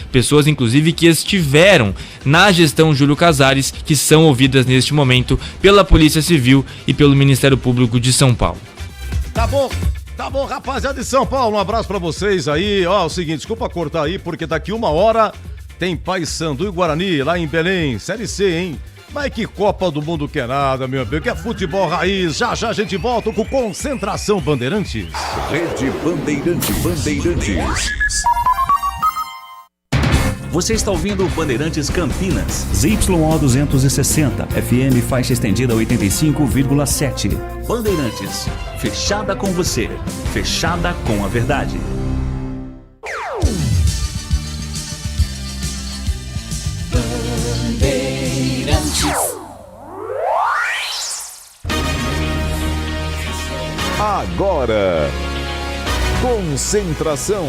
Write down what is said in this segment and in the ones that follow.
pessoas inclusive que estiveram na gestão Júlio Casares, que são ouvidas neste momento pela Polícia Civil e pelo Ministério Público de São Paulo. Tá bom, rapaziada de São Paulo, um abraço pra vocês aí. Ó, é o seguinte, desculpa cortar aí, porque daqui 1 hora tem Paysandu e Guarani lá em Belém, Série C, hein? Mas que Copa do Mundo que é nada, meu amigo, que é futebol raiz. Já a gente volta com Concentração Bandeirantes. Rede Bandeirantes. Você está ouvindo Bandeirantes Campinas. ZYO 260, FM faixa estendida 85,7. Bandeirantes, fechada com você, fechada com a verdade. Agora, Concentração.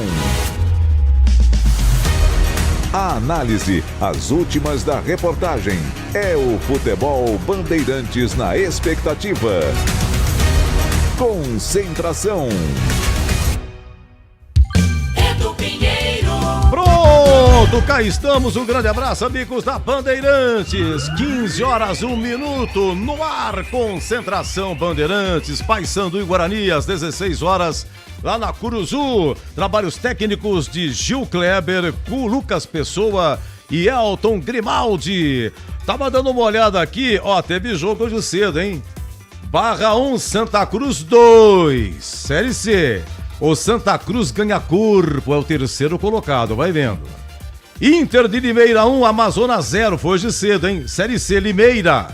A análise, as últimas da reportagem. É o futebol Bandeirantes na expectativa. Concentração. Pronto, cá estamos. Um grande abraço, amigos da Bandeirantes. 15 horas, 1 minuto, no ar. Concentração Bandeirantes, Paysandu e Guarani, às 16 horas, lá na Curuzu. Trabalhos técnicos de Gil Kleber, com Lucas Pessoa e Elton Grimaldi. Tava dando uma olhada aqui, ó, teve jogo hoje cedo, hein? Barra 1, Santa Cruz 2, Série C. O Santa Cruz ganha corpo, é o terceiro colocado, vai vendo. Inter de Limeira 1, Amazonas 0, foi hoje cedo, hein? Série C, Limeira.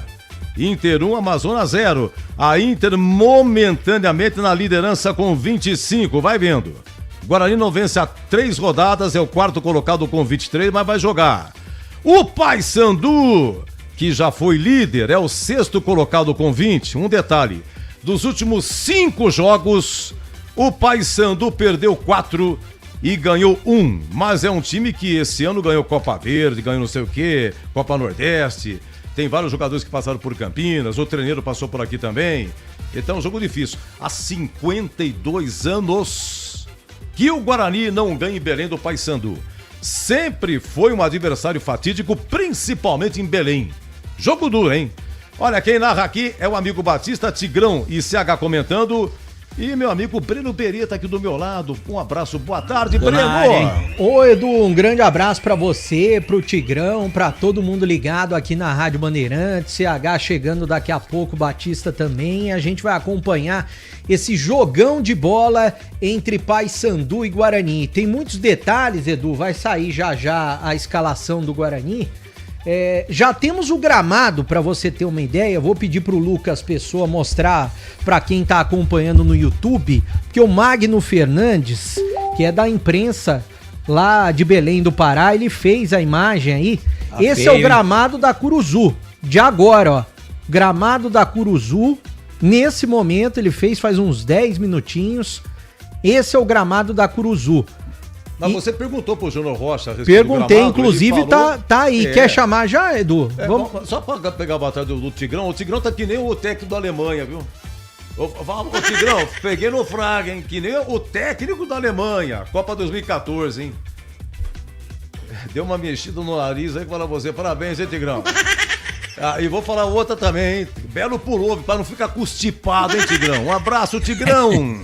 Inter 1, Amazonas 0. A Inter momentaneamente na liderança com 25, vai vendo. Guarani não vence há 3 rodadas, é o quarto colocado com 23, mas vai jogar. O Paysandu, que já foi líder, é o sexto colocado com 20. Um detalhe, dos últimos 5 jogos, o Paysandu perdeu 4 e ganhou 1. Mas é um time que esse ano ganhou Copa Verde, ganhou não sei o quê, Copa Nordeste. Tem vários jogadores que passaram por Campinas, o treineiro passou por aqui também. Então, é um jogo difícil. Há 52 anos que o Guarani não ganha em Belém do Paysandu. Sempre foi um adversário fatídico, principalmente em Belém. Jogo duro, hein? Olha, quem narra aqui é o amigo Batista, Tigrão e CH comentando. E meu amigo Breno Beria tá aqui do meu lado. Um abraço, boa tarde, Breno. Ô, Edu, um grande abraço pra você, pro Tigrão, pra todo mundo ligado aqui na Rádio Bandeirantes. CH chegando daqui a pouco, Batista também. A gente vai acompanhar esse jogão de bola entre Paysandu e Guarani. Tem muitos detalhes, Edu, vai sair já a escalação do Guarani. Já temos o gramado, para você ter uma ideia. Vou pedir pro Lucas Pessoa mostrar para quem tá acompanhando no YouTube, porque o Magno Fernandes, que é da imprensa lá de Belém do Pará, ele fez a imagem aí. Esse é o gramado da Curuzu, de agora, ó. Gramado da Curuzu, nesse momento ele fez faz uns 10 minutinhos. Esse é o gramado da Curuzu. Mas você perguntou pro Júnior Rocha a respeito Perguntei, do gramado, inclusive falou, tá aí. Quer chamar já, Edu? Vamos... Só pra pegar a batalha do Tigrão, o Tigrão tá que nem o técnico da Alemanha, viu? Ô Tigrão, peguei no fraga, hein? Que nem o técnico da Alemanha, Copa 2014, hein? Deu uma mexida no nariz aí que fala você, parabéns, hein, Tigrão? E vou falar outra também, hein? Belo pullover, pra não ficar constipado, hein, Tigrão? Um abraço, Tigrão!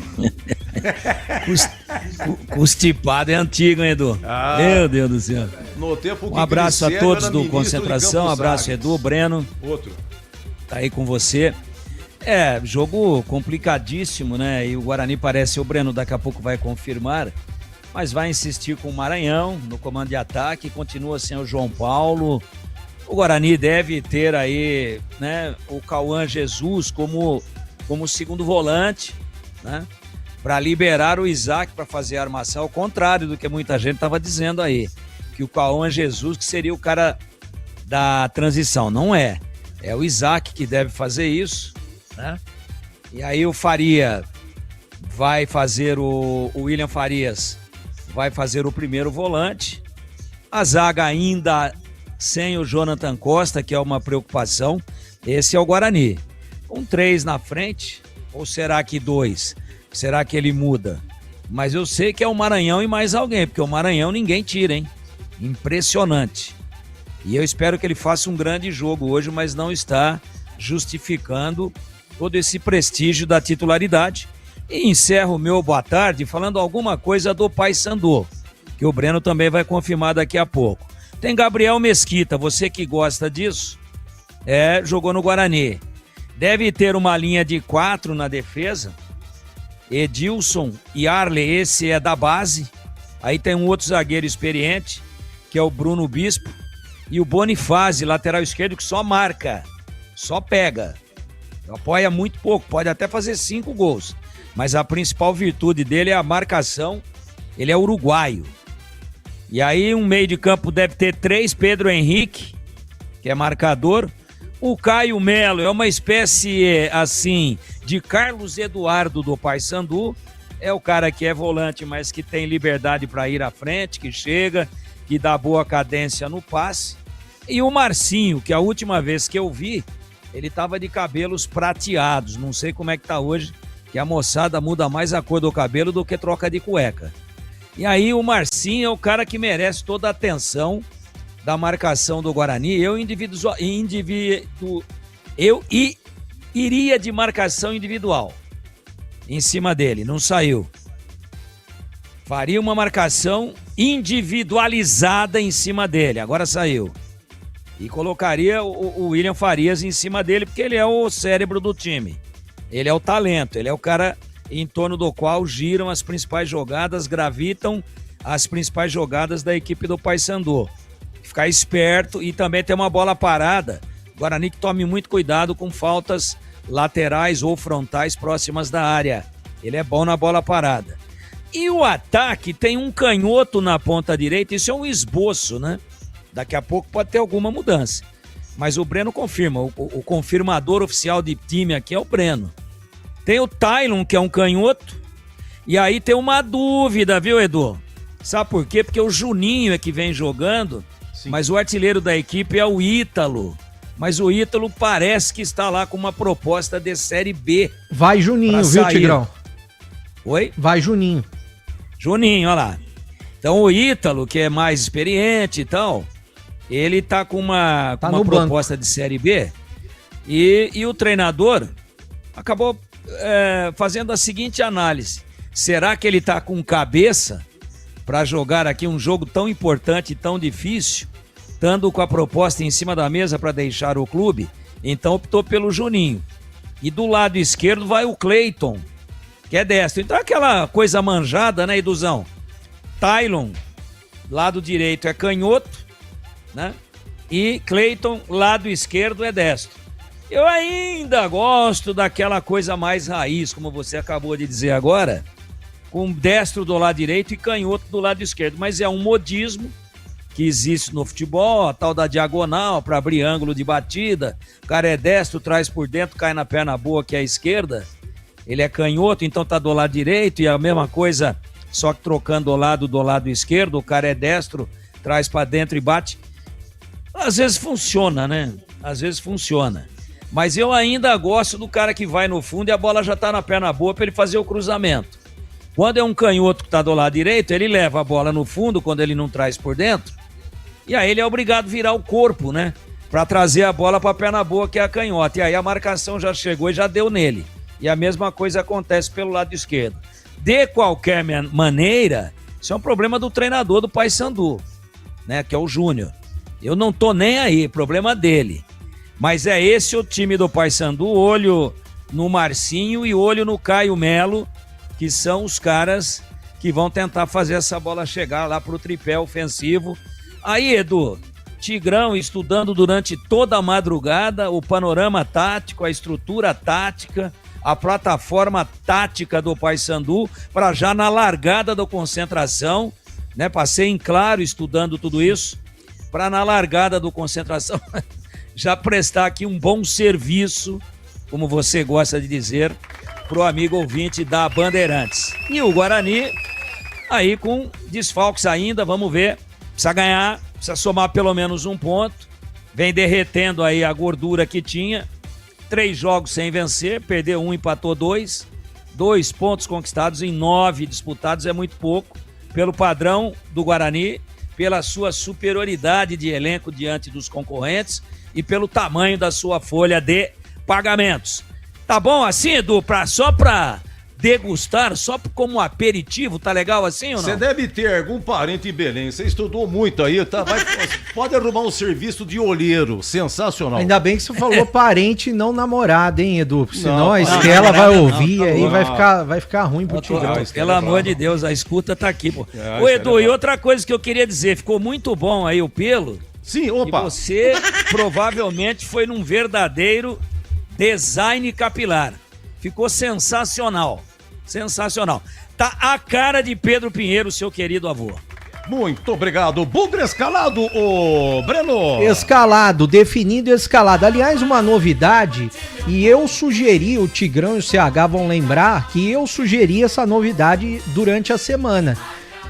Constipado é antigo, hein, Edu? Meu Deus do céu. No tempo que um abraço a todos do Concentração, um abraço, Salles. Edu, Breno. Outro. Tá aí com você. Jogo complicadíssimo, né? E o Guarani parece, o Breno daqui a pouco vai confirmar, mas vai insistir com o Maranhão no comando de ataque, continua sem o João Paulo. O Guarani deve ter aí, né, o Cauã Jesus como segundo volante, né, para liberar o Isaac para fazer a armação, ao contrário do que muita gente estava dizendo aí, que o Cauã Jesus que seria o cara da transição. Não é. É o Isaac que deve fazer isso, né? E aí o Faria vai fazer o William Farias vai fazer o primeiro volante. A zaga ainda sem o Jonathan Costa, que é uma preocupação. Esse é o Guarani. Com 3 na frente, ou será que 2? Será que ele muda? Mas eu sei que é o Maranhão e mais alguém, porque o Maranhão ninguém tira, hein? Impressionante. E eu espero que ele faça um grande jogo hoje, mas não está justificando todo esse prestígio da titularidade. E encerro o meu boa tarde falando alguma coisa do Paysandu, que o Breno também vai confirmar daqui a pouco. Tem Gabriel Mesquita, você que gosta disso, jogou no Guarani. Deve ter uma linha de 4 na defesa. Edilson e Arley, esse é da base. Aí tem um outro zagueiro experiente, que é o Bruno Bispo. E o Bonifácio, lateral esquerdo, que só marca, só pega. Apoia muito pouco, pode até fazer 5 gols. Mas a principal virtude dele é a marcação. Ele é uruguaio. E aí um meio de campo deve ter 3, Pedro Henrique, que é marcador. O Caio Melo é uma espécie, assim, de Carlos Eduardo do Paysandu. É o cara que é volante, mas que tem liberdade para ir à frente, que chega, que dá boa cadência no passe. E o Marcinho, que a última vez que eu vi, ele estava de cabelos prateados. Não sei como é que tá hoje, que a moçada muda mais a cor do cabelo do que troca de cueca. E aí o Marcinho é o cara que merece toda a atenção da marcação do Guarani. Eu iria de marcação individual em cima dele, não saiu. Faria uma marcação individualizada em cima dele, agora saiu. E colocaria o William Farias em cima dele, porque ele é o cérebro do time. Ele é o talento, ele é o cara em torno do qual giram as principais jogadas, gravitam as principais jogadas da equipe do Paysandu. Ficar esperto e também ter uma bola parada. Guarani que tome muito cuidado com faltas laterais ou frontais próximas da área. Ele é bom na bola parada. E o ataque tem um canhoto na ponta direita, isso é um esboço, né? Daqui a pouco pode ter alguma mudança. Mas o Breno confirma, o confirmador oficial de time aqui é o Breno. Tem o Tylon, que é um canhoto, e aí tem uma dúvida, viu, Edu? Sabe por quê? Porque o Juninho é que vem jogando, sim, mas o artilheiro da equipe é o Ítalo. Mas o Ítalo parece que está lá com uma proposta de Série B. Vai Juninho, viu, Tigrão? Oi? Vai Juninho. Juninho, olha lá. Então o Ítalo, que é mais experiente e tal, ele tá com uma proposta de Série B e o treinador acabou fazendo a seguinte análise. Será que ele tá com cabeça para jogar aqui um jogo tão importante e tão difícil, estando com a proposta em cima da mesa para deixar o clube? Então optou pelo Juninho. E do lado esquerdo vai o Cleiton, que é destro. Então aquela coisa manjada, né, Eduzão? Tylon, lado direito é canhoto, né? E Cleiton, lado esquerdo é destro. Eu ainda gosto daquela coisa mais raiz, como você acabou de dizer agora, com destro do lado direito e canhoto do lado esquerdo. Mas é um modismo que existe no futebol, a tal da diagonal para abrir ângulo de batida. O cara é destro, traz por dentro, cai na perna boa que é a esquerda. Ele é canhoto, então tá do lado direito, e a mesma coisa, só que trocando o lado do lado esquerdo. O cara é destro, traz para dentro e bate. Às vezes funciona, né? Às vezes funciona. Mas eu ainda gosto do cara que vai no fundo e a bola já tá na perna boa para ele fazer o cruzamento. Quando é um canhoto que tá do lado direito, ele leva a bola no fundo quando ele não traz por dentro. E aí ele é obrigado a virar o corpo, né? Para trazer a bola para a perna boa, que é a canhota. E aí a marcação já chegou e já deu nele. E a mesma coisa acontece pelo lado esquerdo. De qualquer maneira, isso é um problema do treinador do Paysandu, né? Que é o Júnior. Eu não tô nem aí, problema dele. Mas é esse o time do Paysandu, olho no Marcinho e olho no Caio Melo, que são os caras que vão tentar fazer essa bola chegar lá pro tripé ofensivo. Aí, Edu, Tigrão estudando durante toda a madrugada o panorama tático, a estrutura tática, a plataforma tática do Paysandu, para já na largada da concentração, né? Passei em claro estudando tudo isso, para na largada do concentração já prestar aqui um bom serviço, como você gosta de dizer, pro amigo ouvinte da Bandeirantes. E o Guarani, aí com desfalques ainda, vamos ver, precisa ganhar, precisa somar pelo menos um ponto, vem derretendo aí a gordura que tinha, 3 jogos sem vencer, perdeu 1, empatou 2, 2 pontos conquistados em 9 disputados é muito pouco, pelo padrão do Guarani, pela sua superioridade de elenco diante dos concorrentes e pelo tamanho da sua folha de pagamentos. Tá bom assim, Edu? Só pra degustar, só como aperitivo, tá legal assim ou não? Você deve ter algum parente em Belém, você estudou muito aí, tá? Pode arrumar um serviço de olheiro, sensacional. Ainda bem que você falou parente e não namorado, hein, Edu? Senão Não, a Estela vai ouvir aí, vai ficar ruim pro Tigrão. Pelo amor de Deus, a escuta tá aqui, pô. Ô, Edu, e outra coisa que eu queria dizer, ficou muito bom aí o pelo. Sim, opa. E você provavelmente foi num verdadeiro design capilar. Ficou sensacional. Sensacional. Tá a cara de Pedro Pinheiro, seu querido avô. Muito obrigado. Bugre escalado, ô Breno. Escalado, definido e escalado. Aliás, uma novidade, e eu sugeri, o Tigrão e o CH vão lembrar, que eu sugeri essa novidade durante a semana.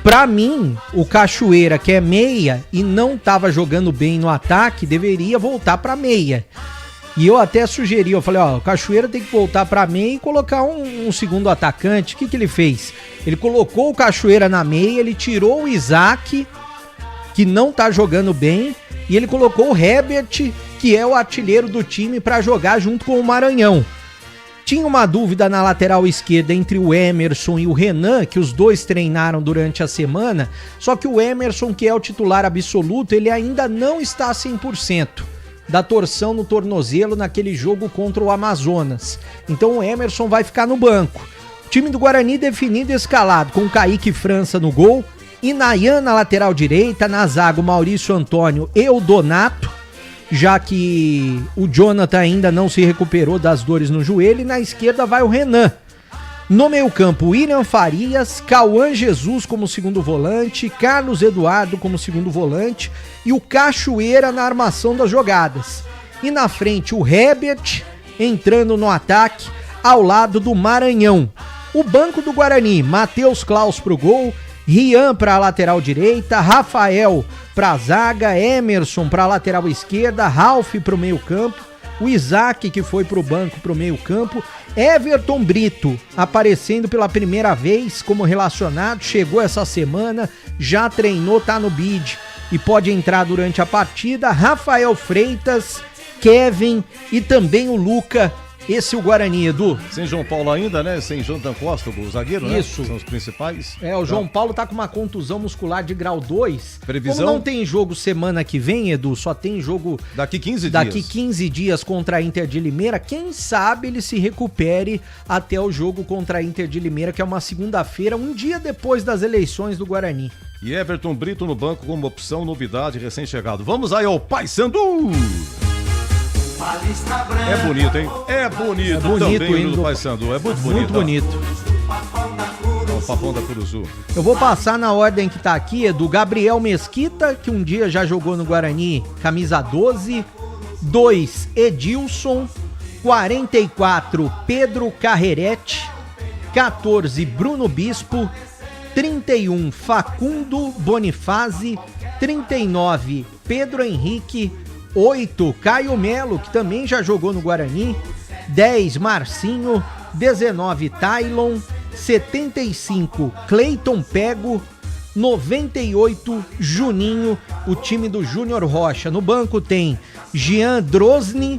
Pra mim, o Cachoeira, que é meia e não tava jogando bem no ataque, deveria voltar pra meia. E eu até sugeri, eu falei, ó, o Cachoeira tem que voltar pra meia e colocar um segundo atacante. O que ele fez? Ele colocou o Cachoeira na meia, ele tirou o Isaac, que não tá jogando bem, e ele colocou o Herbert, que é o artilheiro do time, pra jogar junto com o Maranhão. Tinha uma dúvida na lateral esquerda entre o Emerson e o Renan, que os dois treinaram durante a semana, só que o Emerson, que é o titular absoluto, ele ainda não está 100%. Da torção no tornozelo naquele jogo contra o Amazonas. Então o Emerson vai ficar no banco. Time do Guarani definido e escalado, com Kaique França no gol, Inayan na lateral direita, na zaga o Maurício Antônio e o Donato, já que o Jonathan ainda não se recuperou das dores no joelho, e na esquerda vai o Renan. No meio-campo, William Farias, Cauã Jesus como segundo volante, Carlos Eduardo como segundo volante e o Cachoeira na armação das jogadas. E na frente, o Herbert entrando no ataque ao lado do Maranhão. O banco do Guarani, Matheus Klaus pro gol, Rian para a lateral direita, Rafael para a zaga, Emerson para a lateral esquerda, Ralf para o meio-campo, o Isaac, que foi pro banco, pro meio-campo, Everton Brito aparecendo pela primeira vez como relacionado, chegou essa semana, já treinou, tá no bid e pode entrar durante a partida, Rafael Freitas, Kevin e também o Luca. Esse é o Guarani, Edu. Sem João Paulo ainda, né? Sem Jonathan Costa, o zagueiro, Isso. Né? São os principais. É, o João Paulo tá com uma contusão muscular de grau 2. Previsão? Como não tem jogo semana que vem, Edu, só tem jogo daqui 15 dias. Daqui 15 dias contra a Inter de Limeira. Quem sabe ele se recupere até o jogo contra a Inter de Limeira, que é uma segunda-feira, um dia depois das eleições do Guarani. E Everton Brito no banco como opção, novidade, recém-chegado. Vamos aí ao Paysandu! É bonito, hein? É bonito também o do Paysandu. É muito bonito. Muito bonito. É o Papão da Curuzu. Eu vou passar na ordem que tá aqui, do Gabriel Mesquita, que um dia já jogou no Guarani, camisa 12. 2, Edilson. 44, Pedro Carrerete. 14, Bruno Bispo. 31, Facundo Bonifazzi. 39, Pedro Henrique. 8, Caio Melo, que também já jogou no Guarani. 10, Marcinho. 19, Tailon. 75, Cleiton Pego. 98, Juninho, o time do Júnior Rocha. No banco tem Jean Drosny,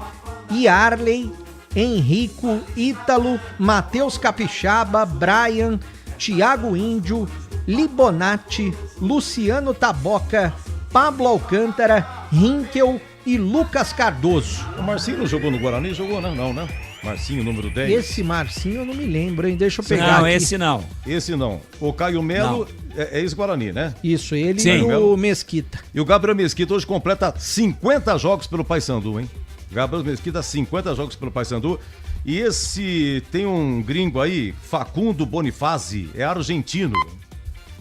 Yarley, Henrico, Ítalo, Matheus Capixaba, Brian, Thiago Índio, Libonati, Luciano Taboca, Pablo Alcântara, Rinkel e Lucas Cardoso. O Marcinho não jogou no Guarani? Jogou, né? Não, né? Marcinho, número 10. Esse Marcinho eu não me lembro, hein? Deixa eu pegar não, aqui. Esse não. Esse não. O Caio Melo é ex-Guarani, né? Isso, ele Sim. e o Mesquita. E o Gabriel Mesquita hoje completa 50 jogos pelo Paysandu, hein? Gabriel Mesquita, 50 jogos pelo Paysandu. E esse tem um gringo aí, Facundo Bonifazzi, é argentino.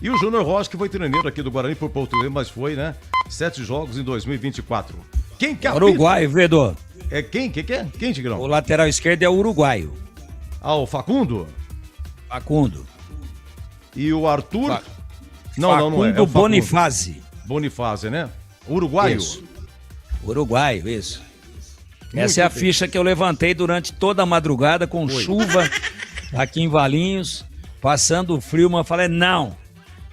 E o Júnior Rocha, que foi treineiro aqui do Guarani por pouco tempo, mas foi, né? 7 jogos em 2024. Quem que é? Uruguaio, Vedor. É quem? Quem que é? Quem, Tigrão? O lateral esquerdo é o uruguaio. Ah, o Facundo? Facundo. E o Arthur? Não, Facundo não é. É o Facundo. Bonifazzi. Bonifazzi, né? Uruguaio? Isso. Uruguaio, isso. Essa é a ficha que eu levantei durante toda a madrugada com chuva aqui em Valinhos, passando frio, mas eu falei, não,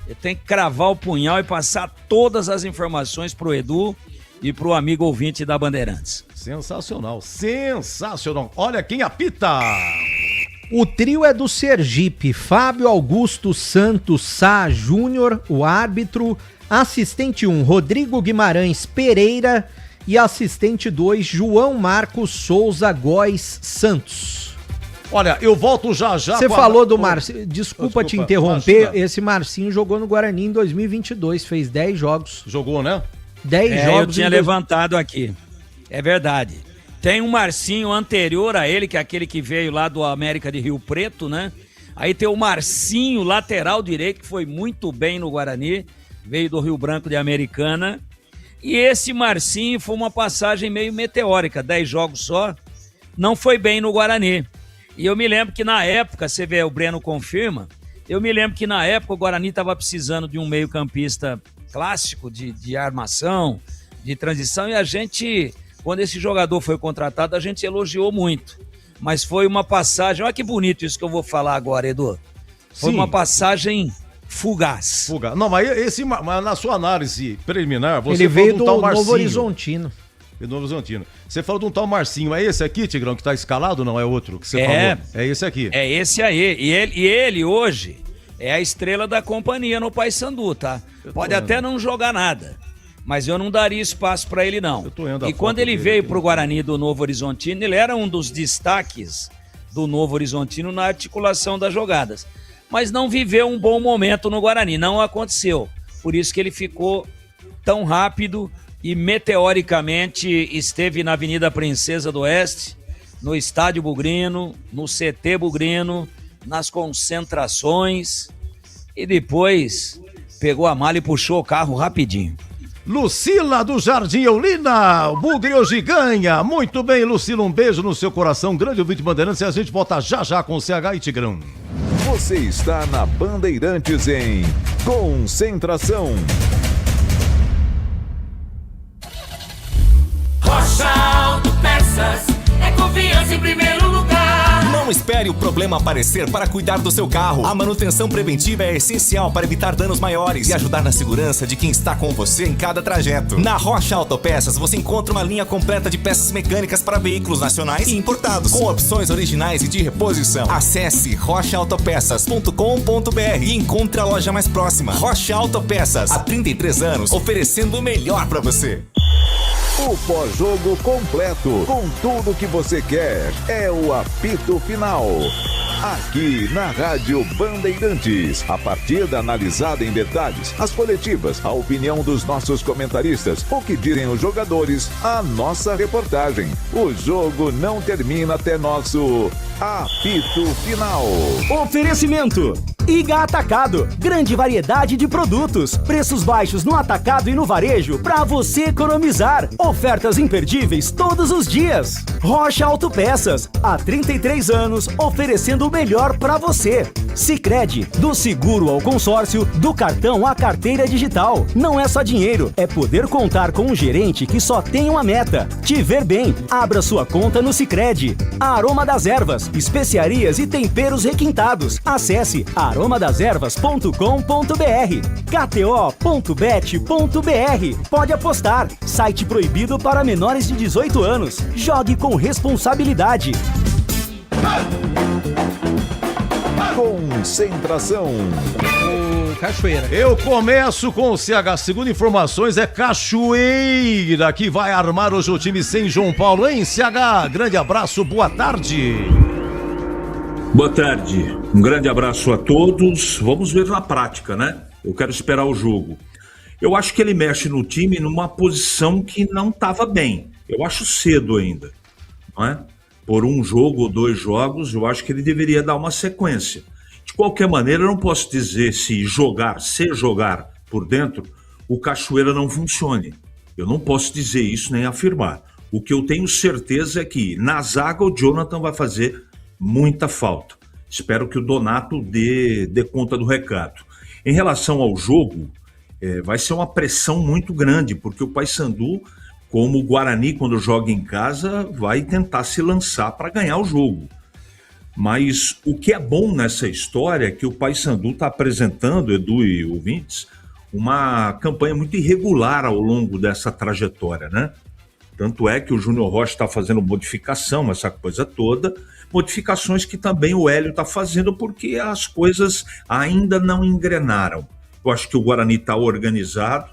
Eu tenho que cravar o punhal e passar todas as informações pro Edu e pro amigo ouvinte da Bandeirantes. Sensacional, sensacional. Olha quem apita. O trio é do Sergipe, Fábio Augusto Santos Sá Júnior, o árbitro, assistente 1, Rodrigo Guimarães Pereira e assistente 2, João Marcos Souza Góes Santos. Olha, eu volto já. Você falou do Marcinho, desculpa te interromper, imagina. esse Marcinho jogou no Guarani em 2022, fez 10 jogos. Jogou, né? 10 jogos. Eu tinha levantado aqui, é verdade. Tem um Marcinho anterior a ele, que é aquele que veio lá do América de Rio Preto, né? Aí tem o Marcinho, lateral direito, que foi muito bem no Guarani, veio do Rio Branco de Americana. E esse Marcinho foi uma passagem meio meteórica, 10 jogos só, não foi bem no Guarani. E eu me lembro que na época, você vê, o Breno confirma, eu me lembro que na época o Guarani estava precisando de um meio-campista clássico, de armação, de transição, e a gente... Quando esse jogador foi contratado, a gente elogiou muito. Mas foi uma passagem... Olha que bonito isso que eu vou falar agora, Edu. Foi uma passagem fugaz. Fugaz. Não, mas na sua análise preliminar, você Ele veio falou do tal Novo Horizontino. Novo Horizontino. Você falou de um tal Marcinho. É esse aqui, Tigrão, que tá escalado ou não? É outro que você falou? É esse aqui. É esse aí. E ele hoje é a estrela da companhia no Paysandu, tá? Pode até não jogar nada, mas eu não daria espaço para ele, não. E quando ele veio pro Guarani do Novo Horizontino, ele era um dos destaques do Novo Horizontino na articulação das jogadas. Mas não viveu um bom momento no Guarani, não aconteceu. Por isso que ele ficou tão rápido e meteoricamente esteve na Avenida Princesa do Oeste, no Estádio Bugrino, no CT Bugrino, nas concentrações, e depois pegou a mala e puxou o carro rapidinho. Lucila do Jardim Eulina, o Bugre hoje ganha. Muito bem, Lucila, um beijo no seu coração. Grande ouvinte Bandeirantes, e a gente volta já com o CH e Tigrão. Você está na Bandeirantes em Concentração. Rocha Autopeças é confiança em primeiro lugar. Não espere o problema aparecer para cuidar do seu carro. A manutenção preventiva é essencial para evitar danos maiores e ajudar na segurança de quem está com você em cada trajeto. Na Rocha Autopeças você encontra uma linha completa de peças mecânicas para veículos nacionais e importados, com opções originais e de reposição. Acesse rochaautopeças.com.br e encontre a loja mais próxima. Rocha Autopeças, há 33 anos, oferecendo o melhor para você. O pós-jogo completo, com tudo que você quer, é o apito final. Aqui na Rádio Bandeirantes, a partida analisada em detalhes, as coletivas, a opinião dos nossos comentaristas, o que dizem os jogadores, a nossa reportagem. O jogo não termina até nosso apito final. Oferecimento: Iga Atacado, grande variedade de produtos, preços baixos no atacado e no varejo para você economizar. Ofertas imperdíveis todos os dias. Rocha Autopeças, há 33 anos oferecendo o melhor para você. Sicredi, do seguro ao consórcio, do cartão à carteira digital. Não é só dinheiro, é poder contar com um gerente que só tem uma meta: te ver bem. Abra sua conta no Sicredi. Aroma das Ervas, especiarias e temperos requintados. Acesse aromadaservas.com.br. KTO.bet.br. Pode apostar. Site proibido para menores de 18 anos. Jogue com responsabilidade. Concentração. Cachoeira. Eu começo com o CH. Segundo informações, é Cachoeira que vai armar hoje o time sem João Paulo, hein, CH? Grande abraço, boa tarde. Boa tarde, um grande abraço a todos. Vamos ver na prática, né? Eu quero esperar o jogo. Eu acho que ele mexe no time numa posição que não estava bem. Eu acho cedo ainda, não é? Por um jogo ou 2 jogos, eu acho que ele deveria dar uma sequência. De qualquer maneira, eu não posso dizer se jogar por dentro, o Cachoeira não funcione. Eu não posso dizer isso nem afirmar. O que eu tenho certeza é que na zaga o Jonathan vai fazer muita falta. Espero que o Donato dê conta do recado. Em relação ao jogo, vai ser uma pressão muito grande, porque o Paysandu, como o Guarani, quando joga em casa, vai tentar se lançar para ganhar o jogo. Mas o que é bom nessa história é que o Paysandu está apresentando, Edu e ouvintes, uma campanha muito irregular ao longo dessa trajetória, né? Tanto é que o Júnior Rocha está fazendo modificação, essa coisa toda, modificações que também o Hélio está fazendo porque as coisas ainda não engrenaram. Eu acho que o Guarani está organizado,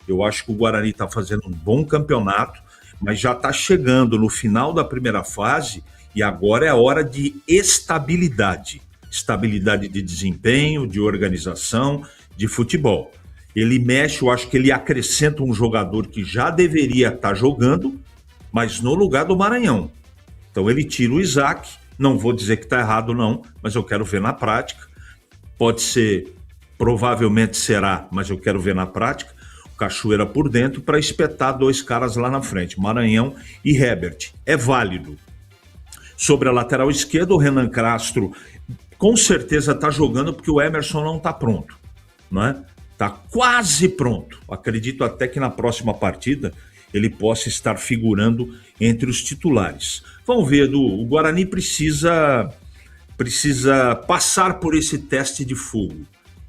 eu acho que o Guarani está fazendo um bom campeonato, mas já está chegando no final da primeira fase e agora é a hora de estabilidade. Estabilidade de desempenho, de organização, de futebol. Ele mexe, eu acho que ele acrescenta um jogador que já deveria estar jogando, mas no lugar do Maranhão. Então ele tira o Isaac, não vou dizer que está errado não, mas eu quero ver na prática. Pode ser, provavelmente será, mas eu quero ver na prática. O Cachoeira por dentro para espetar 2 caras lá na frente, Maranhão e Herbert. É válido. Sobre a lateral esquerda, o Renan Castro com certeza está jogando porque o Emerson não está pronto, não é? Está quase pronto. Acredito até que na próxima partida ele possa estar figurando entre os titulares. Vamos ver, Edu, o Guarani precisa passar por esse teste de fogo.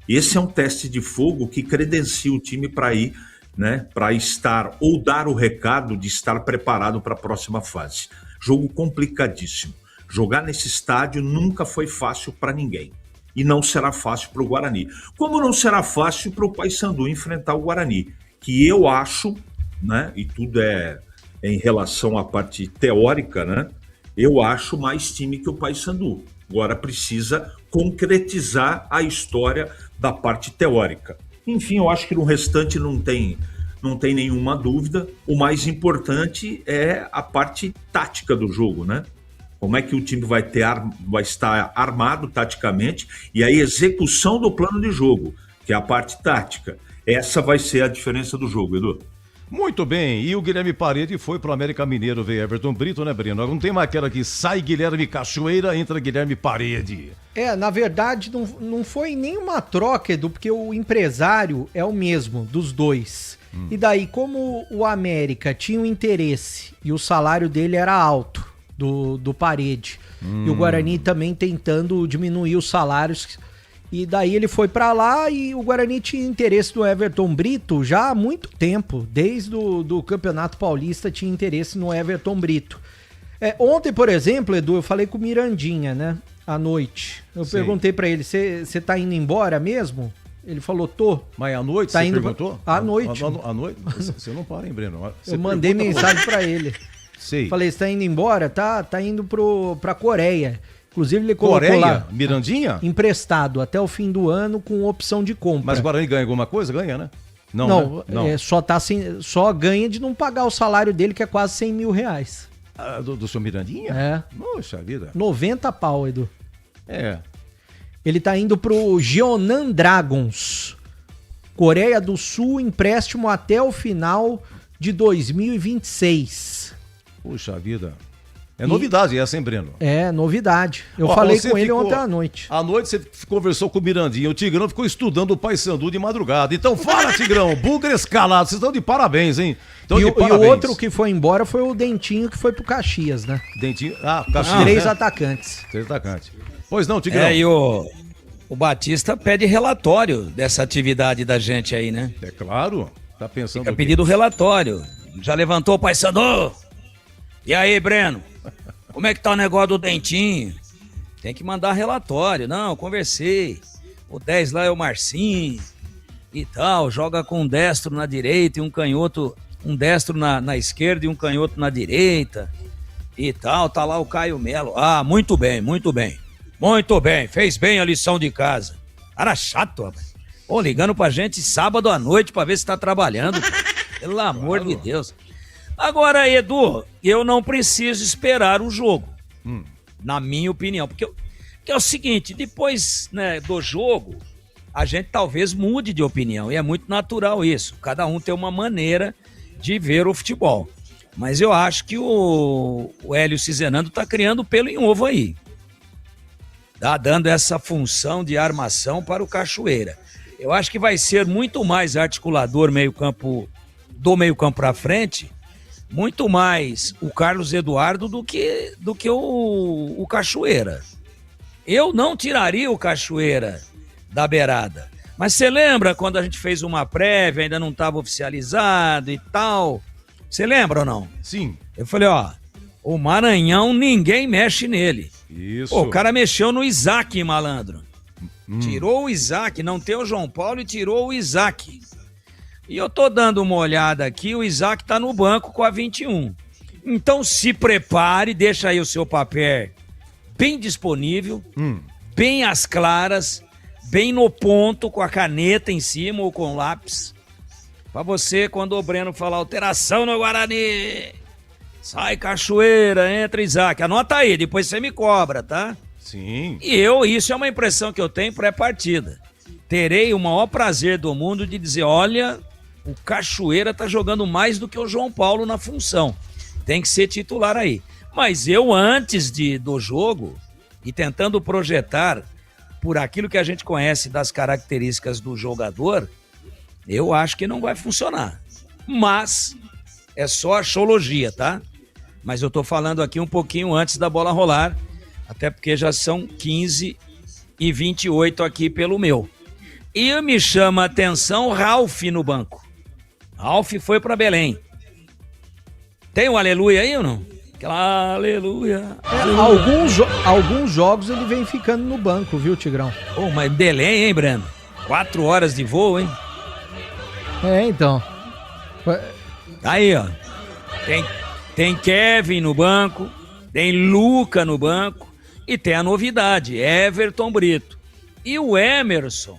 Esse é um teste de fogo que credencia o time para ir, né, para estar ou dar o recado de estar preparado para a próxima fase. Jogo complicadíssimo. Jogar nesse estádio nunca foi fácil para ninguém. E não será fácil para o Guarani. Como não será fácil para o Paysandu enfrentar o Guarani, que eu acho, né, e tudo é em relação à parte teórica, né, eu acho mais time que o Paysandu. Agora precisa concretizar a história da parte teórica. Enfim, eu acho que no restante não tem nenhuma dúvida. O mais importante é a parte tática do jogo, né? Como é que o time vai estar armado taticamente e a execução do plano de jogo, que é a parte tática. Essa vai ser a diferença do jogo, Edu. Muito bem, e o Guilherme Parede foi pro América Mineiro, veio Everton Brito, né, Breno? Não tem mais aquela que sai Guilherme Cachoeira, entra Guilherme Parede. Na verdade, não foi nenhuma troca, Edu, porque o empresário é o mesmo, dos dois. E daí, como o América tinha um interesse e o salário dele era alto, do Parede, e o Guarani também tentando diminuir os salários, e daí ele foi pra lá e o Guarani tinha interesse no Everton Brito já há muito tempo, desde do Campeonato Paulista tinha interesse no Everton Brito. Ontem, por exemplo, Edu, eu falei com o Mirandinha, né, à noite, eu perguntei pra ele, você tá indo embora mesmo? Ele falou, tô. Mas à noite tá você indo perguntou? À noite. À noite? Você não para, hein, Breno? Eu mandei mensagem pra ele. Sei. Falei, você tá indo embora? Tá indo pra Coreia. Inclusive ele colocou lá... Mirandinha? Emprestado até o fim do ano com opção de compra. Mas o Guarani ganha alguma coisa? Ganha, né? Não. Né? Só ganha de não pagar o salário dele, que é quase 100 mil reais. Do seu Mirandinha? É. Poxa vida. 90 pau, Edu. É. Ele tá indo pro Jeonam Dragons. Coreia do Sul, empréstimo até o final de 2026. Puxa vida. É novidade essa, hein, Breno? É, novidade. Eu falei com ele ontem à noite. À noite você conversou com o Mirandinha. O Tigrão ficou estudando o Paysandu de madrugada. Então fala, Tigrão. Bugre escalado. Vocês estão de parabéns, hein? E o outro que foi embora foi o Dentinho, que foi pro Caxias, né? Dentinho? Caxias. 3 atacantes. 3 atacantes. Pois não, Tigrão. E o Batista pede relatório dessa atividade da gente aí, né? É claro. Tá pensando... Fica pedido relatório. Já levantou o Paysandu? E aí, Breno? Como é que tá o negócio do Dentinho? Tem que mandar relatório. Não, conversei. O 10 lá é o Marcinho e tal. Joga com um destro na direita e um canhoto... Um destro na esquerda e um canhoto na direita e tal. Tá lá o Caio Melo. Muito bem, muito bem. Muito bem, fez bem a lição de casa. Cara chato, rapaz. Ligando pra gente sábado à noite pra ver se tá trabalhando. Pelo amor de Deus. Agora, Edu, eu não preciso esperar o jogo. Na minha opinião. Porque é o seguinte, depois, né, do jogo, a gente talvez mude de opinião. E é muito natural isso. Cada um tem uma maneira de ver o futebol. Mas eu acho que o Hélio Cizenando tá criando pelo em ovo aí. Tá dando essa função de armação para o Cachoeira. Eu acho que vai ser muito mais articulador do meio-campo para frente, muito mais o Carlos Eduardo do que o Cachoeira. Eu não tiraria o Cachoeira da beirada. Mas você lembra quando a gente fez uma prévia, ainda não estava oficializado e tal? Você lembra ou não? Sim. Eu falei, o Maranhão ninguém mexe nele. Isso. O cara mexeu no Isaac, malandro. Tirou o Isaac, não tem o João Paulo e tirou o Isaac. E eu tô dando uma olhada aqui, o Isaac tá no banco com a 21. Então se prepare, deixa aí o seu papel bem disponível, bem às claras, bem no ponto, com a caneta em cima ou com lápis. Pra você, quando o Breno falar alteração no Guarani, sai Cachoeira, entra Isaac. Anota aí, depois você me cobra, tá? Sim. E isso é uma impressão que eu tenho pré-partida. Terei o maior prazer do mundo de dizer, olha, o Cachoeira tá jogando mais do que o João Paulo na função. Tem que ser titular aí. Mas eu, antes do jogo, e tentando projetar por aquilo que a gente conhece das características do jogador, eu acho que não vai funcionar. Mas é só axiologia, tá? Mas eu tô falando aqui um pouquinho antes da bola rolar, até porque já são 15h28 aqui pelo meu. E me chama a atenção o Ralf no banco. Ralf foi para Belém. Tem um aleluia aí ou não? Aquela aleluia. Alguns jogos ele vem ficando no banco, viu, Tigrão? Mas Belém, hein, Breno? 4 horas de voo, hein? Então. Aí, ó. Tem Kevin no banco, tem Luca no banco e tem a novidade, Everton Brito. E o Emerson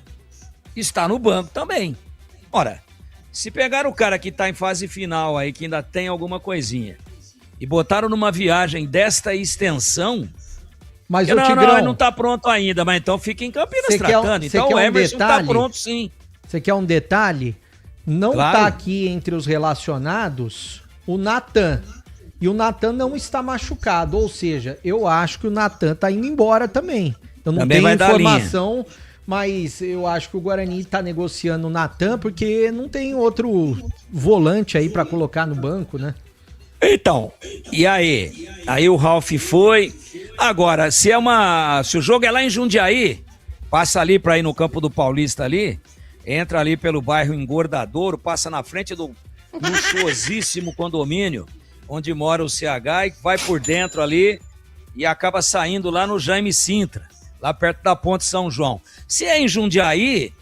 está no banco também. Ora, se pegar o cara que está em fase final aí, que ainda tem alguma coisinha, e botaram numa viagem desta extensão, mas o Tigrão não está pronto ainda, mas então fica em Campinas tratando. Então o Emerson está pronto sim. Você quer um detalhe? Não está aqui entre os relacionados o Natan. E o Natan não está machucado, ou seja, eu acho que o Natan está indo embora também. Eu não tenho informação, mas eu acho que o Guarani está negociando o Natan porque não tem outro volante aí para colocar no banco, né? Então, e aí? Aí o Ralf foi. Agora, se o jogo é lá em Jundiaí, passa ali para ir no campo do Paulista ali, entra ali pelo bairro Engordadouro, passa na frente do luxuosíssimo condomínio onde mora o CH e vai por dentro ali e acaba saindo lá no Jaime Sintra, lá perto da Ponte São João. Se é em Jundiaí,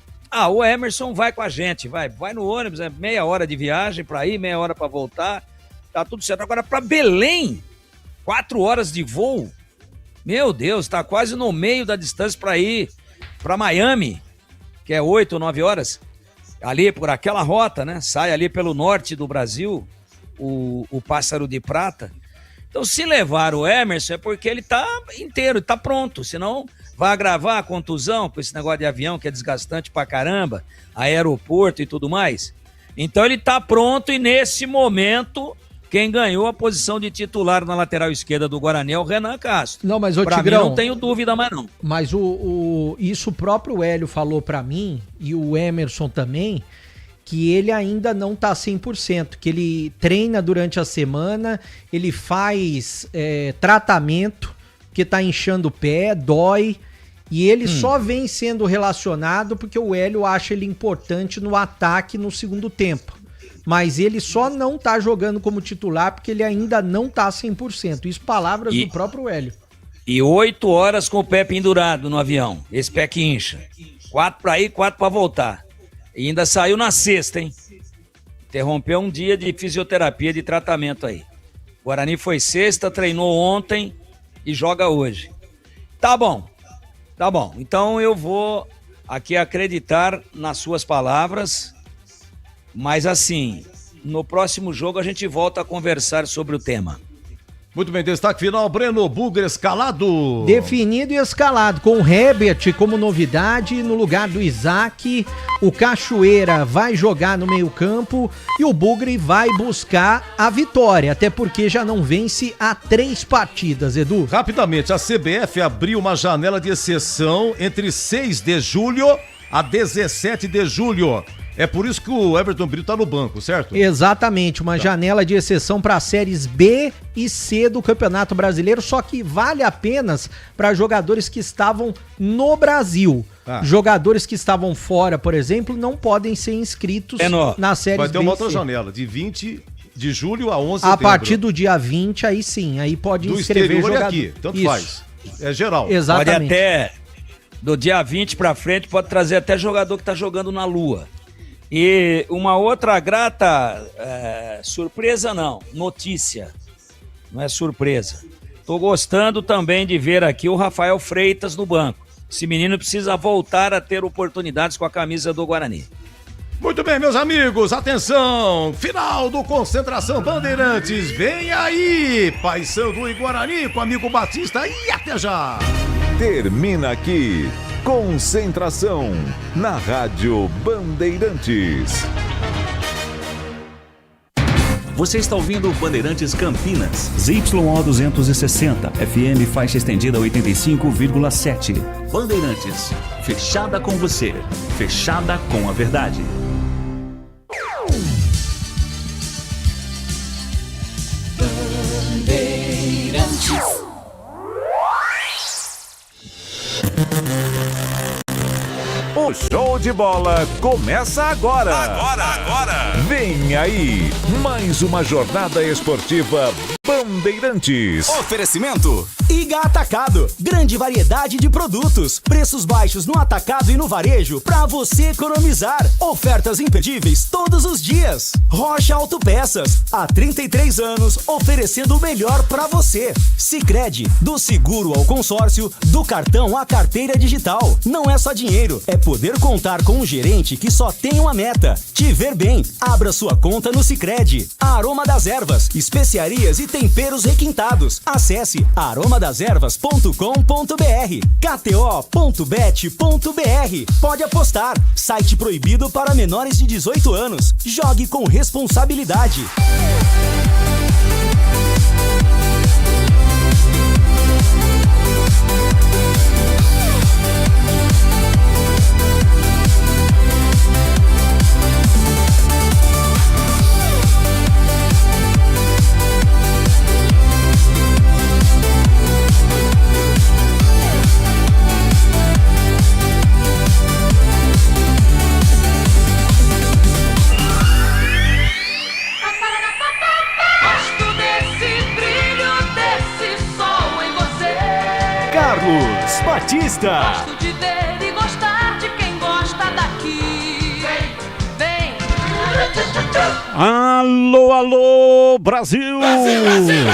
o Emerson vai com a gente, vai no ônibus, é meia hora de viagem para ir, meia hora para voltar, tá tudo certo. Agora para Belém, 4 horas de voo, meu Deus, tá quase no meio da distância para ir para Miami, que é 8 ou 9 horas, ali por aquela rota, né? Sai ali pelo norte do Brasil, o Pássaro de Prata. Então, se levar o Emerson é porque ele tá inteiro, tá pronto, senão vai agravar a contusão com esse negócio de avião que é desgastante pra caramba, aeroporto e tudo mais. Então, ele tá pronto e nesse momento, quem ganhou a posição de titular na lateral esquerda do Guarani é o Renan Castro. Não, mas o Tigrão, Tigrão, não tenho dúvida mais não. Mas isso o próprio Hélio falou pra mim, e o Emerson também, que ele ainda não tá 100%, que ele treina durante a semana, ele faz tratamento, que tá inchando o pé, dói, e ele só vem sendo relacionado porque o Hélio acha ele importante no ataque no segundo tempo. Mas ele só não tá jogando como titular porque ele ainda não tá 100%. Isso palavras do próprio Hélio. E 8 horas com o pé pendurado no avião, esse pé que incha. 4 pra ir, 4 pra voltar. E ainda saiu na sexta, hein? Interrompeu um dia de fisioterapia, de tratamento aí. O Guarani foi sexta, treinou ontem e joga hoje. Tá bom. Então eu vou aqui acreditar nas suas palavras, mas assim, no próximo jogo a gente volta a conversar sobre o tema. Muito bem, destaque final, Breno, Bugre escalado. Definido e escalado, com o Herbert como novidade no lugar do Isaac. O Cachoeira vai jogar no meio campo e o Bugre vai buscar a vitória, até porque já não vence há 3 partidas, Edu. Rapidamente, a CBF abriu uma janela de exceção entre 6 de julho a 17 de julho. É por isso que o Everton Brito tá no banco, certo? Exatamente, uma janela de exceção para as séries B e C do Campeonato Brasileiro, só que vale apenas para jogadores que estavam no Brasil. Jogadores que estavam fora, por exemplo, não podem ser inscritos na série B. Vai ter uma outra janela, de 20 de julho a 11 de setembro. A partir do dia 20, aí sim, aí pode inscrever jogador. Aqui, tanto faz. É geral. Exatamente. Pode até, do dia 20 pra frente, pode trazer até jogador que tá jogando na Lua. E uma outra grata surpresa não, notícia, não é surpresa. Tô gostando também de ver aqui o Rafael Freitas no banco. Esse menino precisa voltar a ter oportunidades com a camisa do Guarani. Muito bem, meus amigos, atenção, final do Concentração Bandeirantes, vem aí, Paysandu e Guarani com o amigo Batista e até já. Termina aqui, Concentração, na Rádio Bandeirantes. Você está ouvindo Bandeirantes Campinas. ZYO 260, FM faixa estendida 85,7. Bandeirantes, fechada com você, fechada com a verdade. Bandeirantes. O show de bola começa agora. Agora. Vem aí, mais uma jornada esportiva Bandeirantes. Oferecimento Iga Atacado, grande variedade de produtos, preços baixos no atacado e no varejo para você economizar. Ofertas imperdíveis todos os dias. Rocha Autopeças, há 33 anos oferecendo o melhor para você. Sicredi, do seguro ao consórcio, do cartão à carteira digital. Não é só dinheiro, é poder contar com um gerente que só tem uma meta: te ver bem. Abra sua conta no Sicredi. Aroma das Ervas, especiarias e temperos requintados. Acesse aromadeservas.com.br. kto.bet.br. Pode apostar. Site proibido para menores de 18 anos. Jogue com responsabilidade. Carlos Batista. Gosto de ver e gostar de quem gosta daqui. Vem. Alô, Brasil. Brasil.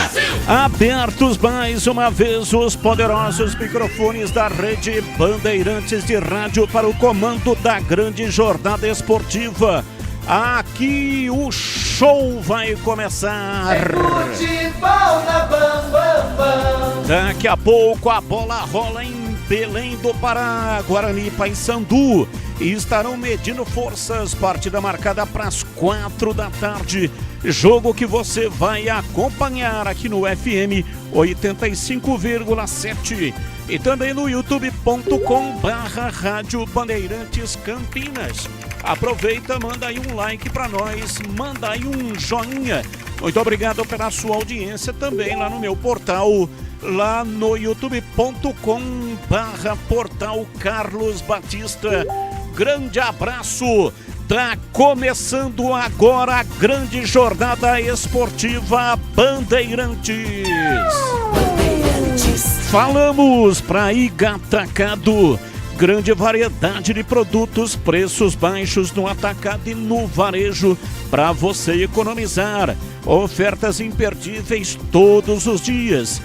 Abertos mais uma vez os poderosos microfones da rede Bandeirantes de Rádio para o comando da grande jornada esportiva. Aqui o show vai começar. É futebol na Bam Bam Bam. Daqui a pouco a bola rola em Belém do Pará. Guarani e Paysandu estarão medindo forças. Partida marcada para as 4 da tarde. Jogo que você vai acompanhar aqui no FM 85,7 e também no youtube.com/Rádio Bandeirantes Campinas. Aproveita, manda aí um like para nós, manda aí um joinha. Muito obrigado pela sua audiência também lá no meu portal, lá no youtube.com/portal Carlos Batista. Grande abraço. Tá começando agora a grande jornada esportiva Bandeirantes. Falamos para Iga Atacado. Grande variedade de produtos, preços baixos no atacado e no varejo para você economizar. Ofertas imperdíveis todos os dias.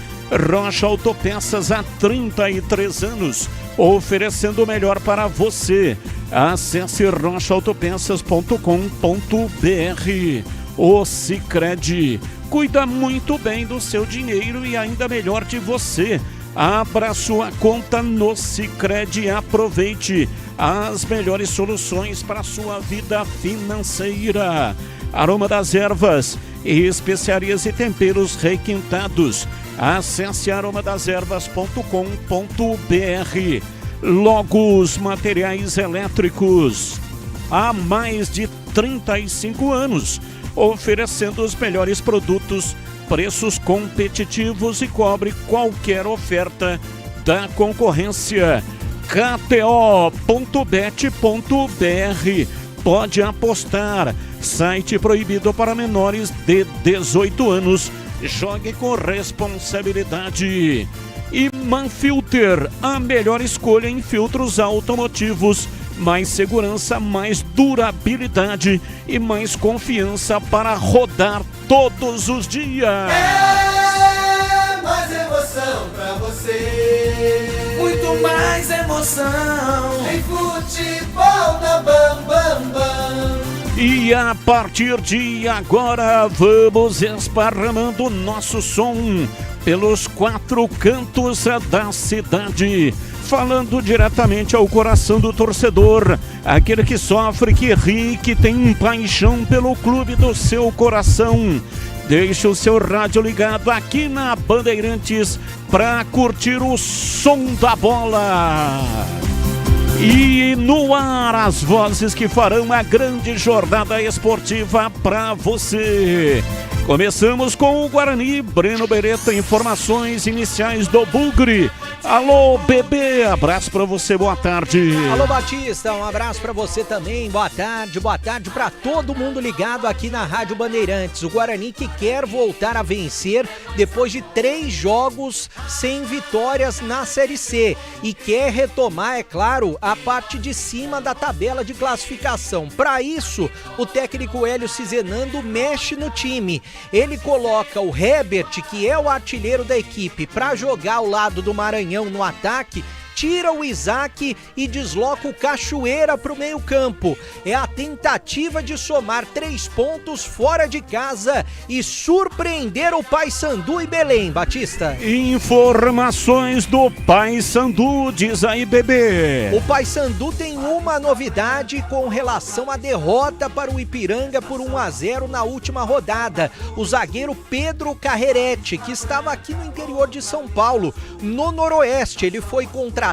Rocha Autopeças há 33 anos, oferecendo o melhor para você. Acesse rochaautopeças.com.br. O Sicredi cuida muito bem do seu dinheiro e ainda melhor de você. Abra sua conta no Sicredi e aproveite as melhores soluções para a sua vida financeira. Aroma das Ervas, especiarias e temperos requintados. Acesse aromadeservas.com.br. Logos Materiais Elétricos. há mais de 35 anos, oferecendo os melhores produtos, preços competitivos e cobre qualquer oferta da concorrência. KTO.bet.br. Pode apostar. Site proibido para menores de 18 anos. Jogue com responsabilidade. E Manfilter, a melhor escolha em filtros automotivos. Mais segurança, mais durabilidade e mais confiança para rodar todos os dias. É mais emoção pra você. Muito mais emoção em futebol na Bambambam. E a partir de agora vamos esparramando nosso som pelos 4 cantos da cidade, falando diretamente ao coração do torcedor, aquele que sofre, que ri, que tem paixão pelo clube do seu coração. Deixe o seu rádio ligado aqui na Bandeirantes para curtir o som da bola. E no ar, as vozes que farão a grande jornada esportiva para você. Começamos com o Guarani. Breno Beretta, informações iniciais do Bugre. Alô, bebê, abraço pra você, boa tarde. Alô, Batista, um abraço pra você também, boa tarde pra todo mundo ligado aqui na Rádio Bandeirantes. O Guarani que quer voltar a vencer depois de 3 jogos sem vitórias na Série C e quer retomar, é claro, a parte de cima da tabela de classificação. Para isso, o técnico Hélio Cizenando mexe no time. Ele coloca o Herbert, que é o artilheiro da equipe, para jogar ao lado do Maranhão no ataque, tira o Isaac e desloca o Cachoeira para o meio-campo. É a tentativa de somar 3 pontos fora de casa e surpreender o Paysandu e Belém, Batista. Informações do Paysandu, diz aí, bebê. O Paysandu tem uma novidade com relação à derrota para o Ipiranga por 1-0 na última rodada. O zagueiro Pedro Carrerete, que estava aqui no interior de São Paulo, no Noroeste, ele foi contratado,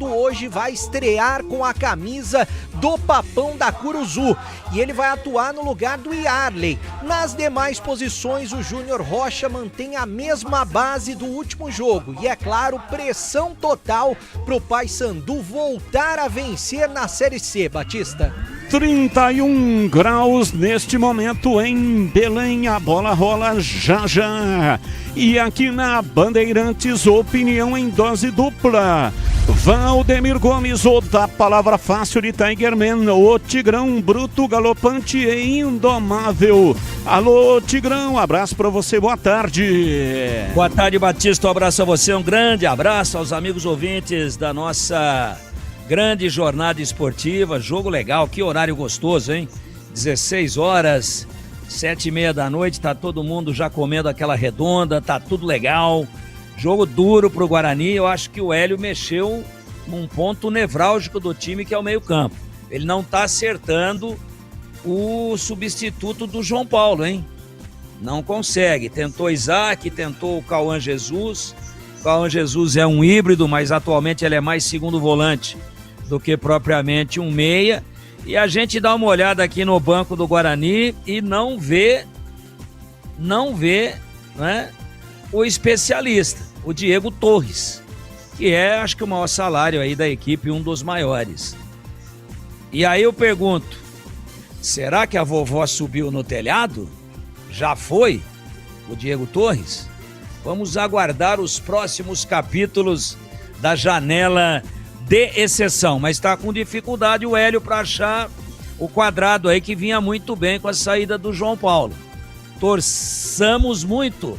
hoje vai estrear com a camisa do Papão da Curuzu e ele vai atuar no lugar do Yarley. Nas demais posições, o Júnior Rocha mantém a mesma base do último jogo e, é claro, pressão total pro Paysandu voltar a vencer na Série C, Batista. 31 graus neste momento em Belém, a bola rola já já. E aqui na Bandeirantes, opinião em dose dupla. Valdemir Gomes, o da palavra fácil de Tigerman, o Tigrão bruto, galopante e indomável. Alô, Tigrão, abraço pra você, boa tarde. Boa tarde, Batista, um abraço a você, um grande abraço aos amigos ouvintes da nossa grande jornada esportiva. Jogo legal, que horário gostoso, hein? 16 horas, 7h30 da noite, tá todo mundo já comendo aquela redonda, tá tudo legal. Jogo duro pro Guarani. Eu acho que o Hélio mexeu num ponto nevrálgico do time, que é o meio-campo. Ele não tá acertando o substituto do João Paulo, hein? Não consegue. Tentou Isaac, tentou o Cauã Jesus. O Cauã Jesus é um híbrido, mas atualmente ele é mais segundo volante do que propriamente um meia. E a gente dá uma olhada aqui no banco do Guarani e não vê, né, o especialista, o Diego Torres, que é, acho que o maior salário aí da equipe, um dos maiores. E aí eu pergunto, será que a vovó subiu no telhado? Já foi o Diego Torres? Vamos aguardar os próximos capítulos da janela de exceção, mas está com dificuldade o Hélio para achar o quadrado aí, que vinha muito bem com a saída do João Paulo. Torçamos muito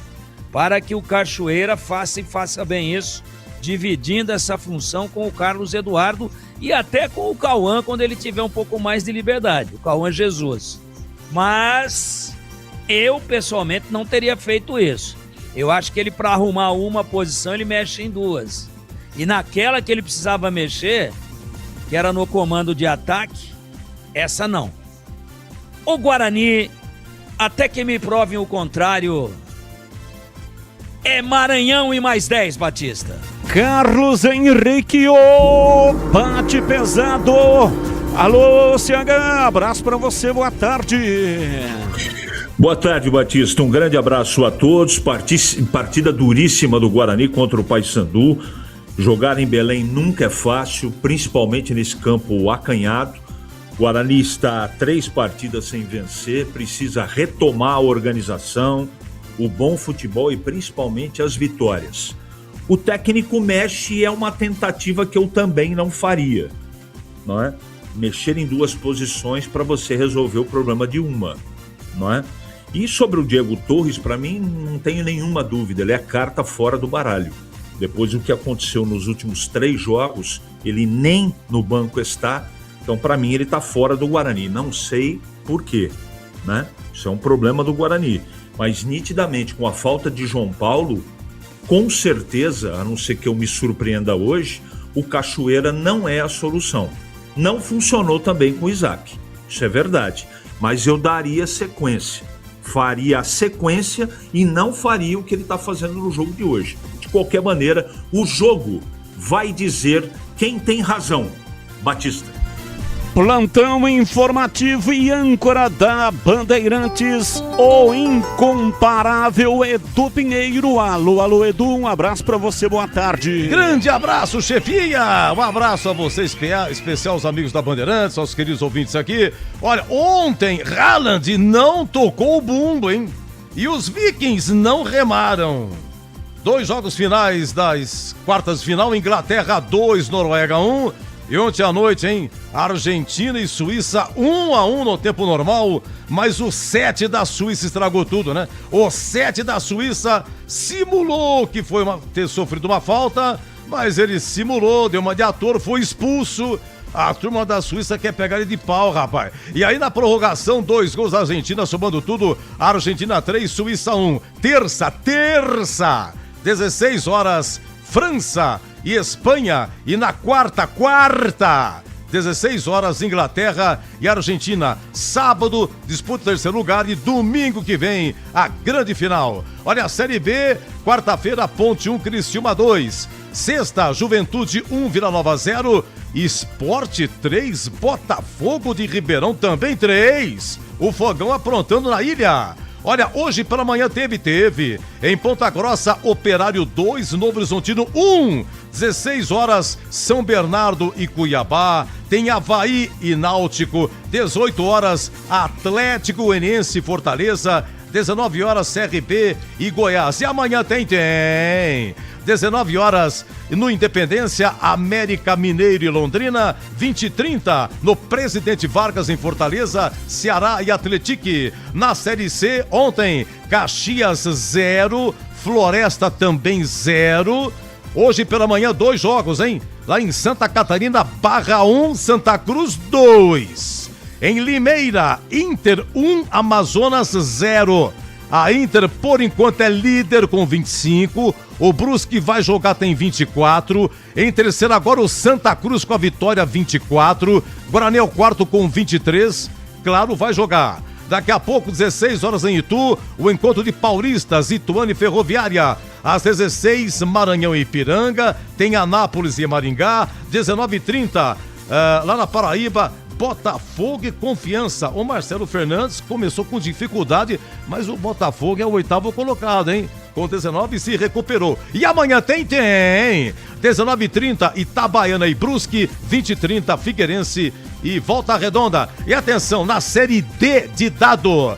para que o Cachoeira faça bem isso, dividindo essa função com o Carlos Eduardo e até com o Cauã, quando ele tiver um pouco mais de liberdade, o Cauã Jesus. Mas eu, pessoalmente, não teria feito isso. Eu acho que ele, para arrumar uma posição, ele mexe em 2. E naquela que ele precisava mexer, que era no comando de ataque, essa não. O Guarani, até que me provem o contrário, é Maranhão e mais 10, Batista. Carlos Henrique, bate pesado. Alô, CH, abraço pra você, boa tarde. Boa tarde, Batista. Um grande abraço a todos. Partida duríssima do Guarani contra o Paysandu. Jogar em Belém nunca é fácil, principalmente nesse campo acanhado. O Guarani está a 3 partidas sem vencer, precisa retomar a organização, o bom futebol e principalmente as vitórias. O técnico mexe e é uma tentativa que eu também não faria, não é? Mexer em 2 posições para você resolver o problema de uma, não é? E sobre o Diego Torres, para mim, não tenho nenhuma dúvida, ele é a carta fora do baralho. Depois do que aconteceu nos últimos 3 jogos, ele nem no banco está, então para mim ele está fora do Guarani. Não sei por quê, né? Isso é um problema do Guarani. Mas nitidamente, com a falta de João Paulo, com certeza, a não ser que eu me surpreenda hoje, o Cachoeira não é a solução. Não funcionou também com o Isaac, isso é verdade. Mas eu daria sequência. Faria a sequência e não faria o que ele está fazendo no jogo de hoje. De qualquer maneira, o jogo vai dizer quem tem razão. Batista. Plantão informativo e âncora da Bandeirantes, o incomparável Edu Pinheiro. Alô, Edu, um abraço pra você, boa tarde. Grande abraço, chefia! Um abraço a você, especial aos amigos da Bandeirantes, aos queridos ouvintes aqui. Olha, ontem, Haaland não tocou o bumbo, hein? E os Vikings não remaram. 2 jogos finais das quartas de final, Inglaterra 2, Noruega 1. E ontem à noite, hein? Argentina e Suíça 1-1 no tempo normal, mas o 7 da Suíça estragou tudo, né? O 7 da Suíça simulou que foi ter sofrido uma falta, mas ele simulou, deu uma de ator, foi expulso. A turma da Suíça quer pegar ele de pau, rapaz. E aí na prorrogação, 2 gols da Argentina, somando tudo, Argentina 3, Suíça 1. Terça, 16 horas, França e Espanha. E na quarta, 16 horas, Inglaterra e Argentina. Sábado, disputa o 3º lugar e domingo que vem, a grande final. Olha, a Série B, quarta-feira, Ponte 1, Criciúma 2. Sexta, Juventude 1, Vila Nova 0. Sport 3, Botafogo de Ribeirão também 3. O Fogão aprontando na ilha. Olha, hoje pela manhã teve. Em Ponta Grossa, Operário 2, Novo Horizontino 1. 16 horas, São Bernardo e Cuiabá. Tem Avaí e Náutico. 18 horas, Atlético Goianiense e Fortaleza. 19 horas, CRB e Goiás. E amanhã tem. 19 horas no Independência, América Mineiro e Londrina. 20h30 no Presidente Vargas em Fortaleza, Ceará e Atlético. Na Série C, ontem, Caxias 0, Floresta também 0. Hoje pela manhã, 2 jogos, hein? Lá em Santa Catarina, Barra 1, Santa Cruz 2. Em Limeira, Inter 1, Amazonas 0. A Inter, por enquanto, é líder com 25. O Brusque vai jogar, tem 24. Em terceiro agora o Santa Cruz com a vitória, 24. Guarani é o quarto com 23. Claro, vai jogar. Daqui a pouco, 16 horas em Itu, o encontro de Paulistas, Ituano e Ferroviária. Às 16, Maranhão e Ipiranga. Tem Anápolis e Maringá. 19h30, lá na Paraíba, Botafogo e Confiança. O Marcelo Fernandes começou com dificuldade, mas o Botafogo é o 8º colocado, hein? Com 19 se recuperou. E amanhã tem! 19h30, Itabaiana e Brusque. 20h30, Figueirense e Volta Redonda. E atenção, na Série D de dado,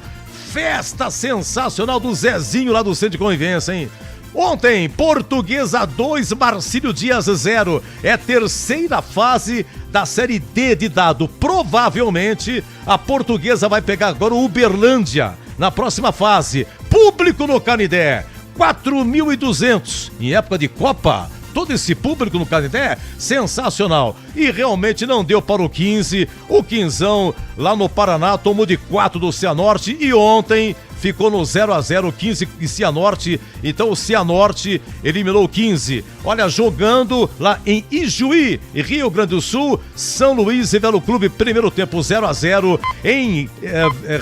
festa sensacional do Zezinho lá do Centro de Convivência, hein? Ontem, Portuguesa 2, Marcílio Dias 0. É a terceira fase da Série D de dado. Provavelmente a Portuguesa vai pegar agora o Uberlândia na próxima fase. Público no Canidé, 4.200. Em época de Copa, todo esse público no Canidé, sensacional. E realmente não deu para o 15. O Quinzão lá no Paraná tomou de 4 do Cianorte. E ontem ficou no 0-0, 15 e Cianorte. Então o Cianorte eliminou o 15. Olha, jogando lá em Ijuí, Rio Grande do Sul, São Luís e Velo Clube, primeiro tempo 0-0. Em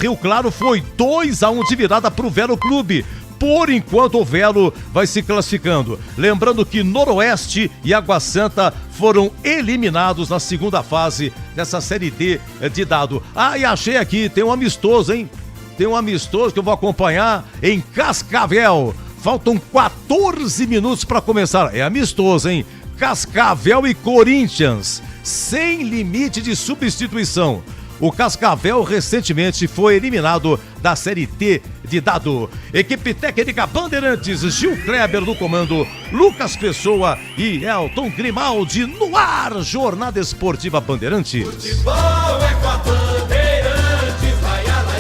Rio Claro foi 2-1 de virada pro Velo Clube. Por enquanto o Velo vai se classificando. Lembrando que Noroeste e Água Santa foram eliminados na segunda fase dessa Série D de dado. E achei aqui, tem um amistoso, hein? Tem um amistoso que eu vou acompanhar em Cascavel. Faltam 14 minutos para começar. É amistoso, hein? Cascavel e Corinthians, sem limite de substituição. O Cascavel recentemente foi eliminado da Série T de dado. Equipe técnica Bandeirantes, Gil Kleber no comando, Lucas Pessoa e Elton Grimaldi no ar. Jornada Esportiva Bandeirantes. Futebol é com a Bandeirantes, vai, vai, vai,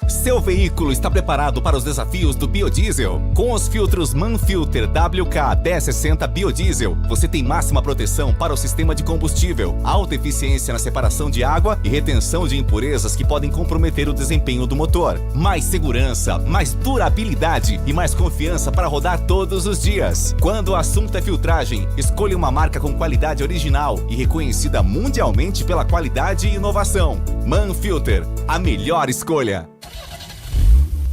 Seu veículo está preparado para os desafios do biodiesel? Com os filtros Manfilter WK1060 Biodiesel, você tem máxima proteção para o sistema de combustível, alta eficiência na separação de água e retenção de impurezas que podem comprometer o desempenho do motor. Mais segurança, mais durabilidade e mais confiança para rodar todos os dias. Quando o assunto é filtragem, escolha uma marca com qualidade original e reconhecida mundialmente pela qualidade e inovação. Manfilter, a melhor escolha.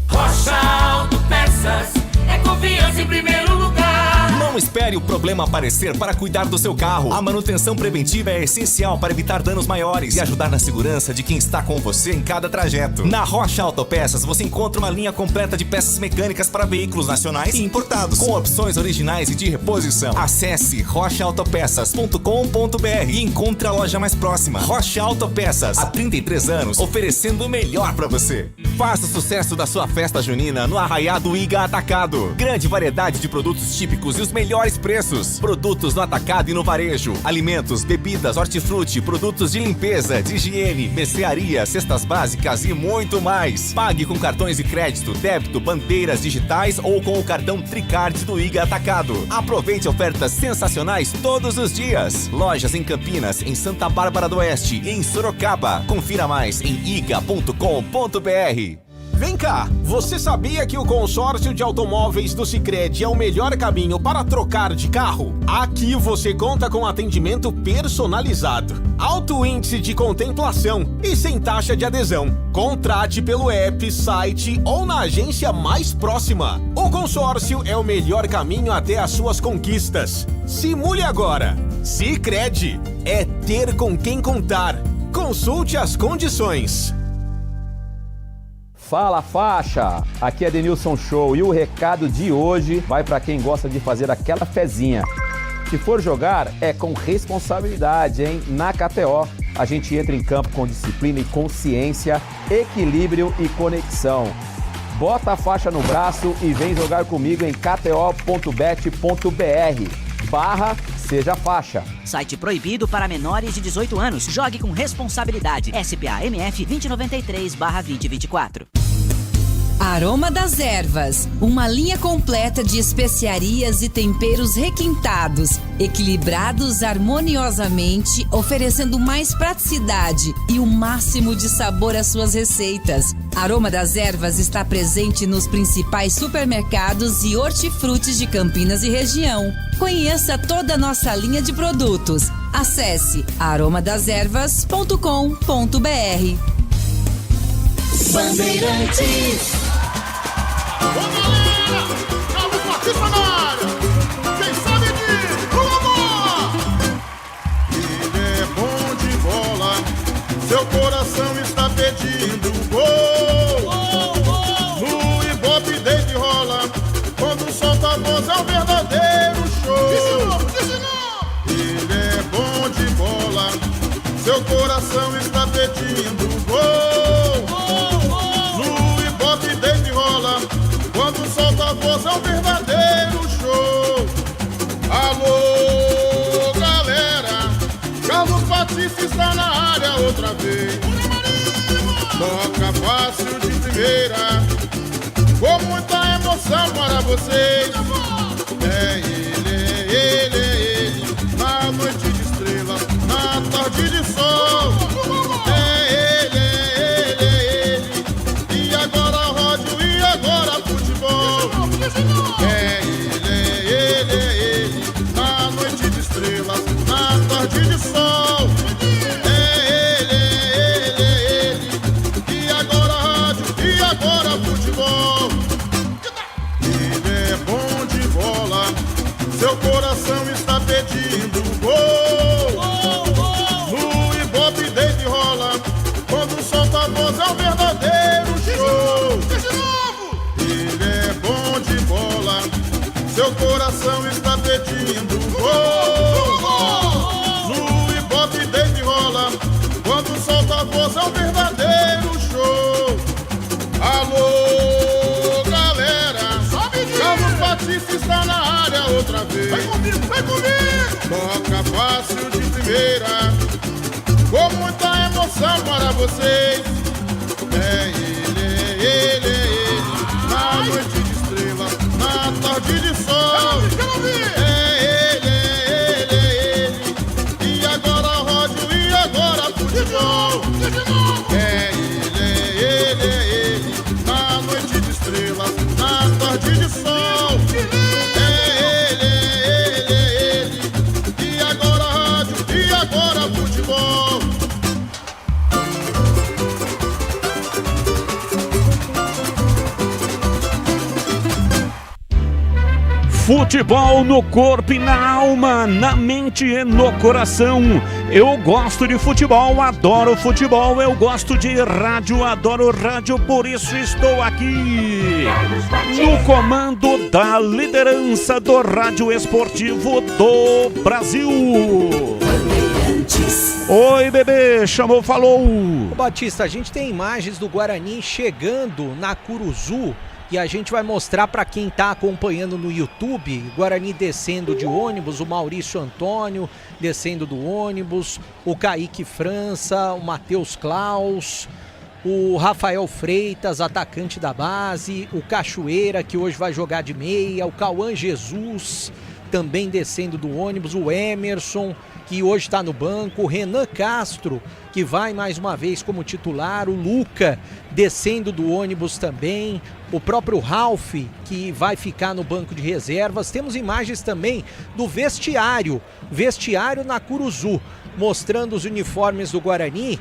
Rocha Autopeças, é confiança em primeiro lugar. Não espere o problema aparecer para cuidar do seu carro. A manutenção preventiva é essencial para evitar danos maiores e ajudar na segurança de quem está com você em cada trajeto. Na Rocha Autopeças você encontra uma linha completa de peças mecânicas para veículos nacionais e importados, com opções originais e de reposição. Acesse rochaautopeças.com.br e encontre a loja mais próxima. Rocha Autopeças, há 33 anos, oferecendo o melhor para você. Faça o sucesso da sua festa junina no Arraiado Iga Atacado. Grande variedade de produtos típicos e os melhores preços. Produtos no atacado e no varejo. Alimentos, bebidas, hortifruti, produtos de limpeza, de higiene, mercearia, cestas básicas e muito mais. Pague com cartões de crédito, débito, bandeiras digitais ou com o cartão Tricard do Iga Atacado. Aproveite ofertas sensacionais todos os dias. Lojas em Campinas, em Santa Bárbara do Oeste e em Sorocaba. Confira mais em iga.com.br. Vem cá, você sabia que o consórcio de automóveis do Sicredi é o melhor caminho para trocar de carro? Aqui você conta com atendimento personalizado, alto índice de contemplação e sem taxa de adesão. Contrate pelo app, site ou na agência mais próxima. O consórcio é o melhor caminho até as suas conquistas. Simule agora. Sicredi é ter com quem contar. Consulte as condições. Fala faixa, aqui é Denilson Show e o recado de hoje vai para quem gosta de fazer aquela fezinha. Se for jogar, é com responsabilidade, hein? Na KTO, a gente entra em campo com disciplina e consciência, equilíbrio e conexão. Bota a faixa no braço e vem jogar comigo em kto.bet.br/Seja Faixa. Site proibido para menores de 18 anos. Jogue com responsabilidade. SPA-MF 2093/2024. Aroma das Ervas, uma linha completa de especiarias e temperos requintados, equilibrados harmoniosamente, oferecendo mais praticidade e o máximo de sabor às suas receitas. Aroma das Ervas está presente nos principais supermercados e hortifrutis de Campinas e região. Conheça toda a nossa linha de produtos. Acesse aromadeservas.com.br. Bandeirantes. Ô galera, Carlos Batista na área. Quem sabe disso, o amor. Ele é bom de bola, seu coração está pedindo gol. No Ibope desde rola, quando solta a voz é um verdadeiro show. Ele é bom de bola, seu coração está pedindo gol. No Ibope desde rola, quando solta a voz é um verdadeiro show. Alô, galera, Carlos Batista está na área outra vez. Toca fácil de primeira, com muita emoção para vocês. É ele, na noite de estrelas, na tarde de sol. É ele, e agora rádio, e agora futebol. É ele, na noite de estrelas, na tarde de sol. É seu coração está pedindo gol. No Ibope desde rola, quando solta a voz é um verdadeiro show. Alô, galera, Carlos Batista está na área outra vez. Vai comigo, vai comigo. Toca fácil de primeira, com muita emoção para vocês. É ele, na noite de estrela, na tarde de sol. É ele, e agora rádio, e agora futebol. É ele, na noite de estrela, na tarde de sol. É ele, e agora rádio, e agora futebol. Futebol no corpo e na alma, na mente e no coração. Eu gosto de futebol, adoro futebol. Eu gosto de rádio, adoro rádio. Por isso estou aqui no comando da liderança do rádio esportivo do Brasil. Oi, bebê, chamou, falou. Ô, Batista, a gente tem imagens do Guarani chegando na Curuzu. E a gente vai mostrar para quem está acompanhando no YouTube, Guarani descendo de ônibus, o Maurício Antônio descendo do ônibus, o Kaique França, o Matheus Klaus, o Rafael Freitas, atacante da base, o Cachoeira, que hoje vai jogar de meia, o Cauã Jesus, também descendo do ônibus, o Emerson, que hoje está no banco, o Renan Castro, que vai mais uma vez como titular, o Luca descendo do ônibus também, o próprio Ralf, que vai ficar no banco de reservas. Temos imagens também do vestiário na Curuzu, mostrando os uniformes do Guarani,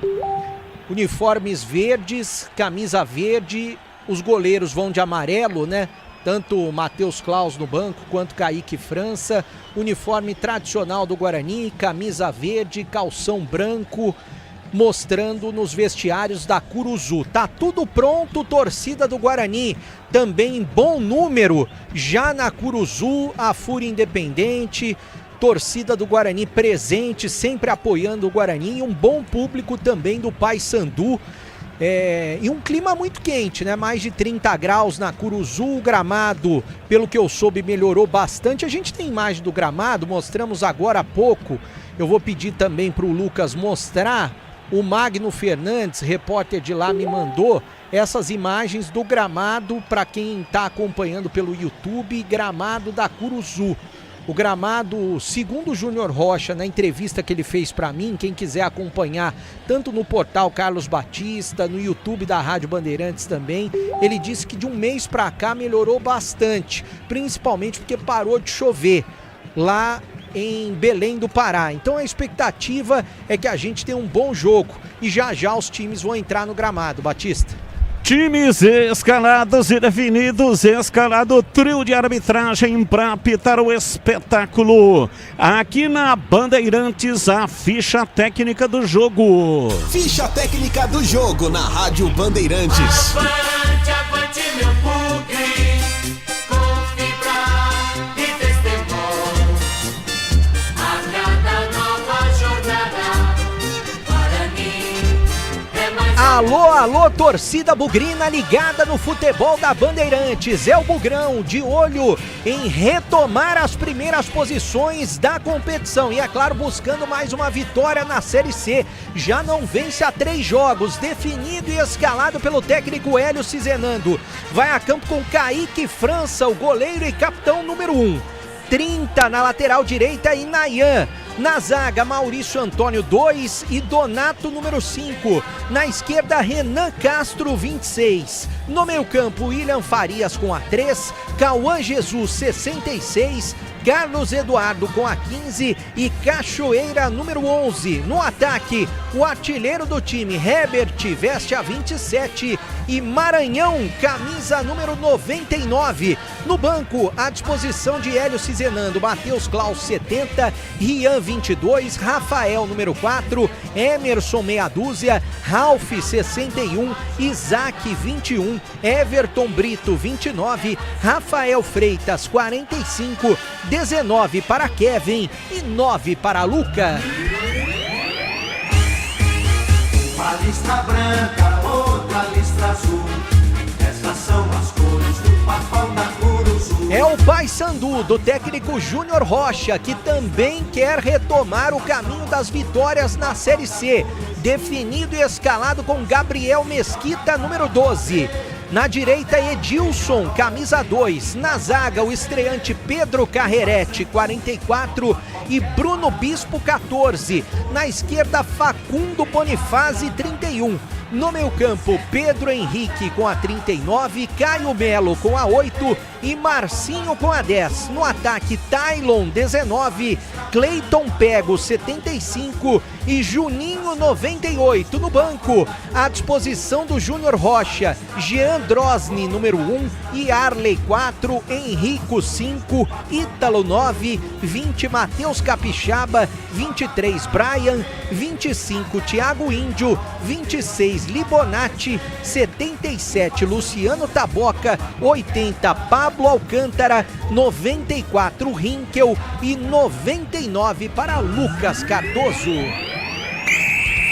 uniformes verdes, camisa verde, os goleiros vão de amarelo, né? Tanto o Matheus Klaus no banco quanto Kaique França, uniforme tradicional do Guarani, camisa verde, calção branco, mostrando nos vestiários da Curuzu. Tá tudo pronto, torcida do Guarani, também em bom número, já na Curuzu, a Fúria Independente, torcida do Guarani presente, sempre apoiando o Guarani, e um bom público também do Paysandu. E um clima muito quente, né? Mais de 30 graus na Curuzu, o gramado, pelo que eu soube, melhorou bastante. A gente tem imagem do gramado, mostramos agora há pouco. Eu vou pedir também para o Lucas mostrar. O Magno Fernandes, repórter de lá, me mandou essas imagens do gramado para quem está acompanhando pelo YouTube, gramado da Curuzu. O gramado, segundo o Júnior Rocha, na entrevista que ele fez para mim, quem quiser acompanhar, tanto no portal Carlos Batista, no YouTube da Rádio Bandeirantes também, ele disse que de um mês para cá melhorou bastante, principalmente porque parou de chover lá em Belém do Pará. Então a expectativa é que a gente tenha um bom jogo e já já os times vão entrar no gramado, Batista. Times escalados e definidos, escalado trio de arbitragem para apitar o espetáculo. Aqui na Bandeirantes, a ficha técnica do jogo. Ficha técnica do jogo na Rádio Bandeirantes. Avante, avante, meu bugre, com fibra e testemunho. A cada nova jornada, Guarani é mais... Alô, alô, torcida bugrina ligada no futebol da Bandeirantes. É o Bugrão de olho em retomar as primeiras posições da competição. E é claro, buscando mais uma vitória na Série C. Já não vence há 3 jogos, definido e escalado pelo técnico Hélio Cizenando. Vai a campo com Kaique França, o goleiro e capitão número 1. 30 na lateral direita e Nayan. Na zaga, Maurício Antônio 2 e Donato número 5. Na esquerda, Renan Castro 26. No meio campo, William Farias com a 3, Cauã Jesus 66, Carlos Eduardo com a 15 e Cachoeira número 11. No ataque, o artilheiro do time, Herbert, veste a 27 e Maranhão, camisa número 99. No banco, à disposição de Hélio Cizenando, Matheus Klaus 70, Rian 22, Rafael número 4, Emerson meia dúzia, Ralf 61, Isaac 21, Everton Brito 29, Rafael Freitas 45, 19 para Kevin e 9 para Luca. Uma listra branca, outra listra azul. Essas são as cores do papão da Curuzu. É o Paysandu do técnico Júnior Rocha, que também quer retomar o caminho das vitórias na Série C. Definido e escalado com Gabriel Mesquita, número 12. Na direita, Edilson, camisa 2. Na zaga, o estreante Pedro Carrerete, 44. E Bruno Bispo, 14. Na esquerda, Facundo Bonifazzi, 31. No meio-campo, Pedro Henrique com a 39, Caio Melo com a 8 e Marcinho com a 10. No ataque, Tailon, 19, Cleiton Pego, 75 e Juninho, 98. No banco, à disposição do Júnior Rocha, Jean Drosny, número 1 e Arley, 4, Henrico, 5, Ítalo, 9, 20, Matheus Capixaba, 23, Brian, 25, Thiago Índio, 26, Libonati, 77, Luciano Taboca, 80, Pablo Alcântara, 94, Rinkel e 99 para Lucas Cardoso.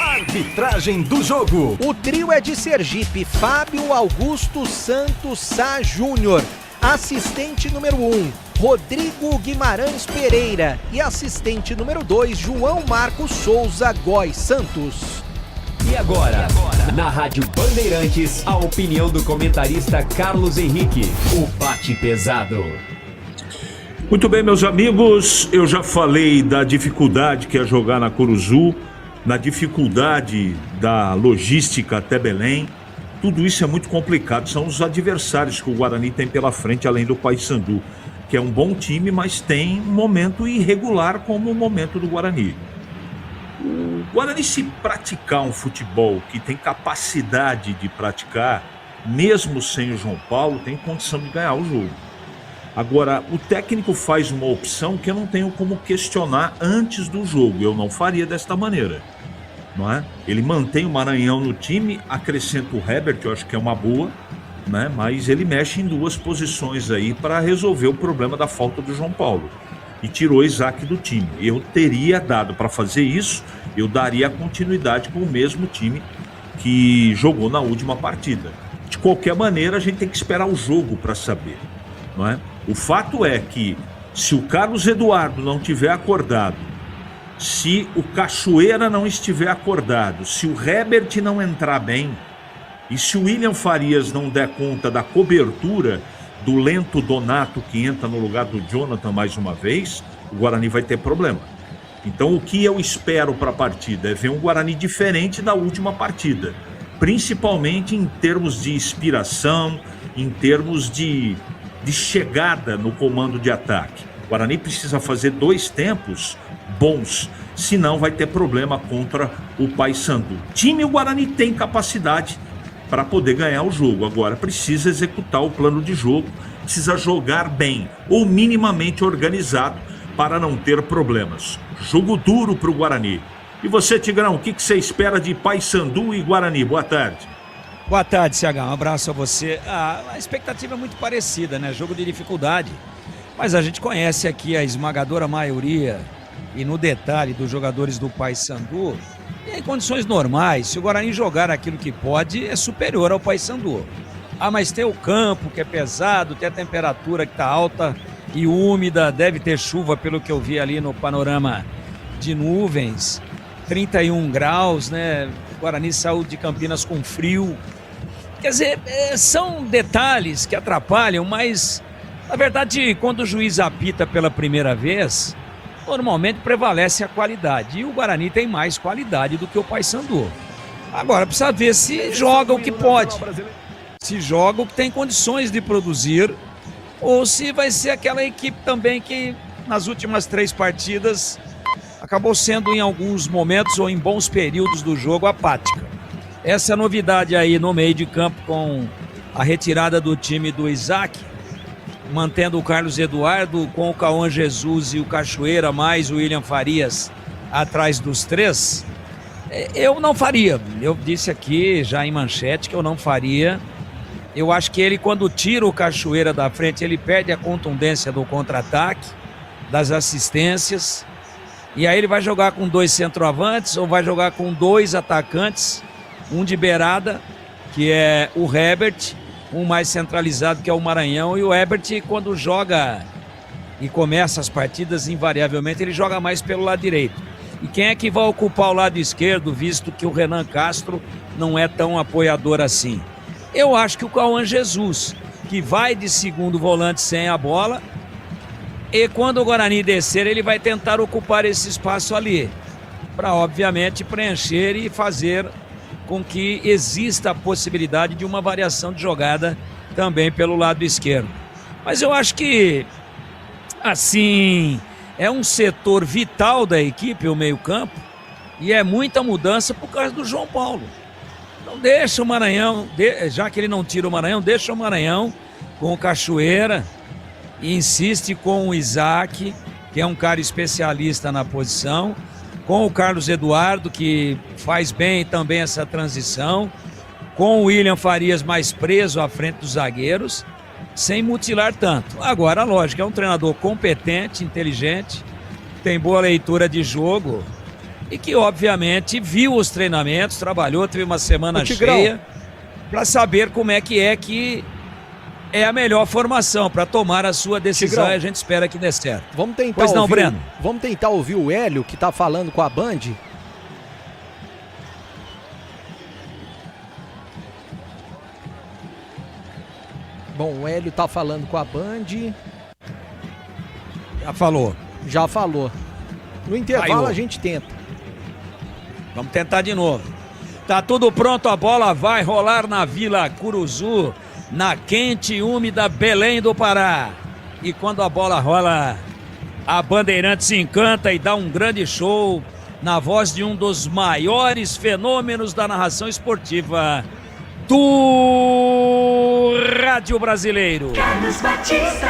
Arbitragem do jogo. O trio é de Sergipe, Fábio Augusto Santos Sá Júnior. Assistente número 1, Rodrigo Guimarães Pereira. E assistente número 2, João Marcos Souza Góes Santos. E agora, na Rádio Bandeirantes, a opinião do comentarista Carlos Henrique, o bate pesado. Muito bem, meus amigos, eu já falei da dificuldade que é jogar na Curuzu, na dificuldade da logística até Belém. Tudo isso é muito complicado, são os adversários que o Guarani tem pela frente, além do Paysandu, que é um bom time, mas tem um momento irregular como o momento do Guarani. O Guarani, se praticar um futebol que tem capacidade de praticar, mesmo sem o João Paulo, tem condição de ganhar o jogo. Agora, o técnico faz uma opção que eu não tenho como questionar antes do jogo. Eu não faria desta maneira, não é? Ele mantém o Maranhão no time, acrescenta o Heber, que eu acho que é uma boa, né? Mas ele mexe em duas posições aí para resolver o problema da falta do João Paulo. E tirou o Isaac do time. Eu teria dado para fazer isso, eu daria continuidade com o mesmo time que jogou na última partida. De qualquer maneira, a gente tem que esperar o jogo para saber, não é? O fato é que, se o Carlos Eduardo não tiver acordado, se o Cachoeira não estiver acordado, se o Herbert não entrar bem, e se o William Farias não der conta da cobertura do lento Donato que entra no lugar do Jonathan mais uma vez, o Guarani vai ter problema. Então o que eu espero para a partida é ver um Guarani diferente da última partida, principalmente em termos de inspiração, em termos de chegada no comando de ataque. O Guarani precisa fazer 2 tempos bons, senão vai ter problema contra o Paysandu. Time, o Guarani tem capacidade para poder ganhar o jogo. Agora precisa executar o plano de jogo, precisa jogar bem ou minimamente organizado para não ter problemas. Jogo duro para o Guarani. E você, Tigrão, o que você espera de Paysandu e Guarani? Boa tarde. Boa tarde, CH. Um abraço a você. A expectativa é muito parecida, né? Jogo de dificuldade. Mas a gente conhece aqui a esmagadora maioria e no detalhe dos jogadores do Paysandu. Em condições normais, se o Guarani jogar aquilo que pode, é superior ao Paysandu. Mas tem o campo que é pesado, tem a temperatura que está alta e úmida, deve ter chuva pelo que eu vi ali no panorama de nuvens, 31 graus, né? O Guarani saiu de Campinas com frio. Quer dizer, são detalhes que atrapalham, mas na verdade, quando o juiz apita pela primeira vez, normalmente prevalece a qualidade. E o Guarani tem mais qualidade do que o Paysandu. Agora precisa ver se joga o que pode. Se joga o que tem condições de produzir. Ou se vai ser aquela equipe também que nas últimas 3 partidas acabou sendo em alguns momentos ou em bons períodos do jogo apática. essa novidade aí no meio de campo com a retirada do time do Isaac, mantendo o Carlos Eduardo com o Cauã Jesus e o Cachoeira, mais o William Farias atrás dos três, eu não faria. Eu disse aqui já em manchete que eu não faria. Eu acho que ele, quando tira o Cachoeira da frente, ele perde a contundência do contra-ataque, das assistências, e aí ele vai jogar com 2 centroavantes ou vai jogar com 2 atacantes, um de beirada, que é o Herbert, um mais centralizado, que é o Maranhão, e o Herbert, quando joga e começa as partidas, invariavelmente ele joga mais pelo lado direito. E quem é que vai ocupar o lado esquerdo, visto que o Renan Castro não é tão apoiador assim? Eu acho que o Cauã Jesus, que vai de segundo volante sem a bola, e quando o Guarani descer, ele vai tentar ocupar esse espaço ali, para obviamente preencher e fazer com que exista a possibilidade de uma variação de jogada também pelo lado esquerdo. Mas eu acho que, assim, é um setor vital da equipe, o meio-campo, e é muita mudança por causa do João Paulo. Então deixa o Maranhão, já que ele não tira o Maranhão, deixa o Maranhão com o Cachoeira e insiste com o Isaac, que é um cara especialista na posição, com o Carlos Eduardo, que faz bem também essa transição, com o William Farias mais preso à frente dos zagueiros, sem mutilar tanto. Agora, lógico, é um treinador competente, inteligente, tem boa leitura de jogo e que, obviamente, viu os treinamentos, trabalhou, teve uma semana cheia para saber como é que é a melhor formação para tomar a sua decisão. E a gente espera que dê certo. Vamos tentar pois não, Breno? Vamos tentar ouvir o Hélio, que tá falando com a Band. Bom, o Hélio tá falando com a Band. Já falou. Já falou. No intervalo a gente tenta. Vamos tentar de novo. Tá tudo pronto, a bola vai rolar na Vila Curuzu, na quente e úmida Belém do Pará. E quando a bola rola, a Bandeirantes se encanta e dá um grande show na voz de um dos maiores fenômenos da narração esportiva do rádio brasileiro. Carlos Batista.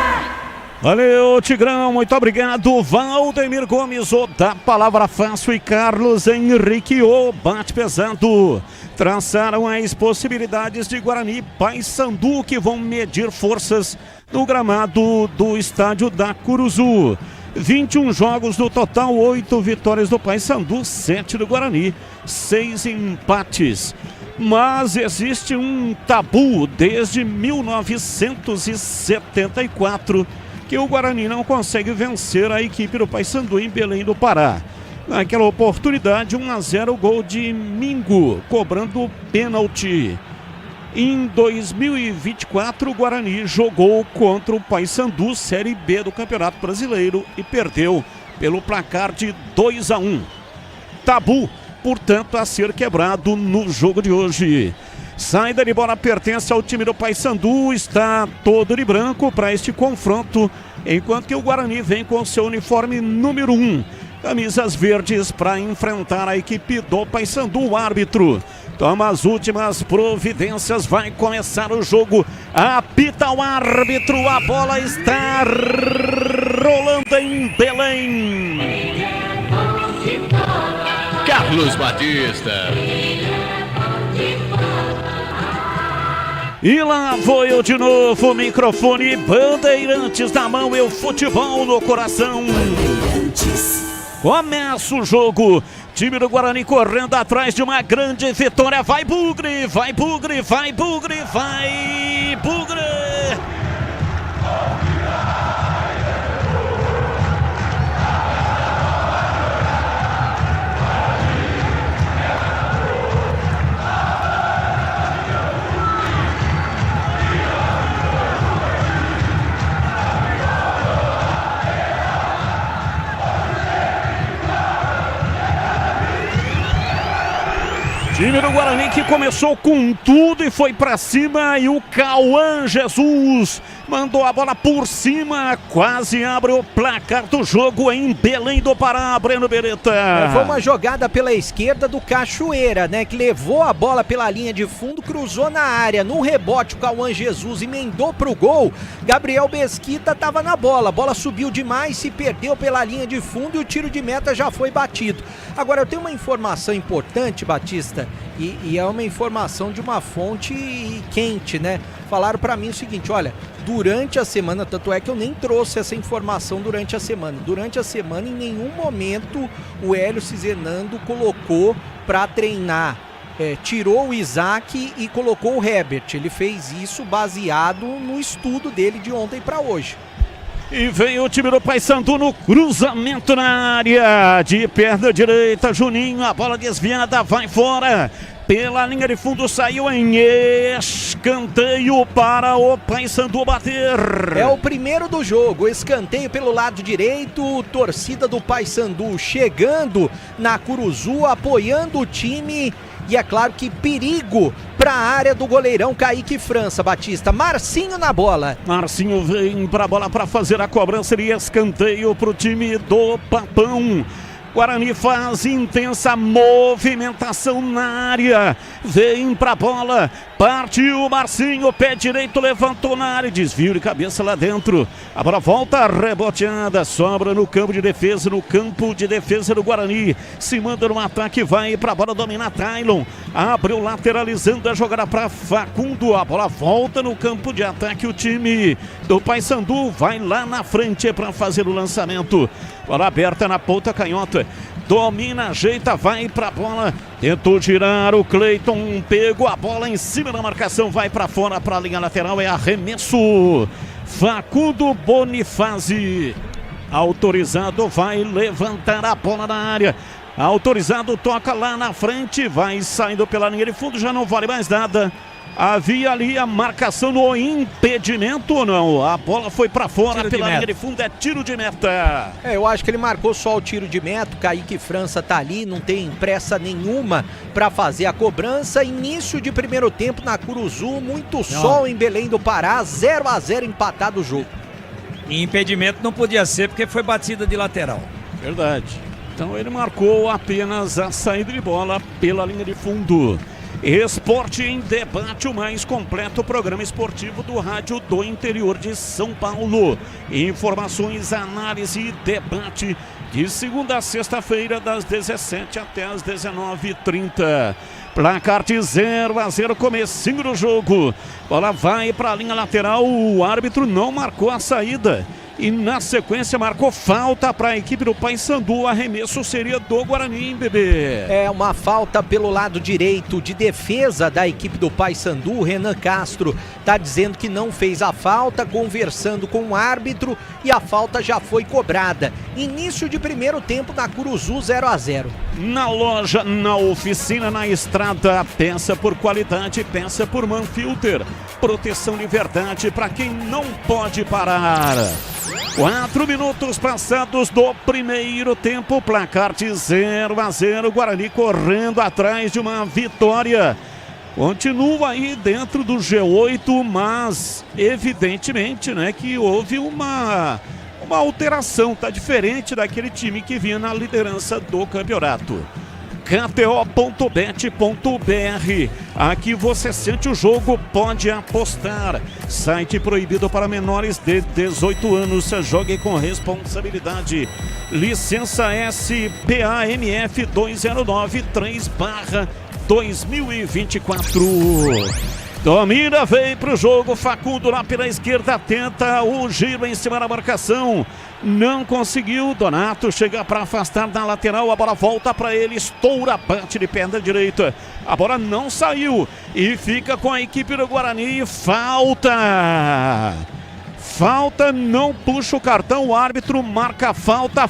Valeu, Tigrão, muito obrigado. Valdemir Gomes, o da Palavra Fácil, e Carlos Henrique, o Bate Pesado. Traçaram as possibilidades de Guarani e Paysandu, que vão medir forças no gramado do estádio da Curuzu. 21 jogos no total, 8 vitórias do Paysandu, 7 do Guarani, 6 empates. Mas existe um tabu desde 1974 que o Guarani não consegue vencer a equipe do Paysandu em Belém do Pará. Naquela oportunidade, 1-0, gol de Mingo, cobrando pênalti. Em 2024, o Guarani jogou contra o Paysandu, Série B do Campeonato Brasileiro, e perdeu pelo placar de 2-1. Tabu, portanto, a ser quebrado no jogo de hoje. Saída de bola pertence ao time do Paysandu, está todo de branco para este confronto, enquanto que o Guarani vem com seu uniforme número 1. Camisas verdes para enfrentar a equipe do Paysandu. O árbitro toma as últimas providências, vai começar o jogo. Apita o árbitro, a bola está rolando em Belém. Carlos Batista. E lá vou eu de novo, microfone, Bandeirantes na mão, eu futebol no coração. Começa o jogo, time do Guarani correndo atrás de uma grande vitória. Vai Bugre, vai Bugre, vai Bugre, vai Bugre. Time do Guarani que começou com tudo e foi pra cima, e o Cauã Jesus mandou a bola por cima, quase abre o placar do jogo em Belém do Pará, Breno Beretta. Foi uma jogada pela esquerda do Cachoeira, né, que levou a bola pela linha de fundo, cruzou na área, no rebote o Cauã Jesus emendou pro gol, Gabriel Mesquita tava na bola, a bola subiu demais, se perdeu pela linha de fundo e o tiro de meta já foi batido. Agora eu tenho uma informação importante, Batista, e é uma informação de uma fonte quente, né? Falaram pra mim o seguinte, olha, durante a semana, tanto é que eu nem trouxe essa informação durante a semana. Durante a semana, em nenhum momento, o Hélio Cizenando colocou pra treinar. Tirou o Isaac e colocou o Herbert. Ele fez isso baseado no estudo dele de ontem pra hoje. E vem o time do Paysandu no cruzamento na área, de perna direita, Juninho, a bola desviada, vai fora. Pela linha de fundo saiu em escanteio para o Paysandu bater. É o primeiro do jogo, escanteio pelo lado direito, torcida do Paysandu chegando na Curuzu, apoiando o time. E é claro que perigo para a área do goleirão Kaique França, Batista. Marcinho na bola. Marcinho vem para a bola para fazer a cobrança de escanteio para o time do Papão. Guarani faz intensa movimentação na área, vem pra bola, partiu o Marcinho, pé direito, levantou na área, desvio de cabeça lá dentro, a bola volta reboteada, sobra no campo de defesa, do Guarani, se manda no ataque, vai pra bola, domina Tailon, abriu lateralizando a jogada pra Facundo, a bola volta no campo de ataque, o time do Paysandu vai lá na frente pra fazer o lançamento, bola aberta na ponta canhota, domina, ajeita, vai pra bola, tentou girar o Cleiton, pegou a bola em cima da marcação, vai pra fora, pra linha lateral, é arremesso, Facundo Bonifazzi, autorizado, vai levantar a bola na área, autorizado, toca lá na frente, vai saindo pela linha de fundo, já não vale mais nada. Havia ali a marcação no impedimento ou não? A bola foi pra fora pela linha de fundo, é tiro de meta. Eu acho que ele marcou só o tiro de meta, o Kaique França tá ali, não tem pressa nenhuma pra fazer a cobrança. Início de primeiro tempo na Curuzu, muito sol em Belém do Pará, 0-0 empatado o jogo. E impedimento não podia ser porque foi batida de lateral. Verdade. Então ele marcou apenas a saída de bola pela linha de fundo. Esporte em Debate, o mais completo programa esportivo do rádio do interior de São Paulo. Informações, análise e debate de segunda a sexta-feira das 17 até as 19h30. Placar de 0-0, comecinho do jogo. Bola vai para a linha lateral, o árbitro não marcou a saída. E na sequência marcou falta para a equipe do Paysandu. O arremesso seria do Guarani, bebê. É uma falta pelo lado direito de defesa da equipe do Paysandu. O Renan Castro está dizendo que não fez a falta, conversando com o árbitro e a falta já foi cobrada. Início de primeiro tempo na Curuzu, 0-0. Na loja, na oficina, na estrada, peça por qualidade, peça por Manfilter. Proteção de verdade para quem não pode parar. 4 minutos passados do primeiro tempo, placar de 0-0, Guarani correndo atrás de uma vitória. Continua aí dentro do G8, mas evidentemente, né, que houve uma alteração, tá diferente daquele time que vinha na liderança do campeonato. KTO.bet.br. Aqui você sente o jogo, pode apostar. Site proibido para menores de 18 anos. Jogue com responsabilidade. Licença SPAMF 2093/2024. Domina, veio pro jogo, Facundo lá pela esquerda, tenta o giro em cima da marcação, não conseguiu, Donato chega para afastar na lateral, a bola volta para ele, estoura, bate de perna direita, a bola não saiu e fica com a equipe do Guarani, falta, não puxa o cartão, o árbitro marca falta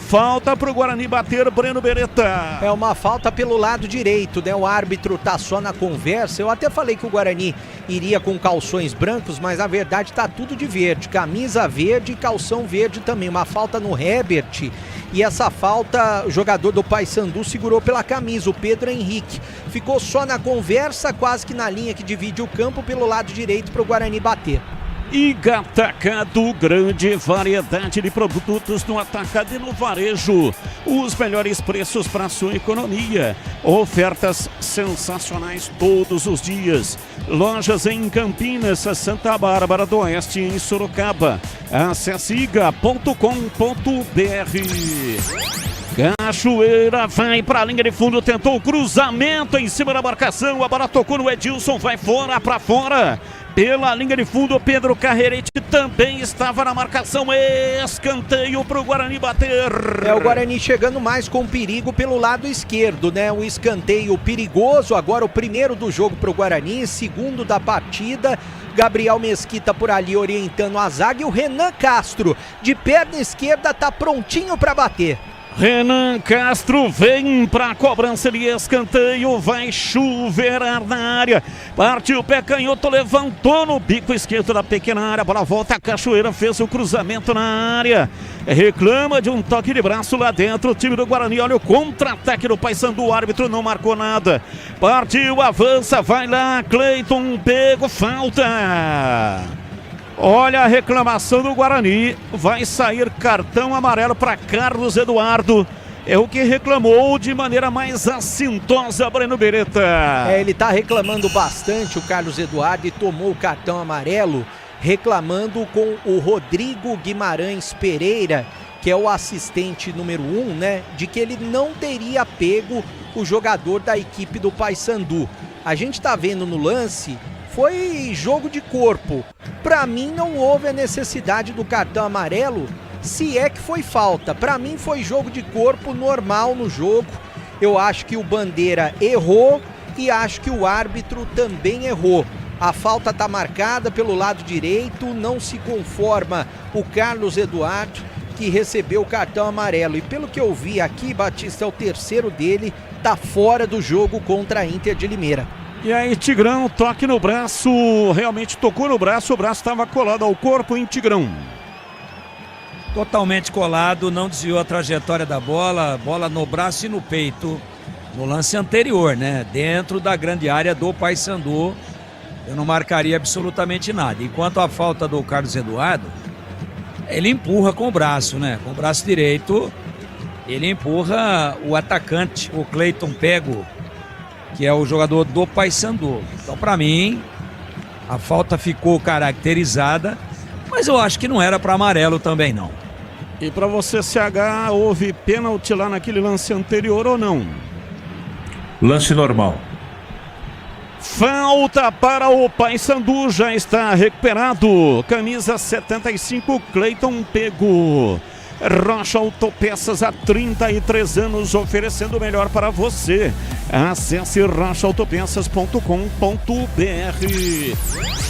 pro Guarani bater, Breno Beretta. É uma falta pelo lado direito, né? O árbitro tá só na conversa, eu até falei que o Guarani iria com calções brancos, mas na verdade tá tudo de verde, camisa verde e calção verde também, uma falta no Herbert. E essa falta, o jogador do Paysandu segurou pela camisa, o Pedro Henrique. Ficou só na conversa, quase que na linha que divide o campo pelo lado direito pro Guarani bater. Iga Atacado, grande variedade de produtos no atacado e no varejo. Os melhores preços para sua economia. Ofertas sensacionais todos os dias. Lojas em Campinas, Santa Bárbara do Oeste e em Sorocaba. Acesse iga.com.br. Cachoeira vai para a linha de fundo, tentou o cruzamento em cima da marcação, a bola tocou no Edilson, vai fora, para fora. Pela linha de fundo, Pedro Carrerete também estava na marcação. Escanteio para o Guarani bater. O Guarani chegando mais com perigo pelo lado esquerdo, né? O escanteio perigoso, agora o primeiro do jogo para o Guarani, segundo da partida. Gabriel Mesquita por ali orientando a zaga e o Renan Castro de perna esquerda tá prontinho para bater. Renan Castro vem para a cobrança de escanteio, vai chuveirar na área, partiu o pé canhoto, levantou no bico esquerdo da pequena área, a bola volta, a Cachoeira fez o cruzamento na área, reclama de um toque de braço lá dentro, o time do Guarani, olha o contra-ataque do Paysandu, o árbitro não marcou nada, partiu, avança, vai lá, Cleiton, pego, falta. Olha a reclamação do Guarani, vai sair cartão amarelo para Carlos Eduardo. É o que reclamou de maneira mais assintosa, Breno Beretta. Ele tá reclamando bastante, o Carlos Eduardo, e tomou o cartão amarelo, reclamando com o Rodrigo Guimarães Pereira, que é o assistente número 1, né? De que ele não teria pego o jogador da equipe do Paysandu. A gente tá vendo no lance... Foi jogo de corpo. Para mim não houve a necessidade do cartão amarelo, se é que foi falta. Para mim foi jogo de corpo normal no jogo. Eu acho que o Bandeira errou e acho que o árbitro também errou. A falta está marcada pelo lado direito, não se conforma o Carlos Eduardo, que recebeu o cartão amarelo. E pelo que eu vi aqui, Batista, é o terceiro dele, tá fora do jogo contra a Inter de Limeira. E aí, Tigrão, toque no braço, realmente tocou no braço, o braço estava colado ao corpo em Tigrão. Totalmente colado, não desviou a trajetória da bola, bola no braço e no peito, no lance anterior, né? Dentro da grande área do Paysandu, eu não marcaria absolutamente nada. Enquanto a falta do Carlos Eduardo, ele empurra com o braço, né? Com o braço direito, ele empurra o atacante, o Cleiton Pego, que é o jogador do Paysandu. Então, para mim, a falta ficou caracterizada, mas eu acho que não era para amarelo também, não. E para você, CH, houve pênalti lá naquele lance anterior ou não? Lance normal. Falta para o Paysandu, já está recuperado. Camisa 75, Cleiton Pego. Rocha Autopeças, há 33 anos, oferecendo o melhor para você. Acesse rochaautopeças.com.br.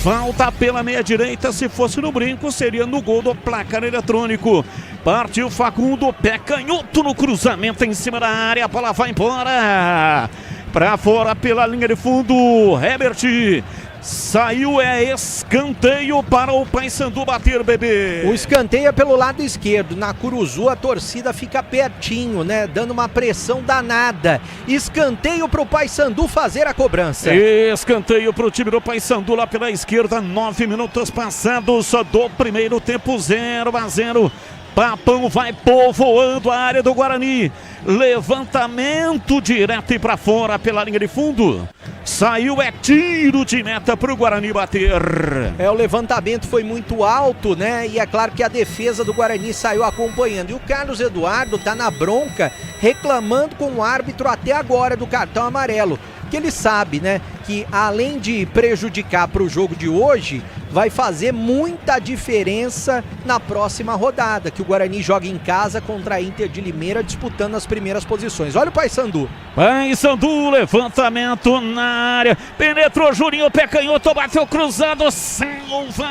Falta pela meia direita, se fosse no brinco, seria no gol do placar eletrônico. Partiu Facundo, pé canhoto no cruzamento em cima da área, a bola vai embora. Para fora pela linha de fundo, Herbert. Saiu, escanteio para o Paysandu bater, bebê. O escanteio é pelo lado esquerdo. Na Curuzu a torcida fica pertinho, né? Dando uma pressão danada. Escanteio para o Paysandu fazer a cobrança. Escanteio para o time do Paysandu lá pela esquerda. 9 minutos passados do primeiro tempo, 0-0. Papão vai povoando a área do Guarani. Levantamento direto e para fora pela linha de fundo. Saiu, tiro de meta para o Guarani bater. O levantamento foi muito alto, né? E é claro que a defesa do Guarani saiu acompanhando. E o Carlos Eduardo tá na bronca, reclamando com o árbitro até agora do cartão amarelo. Que ele sabe, né, que além de prejudicar para o jogo de hoje, vai fazer muita diferença na próxima rodada, que o Guarani joga em casa contra a Inter de Limeira, disputando as primeiras posições. Olha o Paysandu. Paysandu, levantamento na área, penetrou Juninho, pé canhoto, bateu cruzado, salva!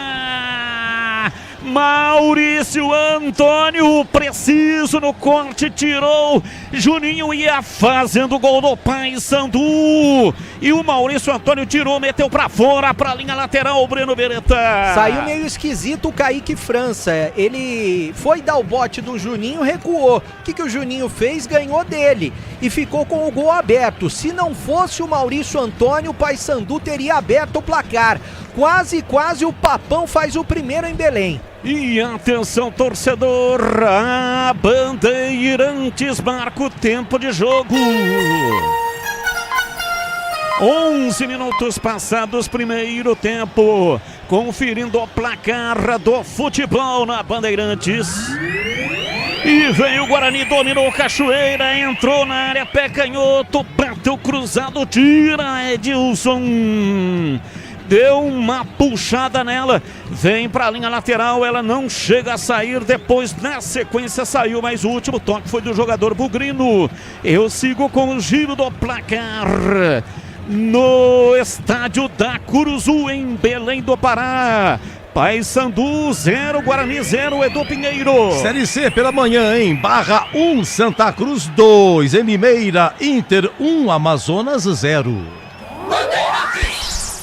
Maurício Antônio, preciso no corte, tirou. Juninho ia fazendo o gol do Paysandu. E o Maurício Antônio tirou, meteu pra fora, pra linha lateral, o Breno Beretta. Saiu meio esquisito o Kaique França. Ele foi dar o bote do Juninho, recuou. O que o Juninho fez? Ganhou dele. E ficou com o gol aberto. Se não fosse o Maurício Antônio, o Paysandu teria aberto o placar. Quase o Papão faz o primeiro em Belém. E atenção, torcedor, a Bandeirantes marca o tempo de jogo. 11 minutos passados, primeiro tempo. Conferindo o placar do futebol na Bandeirantes. E veio o Guarani, dominou Cachoeira, entrou na área, pé canhoto, bateu cruzado, tira Edilson. Deu uma puxada nela, vem para a linha lateral, ela não chega a sair, depois na sequência saiu, mas o último toque foi do jogador Bugrino. Eu sigo com o giro do placar no estádio da Curuzu, em Belém do Pará. Paysandu 0, Guarani 0, Edu Pinheiro. Série C pela manhã, hein? Barra 1, Santa Cruz 2, em Limeira, Inter 1, Amazonas 0.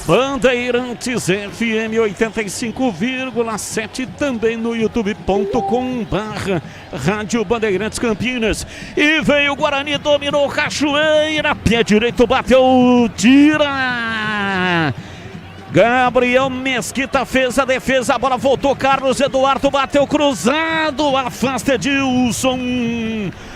Bandeirantes FM 85,7, também no youtube.com/Rádio Bandeirantes Campinas. E veio o Guarani, dominou Cachoeira, pé direito, bateu, tira. Gabriel Mesquita fez a defesa, a bola voltou, Carlos Eduardo bateu cruzado, afasta Edilson.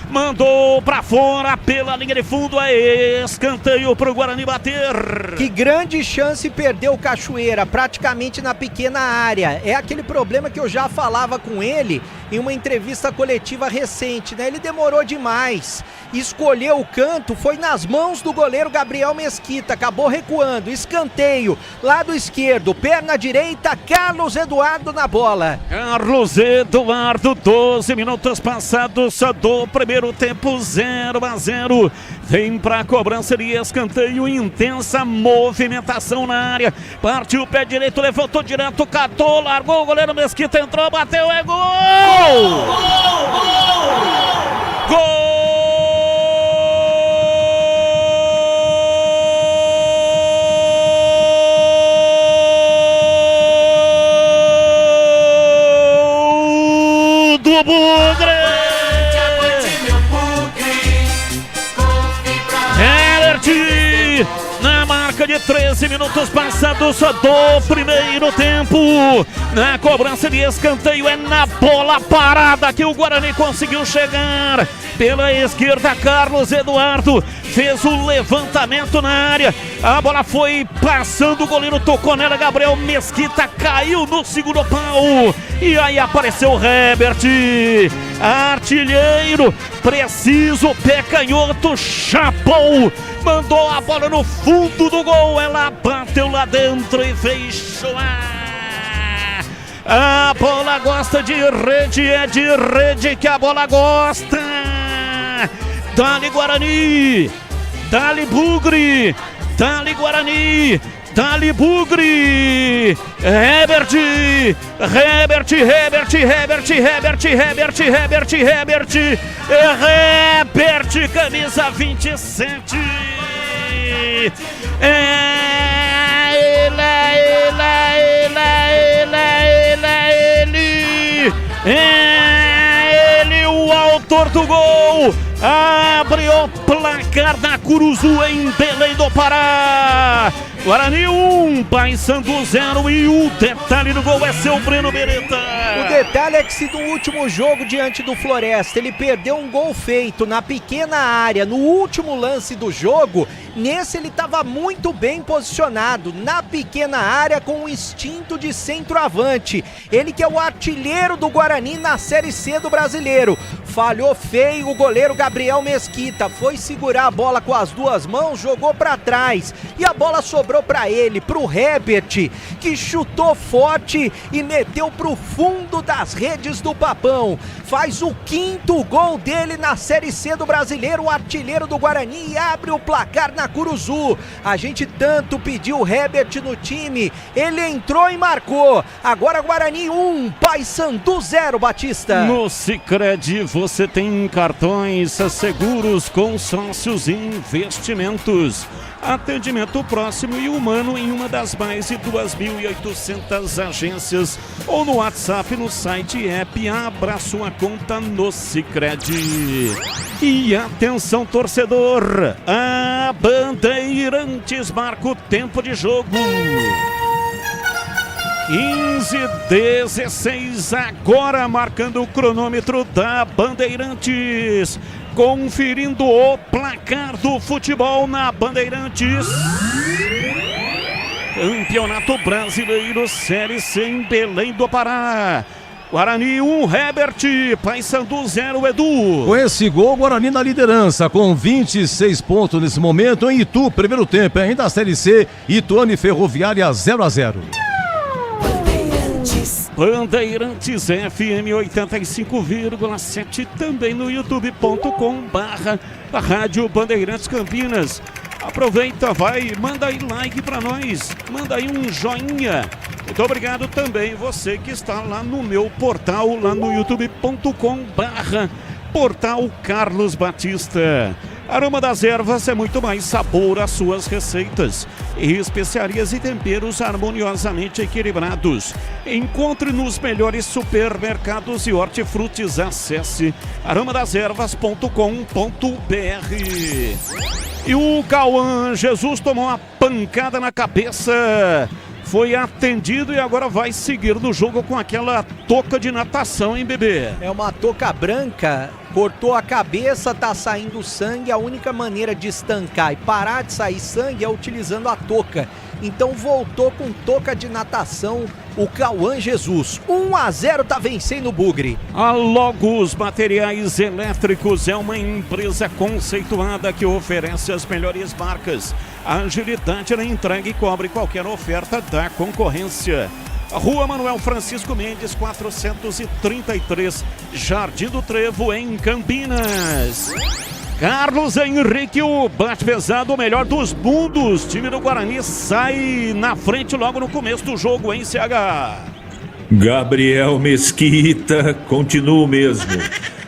Mandou pra fora pela linha de fundo, é escanteio pro Guarani bater. Que grande chance perdeu o Cachoeira, praticamente na pequena área. É aquele problema que eu já falava com ele em uma entrevista coletiva recente, né? Ele demorou demais, escolheu o canto, foi nas mãos do goleiro Gabriel Mesquita, acabou recuando, escanteio, lado esquerdo, perna direita, Carlos Eduardo na bola. Carlos Eduardo, 12 minutos passados do primeiro tempo, 0-0. Vem pra cobrança de escanteio, intensa movimentação na área. Partiu o pé direito, levantou direto, catou, largou o goleiro Mesquita, entrou, bateu, é gol! Gol! Do Bugre! Na marca de 13 minutos passados do primeiro tempo, na cobrança de escanteio, é na bola parada que o Guarani conseguiu chegar. Pela esquerda, Carlos Eduardo fez o levantamento na área, a bola foi passando, o goleiro tocou nela, Gabriel Mesquita caiu no segundo pau, e aí apareceu o Herbert, artilheiro, preciso, pé canhoto, chapou, mandou a bola no fundo do gol, ela bateu lá dentro e fechou. A bola gosta de rede, é de rede que a bola gosta. Dali Guarani, dali Bugre, dali Guarani, dali Bugre. Herbert, camisa 27. Ele, o autor do gol, abriu o placar da Curuzu em Belém do Pará. Guarani 1, Paysandu 0, e o detalhe do gol é seu Breno Beretta. O detalhe é que se no último jogo diante do Floresta ele perdeu um gol feito na pequena área, no último lance do jogo, nesse ele estava muito bem posicionado, na pequena área, com o instinto de centroavante. Ele que é o artilheiro do Guarani na Série C do Brasileiro. Falhou feio o goleiro Gabriel Mesquita, foi segurar a bola com as duas mãos, jogou para trás, e a bola sobrou sobrou pra ele, pro Herbert, que chutou forte e meteu pro fundo das redes do Papão. Faz o 5º gol dele na Série C do Brasileiro, o artilheiro do Guarani, e abre o placar na Curuzu. A gente tanto pediu o Herbert no time, ele entrou e marcou. Agora Guarani 1, Paysandu 0, Batista. No Sicredi você tem cartões, seguros, consórcios e investimentos. Atendimento próximo e humano em uma das mais de 2.800 agências ou no WhatsApp, no site e app. Abra sua conta no Sicredi. E atenção, torcedor, a Bandeirantes marca o tempo de jogo. 15:16 agora, marcando o cronômetro da Bandeirantes. Conferindo o placar do futebol na Bandeirantes. Campeonato Brasileiro Série C em Belém do Pará. Guarani 1, Herbert, Paysandu 0, Edu. Com esse gol, Guarani na liderança, com 26 pontos nesse momento. Em Itu, primeiro tempo, ainda a Série C, Ituano e Ferroviária 0-0. Bandeirantes FM 85,7, também no youtube.com/Rádio Bandeirantes Campinas. Aproveita, manda aí like pra nós, manda aí um joinha. Muito obrigado também você que está lá no meu portal, lá no youtube.com/Portal Carlos Batista. Aroma das Ervas é muito mais sabor às suas receitas. E especiarias e temperos harmoniosamente equilibrados. Encontre nos melhores supermercados e hortifrutis. Acesse aromadeservas.com.br. E o Cauã Jesus tomou uma pancada na cabeça. Foi atendido e agora vai seguir no jogo com aquela touca de natação, hein, bebê? É uma touca branca, cortou a cabeça, tá saindo sangue. A única maneira de estancar e parar de sair sangue é utilizando a touca. Então voltou com touca de natação o Cauã Jesus. 1-0 tá vencendo o Bugre. A Logos Materiais Elétricos é uma empresa conceituada que oferece as melhores marcas. A agilidade na entrega e cobre qualquer oferta da concorrência. Rua Manuel Francisco Mendes, 433, Jardim do Trevo, em Campinas. Carlos Henrique, o bate pesado, o melhor dos mundos. Time do Guarani sai na frente logo no começo do jogo, hein, CH? Gabriel Mesquita, continua mesmo.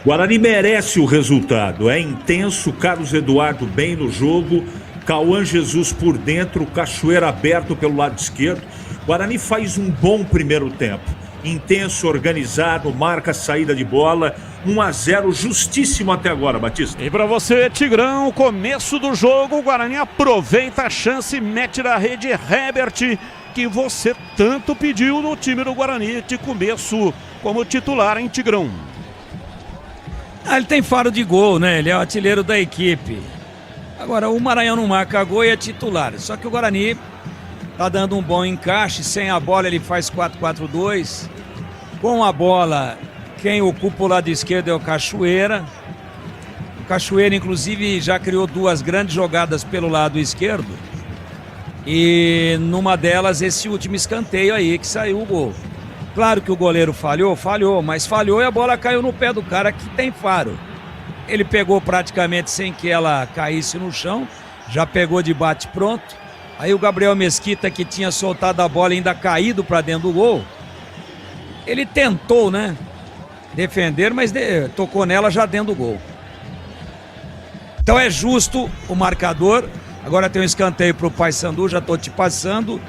Guarani merece o resultado, é intenso. Carlos Eduardo bem no jogo, Cauã Jesus por dentro, Cachoeira aberto pelo lado esquerdo. Guarani faz um bom primeiro tempo, intenso, organizado, marca a saída de bola. 1-0, justíssimo até agora, Batista. E pra você, Tigrão, começo do jogo, o Guarani aproveita a chance, mete na rede Herbert, que você tanto pediu no time do Guarani de começo como titular, hein, Tigrão? Ele tem faro de gol, né? Ele é o artilheiro da equipe. Agora, o Maranhão não marca gol e é titular. Só que o Guarani tá dando um bom encaixe. Sem a bola ele faz 4-4-2. Com a bola, quem ocupa o lado esquerdo é o Cachoeira. O Cachoeira, inclusive, já criou 2 grandes jogadas pelo lado esquerdo. E numa delas, esse último escanteio aí que saiu o gol. Claro que o goleiro falhou, mas falhou e a bola caiu no pé do cara que tem faro. Ele pegou praticamente sem que ela caísse no chão, já pegou de bate pronto. Aí o Gabriel Mesquita, que tinha soltado a bola ainda caído para dentro do gol, ele tentou, né, defender, mas tocou nela já dentro do gol. Então é justo o marcador. Agora tem um escanteio pro Paysandu, já tô te passando.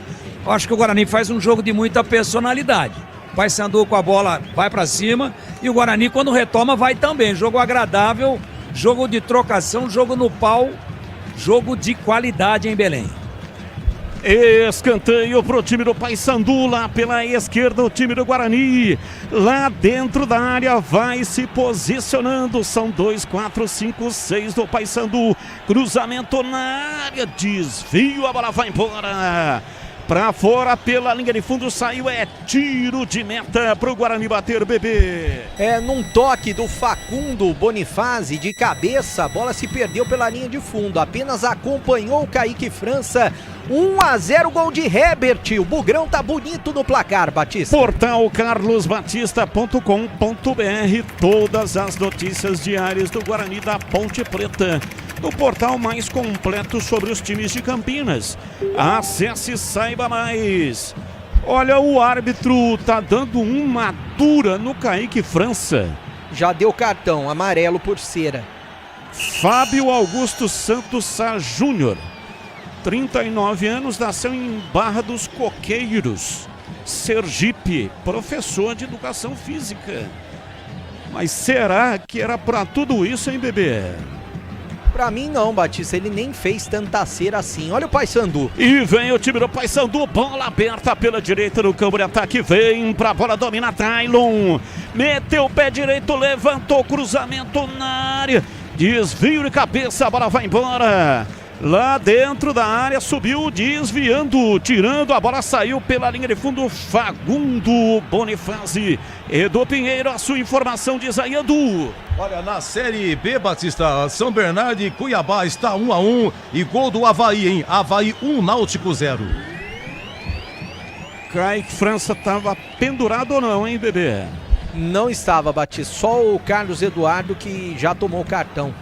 Eu acho que o Guarani faz um jogo de muita personalidade. O Paysandu com a bola vai para cima e o Guarani, quando retoma, vai também. Jogo agradável, jogo de trocação, jogo no pau, jogo de qualidade em Belém. Escanteio pro time do Paysandu, lá pela esquerda o time do Guarani, lá dentro da área vai se posicionando, são 2, 4, 5, 6 do Paysandu, cruzamento na área, desvio, a bola vai embora, pra fora pela linha de fundo, saiu, é tiro de meta pro Guarani bater, bebê. Num toque do Facundo Bonifazzi de cabeça, a bola se perdeu pela linha de fundo, apenas acompanhou o Kaique França. 1-0, gol de Herbert. O Bugrão tá bonito no placar, Batista. Portal carlosbatista.com.br. Todas as notícias diárias do Guarani da Ponte Preta. O portal mais completo sobre os times de Campinas. Acesse e saiba mais. Olha, o árbitro tá dando uma dura no Kaique França. Já deu cartão amarelo por cera. Fábio Augusto Santos Sá Júnior, 39 anos, nasceu em Barra dos Coqueiros, Sergipe, professor de educação física. Mas será que era pra tudo isso, hein, bebê? Pra mim não, Batista, ele nem fez tanta cera assim. Olha o Paysandu. E vem o time do Paysandu, bola aberta pela direita no campo de ataque, vem pra bola, domina Tailon. Meteu o pé direito, levantou, cruzamento na área. Desvio de cabeça, a bola vai embora. Lá dentro da área, subiu desviando, tirando, a bola saiu pela linha de fundo. Fagundo Bonifazzi. Edu Pinheiro, a sua informação, diz aí, Edu. Olha, na Série B, Batista, São Bernardo e Cuiabá está 1-1 e gol do Avaí, hein? Avaí 1, Náutico 0. Kaique França estava pendurado ou não, hein, bebê? Não estava, Batista, só o Carlos Eduardo que já tomou o cartão.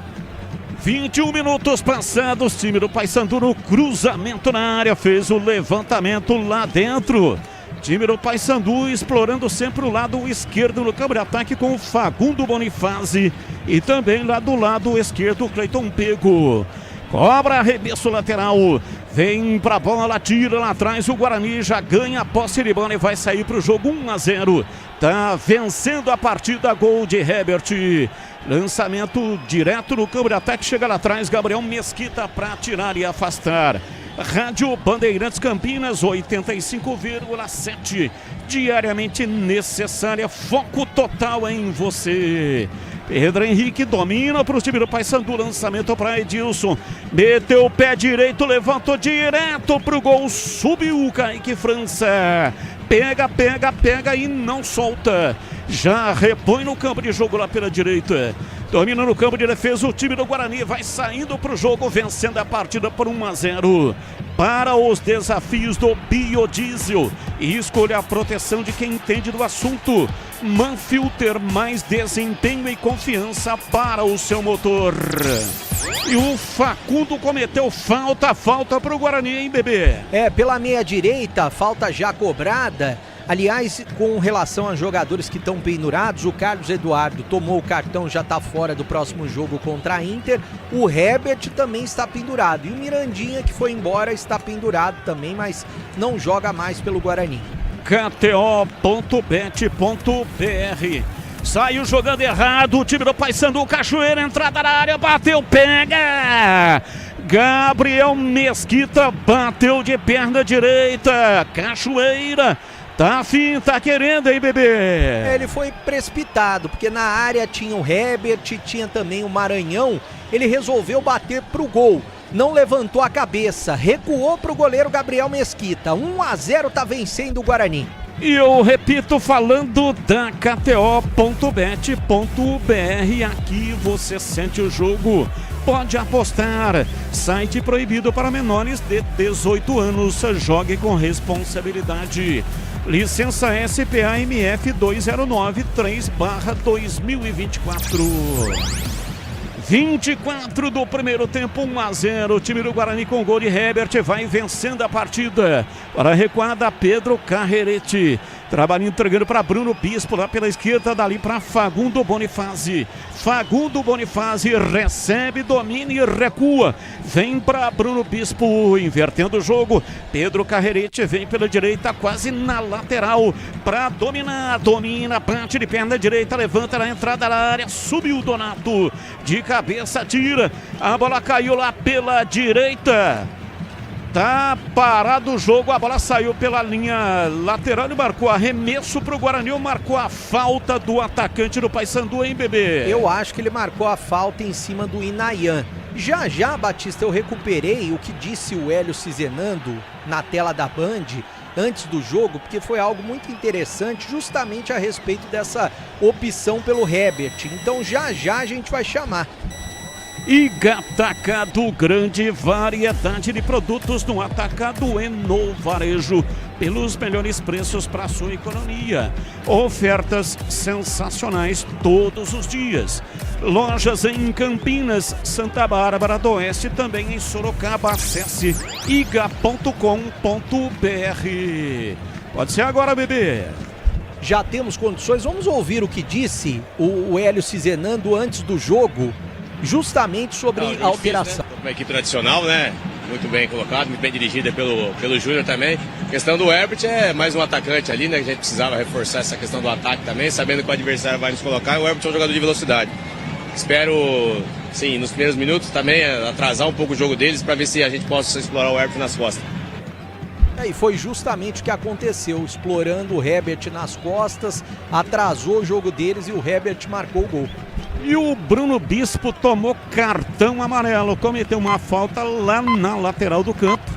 21 minutos passados, time do Paysandu no cruzamento na área, fez o levantamento lá dentro. Time do Paysandu explorando sempre o lado esquerdo no campo de ataque com o Fagundo Bonifazzi e também lá do lado esquerdo o Cleiton Pego. Cobra, arremesso lateral, vem pra bola, tira lá atrás, o Guarani já ganha a posse de bola e vai sair pro jogo 1-0. Tá vencendo a partida, gol de Herbert. Lançamento direto no campo de ataque, chega lá atrás, Gabriel Mesquita pra tirar e afastar. Rádio Bandeirantes Campinas, 85,7. Diariamente necessária, foco total em você. Pedro Henrique domina para o time do Paysandu, lançamento para Edilson, meteu o pé direito, levantou direto para o gol, subiu o Kaique França, pega e não solta, já repõe no campo de jogo lá pela direita, domina no campo de defesa o time do Guarani, vai saindo para o jogo, vencendo a partida por 1-0, para os desafios do biodiesel, e escolha a proteção de quem entende do assunto. Manfilter, mais desempenho e confiança para o seu motor. E o Facundo cometeu falta para o Guarani, hein, bebê? Pela meia direita, falta já cobrada. Aliás, com relação a jogadores que estão pendurados, o Carlos Eduardo tomou o cartão, já está fora do próximo jogo contra a Inter. O Herbert também está pendurado. E o Mirandinha, que foi embora, está pendurado também, mas não joga mais pelo Guarani. KTO.bet.br. Saiu jogando errado o time do Paysandu, Cachoeira, entrada na área, bateu, pega! Gabriel Mesquita bateu de perna direita, Cachoeira tá afim, tá querendo, hein, bebê? Ele foi precipitado, porque na área tinha o Herbert, tinha também o Maranhão, ele resolveu bater pro gol. Não levantou a cabeça, recuou pro goleiro Gabriel Mesquita. 1-0, tá vencendo o Guarani. E eu repito, falando da KTO.bet.br, aqui você sente o jogo, pode apostar. Site proibido para menores de 18 anos, jogue com responsabilidade. Licença SPA-MF 2093/2024. 24 do primeiro tempo, 1-0. O time do Guarani com gol de Herbert vai vencendo a partida. Para a recuada, Pedro Carrerete. Trabalho entregando para Bruno Bispo lá pela esquerda, dali para Fagundo Bonifazzi. Fagundo Bonifazzi recebe, domina e recua. Vem para Bruno Bispo, invertendo o jogo. Pedro Carrerete vem pela direita, quase na lateral, para dominar. Domina, bate de perna direita, levanta na entrada da área, subiu o Donato. De cabeça, tira. A bola caiu lá pela direita. Tá parado o jogo, a bola saiu pela linha lateral e marcou arremesso pro Guarani, ou marcou a falta do atacante do Paysandu, hein, bebê? Eu acho que ele marcou a falta em cima do Inayan. Já, Batista, eu recuperei o que disse o Hélio Cizenando na tela da Band antes do jogo, porque foi algo muito interessante justamente a respeito dessa opção pelo Herbert. Então já a gente vai chamar. Iga Atacado, grande variedade de produtos no atacado e no varejo, pelos melhores preços para sua economia. Ofertas sensacionais todos os dias. Lojas em Campinas, Santa Bárbara do Oeste, também em Sorocaba. Acesse iga.com.br. Pode ser agora, bebê. Já temos condições. Vamos ouvir o que disse o Hélio Cizenando antes do jogo, justamente sobre a alteração. Difícil, né? Uma equipe tradicional, né? Muito bem colocado, muito bem dirigida pelo Júnior também. A questão do Herbert é mais um atacante ali, né? A gente precisava reforçar essa questão do ataque também, sabendo que o adversário vai nos colocar. O Herbert é um jogador de velocidade. Espero, sim, nos primeiros minutos também atrasar um pouco o jogo deles para ver se a gente possa explorar o Herbert nas costas. E foi justamente o que aconteceu, explorando o Herbert nas costas, atrasou o jogo deles e o Herbert marcou o gol. E o Bruno Bispo tomou cartão amarelo, cometeu uma falta lá na lateral do campo.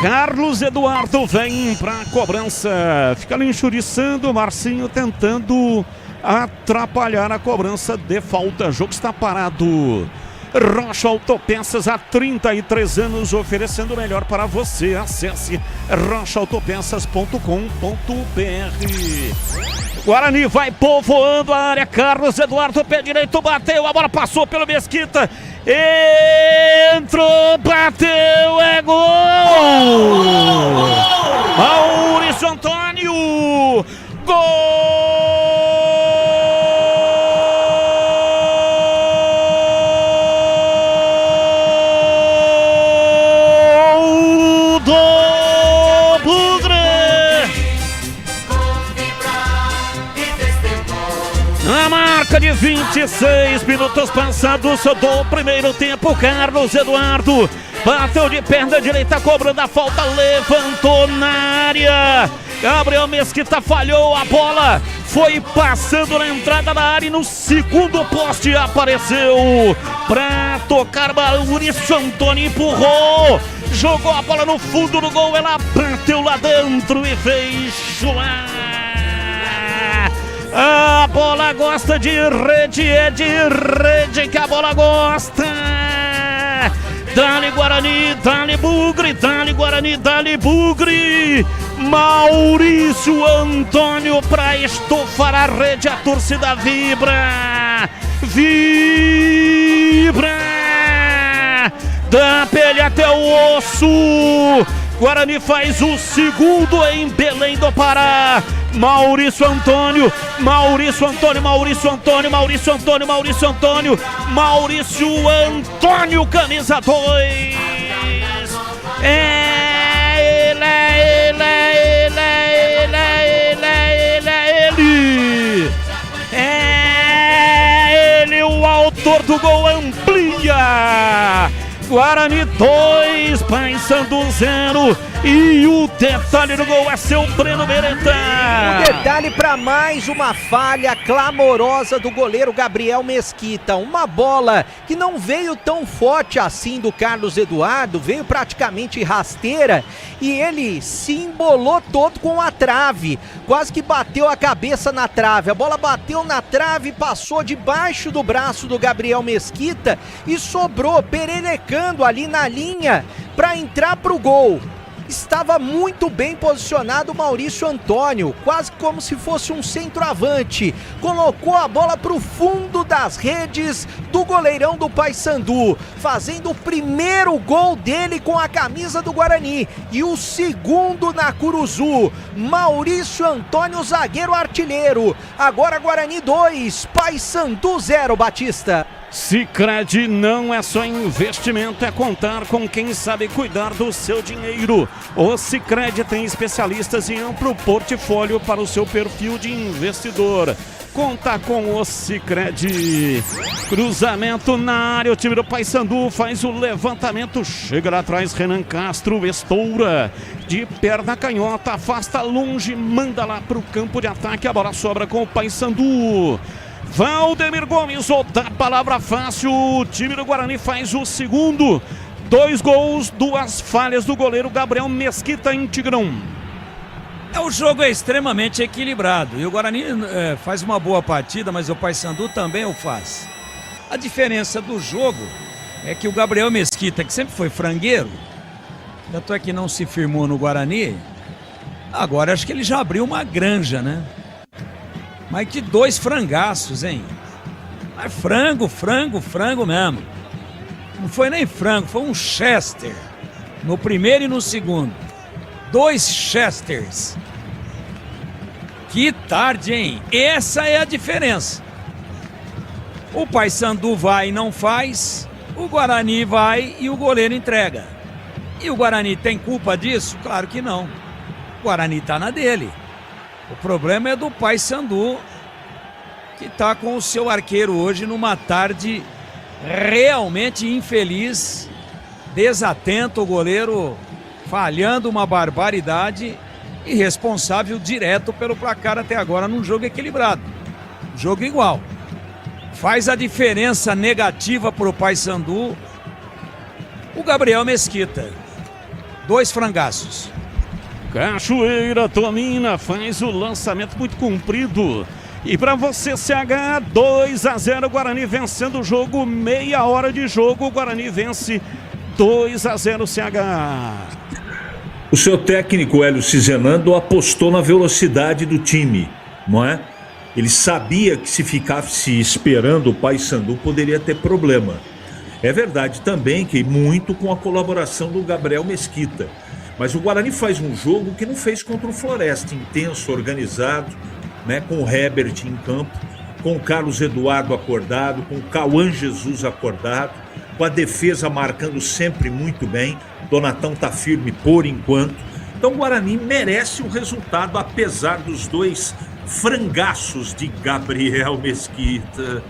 Carlos Eduardo vem para a cobrança, fica ali enxuriçando, o Marcinho tentando atrapalhar a cobrança de falta. O jogo está parado. Rocha Autopeças, há 33 anos, oferecendo o melhor para você. Acesse rochaautopeças.com.br. Guarani vai povoando a área. Carlos Eduardo, pé direito, bateu, a bola passou pelo Mesquita. Entrou, bateu, é gol! Maurício Antônio, gol! De 26 minutos passados do primeiro tempo, Carlos Eduardo bateu de perna direita, cobrando a falta, levantou na área. Gabriel Mesquita falhou, a bola foi passando na entrada da área e no segundo poste apareceu para tocar. Maurício Antônio empurrou, jogou a bola no fundo do gol, ela bateu lá dentro e fez chuar. A bola gosta de rede, é de rede que a bola gosta. Dali Guarani, dali Bugre, dali Guarani, dali Bugre. Maurício Antônio para estufar a rede, a torcida vibra. Vibra da pele até o osso. Guarani faz o segundo em Belém do Pará. Maurício Antônio, Maurício Antônio, Maurício Antônio, Maurício Antônio, Maurício Antônio, Maurício Antônio, camisa 2. É ele, é ele, o autor do gol, amplia. Guarani 2, Paysandu 0. E o detalhe do gol é seu Breno Beretta. O detalhe para mais uma falha clamorosa do goleiro Gabriel Mesquita. Uma bola que não veio tão forte assim do Carlos Eduardo, veio praticamente rasteira e ele se embolou todo com a trave. Quase que bateu a cabeça na trave. A bola bateu na trave, passou debaixo do braço do Gabriel Mesquita e sobrou pererecando ali na linha para entrar pro gol. Estava muito bem posicionado o Maurício Antônio, quase como se fosse um centroavante. Colocou a bola para o fundo das redes do goleirão do Paysandu, fazendo o primeiro gol dele com a camisa do Guarani e o segundo na Curuzu. Maurício Antônio, zagueiro artilheiro. Agora Guarani 2, Paysandu 0, Batista. Sicredi não é só investimento, é contar com quem sabe cuidar do seu dinheiro. O Sicredi tem especialistas em amplo portfólio para o seu perfil de investidor. Conta com o Sicredi. Cruzamento na área, o time do Paysandu faz o levantamento, chega lá atrás, Renan Castro estoura de perna canhota, afasta longe, manda lá para o campo de ataque, a bola sobra com o Paysandu. Valdemir Gomes, ou da palavra fácil, o time do Guarani faz o segundo. 2 gols, 2 falhas do goleiro Gabriel Mesquita em Tigrão. O jogo é extremamente equilibrado e o Guarani faz uma boa partida, mas o Paysandu também o faz. A diferença do jogo é que o Gabriel Mesquita, que sempre foi frangueiro, tanto é que não se firmou no Guarani, agora acho que ele já abriu uma granja, né? Mas que 2 frangaços, hein? Mas frango mesmo. Não foi nem frango, foi um Chester. No primeiro e no segundo. 2 Chesters. Que tarde, hein? Essa é a diferença. O Paysandu vai e não faz, o Guarani vai e o goleiro entrega. E o Guarani tem culpa disso? Claro que não. O Guarani tá na dele. O problema é do Paysandu, que tá com o seu arqueiro hoje numa tarde realmente infeliz, desatento, o goleiro falhando uma barbaridade e responsável direto pelo placar até agora num jogo equilibrado. Jogo igual. Faz a diferença negativa pro Paysandu o Gabriel Mesquita. 2 frangaços. Cachoeira domina, faz o lançamento muito comprido. E para você, CH, 2-0, Guarani vencendo o jogo, meia hora de jogo, o Guarani vence 2-0, CH. O seu técnico, Hélio Cizenando, apostou na velocidade do time, não é? Ele sabia que se ficasse esperando o Paysandu poderia ter problema. É verdade também que muito com a colaboração do Gabriel Mesquita. Mas o Guarani faz um jogo que não fez contra o Floresta, intenso, organizado, né, com o Herbert em campo, com o Carlos Eduardo acordado, com o Cauã Jesus acordado, com a defesa marcando sempre muito bem. Donatão tá firme por enquanto. Então o Guarani merece o resultado, apesar dos 2 frangaços de Gabriel Mesquita.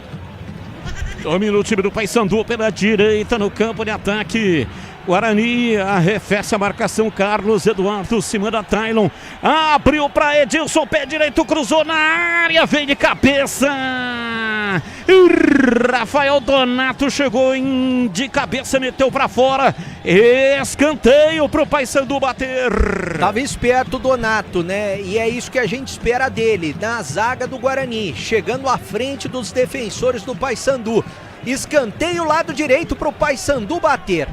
Domina o time do Paysandu pela direita no campo de ataque. Guarani arrefece a marcação. Carlos Eduardo se manda Taylon. Abriu para Edilson, pé direito, cruzou na área, vem de cabeça. Rafael Donato chegou de cabeça, meteu para fora. Escanteio pro Paysandu bater. Tava esperto o Donato, né? E é isso que a gente espera dele, na zaga do Guarani, chegando à frente dos defensores do Paysandu. Escanteio lado direito pro Paysandu bater.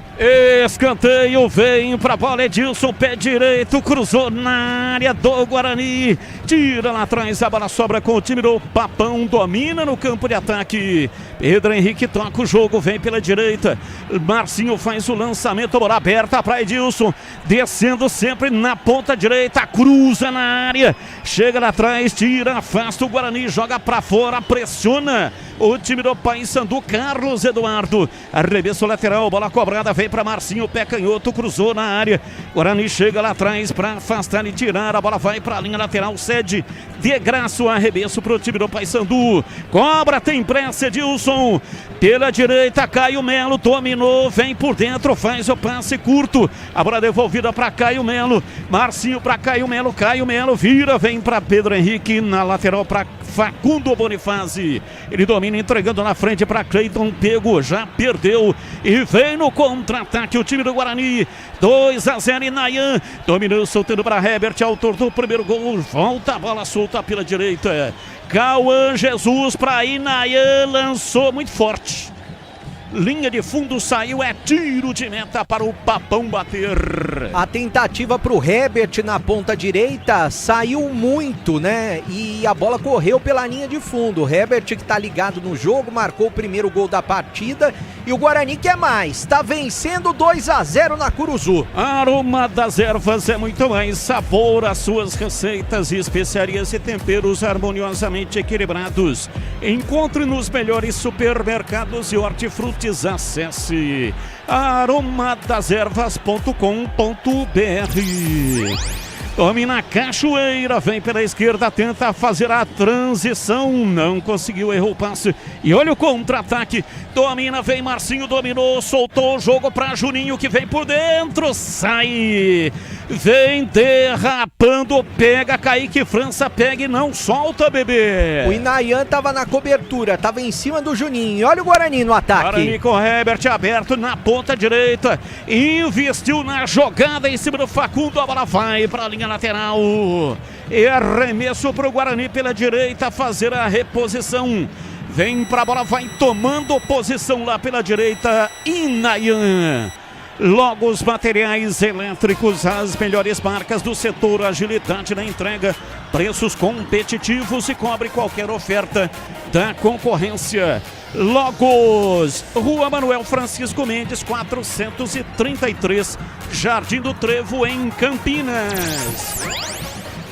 Escanteio, vem pra bola, Edilson, pé direito, cruzou na área do Guarani. Tira lá atrás, a bola sobra com o time do Papão, domina no campo de ataque. Pedro Henrique toca o jogo, vem pela direita. Marcinho faz o lançamento, bola aberta pra Edilson. Descendo sempre na ponta direita, cruza na área. Chega lá atrás, tira, afasta o Guarani, joga pra fora, pressiona o time do Paysandu. Carlos Eduardo, arremesso lateral, bola cobrada, vem para Marcinho, pé canhoto, cruzou na área. Guarani chega lá atrás para afastar e tirar, a bola vai para a linha lateral, cede de graça o arremesso para o time do Paysandu. Cobra, tem pressa, Edilson. Pela direita, Caio Melo dominou, vem por dentro, faz o passe curto. A bola devolvida para Caio Melo. Marcinho para Caio Melo vira, vem para Pedro Henrique na lateral para Facundo Bonifazzi. Ele domina, entregando na frente para Cleiton, pego, já perdeu e vem no contra-ataque o time do Guarani. 2-0 e Nayan dominou, soltando para Herbert, autor do primeiro gol. Volta a bola solta pela direita. Cauã Jesus para Inayan, lançou muito forte. Linha de fundo, saiu, é tiro de meta para o Papão bater. A tentativa para o Herbert na ponta direita saiu muito, né? E a bola correu pela linha de fundo. O Herbert, que tá ligado no jogo, marcou o primeiro gol da partida. E o Guarani quer mais, tá vencendo 2-0 na Curuzu. Aroma das Ervas é muito mais sabor, as suas receitas, especiarias e temperos harmoniosamente equilibrados. Encontre nos melhores supermercados e hortifrutis. Acesse aromadeservas.com.br. Domina a Cachoeira, vem pela esquerda, tenta fazer a transição, não conseguiu, errou o passe. E olha o contra-ataque, domina, vem Marcinho, dominou, soltou o jogo para Juninho, que vem por dentro, sai, vem derrapando, pega, Kaique França, pega e não solta, bebê. O Inayan tava na cobertura, tava em cima do Juninho, olha o Guarani no ataque. Guarani com Herbert aberto na ponta direita, investiu na jogada em cima do Facundo, a bola vai para a linha lateral. E arremesso para o Guarani pela direita fazer a reposição. Vem pra bola, vai tomando posição lá pela direita. Inayan. Logo os materiais elétricos, as melhores marcas do setor, agilidade na entrega, preços competitivos e cobre qualquer oferta da concorrência. Logos, Rua Manuel Francisco Mendes, 433, Jardim do Trevo, em Campinas.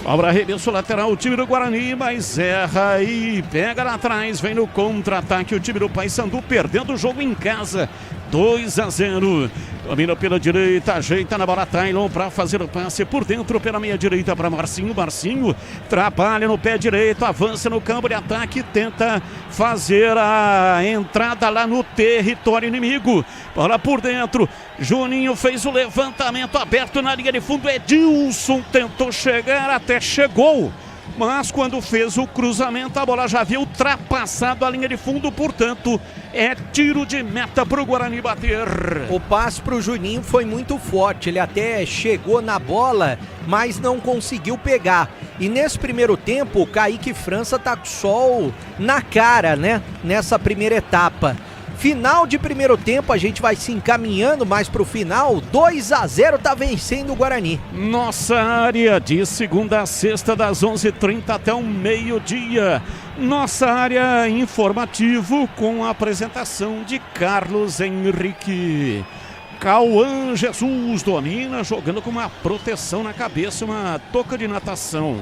Obra arremesso lateral, o time do Guarani, mas erra e pega lá atrás, vem no contra-ataque o time do Paysandu, perdendo o jogo em casa, 2-0. Domina pela direita, ajeita na bola Taylon para fazer o passe por dentro pela meia direita para Marcinho. Marcinho trabalha no pé direito, avança no campo de ataque, tenta fazer a entrada lá no território inimigo. Bola por dentro, Juninho fez o levantamento aberto na linha de fundo, Edilson tentou chegar, até chegou. Mas quando fez o cruzamento, a bola já havia ultrapassado a linha de fundo, portanto, é tiro de meta para o Guarani bater. O passe para o Juninho foi muito forte, ele até chegou na bola, mas não conseguiu pegar. E nesse primeiro tempo, o Kaique França tá com o sol na cara, né? Nessa primeira etapa. Final de primeiro tempo, a gente vai se encaminhando mais pro final. 2-0 tá vencendo o Guarani. Nossa área de segunda a sexta, das 11h30 até o meio-dia. Nossa área informativo com a apresentação de Carlos Henrique. Cauã Jesus domina, jogando com uma proteção na cabeça, uma touca de natação.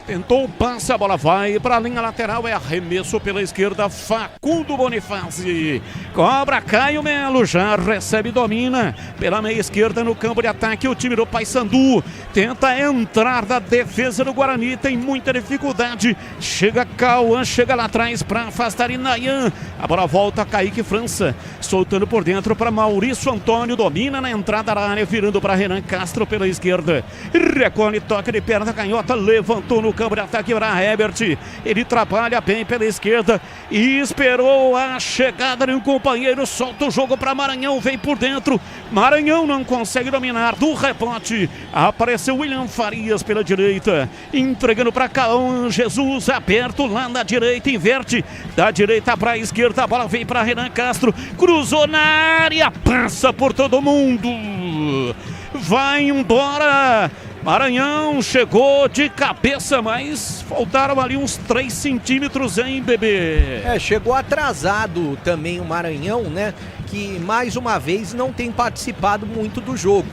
Tentou o passe, a bola vai para a linha lateral, é arremesso pela esquerda, Facundo Bonifácio. Cobra Caio Melo, já recebe e domina pela meia esquerda no campo de ataque. O time do Paysandu tenta entrar da defesa do Guarani, tem muita dificuldade. Chega Cauã, chega lá atrás para afastar Inayan. A bola volta a Kaique França, soltando por dentro para Maurício Antônio, domina na entrada da área, virando para Renan Castro pela esquerda. Recolhe, toca de perna canhota, levantou no campo de ataque para Herbert. Ele trabalha bem pela esquerda e esperou a chegada de um companheiro, solta o jogo para Maranhão, vem por dentro. Maranhão não consegue dominar, do rebote apareceu William Farias pela direita, entregando para Cauã Jesus, aberto lá na direita, inverte da direita para a esquerda, a bola vem para Renan Castro, cruzou na área, passa por todo mundo, vai embora. Maranhão chegou de cabeça, mas faltaram ali uns 3 centímetros, hein, bebê? Chegou atrasado também o Maranhão, né? Que mais uma vez não tem participado muito do jogo.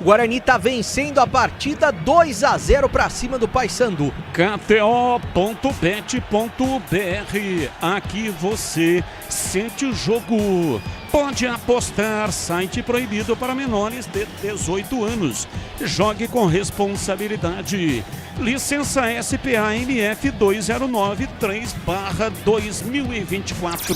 O Guarani tá vencendo a partida 2-0 para cima do Paysandu. KTO.bet.br. Aqui você sente o jogo. Pode apostar, site proibido para menores de 18 anos. Jogue com responsabilidade. Licença SPA MF 2093/2024.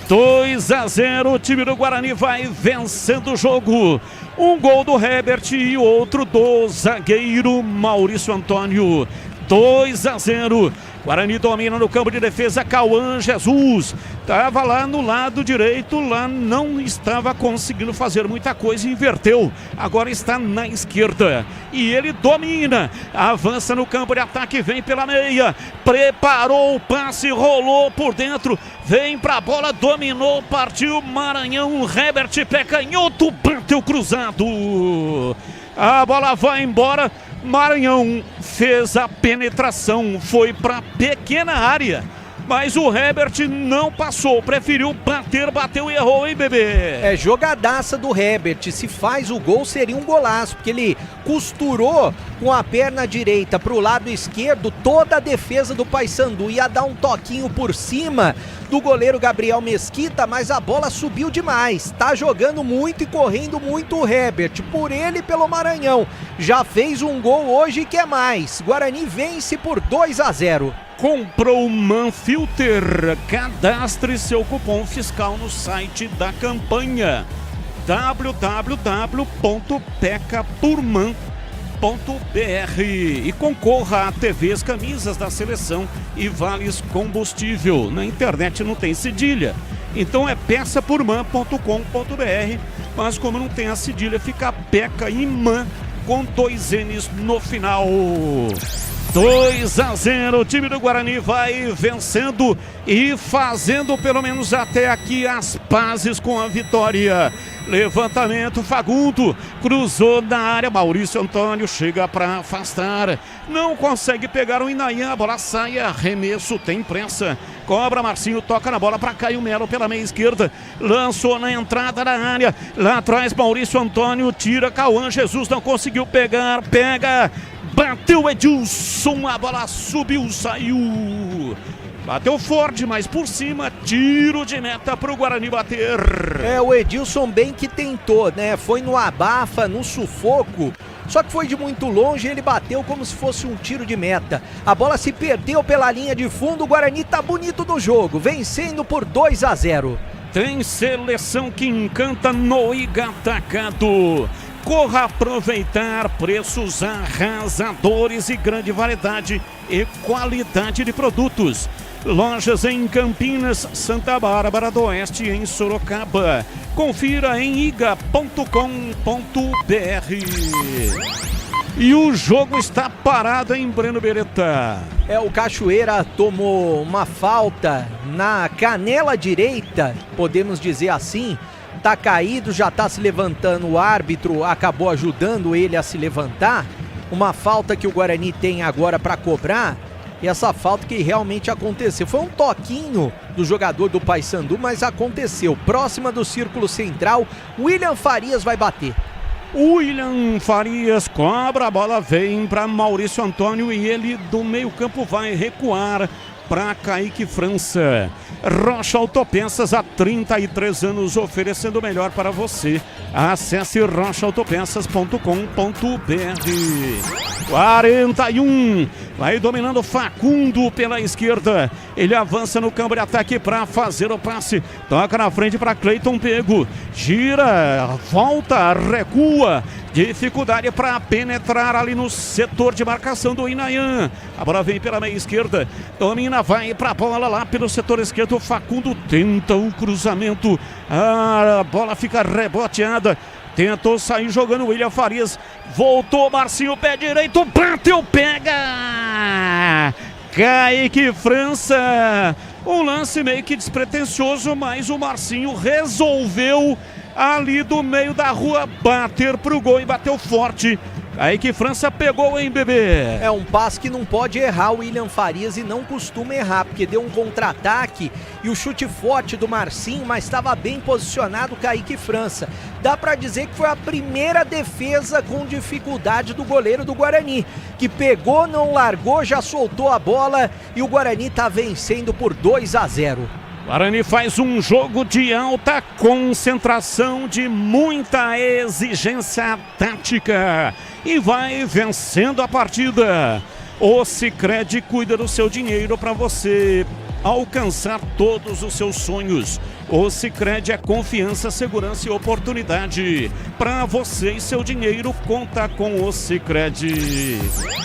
2-0, o time do Guarani vai vencendo o jogo. Um gol do Herbert e outro do zagueiro Maurício Antônio. 2-0. Guarani domina no campo de defesa, Cauã Jesus. Estava lá no lado direito, lá não estava conseguindo fazer muita coisa, inverteu. Agora está na esquerda. E ele domina, avança no campo de ataque, vem pela meia. Preparou o passe, rolou por dentro. Vem pra bola, dominou, partiu Maranhão. Herbert, pé canhoto, bateu cruzado. A bola vai embora. Maranhão fez a penetração, foi para pequena área, mas o Herbert não passou, preferiu bater, bateu e errou, hein, bebê? É jogadaça do Herbert, se faz o gol seria um golaço, porque ele costurou com a perna direita para o lado esquerdo, toda a defesa do Paysandu, ia dar um toquinho por cima do goleiro Gabriel Mesquita, mas a bola subiu demais, tá jogando muito e correndo muito o Herbert, por ele e pelo Maranhão, já fez um gol hoje e quer mais, Guarani vence por 2-0. Comprou Manfilter, cadastre seu cupom fiscal no site da campanha www.pecapurman.br e concorra a TVs, camisas da seleção e vales combustível. Na internet não tem cedilha, então é peçapurman.com.br, mas como não tem a cedilha, fica Peca e Man com 2 N's no final. 2-0, o time do Guarani vai vencendo e fazendo pelo menos até aqui as pazes com a vitória. Levantamento, Fagundo cruzou na área, Maurício Antônio chega para afastar, não consegue pegar o Inayan, a bola sai, arremesso, tem pressa, cobra, Marcinho toca na bola para Caio Melo pela meia esquerda, lançou na entrada da área, lá atrás Maurício Antônio tira, Cauã Jesus não conseguiu pegar, pega, bateu Edilson, a bola subiu, saiu. Bateu forte, mas por cima, tiro de meta pro Guarani bater. O Edilson bem que tentou, né? Foi no abafa, no sufoco, só que foi de muito longe e ele bateu como se fosse um tiro de meta. A bola se perdeu pela linha de fundo, o Guarani tá bonito no jogo, vencendo por 2-0. Tem seleção que encanta no Iga Atacado. Corra aproveitar preços arrasadores e grande variedade e qualidade de produtos. Lojas em Campinas, Santa Bárbara do Oeste e em Sorocaba. Confira em iga.com.br. E o jogo está parado em Breno Beretta. O Cachoeira tomou uma falta na canela direita, podemos dizer assim. Tá caído, já tá se levantando, o árbitro acabou ajudando ele a se levantar. Uma falta que o Guarani tem agora para cobrar. E essa falta que realmente aconteceu. Foi um toquinho do jogador do Paysandu, mas aconteceu. Próxima do círculo central, William Farias vai bater. William Farias cobra, a bola vem para Maurício Antônio e ele do meio campo vai recuar para Kaique França. Rocha Autopeças, há 33 anos oferecendo o melhor para você. Acesse rochaautopeças.com.br. 41, vai dominando Facundo pela esquerda, ele avança no campo de ataque para fazer o passe, toca na frente para Cleiton Pego, gira, volta, recua, dificuldade para penetrar ali no setor de marcação do Inayan. A bola vem pela meia esquerda, domina, vai para a bola lá pelo setor esquerdo, Facundo tenta o cruzamento, a bola fica reboteada. Tentou sair jogando o William Farias. Voltou Marcinho, pé direito. Bateu, pega! Kaique França. Um lance meio que despretensioso, mas o Marcinho resolveu ali do meio da rua bater pro gol e bateu forte. Kaique França pegou, hein, bebê? Um passe que não pode errar o William Farias e não costuma errar, porque deu um contra-ataque e o chute forte do Marcinho, mas estava bem posicionado o Kaique França. Dá para dizer que foi a primeira defesa com dificuldade do goleiro do Guarani, que pegou, não largou, já soltou a bola e o Guarani tá vencendo por 2-0. Guarani faz um jogo de alta concentração, de muita exigência tática e vai vencendo a partida. O Sicredi cuida do seu dinheiro para você alcançar todos os seus sonhos. O Sicredi é confiança, segurança e oportunidade. Para você e seu dinheiro, conta com o Sicredi.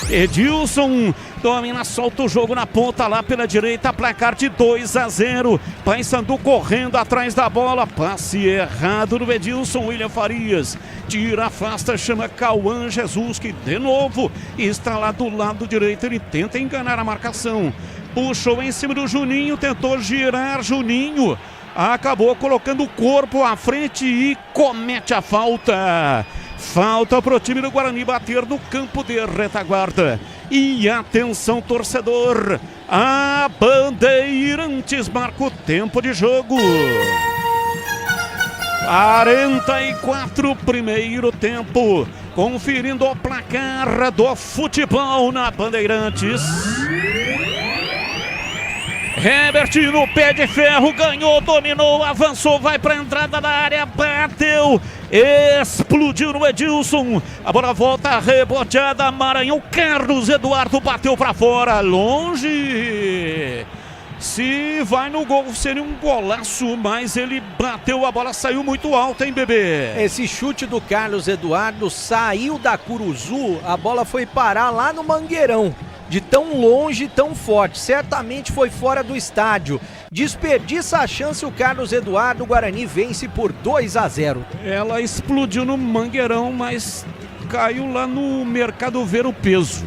Edilson domina, solta o jogo na ponta lá pela direita, placar de 2-0. Paysandu correndo atrás da bola, passe errado do Edilson. William Farias tira, afasta, chama Cauã Jesus, que de novo está lá do lado direito. Ele tenta enganar a marcação, puxou em cima do Juninho, tentou girar Juninho, acabou colocando o corpo à frente e comete a falta. Falta para o time do Guarani bater no campo de retaguarda. E atenção, torcedor, a Bandeirantes marca o tempo de jogo. 44, primeiro tempo. Conferindo o placar do futebol na Bandeirantes. Herbert no pé de ferro, ganhou, dominou, avançou, vai para a entrada da área, bateu, explodiu no Edilson, a bola volta reboteada, Maranhão, Carlos Eduardo bateu para fora, longe. Se vai no gol seria um golaço, mas ele bateu, a bola saiu muito alta, hein, bebê? Esse chute do Carlos Eduardo saiu da Curuzu, a bola foi parar lá no Mangueirão. De tão longe, tão forte, certamente foi fora do estádio. Desperdiça a chance o Carlos Eduardo, o Guarani vence por 2-0. Ela explodiu no Mangueirão, mas caiu lá no Mercado Ver o Peso.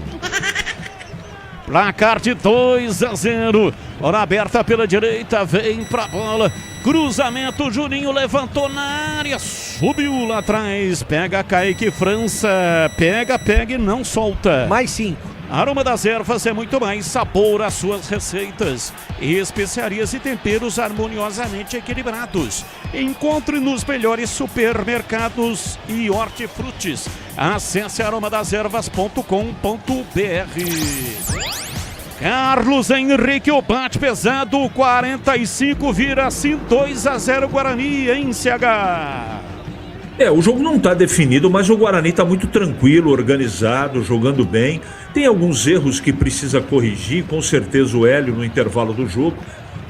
Placar de 2-0. Hora aberta pela direita, vem pra bola. Cruzamento, Juninho levantou na área, subiu lá atrás. Pega Kaique França. Pega e não solta. Mais 5. Aroma das Ervas é muito mais sabor às suas receitas. Especiarias e temperos harmoniosamente equilibrados. Encontre nos melhores supermercados e hortifrutis. Acesse aromadeservas.com.br. Carlos Henrique, o bate pesado, 45 vira assim 2-0 Guarani em CH. O jogo não está definido, mas o Guarani está muito tranquilo, organizado, jogando bem. Tem alguns erros que precisa corrigir, com certeza o Hélio no intervalo do jogo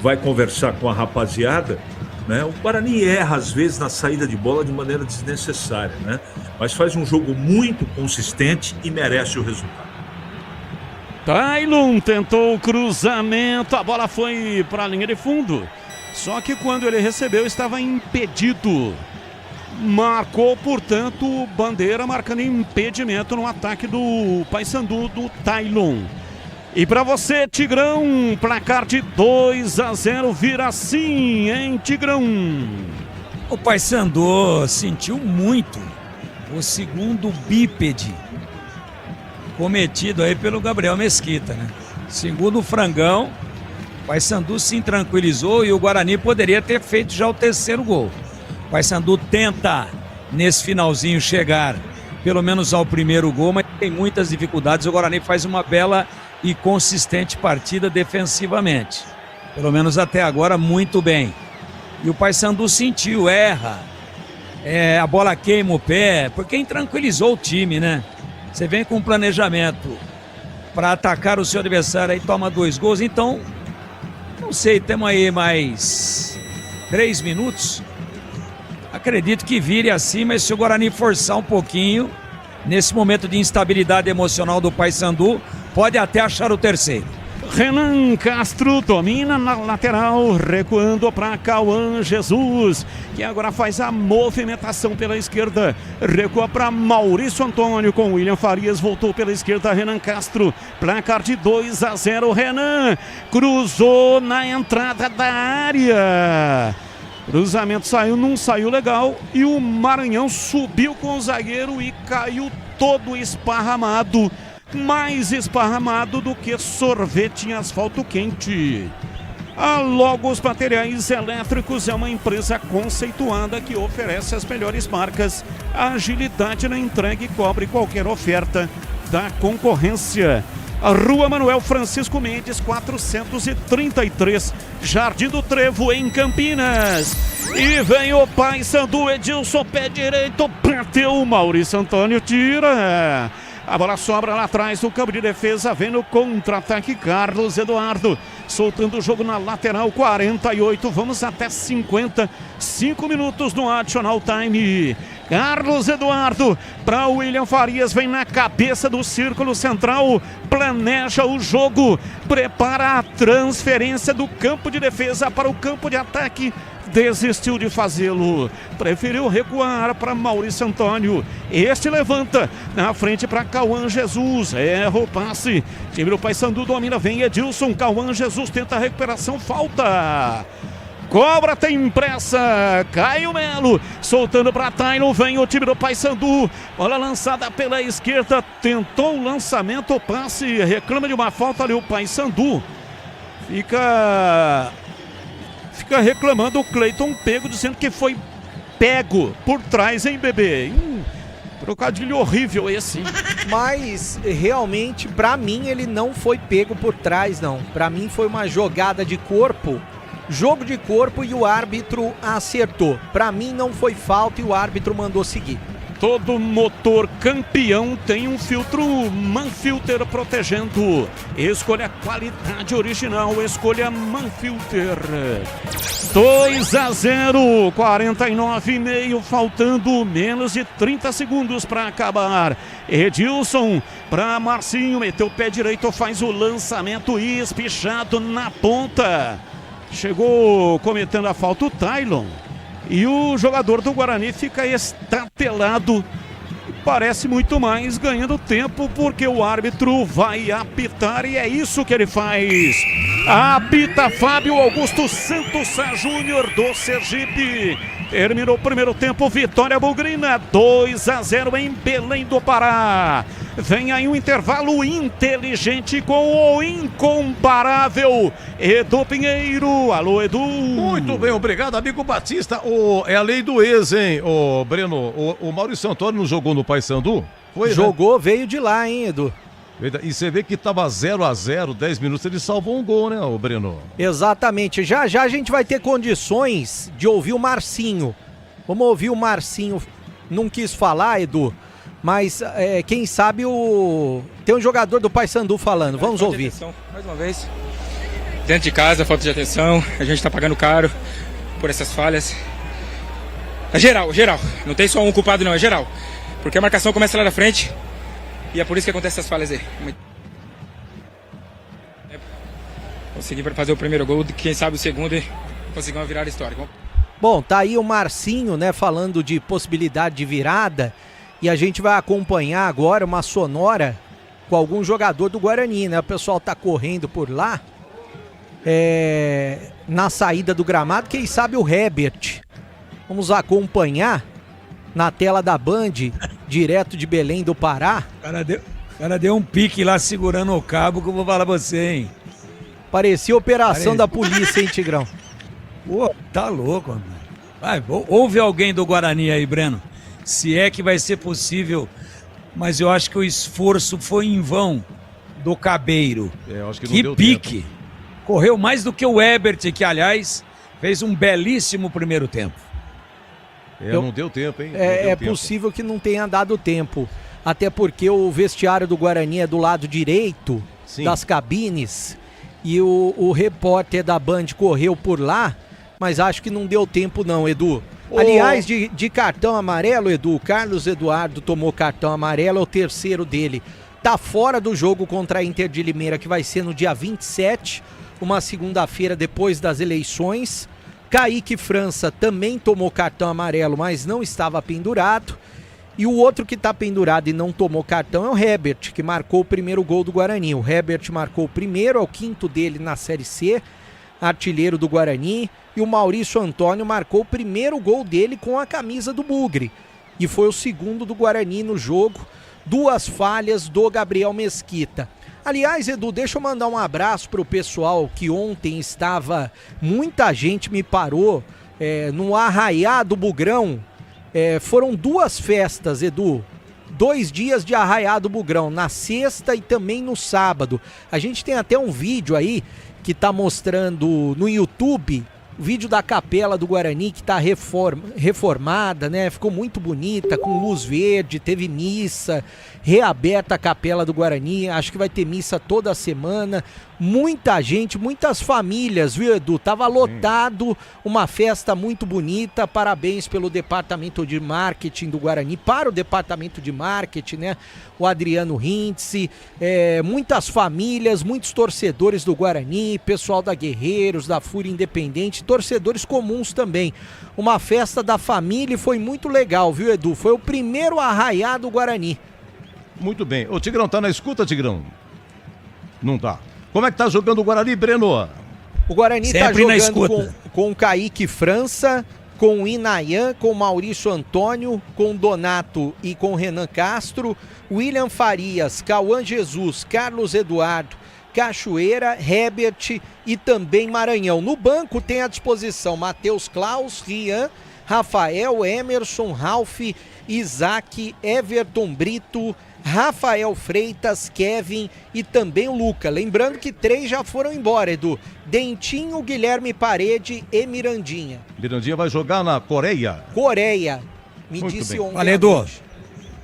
vai conversar com a rapaziada, né? O Guarani erra às vezes na saída de bola de maneira desnecessária, né? Mas faz um jogo muito consistente e merece o resultado. Tailon tentou o cruzamento, a bola foi para a linha de fundo. Só que quando ele recebeu estava impedido. Marcou, portanto, bandeira marcando impedimento no ataque do Paysandu do Tailon. E para você, Tigrão, placar de 2-0, vira assim, hein, Tigrão? O Paysandu sentiu muito o segundo bípede cometido aí pelo Gabriel Mesquita, né? Segundo o frangão, o Paysandu se intranquilizou e o Guarani poderia ter feito já o terceiro gol. O Paysandu tenta, nesse finalzinho, chegar pelo menos ao primeiro gol, mas tem muitas dificuldades. O Guarani faz uma bela e consistente partida defensivamente. Pelo menos até agora, muito bem. E o Paysandu sentiu, erra. A bola queima o pé, porque intranquilizou o time, né? Você vem com um planejamento para atacar o seu adversário e toma 2 gols. Então, não sei, temos aí mais 3 minutos. Acredito que vire assim, mas se o Guarani forçar um pouquinho, nesse momento de instabilidade emocional do Paysandu, pode até achar o terceiro. Renan Castro domina na lateral, recuando para Cauã Jesus, que agora faz a movimentação pela esquerda, recua para Maurício Antônio com William Farias, voltou pela esquerda, Renan Castro, placar de 2-0, Renan cruzou na entrada da área. Cruzamento saiu, não saiu legal e o Maranhão subiu com o zagueiro e caiu todo esparramado. Mais esparramado do que sorvete em asfalto quente. A Logos Materiais Elétricos é uma empresa conceituada que oferece as melhores marcas, agilidade na entrega e cobre qualquer oferta da concorrência. A Rua Manuel Francisco Mendes, 433, Jardim do Trevo, em Campinas. E vem o Paysandu, Edilson, pé direito, bateu, Maurício Antônio tira. A bola sobra lá atrás do campo de defesa, vem no contra-ataque Carlos Eduardo, soltando o jogo na lateral, 48, vamos até 50, 5 minutos no additional time. Carlos Eduardo para William Farias, vem na cabeça do círculo central, planeja o jogo, prepara a transferência do campo de defesa para o campo de ataque. Desistiu de fazê-lo, preferiu recuar para Maurício Antônio. Este levanta na frente para Cauã Jesus, erra o passe. Time do Paysandu domina, vem Edilson. Cauã Jesus tenta a recuperação, falta. Cobra, tem pressa. Caio Melo soltando para Tailon, vem o time do Paysandu. Bola lançada pela esquerda, tentou o lançamento, o passe, reclama de uma falta ali o Paysandu. Fica reclamando o Cleiton Pego, dizendo que foi pego por trás, hein, bebê? Trocadilho horrível esse. Mas, realmente, pra mim, ele não foi pego por trás, não. Pra mim, foi uma jogada de corpo, jogo de corpo, e o árbitro acertou. Pra mim, não foi falta e o árbitro mandou seguir. Todo motor campeão tem um filtro Manfilter protegendo. Escolha a qualidade original, escolha Manfilter. 2-0, 49,5, faltando menos de 30 segundos para acabar. Edilson para Marcinho, meteu o pé direito, faz o lançamento espichado na ponta. Chegou cometendo a falta o Tailon. E o jogador do Guarani fica estatelado parece muito mais ganhando tempo, porque o árbitro vai apitar e é isso que ele faz. Apita Fábio Augusto Santos Júnior do Sergipe. Terminou o primeiro tempo, vitória bugrina, 2-0 em Belém do Pará. Vem aí um intervalo inteligente com o incomparável Edu Pinheiro. Alô, Edu. Muito bem, obrigado, amigo Batista. É a lei do ex, hein, Breno? O Maurício Antônio não jogou no Paysandu? Foi, jogou, né? Veio de lá, hein, Edu? E você vê que tava 0-0, 10 minutos, ele salvou um gol, né, o Breno? Exatamente. Já já a gente vai ter condições de ouvir o Marcinho. Vamos ouvir o Marcinho. Não quis falar, Edu, mas quem sabe tem um jogador do Paysandu falando. Vamos ouvir. Atenção, mais uma vez. Dentro de casa, falta de atenção. A gente tá pagando caro por essas falhas. É geral. Não tem só um culpado não, é geral. Porque a marcação começa lá na frente. E é por isso que acontecem essas falhas aí. Consegui fazer o primeiro gol, quem sabe o segundo e conseguir uma virada histórica. Bom, tá aí o Marcinho, né, falando de possibilidade de virada. E a gente vai acompanhar agora uma sonora com algum jogador do Guarani, né? O pessoal tá correndo por lá, na saída do gramado. Quem sabe o Herbert. Vamos acompanhar na tela da Band, direto de Belém do Pará. O cara deu um pique lá segurando o cabo que eu vou falar pra você, hein? Parecia operação da polícia, hein, Tigrão? Pô, tá louco, mano. Vai, ouve alguém do Guarani aí, Breno. Se é que vai ser possível, mas eu acho que o esforço foi em vão do Cabeiro. Eu acho que não que deu pique. tempo. Correu mais do que o Herbert, que aliás fez um belíssimo primeiro tempo. Não deu tempo, hein? É possível que não tenha dado tempo. Até porque o vestiário do Guarani é do lado direito das cabines. E o repórter da Band correu por lá, mas acho que não deu tempo não, Edu. Aliás, de cartão amarelo, Edu, o Carlos Eduardo tomou cartão amarelo, é o terceiro dele. Tá fora do jogo contra a Inter de Limeira, que vai ser no dia 27, uma segunda-feira depois das eleições. Kaique França também tomou cartão amarelo, mas não estava pendurado. E o outro que está pendurado e não tomou cartão é o Herbert, que marcou o primeiro gol do Guarani. O Herbert marcou o primeiro, é o quinto dele na Série C, artilheiro do Guarani. E o Maurício Antônio marcou o primeiro gol dele com a camisa do Bugre. E foi o segundo do Guarani no jogo. 2 falhas do Gabriel Mesquita. Aliás, Edu, deixa eu mandar um abraço pro pessoal que ontem estava... Muita gente me parou no Arraiá do Bugrão. Foram 2 festas, Edu. 2 dias de Arraiá do Bugrão, na sexta e também no sábado. A gente tem até um vídeo aí que tá mostrando no YouTube, o vídeo da Capela do Guarani, que tá reformada, né? Ficou muito bonita, com luz verde, teve missa, reaberta a Capela do Guarani, acho que vai ter missa toda semana. Muita gente, muitas famílias, viu, Edu? Tava lotado, uma festa muito bonita. Parabéns pelo departamento de marketing do Guarani, para o departamento de marketing, né? O Adriano Rintze, muitas famílias, muitos torcedores do Guarani, pessoal da Guerreiros, da Fúria Independente, torcedores comuns também. Uma festa da família e foi muito legal, viu, Edu? Foi o primeiro Arraiá do Guarani. Muito bem. Ô, Tigrão, tá na escuta, Tigrão? Não tá. Como é que tá jogando o Guarani, Breno? O Guarani sempre tá jogando com o Kaique França, com o Inayan, com o Maurício Antônio, com o Donato e com o Renan Castro, William Farias, Cauã Jesus, Carlos Eduardo, Cachoeira, Herbert e também Maranhão. No banco tem à disposição Matheus Klaus, Rian, Rafael, Emerson, Ralf, Isaac, Everton Brito, Rafael Freitas, Kevin e também o Luca. Lembrando que 3 já foram embora, Edu. Dentinho, Guilherme Parede e Mirandinha. Mirandinha vai jogar na Coreia. Me muito disse bem. Ontem. Valeu, Edu.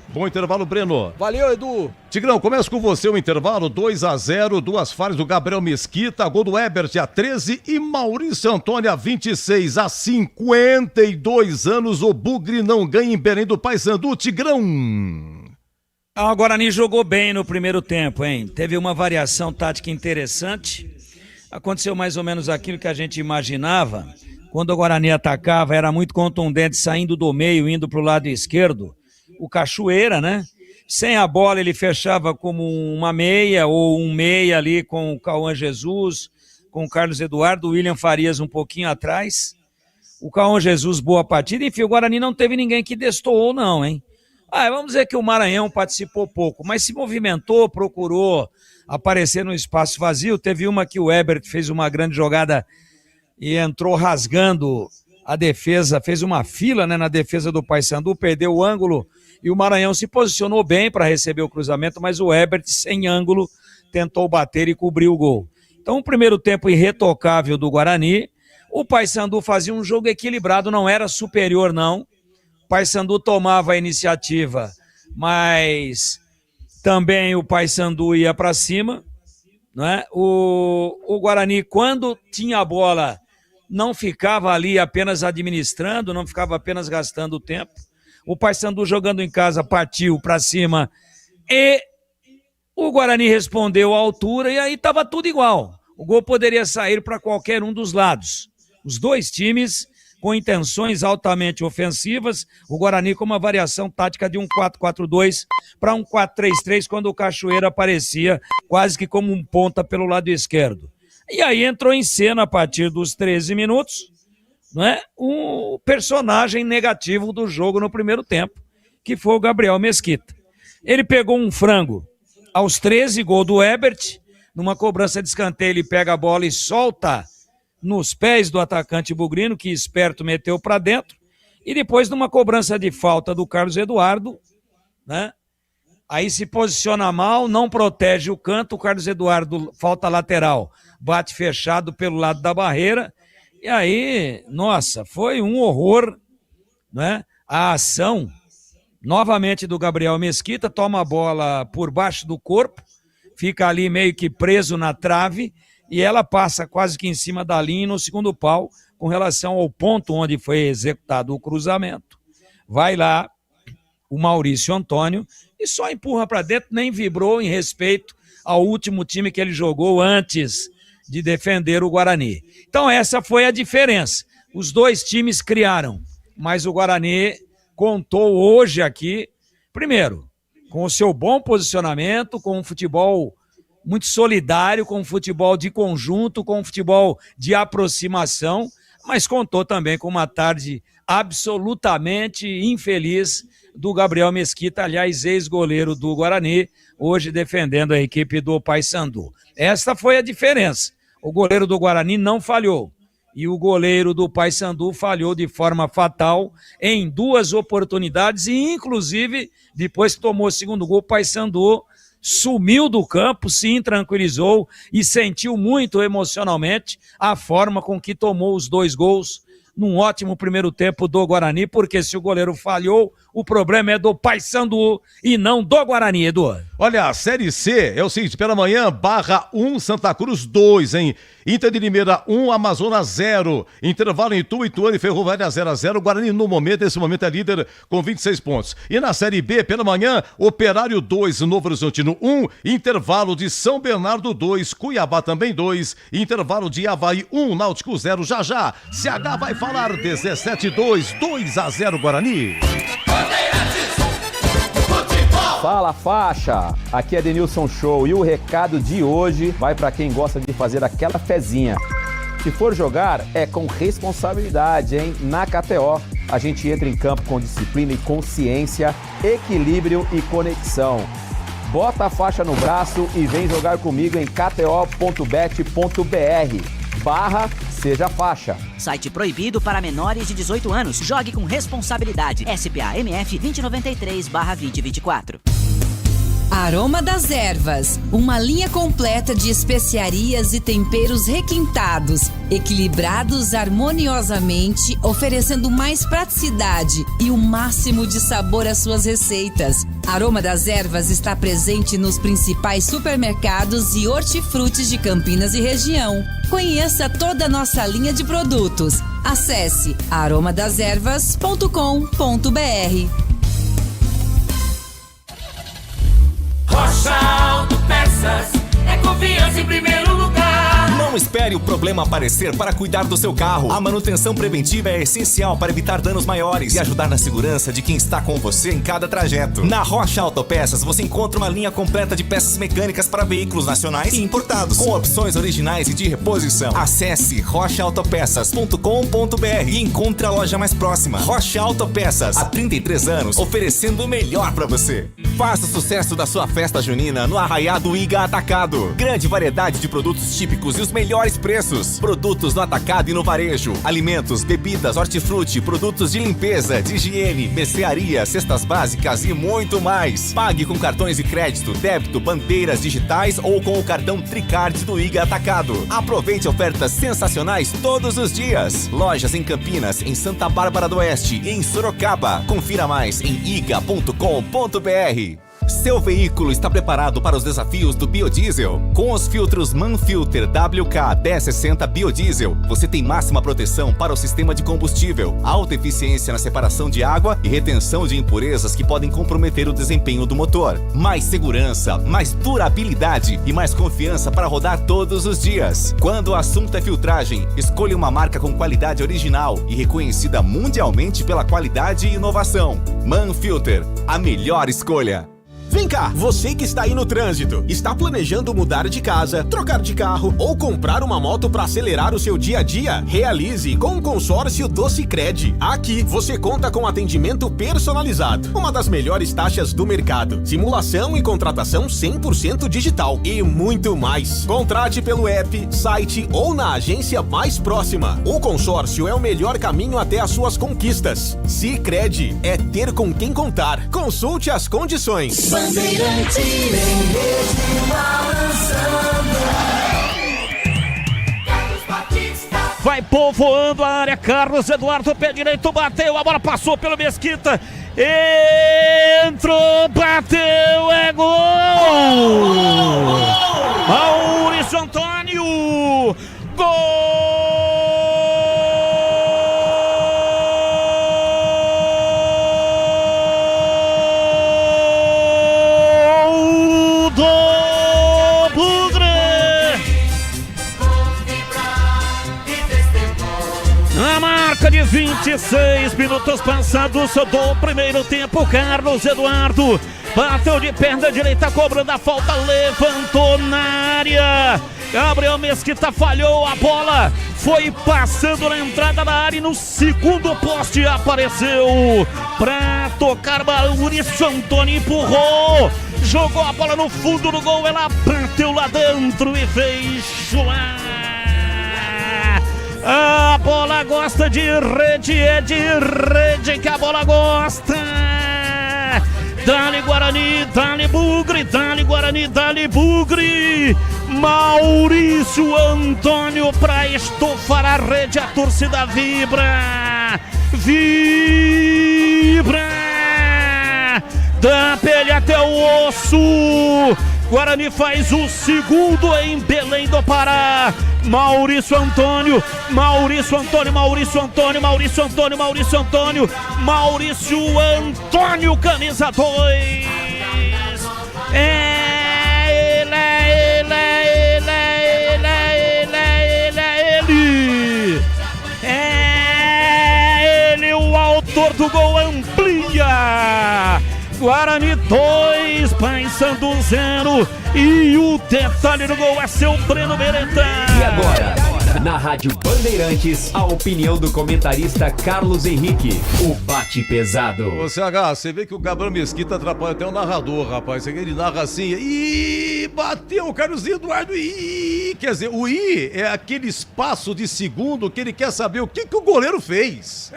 Bom intervalo, Breno. Valeu, Edu. Tigrão, começa com você o intervalo, 2-0, 2 falhas do Gabriel Mesquita, gol do Herbert a 13 e Maurício Antônio a 26. Há 52 anos o Bugre não ganha em Belém do Paysandu, Tigrão. O Guarani jogou bem no primeiro tempo, hein? Teve uma variação tática interessante. Aconteceu mais ou menos aquilo que a gente imaginava. Quando o Guarani atacava, era muito contundente, saindo do meio, indo para o lado esquerdo. o Cachoeira, né? Sem a bola ele fechava como uma meia ou um meia ali com o Cauã Jesus, com o Carlos Eduardo, o William Farias um pouquinho atrás. O Cauã Jesus, boa partida. Enfim, o Guarani não teve ninguém que destoou não, hein? Vamos dizer que o Maranhão participou pouco, mas se movimentou, procurou aparecer no espaço vazio. Teve uma que o Ebert fez uma grande jogada e entrou rasgando a defesa, fez uma fila, né, na defesa do Paysandu, perdeu o ângulo e o Maranhão se posicionou bem para receber o cruzamento, mas o Ebert, sem ângulo, tentou bater e cobriu o gol. Então, o primeiro tempo irretocável do Guarani. O Paysandu fazia um jogo equilibrado, não era superior, não. O Paysandu tomava a iniciativa, mas também o Paysandu ia para cima, né? O Guarani, quando tinha a bola, não ficava ali apenas administrando, não ficava apenas gastando tempo. O Paysandu, jogando em casa, partiu para cima e o Guarani respondeu à altura e aí estava tudo igual. O gol poderia sair para qualquer um dos lados. Os dois times com intenções altamente ofensivas, o Guarani com uma variação tática de um 4-4-2 para um 4-3-3, quando o Cachoeira aparecia quase que como um ponta pelo lado esquerdo. E aí entrou em cena, a partir dos 13 minutos, né, um personagem negativo do jogo no primeiro tempo, que foi o Gabriel Mesquita. Ele pegou um frango aos 13, gol do Ebert. Numa cobrança de escanteio, ele pega a bola e solta nos pés do atacante bugrino, que esperto meteu para dentro. E depois, numa cobrança de falta do Carlos Eduardo, né, aí se posiciona mal, não protege o canto. O Carlos Eduardo, falta lateral, bate fechado pelo lado da barreira. E aí, nossa, foi um horror, né? A ação, novamente, do Gabriel Mesquita, toma a bola por baixo do corpo, fica ali meio que preso na trave, e ela passa quase que em cima da linha no segundo pau, com relação ao ponto onde foi executado o cruzamento. Vai lá o Maurício Antônio e só empurra para dentro, nem vibrou em respeito ao último time que ele jogou antes de defender o Guarani. Então essa foi a diferença. Os dois times criaram, mas o Guarani contou hoje aqui, primeiro, com o seu bom posicionamento, com um futebol muito solidário, com um futebol de conjunto, com um futebol de aproximação, mas contou também com uma tarde absolutamente infeliz do Gabriel Mesquita, aliás, ex-goleiro do Guarani, hoje defendendo a equipe do Paysandu. Esta foi a diferença. O goleiro do Guarani não falhou e o goleiro do Paysandu falhou de forma fatal em duas oportunidades e, inclusive, depois que tomou o segundo gol, o Paysandu sumiu do campo, se intranquilizou e sentiu muito emocionalmente a forma com que tomou os dois gols num ótimo primeiro tempo do Guarani, porque se o goleiro falhou, o problema é do Paysandu e não do Guarani, Edu. Olha, a Série C é o seguinte, pela manhã, Barra 1, Santa Cruz 2, hein? Inter de Limeira 1, Amazonas 0. Intervalo em Ituano e Ferroviária 0-0. Guarani, nesse momento, é líder com 26 pontos. E na Série B, pela manhã, Operário 2, Novo Horizontino 1. Intervalo de São Bernardo 2, Cuiabá também 2. Intervalo de Avaí 1, Náutico 0. Já, CH vai falar 17-2, 2-0 Guarani. Fala, faixa! Aqui é Denilson Show e o recado de hoje vai para quem gosta de fazer aquela fezinha. Se for jogar, é com responsabilidade, hein? Na KTO, a gente entra em campo com disciplina e consciência, equilíbrio e conexão. Bota a faixa no braço e vem jogar comigo em kto.bet.br/Seja Faixa. Site proibido para menores de 18 anos. Jogue com responsabilidade. SPA-MF 2093/2024. Aroma das Ervas, uma linha completa de especiarias e temperos requintados, equilibrados harmoniosamente, oferecendo mais praticidade e o máximo de sabor às suas receitas. Aroma das Ervas está presente nos principais supermercados e hortifrutis de Campinas e região. Conheça toda a nossa linha de produtos. Acesse aromadeservas.com.br. Rocha Autopeças é confiança em primeiro lugar. Não espere espere o problema aparecer para cuidar do seu carro. A manutenção preventiva é essencial para evitar danos maiores e ajudar na segurança de quem está com você em cada trajeto. Na Rocha Autopeças você encontra uma linha completa de peças mecânicas para veículos nacionais e importados, com opções originais e de reposição. Acesse rochaautopeças.com.br e encontre a loja mais próxima. Rocha Autopeças, há 33 anos, oferecendo o melhor para você. Faça o sucesso da sua festa junina no Arraiado Iga Atacado. Grande variedade de produtos típicos e os melhores preços. Produtos no atacado e no varejo. Alimentos, bebidas, hortifruti, produtos de limpeza, de higiene, mercearia, cestas básicas e muito mais. Pague com cartões de crédito, débito, bandeiras digitais ou com o cartão Tricard do Iga Atacado. Aproveite ofertas sensacionais todos os dias. Lojas em Campinas, em Santa Bárbara do Oeste e em Sorocaba. Confira mais em iga.com.br. Seu veículo está preparado para os desafios do biodiesel? Com os filtros Manfilter WK 1060 Biodiesel, você tem máxima proteção para o sistema de combustível, alta eficiência na separação de água e retenção de impurezas que podem comprometer o desempenho do motor. Mais segurança, mais durabilidade e mais confiança para rodar todos os dias. Quando o assunto é filtragem, escolha uma marca com qualidade original e reconhecida mundialmente pela qualidade e inovação. Manfilter, a melhor escolha. Vem cá, você que está aí no trânsito, está planejando mudar de casa, trocar de carro ou comprar uma moto para acelerar o seu dia a dia? Realize com o consórcio do Sicredi. Aqui você conta com atendimento personalizado, uma das melhores taxas do mercado, simulação e contratação 100% digital e muito mais. Contrate pelo app, site ou na agência mais próxima. O consórcio é o melhor caminho até as suas conquistas. Sicredi é ter com quem contar. Consulte as condições. Vai povoando a área, Carlos Eduardo, pé direito, bateu, a bola passou pelo Mesquita, entrou, bateu, é gol! Maurício Antônio, gol! De 26 minutos passados do primeiro tempo, Carlos Eduardo bateu de perna direita, cobrando a falta, levantou na área. Gabriel Mesquita falhou, a bola foi passando na entrada da área e no segundo poste apareceu para tocar. Maurício Antônio empurrou, jogou a bola no fundo do gol, ela bateu lá dentro e fez chuar. A bola gosta de rede, é de rede que a bola gosta. Dali Guarani, dali Bugre, dali Guarani, dali Bugre. Maurício Antônio para estufar a rede, a torcida vibra. Vibra. Da pele até o osso. Guarani faz o segundo em Belém do Pará. Maurício Antônio, Maurício Antônio, Maurício Antônio, Maurício Antônio, Maurício Antônio, Maurício Antônio, camisa 2. Ele é ele, o autor do gol, amplia. Guarani 2, Paysandu 0. E o detalhe do gol é seu Breno Beretta. E agora, na Rádio Bandeirantes, a opinião do comentarista Carlos Henrique, o bate pesado. Ô CH, você vê que o Gabriel Mesquita atrapalha até o narrador, rapaz. Ele narra assim, e bateu o Carlos Eduardo, quer dizer, o I é aquele espaço de segundo que ele quer saber o que o goleiro fez.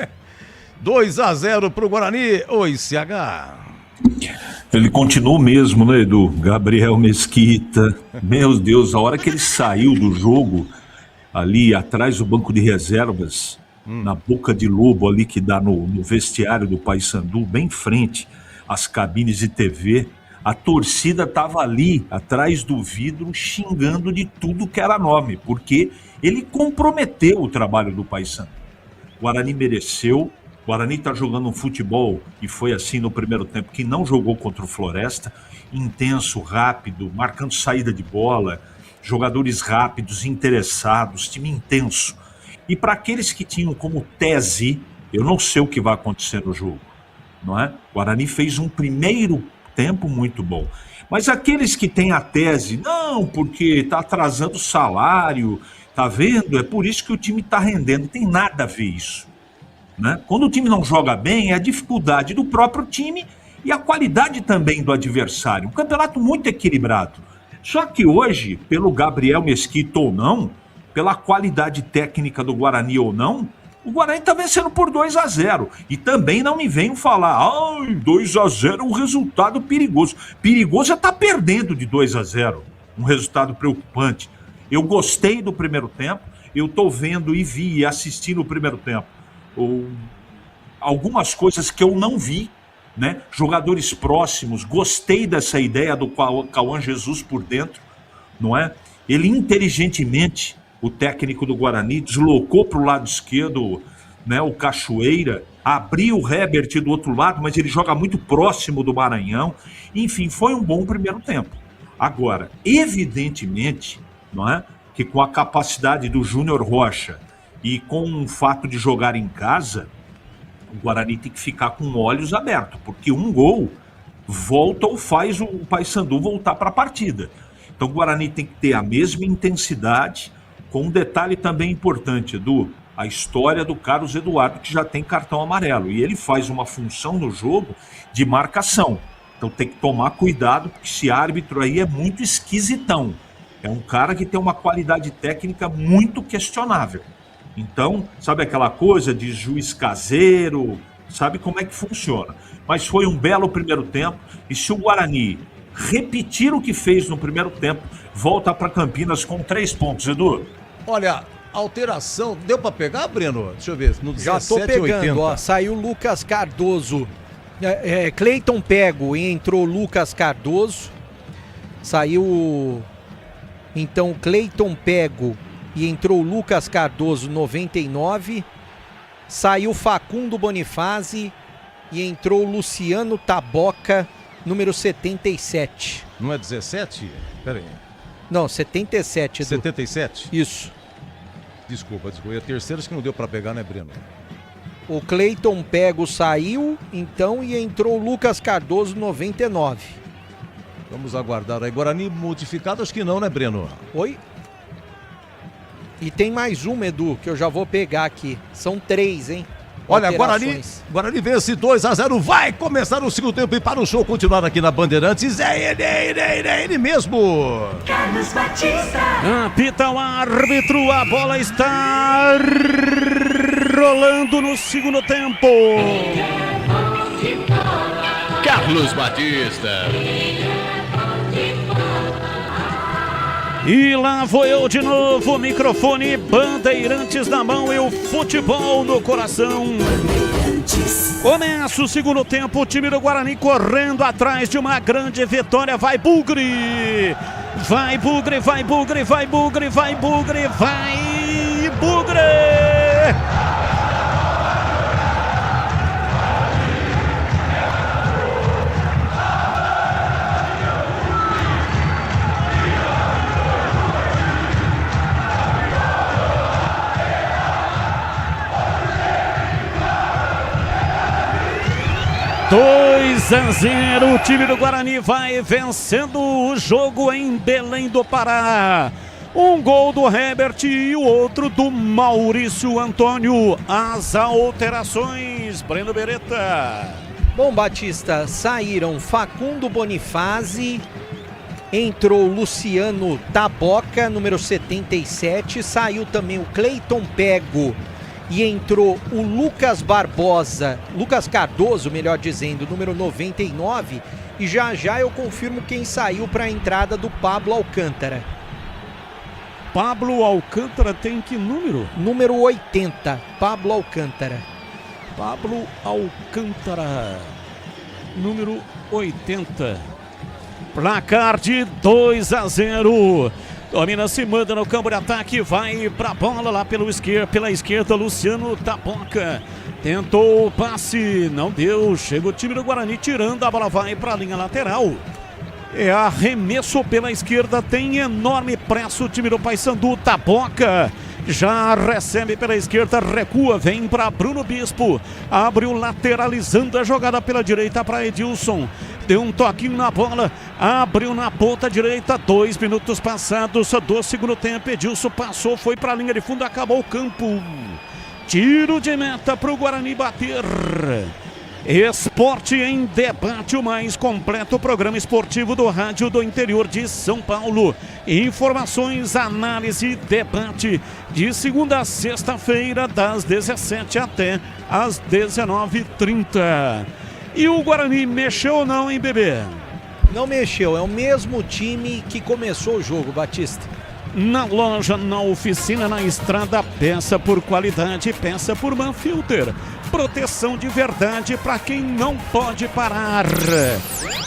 2-0 pro Guarani. Oi, CH. Ele continuou mesmo, né, Edu? Gabriel Mesquita. Meu Deus, a hora que ele saiu do jogo, ali atrás do banco de reservas, na boca de lobo ali que dá no vestiário do Paysandu, bem em frente às cabines de TV, a torcida estava ali, atrás do vidro, xingando de tudo que era nome, porque ele comprometeu o trabalho do Paysandu. O Guarani mereceu. O Guarani está jogando um futebol, e foi assim no primeiro tempo, que não jogou contra o Floresta, intenso, rápido, marcando saída de bola, jogadores rápidos, interessados, time intenso. E para aqueles que tinham como tese, eu não sei o que vai acontecer no jogo, não é? O Guarani fez um primeiro tempo muito bom. Mas aqueles que têm a tese, não, porque está atrasando o salário, tá vendo? É por isso que o time está rendendo. Não tem nada a ver isso, né? Quando o time não joga bem, é a dificuldade do próprio time e a qualidade também do adversário. Um campeonato muito equilibrado. Só que hoje, pelo Gabriel Mesquita ou não, pela qualidade técnica do Guarani ou não, o Guarani está vencendo por 2-0. E também não me venham falar, 2-0 é um resultado perigoso. Perigoso é estar perdendo de 2-0, um resultado preocupante. Eu gostei do primeiro tempo, eu estou vendo e vi e assisti no primeiro tempo algumas coisas que eu não vi, né? Jogadores próximos, gostei dessa ideia do Cauã Jesus por dentro, não é? Ele inteligentemente, o técnico do Guarani, deslocou para o lado esquerdo, né, o Cachoeira, abriu o Herbert do outro lado, mas ele joga muito próximo do Maranhão. Enfim, foi um bom primeiro tempo. Agora, evidentemente, não é, que com a capacidade do Júnior Rocha e com o fato de jogar em casa, o Guarani tem que ficar com olhos abertos, porque um gol volta ou faz o Paysandu voltar para a partida. Então o Guarani tem que ter a mesma intensidade, com um detalhe também importante, Edu, a história do Carlos Eduardo, que já tem cartão amarelo, e ele faz uma função no jogo de marcação. Então tem que tomar cuidado, porque esse árbitro aí é muito esquisitão. É um cara que tem uma qualidade técnica muito questionável. Então, sabe aquela coisa de juiz caseiro, sabe como é que funciona. Mas foi um belo primeiro tempo, e se o Guarani repetir o que fez no primeiro tempo, volta para Campinas com 3 pontos, Edu. Olha, alteração, deu para pegar, Breno? Deixa eu ver, no 17, já tô pegando, 80. ó, saiu Lucas Cardoso, Cleiton Pego e entrou Lucas Cardoso, saiu então Cleiton Pego e entrou Lucas Cardoso, 99, saiu Facundo Bonifazzi e entrou Luciano Taboca, número 77. Não é 17? Pera aí. Não, 77. 77? Isso. Desculpa. E a terceira que não deu pra pegar, né, Breno? O Cleiton Pego saiu, então, e entrou o Lucas Cardoso, 99. Vamos aguardar aí. Guarani modificado, acho que não, né, Breno? Oi? E tem mais uma, Edu, que eu já vou pegar aqui. São 3, hein? Olha, Guarani vence 2-0, vai começar o segundo tempo e para o show continuar aqui na Bandeirantes, é ele mesmo. Carlos Batista. Apita o árbitro, a bola está rolando no segundo tempo. Carlos Batista. E lá vou eu de novo, microfone, Bandeirantes na mão e o futebol no coração. Começa o segundo tempo, o time do Guarani correndo atrás de uma grande vitória. Vai Bugre! Vai Bugre, vai Bugre, vai Bugre, vai Bugre, vai Bugre! 2-0, o time do Guarani vai vencendo o jogo em Belém do Pará. Um gol do Herbert e o outro do Maurício Antônio. As alterações, Breno Beretta. Bom, Batista, saíram Facundo Bonifazzi, entrou Luciano Taboca, número 77, saiu também o Cleiton Pego e entrou o Lucas Cardoso, melhor dizendo, número 99, e já eu confirmo quem saiu para a entrada do Pablo Alcântara. Pablo Alcântara tem que número? Número 80, Pablo Alcântara. Pablo Alcântara, número 80. Placar de 2-0. Domina, se manda no campo de ataque, vai pra bola lá pela esquerda, Luciano Taboca. Tentou o passe, não deu. Chega o time do Guarani tirando, a bola vai pra linha lateral. É arremesso pela esquerda, tem enorme pressa o time do Paysandu. Taboca já recebe pela esquerda, recua, vem para Bruno Bispo, abriu lateralizando a jogada pela direita para Edilson, deu um toquinho na bola, abriu na ponta direita, 2 minutos passados do segundo tempo, Edilson passou, foi para a linha de fundo, acabou o campo, tiro de meta para o Guarani bater. Esporte em Debate, o mais completo programa esportivo do rádio do interior de São Paulo. Informações, análise e debate de segunda a sexta-feira, das 17 até às 19h30. E o Guarani mexeu ou não, hein, bebê? Não mexeu, é o mesmo time que começou o jogo, Batista. Na loja, na oficina, na estrada, peça por qualidade, peça por Manfilter. Proteção de verdade para quem não pode parar.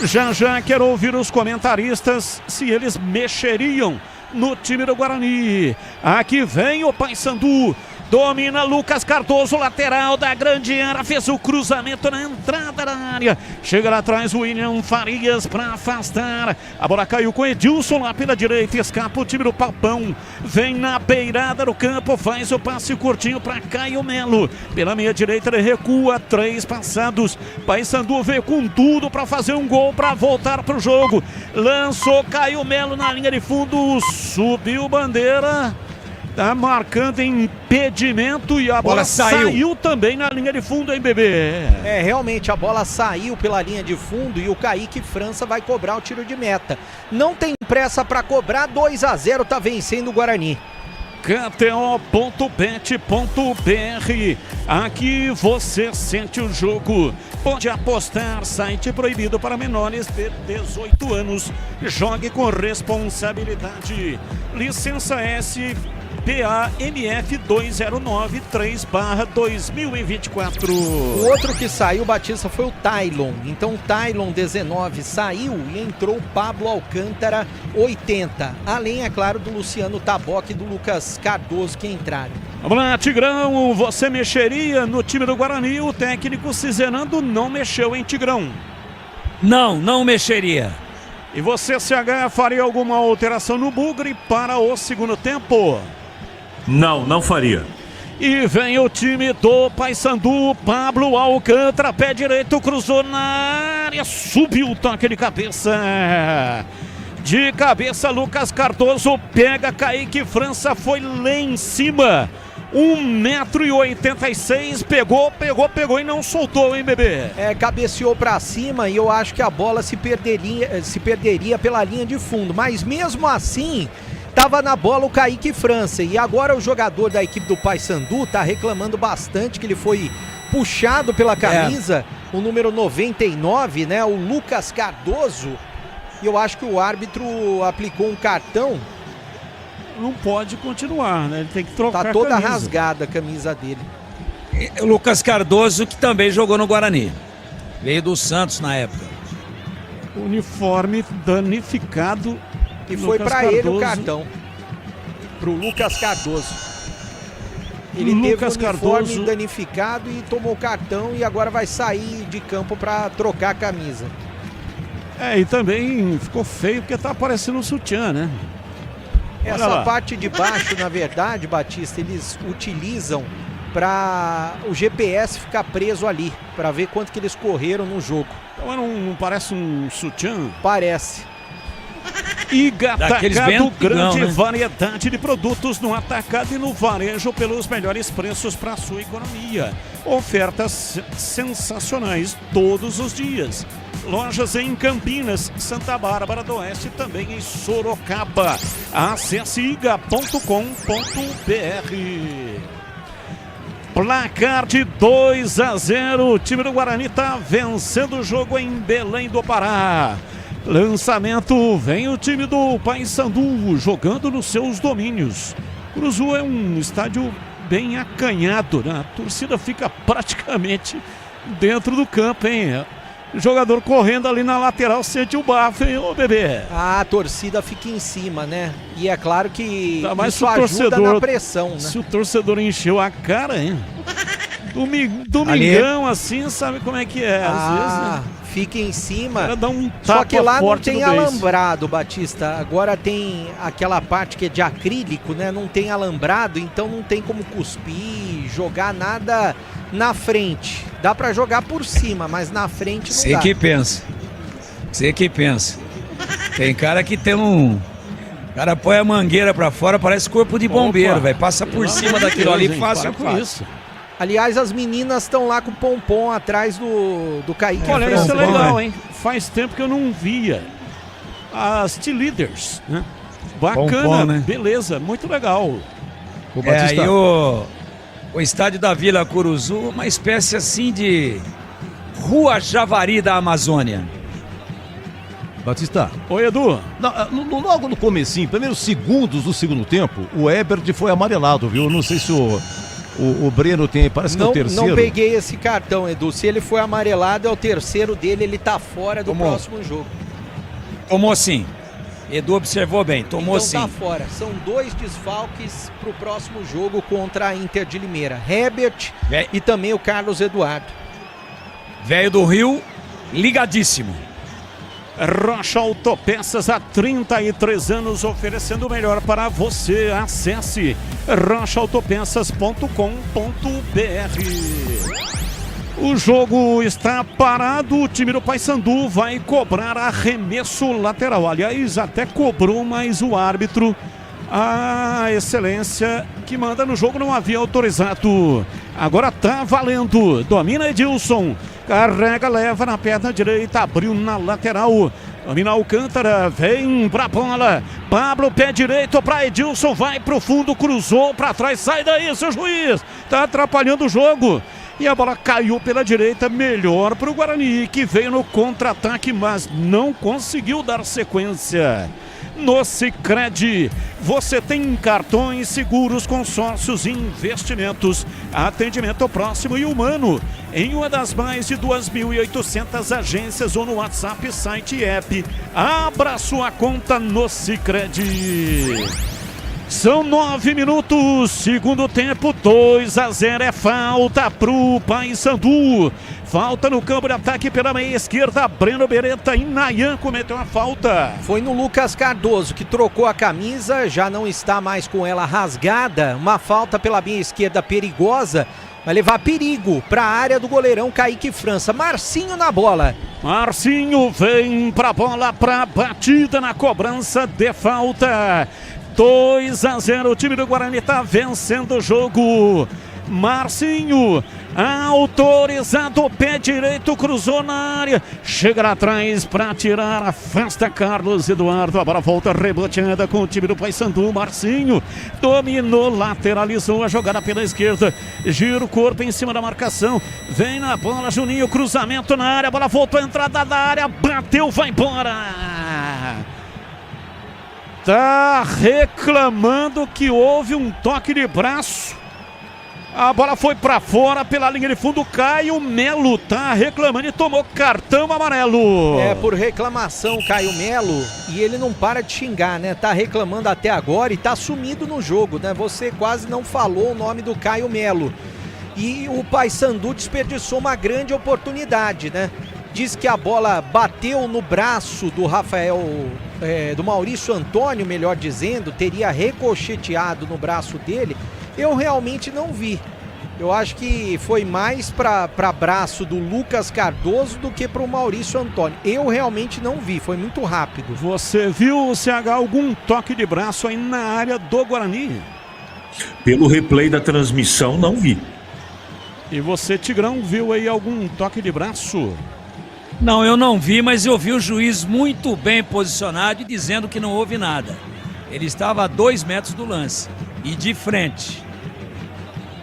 Já quero ouvir os comentaristas se eles mexeriam no time do Guarani. Aqui vem o Paysandu. Domina Lucas Cardoso, lateral da grande área, fez o cruzamento na entrada da área. Chega lá atrás o William Farias para afastar. A bola caiu com Edilson lá pela direita, escapa o time do Papão. Vem na beirada do campo, faz o passe curtinho para Caio Melo. Pela meia direita ele recua, 3 passados. Paysandu veio com tudo para fazer um gol, para voltar para o jogo. Lançou Caio Melo na linha de fundo, subiu bandeira. Tá marcando impedimento e a bola saiu também na linha de fundo, hein, bebê? É, realmente a bola saiu pela linha de fundo e o Kaique França vai cobrar o tiro de meta. Não tem pressa para cobrar, 2-0, tá vencendo o Guarani. KTO.bet.br. Aqui você sente o jogo. Pode apostar, site proibido para menores de 18 anos. Jogue com responsabilidade. Licença SPAMF 2093/2024. O outro que saiu, Batista, foi o Tylon. Então o Tylon 19 saiu e entrou o Pablo Alcântara 80. Além, é claro, do Luciano Taboca e do Lucas Cardoso que entraram. Vamos lá, Tigrão, você mexeria no time do Guarani? O técnico Cizenando não mexeu em Tigrão. Não mexeria. E você, CH, faria alguma alteração no Bugre para o segundo tempo? Não faria. E vem o time do Paysandu, Pablo Alcântara, pé direito, cruzou na área, subiu o toque de cabeça. De cabeça, Lucas Cardoso pega Kaique França, foi lá em cima. 1,86 m, pegou e não soltou, hein, bebê? É, cabeceou pra cima e eu acho que a bola se perderia pela linha de fundo, mas mesmo assim, tava na bola o Kaique França, e agora o jogador da equipe do Paysandu tá reclamando bastante que ele foi puxado pela camisa, o número 99, né, o Lucas Cardoso, e eu acho que o árbitro aplicou um cartão. Não pode continuar, né? Ele tem que trocar a camisa. Tá toda rasgada a camisa dele. O Lucas Cardoso, que também jogou no Guarani. Veio do Santos na época. Uniforme danificado. E foi para ele o cartão. Pro Lucas Cardoso. Ele teve o uniforme danificado e tomou o cartão e agora vai sair de campo para trocar a camisa. É, e também ficou feio porque tá aparecendo um sutiã, né? Essa parte de baixo, na verdade, Batista, eles utilizam para o GPS ficar preso ali, para ver quanto que eles correram no jogo. Então não parece um sutiã? Parece. IGA Atacado, grande variedade de produtos no atacado e no varejo pelos melhores preços para a sua economia. Ofertas sensacionais todos os dias. Lojas em Campinas, Santa Bárbara do Oeste, também em Sorocaba. Acesse iga.com.br. Placar de 2-0. O time do Guarani está vencendo o jogo em Belém do Pará. Lançamento, vem o time do Paysandu jogando nos seus domínios. Cruzu é um estádio bem acanhado, né? A torcida fica praticamente dentro do campo, hein? O jogador correndo ali na lateral sente o bafo, hein, ô bebê? A torcida fica em cima, né? E é claro que isso ajuda na pressão, né? Se o torcedor encheu a cara, hein? Domingão ali, assim, sabe como é que é? Às vezes, né? fica em cima. Dá um Só que lá não forte tem no beiço. alambrado, Batista. Agora tem aquela parte que é de acrílico, né? Não tem alambrado, então não tem como cuspir, jogar nada na frente. Dá pra jogar por cima, mas na frente não Você dá. que pensa. Você que pensa. Tem cara que tem um... O cara põe a mangueira pra fora, parece corpo de bombeiro, velho. Passa por cima daquilo ali, fácil com isso. Aliás, as meninas estão lá com o pompom atrás do Kaique. Olha, isso é França. legal, hein? Faz tempo que eu não via as T-Leaders, né? Bacana, Pompom, né? beleza, muito legal. Aí o estádio da Vila Curuzu, uma espécie assim de Rua Javari da Amazônia. Batista. Oi, Edu. Logo no comecinho, primeiros segundos do segundo tempo, o Ebert foi amarelado, viu? Não sei se o Breno tem, parece que é o terceiro. Não peguei esse cartão, Edu. Se ele foi amarelado, é o terceiro dele, ele tá fora do próximo jogo. Tomou sim. Edu observou bem, tomou então sim. Tá fora. São 2 desfalques pro próximo jogo contra a Inter de Limeira. Herbert e também o Carlos Eduardo. Velho do Rio, ligadíssimo. Rocha Autopeças, há 33 anos oferecendo o melhor para você. Acesse rochaautopeças.com.br. O jogo está parado, o time do Paysandu vai cobrar arremesso lateral. Aliás, até cobrou, mas o árbitro, a excelência que manda no jogo, não havia autorizado. Agora tá valendo, domina Edilson. Carrega, leva na perna direita, abriu na lateral. Domina Alcântara, vem pra bola. Pablo, pé direito pra Edilson, vai pro fundo, cruzou pra trás, sai daí, seu juiz. Tá atrapalhando o jogo. E a bola caiu pela direita, melhor pro Guarani, que veio no contra-ataque, mas não conseguiu dar sequência. No Sicredi, você tem cartões, seguros, consórcios e investimentos. Atendimento próximo e humano em uma das mais de 2.800 agências ou no WhatsApp, site e app. Abra sua conta no Sicredi. São 9 minutos, segundo tempo, 2-0, é falta pro Paysandu. Falta no campo de ataque pela meia esquerda, Breno Beretta e Nayan cometeu a falta. Foi no Lucas Cardoso, que trocou a camisa, já não está mais com ela rasgada. Uma falta pela meia esquerda perigosa, vai levar perigo para a área do goleirão Kaique França. Marcinho na bola. Marcinho vem pra bola, pra batida na cobrança de falta. 2-0, o time do Guarani está vencendo o jogo. Marcinho, autorizado, pé direito, cruzou na área, chega lá atrás para tirar, afasta Carlos Eduardo, a bola volta reboteada com o time do Paysandu. Marcinho dominou, lateralizou a jogada pela esquerda, gira o corpo em cima da marcação, vem na bola, Juninho, cruzamento na área, a bola voltou à entrada da área, bateu, vai embora. Tá reclamando que houve um toque de braço. A bola foi pra fora pela linha de fundo. Caio Melo tá reclamando e tomou cartão amarelo. É, por reclamação, Caio Melo. E ele não para de xingar, né? Tá reclamando até agora e tá sumido no jogo, né? Você quase não falou o nome do Caio Melo. E o Paysandu desperdiçou uma grande oportunidade, né? Diz que a bola bateu no braço do do Maurício Antônio, melhor dizendo, teria ricocheteado no braço dele. Eu realmente não vi. Eu acho que foi mais para braço do Lucas Cardoso do que para o Maurício Antônio. Eu realmente não vi, foi muito rápido. Você viu, CH, algum toque de braço aí na área do Guarani? Pelo replay da transmissão, não vi. E você, Tigrão, viu aí algum toque de braço? Não, eu não vi, mas eu vi o juiz muito bem posicionado e dizendo que não houve nada. Ele estava a 2 metros do lance e de frente.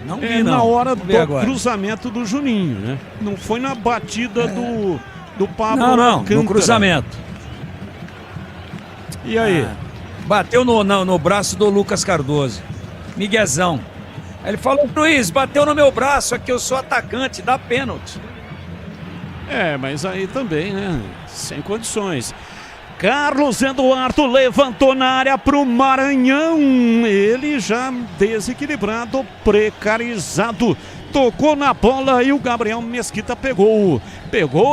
Não vi, não. Na hora do cruzamento do Juninho, né? Não foi na batida do Pablo. Não, no cruzamento. E aí? Bateu no braço do Lucas Cardoso. Miguezão. Aí ele falou, juiz, bateu no meu braço, aqui eu sou atacante, dá pênalti. É, mas aí também, né? Sem condições. Carlos Eduardo levantou na área pro Maranhão. Ele já desequilibrado, precarizado. tocou na bola e o Gabriel Mesquita pegou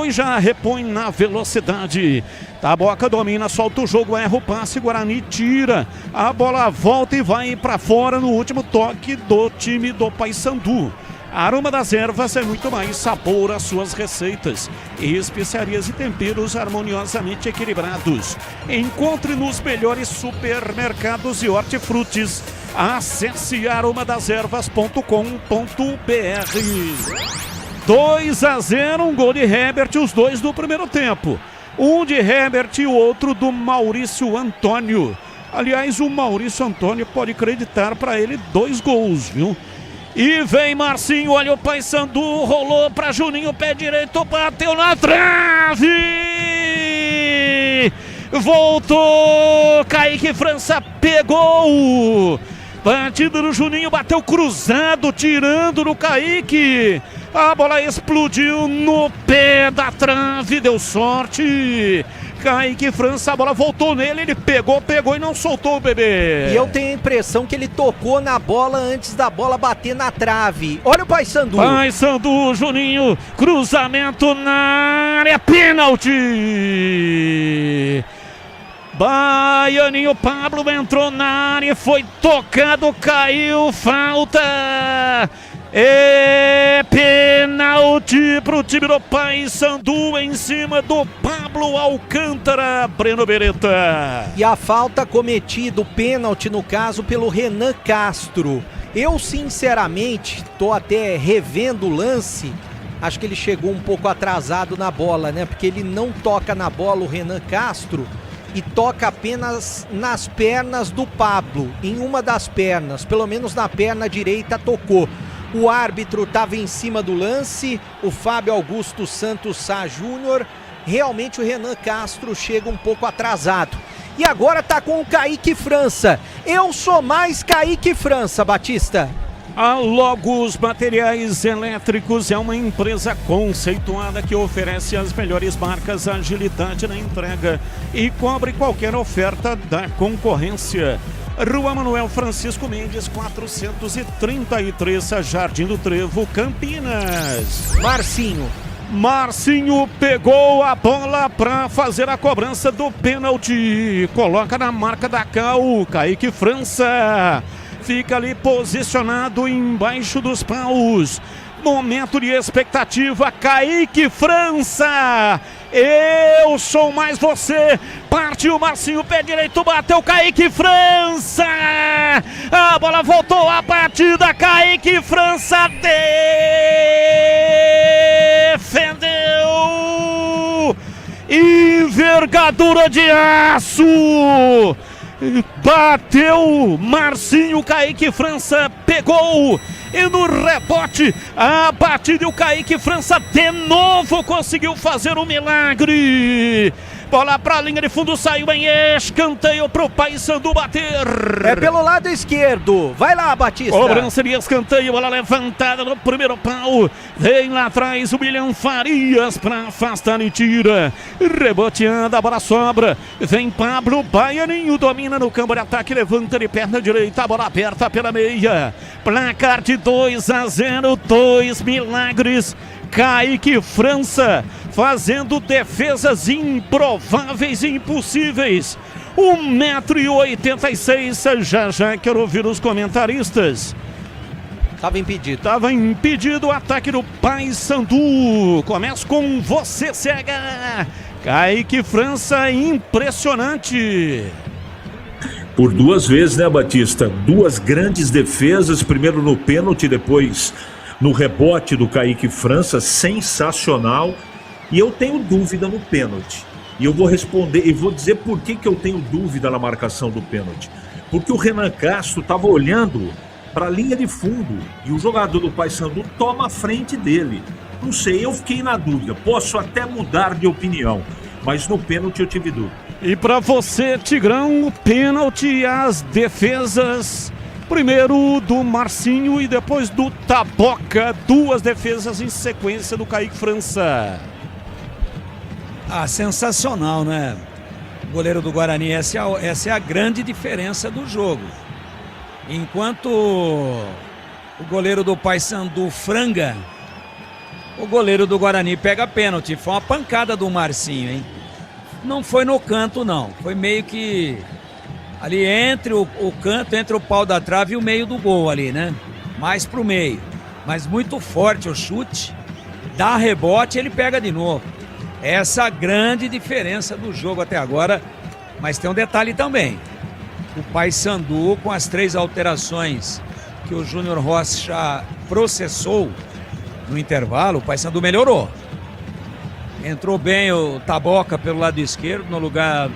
e já repõe na velocidade. Taboca domina, solta o jogo, erra o passe, Guarani tira, a bola volta e vai para fora no último toque do time do Paysandu. Aroma das Ervas é muito mais sabor às suas receitas e especiarias e temperos harmoniosamente equilibrados. Encontre nos melhores supermercados e hortifrutis. Acesse aromadeservas.com.br. 2-0, um gol de Herbert, os dois do primeiro tempo. Um de Herbert e o outro do Maurício Antônio. Aliás, o Maurício Antônio pode acreditar para ele 2 gols, viu? E vem Marcinho, olha o Paysandu, rolou para Juninho, pé direito, bateu na trave! Voltou, Kaique França pegou! Batida do Juninho, bateu cruzado, tirando no Kaique. A bola explodiu no pé da trave, deu sorte. Kaique França, a bola voltou nele, ele pegou e não soltou o bebê. E eu tenho a impressão que ele tocou na bola antes da bola bater na trave. Olha o Paysandu. Paysandu, Juninho, cruzamento na área, pênalti. Baianinho Pablo entrou na área, foi tocado, caiu, falta. É pênalti pro time do Paysandu em cima do Pablo Alcântara, Breno Beretta. E a falta cometida, o pênalti no caso, pelo Renan Castro. Eu sinceramente tô até revendo o lance, acho que ele chegou um pouco atrasado na bola, né? Porque ele não toca na bola, o Renan Castro, e toca apenas nas pernas do Pablo, em uma das pernas, pelo menos na perna direita tocou. O árbitro estava em cima do lance, o Fábio Augusto Santos Sá Júnior. Realmente o Renan Castro chega um pouco atrasado. E agora tá com o Kaique França. Eu sou mais Kaique França, Batista. A Logos Materiais Elétricos é uma empresa conceituada que oferece as melhores marcas, agilidade na entrega e cobre qualquer oferta da concorrência. Rua Manuel Francisco Mendes, 433, Jardim do Trevo, Campinas. Marcinho pegou a bola para fazer a cobrança do pênalti. Coloca na marca da Cal, Kaique França. Fica ali posicionado embaixo dos paus. Momento de expectativa, Kaique França. Eu sou mais você. Partiu Marcinho, pé direito, bateu Kaique França. A bola voltou, a batida, Kaique França defendeu. Envergadura de aço. Bateu Marcinho, Kaique França pegou. E no rebote, a batida e o Kaique França de novo conseguiu fazer um milagre. Bola pra linha de fundo, saiu em escanteio pro Paysandu bater. É pelo lado esquerdo. Vai lá, Batista. Cobrança de escanteio, bola levantada no primeiro pau. Vem lá atrás o William Farias pra afastar e tira. Reboteando, a bola sobra. Vem Pablo, Baianinho domina no campo de ataque, levanta de perna direita, a bola aperta pela meia. Placar de 2-0, 2 milagres. Kaique França fazendo defesas improváveis e impossíveis. 1,86 m. Já quero ouvir os comentaristas. Tava impedido. Tava impedido o ataque do Paysandu. Começa com você, CH. Kaique França, impressionante. Por 2 vezes, né, Batista? 2 grandes defesas, primeiro no pênalti, depois no rebote do Kaique França, sensacional. E eu tenho dúvida no pênalti. E eu vou responder e vou dizer por que eu tenho dúvida na marcação do pênalti. Porque o Renan Castro estava olhando para a linha de fundo e o jogador do Paysandu toma a frente dele. Não sei, eu fiquei na dúvida. Posso até mudar de opinião, mas no pênalti eu tive dúvida. E para você, Tigrão, o pênalti e as defesas... Primeiro do Marcinho e depois do Taboca. 2 defesas em sequência do Kaique França. Sensacional, né? O goleiro do Guarani, essa é a grande diferença do jogo. Enquanto o goleiro do Paysandu franga, o goleiro do Guarani pega pênalti. Foi uma pancada do Marcinho, hein? Não foi no canto, não. Foi meio que ali entre o canto, entre o pau da trave e o meio do gol ali, né? Mais pro meio. Mas muito forte o chute. Dá rebote e ele pega de novo. Essa a grande diferença do jogo até agora. Mas tem um detalhe também. O Paysandu, com as 3 alterações que o Júnior Rocha processou no intervalo, o Paysandu melhorou. Entrou bem o Taboca pelo lado esquerdo, no lugar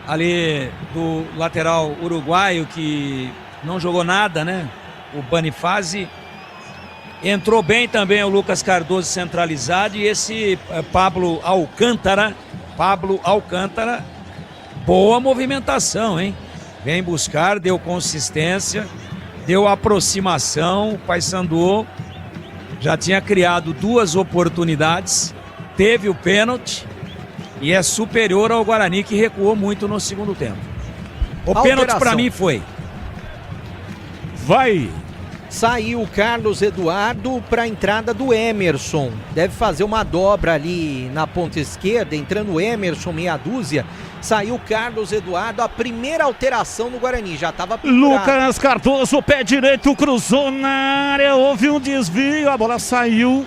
ali do lateral uruguaio, que não jogou nada, né? O Bonifazi. Entrou bem também o Lucas Cardoso centralizado e esse Pablo Alcântara, boa movimentação, hein? Vem buscar, deu consistência, deu aproximação. O Paysandu já tinha criado 2 oportunidades, teve o pênalti e é superior ao Guarani, que recuou muito no segundo tempo. O pênalti para mim foi. Vai. Saiu o Carlos Eduardo para a entrada do Emerson. Deve fazer uma dobra ali na ponta esquerda, entrando o Emerson, meia dúzia. Saiu o Carlos Eduardo, a primeira alteração no Guarani, já estava Lucas Cardoso, pé direito, cruzou na área, houve um desvio, a bola saiu.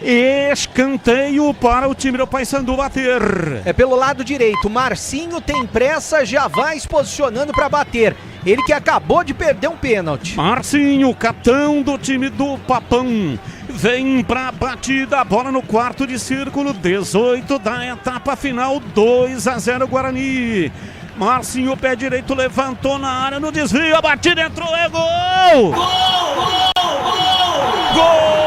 Escanteio para o time do Paysandu bater. É pelo lado direito, Marcinho tem pressa, já vai se posicionando para bater. Ele que acabou de perder um pênalti. Marcinho, capitão do time do Papão, vem pra batida, a bola no quarto de círculo, 18 da etapa final, 2-0 Guarani. Marcinho, pé direito, levantou na área, no desvio, a batida entrou, é gol! Gol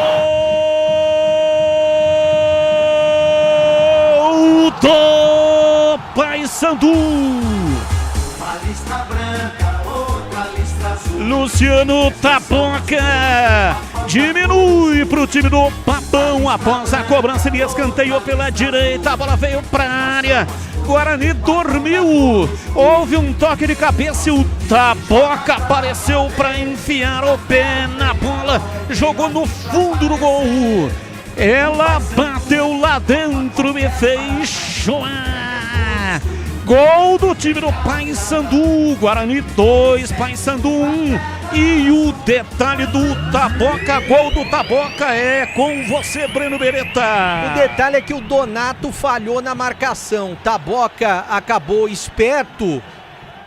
do Paysandu! Uma lista branca, outra lista azul. Luciano Taboca diminui para o time do Papão após a cobrança de escanteio pela direita, a bola veio para a área, Guarani dormiu, houve um toque de cabeça e o Taboca apareceu para enfiar o pé na bola, jogou no fundo do gol, ela bateu lá dentro e fez chorar. Gol do time do Paysandu, Guarani 2, Paysandu 1. E o detalhe do Taboca, gol do Taboca é com você, Breno Beretta. O detalhe é que o Donato falhou na marcação. Taboca acabou esperto,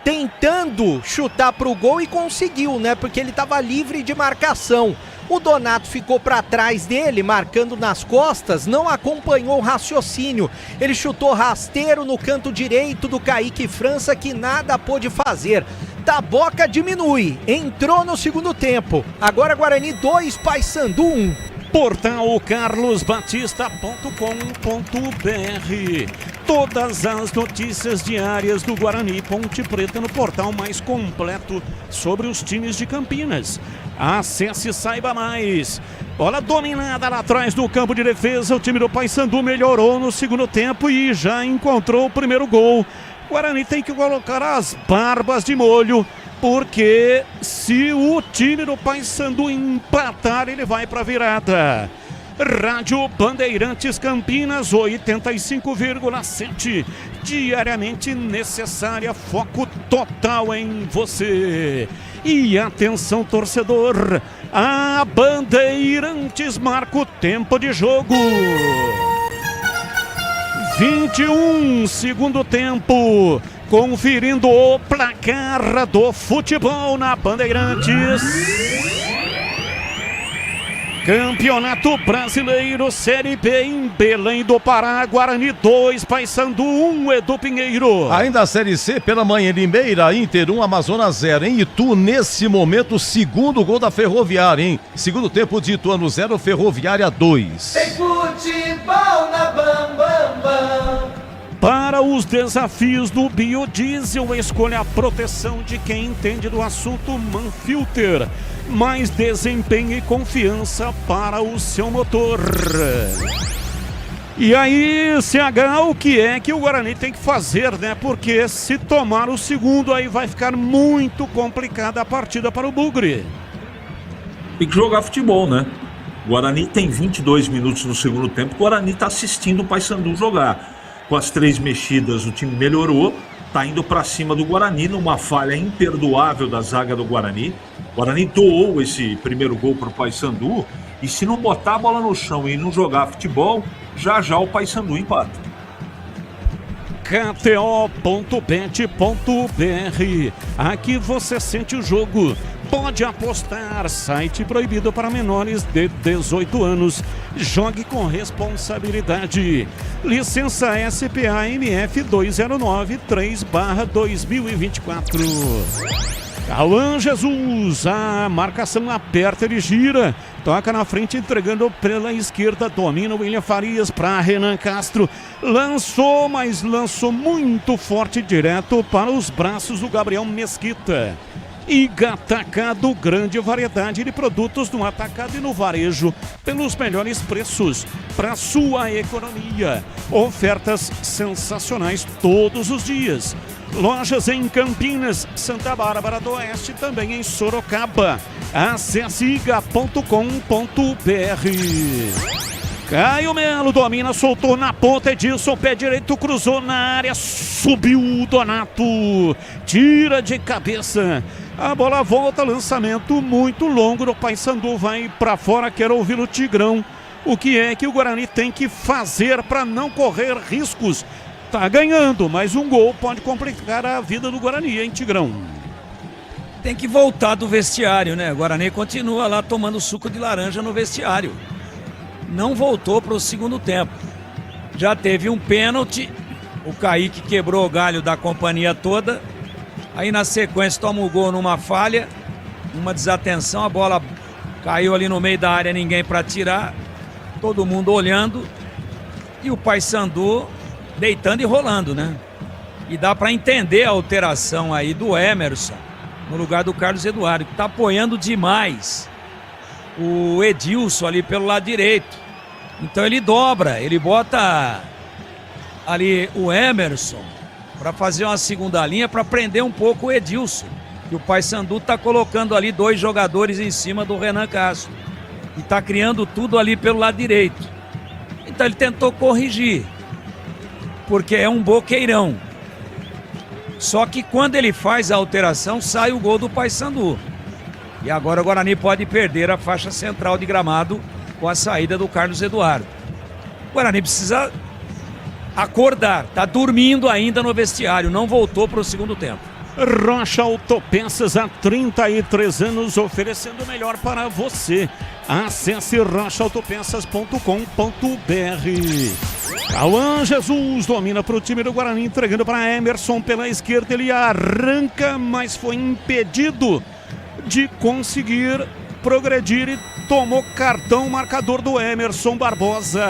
tentando chutar pro gol e conseguiu, né? Porque ele estava livre de marcação. O Donato ficou para trás dele, marcando nas costas, não acompanhou o raciocínio. Ele chutou rasteiro no canto direito do Kaique França, que nada pôde fazer. Taboca diminui, entrou no segundo tempo. Agora Guarani 2, Paysandu 1. Portal carlosbatista.com.br. Todas as notícias diárias do Guarani Ponte Preta no portal mais completo sobre os times de Campinas. Acesse e saiba mais. Bola dominada lá atrás do campo de defesa. O time do Paysandu melhorou no segundo tempo e já encontrou o primeiro gol. Guarani tem que colocar as barbas de molho, porque se o time do Paysandu empatar, ele vai para virada. Rádio Bandeirantes Campinas 85,7. Diariamente necessária, foco total em você. E atenção, torcedor, a Bandeirantes marca o tempo de jogo. 21, segundo tempo. Conferindo o placar do futebol na Bandeirantes. Campeonato Brasileiro Série B em Belém do Pará, Guarani 2, Paysandu 1, Edu Pinheiro. Ainda a Série C pela manhã, Limeira, Inter 1, Amazonas 0. Em Itu, nesse momento, segundo gol da Ferroviária, hein? Segundo tempo de Ituano 0, Ferroviária 2. Tem futebol na Bam Bam Bam. Para os desafios do biodiesel, escolha a proteção de quem entende do assunto. Manfilter, mais desempenho e confiança para o seu motor. E aí, CH, o que é que o Guarani tem que fazer, né? Porque se tomar o segundo, aí vai ficar muito complicada a partida para o Bugre. tem que jogar futebol, né? O Guarani tem 22 minutos no segundo tempo, o Guarani está assistindo o Paysandu jogar. Com as 3 mexidas, o time melhorou, está indo para cima do Guarani numa falha imperdoável da zaga do Guarani. O Guarani doou esse primeiro gol para o Paysandu, e se não botar a bola no chão e não jogar futebol, já o Paysandu empata. KTO.bet.br. Aqui você sente o jogo. Pode apostar. Site proibido para menores de 18 anos. Jogue com responsabilidade. Licença SPA MF 2093/2024. Cauã Jesus, a marcação aperta, ele gira, toca na frente, entregando pela esquerda, domina o William Farias para Renan Castro, lançou, mas lançou muito forte, direto para os braços do Gabriel Mesquita. IGA Atacado, grande variedade de produtos no atacado e no varejo, pelos melhores preços, para sua economia. Ofertas sensacionais todos os dias. Lojas em Campinas, Santa Bárbara do Oeste, também em Sorocaba. Acesse iga.com.br. Caio Melo domina, soltou na ponta, Edilson, pé direito, cruzou na área, subiu o Donato, tira de cabeça. A bola volta, lançamento muito longo do Paysandu, vai para fora, quero ouvir o Tigrão. O que é que o Guarani tem que fazer para não correr riscos? Tá ganhando, mas um gol pode complicar a vida do Guarani, hein, Tigrão? Tem que voltar do vestiário, né? O Guarani continua lá tomando suco de laranja no vestiário. Não voltou para o segundo tempo. Já teve um pênalti, o Kaique quebrou o galho da companhia toda. Aí na sequência toma o gol numa falha, uma desatenção, a bola caiu ali no meio da área, ninguém para tirar, todo mundo olhando, e o Paysandu deitando e rolando, né? E dá para entender a alteração aí do Emerson no lugar do Carlos Eduardo, que tá apoiando demais o Edilson ali pelo lado direito. Então ele dobra, ele bota ali o Emerson para fazer uma segunda linha, para prender um pouco o Edilson. E o Paysandu tá colocando ali 2 jogadores em cima do Renan Castro. E tá criando tudo ali pelo lado direito. Então ele tentou corrigir, porque é um boqueirão. Só que quando ele faz a alteração, sai o gol do Paysandu. E agora o Guarani pode perder a faixa central de gramado com a saída do Carlos Eduardo. O Guarani precisa acordar, tá dormindo ainda no vestiário, não voltou para o segundo tempo. Rocha Autopeças, há 33 anos, oferecendo o melhor para você. Acesse rochaautopeças.com.br. Cauã Jesus domina para o time do Guarani, entregando para Emerson pela esquerda, ele arranca, mas foi impedido de conseguir progredir e tomou cartão marcador do Emerson Barbosa.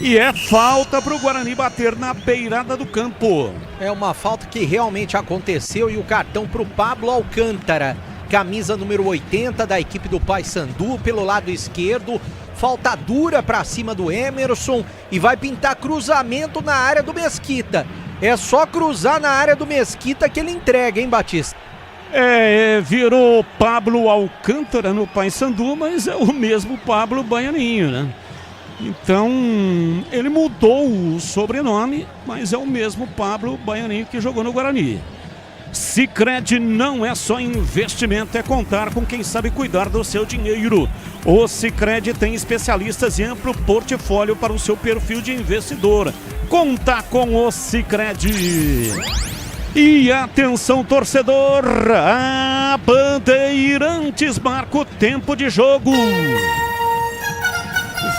E é falta para o Guarani bater na beirada do campo. É uma falta que realmente aconteceu, e o cartão para o Pablo Alcântara, camisa número 80 da equipe do Paysandu, pelo lado esquerdo. Falta dura para cima do Emerson e vai pintar cruzamento na área do Mesquita. É só cruzar na área do Mesquita que ele entrega, hein, Batista? Virou Pablo Alcântara no Paysandu, mas é o mesmo Pablo Baianinho, né? Então, ele mudou o sobrenome, mas é o mesmo Pablo Baianinho que jogou no Guarani. Sicredi não é só investimento, é contar com quem sabe cuidar do seu dinheiro. O Sicredi tem especialistas e amplo portfólio para o seu perfil de investidor. Conta com o Sicredi. E atenção, torcedor, a Bandeirantes marca o tempo de jogo.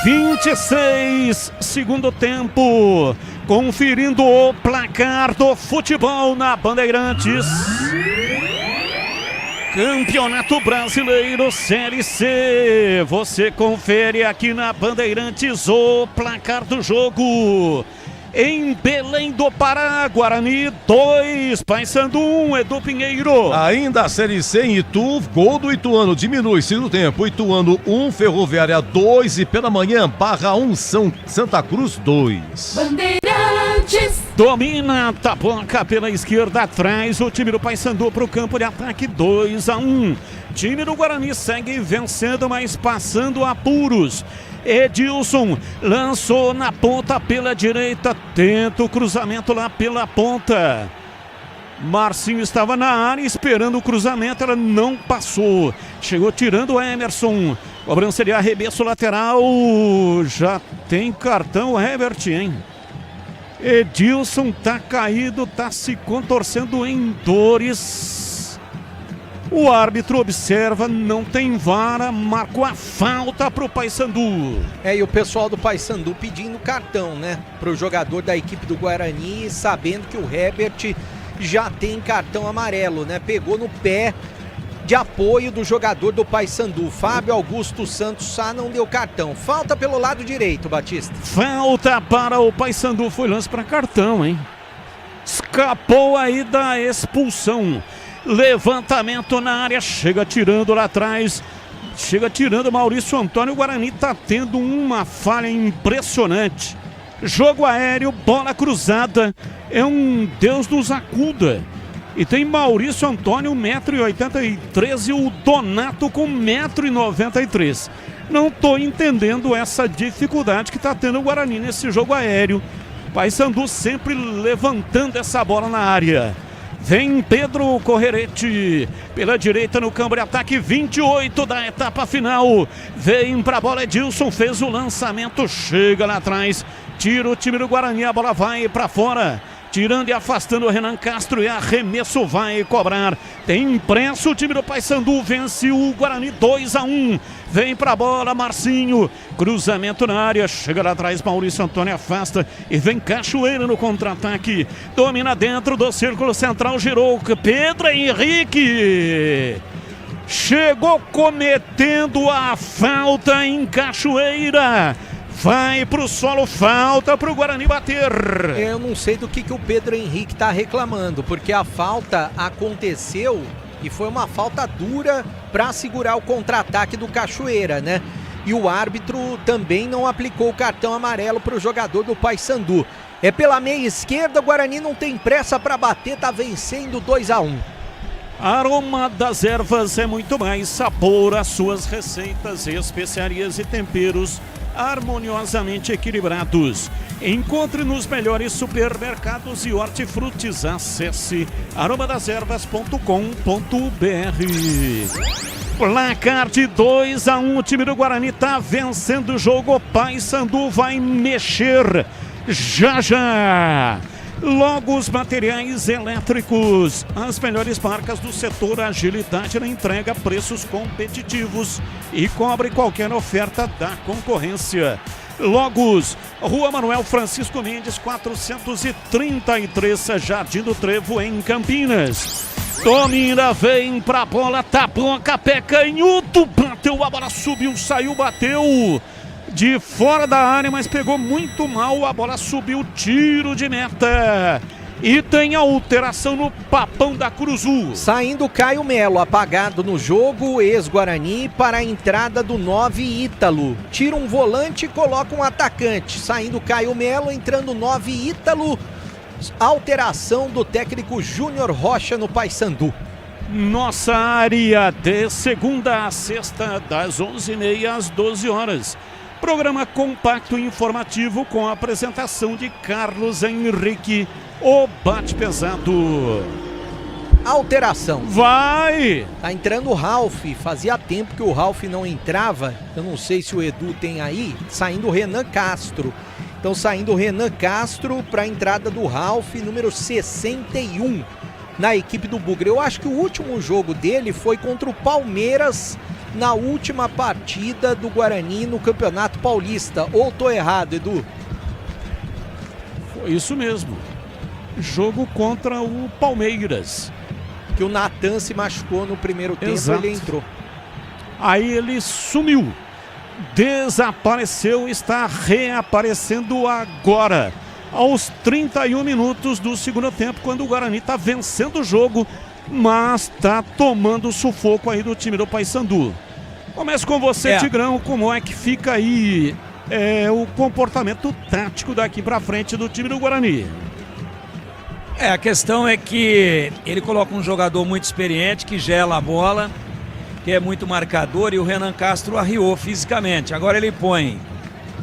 26, segundo tempo, conferindo o placar do futebol na Bandeirantes. Campeonato Brasileiro Série C, você confere aqui na Bandeirantes o placar do jogo. Em Belém do Pará, Guarani 2, Paysandu 1, Edu Pinheiro. Ainda a Série C em Itu, gol do Ituano, diminui, segundo tempo, Ituano 1, Ferroviária 2 e pela manhã, Barra 1, Santa Cruz 2. Bandeirantes. Domina Taboca pela esquerda, atrás o time do Paysandu para o campo de ataque, 2-1. time do Guarani segue vencendo, mas passando apuros. Edilson lançou na ponta pela direita, tenta o cruzamento lá pela ponta. Marcinho estava na área esperando o cruzamento, ela não passou. Chegou tirando o Emerson. Cobrança de arremesso lateral. Já tem cartão Herbert, hein? Edilson tá caído, tá se contorcendo em dores. O árbitro observa, não tem vara, marcou a falta pro Paysandu. E o pessoal do Paysandu pedindo cartão, né? Pro jogador da equipe do Guarani, sabendo que o Herbert já tem cartão amarelo, né? Pegou no pé de apoio do jogador do Paysandu. Fábio Augusto Santos Sá não deu cartão. Falta pelo lado direito, Batista. Falta para o Paysandu, foi lance para cartão, hein? Escapou aí da expulsão. Levantamento na área, chega tirando lá atrás. Chega tirando Maurício Antônio. O Guarani tá tendo uma falha impressionante. Jogo aéreo, bola cruzada. É um Deus nos acuda. E tem Maurício Antônio, 1,83m, e o Donato com 1,93m. Não tô entendendo essa dificuldade que tá tendo o Guarani nesse jogo aéreo. Paysandu sempre levantando essa bola na área. Vem Pedro Correrete pela direita no campo de ataque, 28 da etapa final. Vem pra bola, Edilson fez o lançamento, chega lá atrás, tira o time do Guarani, a bola vai pra fora. Tirando e afastando o Renan Castro e arremesso vai cobrar. Tem impresso o time do Paysandu, vence o Guarani 2-1. Vem pra bola, Marcinho. Cruzamento na área, chega lá atrás, Maurício Antônio afasta e vem Cachoeira no contra-ataque. Domina dentro do círculo central, girou Pedro Henrique. Chegou cometendo a falta em Cachoeira. Vai pro solo, falta pro Guarani bater. Eu não sei do que o Pedro Henrique tá reclamando, porque a falta aconteceu e foi uma falta dura para segurar o contra-ataque do Cachoeira, né? E o árbitro também não aplicou o cartão amarelo pro jogador do Paysandu. É pela meia esquerda, o Guarani não tem pressa para bater, tá vencendo 2-1. Aroma das Ervas é muito mais sabor, as suas receitas, especiarias e temperos harmoniosamente equilibrados. Encontre nos melhores supermercados e hortifrutis. Acesse aromadeservas.com.br. Placar de 2-1, o time do Guarani tá vencendo o jogo. Paysandu vai mexer já. Logo os materiais elétricos, as melhores marcas do setor, agilidade na entrega, preços competitivos e cobre qualquer oferta da concorrência. Logos, Rua Manuel Francisco Mendes, 433, Jardim do Trevo, em Campinas. Domina, vem pra bola, tapou, pé canhoto, bateu, a bola subiu, saiu, bateu de fora da área, mas pegou muito mal, a bola subiu, tiro de meta. E tem alteração no Papão da Curuzu. Saindo Caio Melo, apagado no jogo, ex-Guarani, para a entrada do 9 Ítalo. Tira um volante e coloca um atacante. Saindo Caio Melo, entrando 9 Ítalo. Alteração do técnico Júnior Rocha no Paysandu. Nossa área de segunda a sexta, das 11h30 às 12 horas. Programa compacto e informativo com a apresentação de Carlos Henrique, o bate-pesado. Alteração. Vai! Tá entrando o Ralf. Fazia tempo que o Ralf não entrava. Eu não sei se o Edu tem aí. Saindo o Renan Castro. Então saindo o Renan Castro para a entrada do Ralf, número 61, na equipe do Bugre. Eu acho que o último jogo dele foi contra o Palmeiras, na última partida do Guarani no Campeonato Paulista. Ou tô errado, Edu? Foi isso mesmo. Jogo contra o Palmeiras. Que o Natan se machucou no primeiro tempo. Exato. Ele entrou. Aí ele sumiu. Desapareceu, está reaparecendo agora. Aos 31 minutos do segundo tempo, quando o Guarani está vencendo o jogo, mas está tomando sufoco aí do time do Paysandu. Começo com você, Tigrão, como é que fica aí o comportamento tático daqui para frente do time do Guarani? A questão é que ele coloca um jogador muito experiente, que gela a bola, que é muito marcador, e o Renan Castro arriou fisicamente. Agora ele põe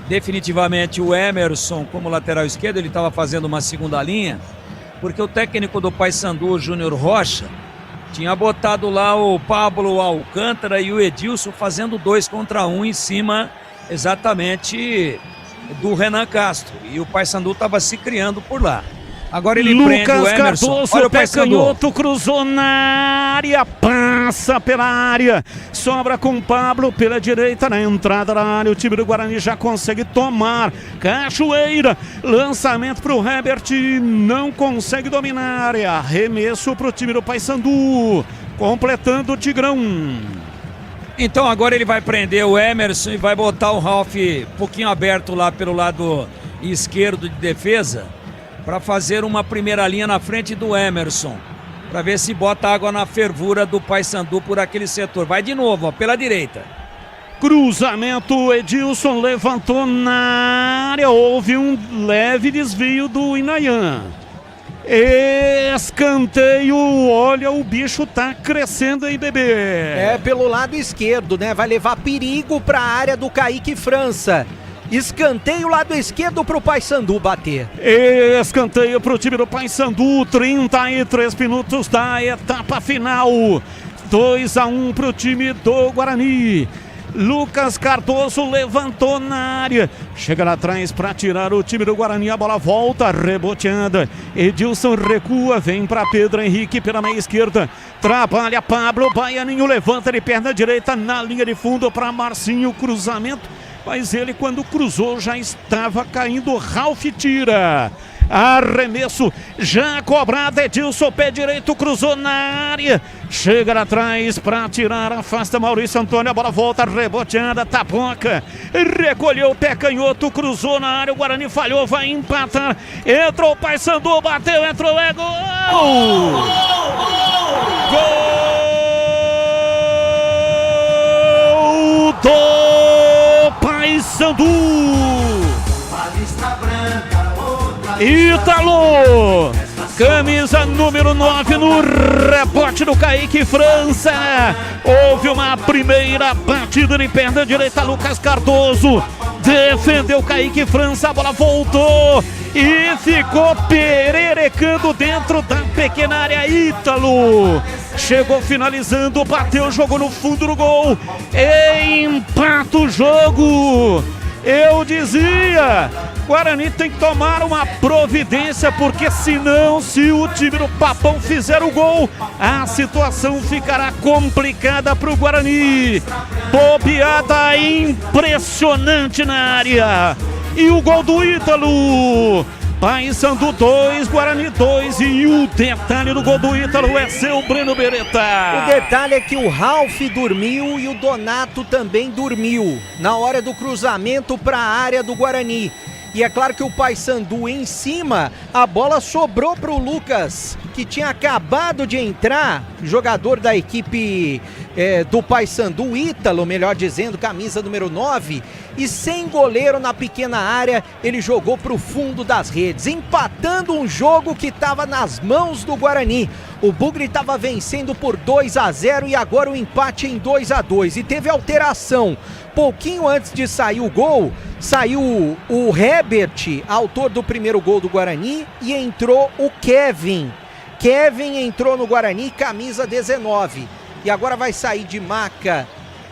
definitivamente o Emerson como lateral esquerdo. Ele estava fazendo uma segunda linha, porque o técnico do Paysandu, o Júnior Rocha, tinha botado lá o Pablo Alcântara e o Edilson fazendo 2 contra 1 em cima exatamente do Renan Castro. E o Paysandu estava se criando por lá. Agora ele prende o Emerson. Cardoso, olha o pé canhoto, cruzou na área, passa pela área, sobra com o Pablo pela direita, na entrada da área, o time do Guarani já consegue tomar. Cachoeira, lançamento para o Herbert, não consegue dominar, é arremesso para o time do Paysandu, completando o Tigrão. Então agora ele vai prender o Emerson e vai botar o Ralf um pouquinho aberto lá pelo lado esquerdo de defesa, para fazer uma primeira linha na frente do Emerson, para ver se bota água na fervura do Paysandu por aquele setor. Vai de novo, ó, pela direita. Cruzamento, Edilson levantou na área, houve um leve desvio do Inayan. Escanteio, olha, o bicho tá crescendo aí, bebê. É pelo lado esquerdo, né? Vai levar perigo para a área do Kaique França. Escanteio lado esquerdo pro Paysandu bater. Escanteio pro time do Paysandu, 33 minutos da etapa final. 2-1 pro time do Guarani. Lucas Cardoso levantou na área, chega lá atrás para tirar o time do Guarani, a bola volta, reboteada, Edilson recua, vem para Pedro Henrique pela meia esquerda, trabalha Pablo, Baianinho levanta de perna direita na linha de fundo para Marcinho, cruzamento, mas ele quando cruzou já estava caindo, Ralf tira. Arremesso já cobrado, Edilson, pé direito, cruzou na área, chega lá atrás para tirar, afasta Maurício Antônio, a bola volta, reboteada, Taboca, recolheu o pé canhoto, cruzou na área, o Guarani falhou, vai empatar, entrou o Paysandu, bateu, entrou, é gol! Gol do Paysandu! Ítalo, camisa número 9 no rebote do Kaique França. Houve uma primeira batida de perna direita, Lucas Cardoso defendeu Kaique França, a bola voltou e ficou pererecando dentro da pequena área. Ítalo chegou finalizando, bateu, jogou no fundo do gol, empata o jogo. Eu dizia, Guarani tem que tomar uma providência, porque senão, se o time do Papão fizer o gol, a situação ficará complicada para o Guarani. Bobeada impressionante na área. E o gol do Ítalo. Paysandu 2, Guarani 2, e o detalhe do gol do Ítalo é seu Breno Beretta. O detalhe é que o Ralf dormiu e o Donato também dormiu na hora do cruzamento para a área do Guarani. E é claro que o Paysandu em cima, a bola sobrou para o Lucas, que tinha acabado de entrar, jogador da equipe do Paysandu, Ítalo, melhor dizendo, camisa número 9, e sem goleiro na pequena área, ele jogou para o fundo das redes, empatando um jogo que estava nas mãos do Guarani. O Bugre estava vencendo por 2-0 e agora o empate em 2-2, e teve alteração. Pouquinho antes de sair o gol, saiu o Herbert, autor do primeiro gol do Guarani, e entrou o Kevin. Kevin entrou no Guarani, camisa 19. E agora vai sair de maca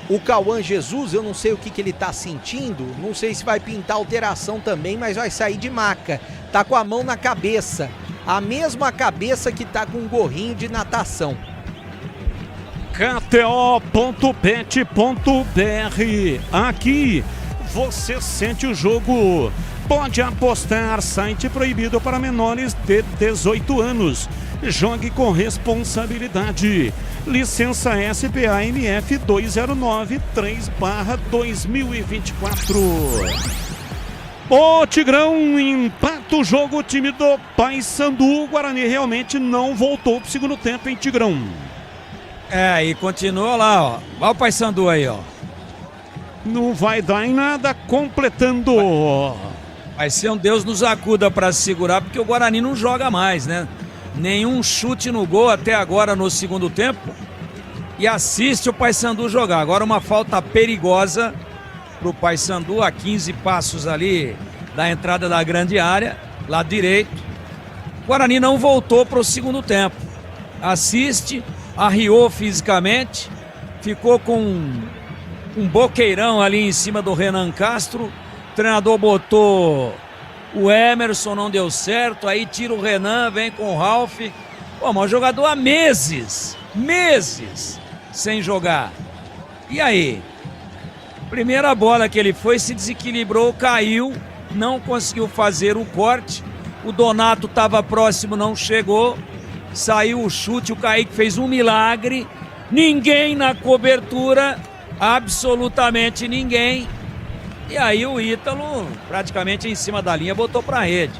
o Cauã Jesus, eu não sei o que ele tá sentindo, não sei se vai pintar alteração também, mas vai sair de maca. Tá com a mão na cabeça, a mesma cabeça que tá com um gorrinho de natação. KTO.bet.br. Aqui você sente o jogo. Pode apostar, site proibido para menores de 18 anos. Jogue com responsabilidade. Licença SPA-MF 2093/2024. O Tigrão empata o jogo, o time do Paysandu. O Guarani realmente não voltou pro segundo tempo, hein, Tigrão? E continua lá, ó. Olha o Paysandu aí, ó. Não vai dar em nada, completando. Vai ser um Deus nos acuda para segurar, porque o Guarani não joga mais, né? Nenhum chute no gol até agora no segundo tempo. e assiste o Paysandu jogar. Agora uma falta perigosa pro Paysandu, a 15 passos ali da entrada da grande área, lado direito. O Guarani não voltou pro segundo tempo. Assiste, arriou fisicamente, ficou com um boqueirão ali em cima do Renan Castro. O treinador botou o Emerson, não deu certo, aí tira o Renan, vem com o Ralf. Pô, mas o jogador há meses sem jogar. E aí? Primeira bola que ele foi, se desequilibrou, caiu, não conseguiu fazer o corte. O Donato estava próximo, não chegou. Saiu o chute, o Kaique fez um milagre. Ninguém na cobertura, absolutamente ninguém. E aí o Ítalo, praticamente em cima da linha, botou pra rede.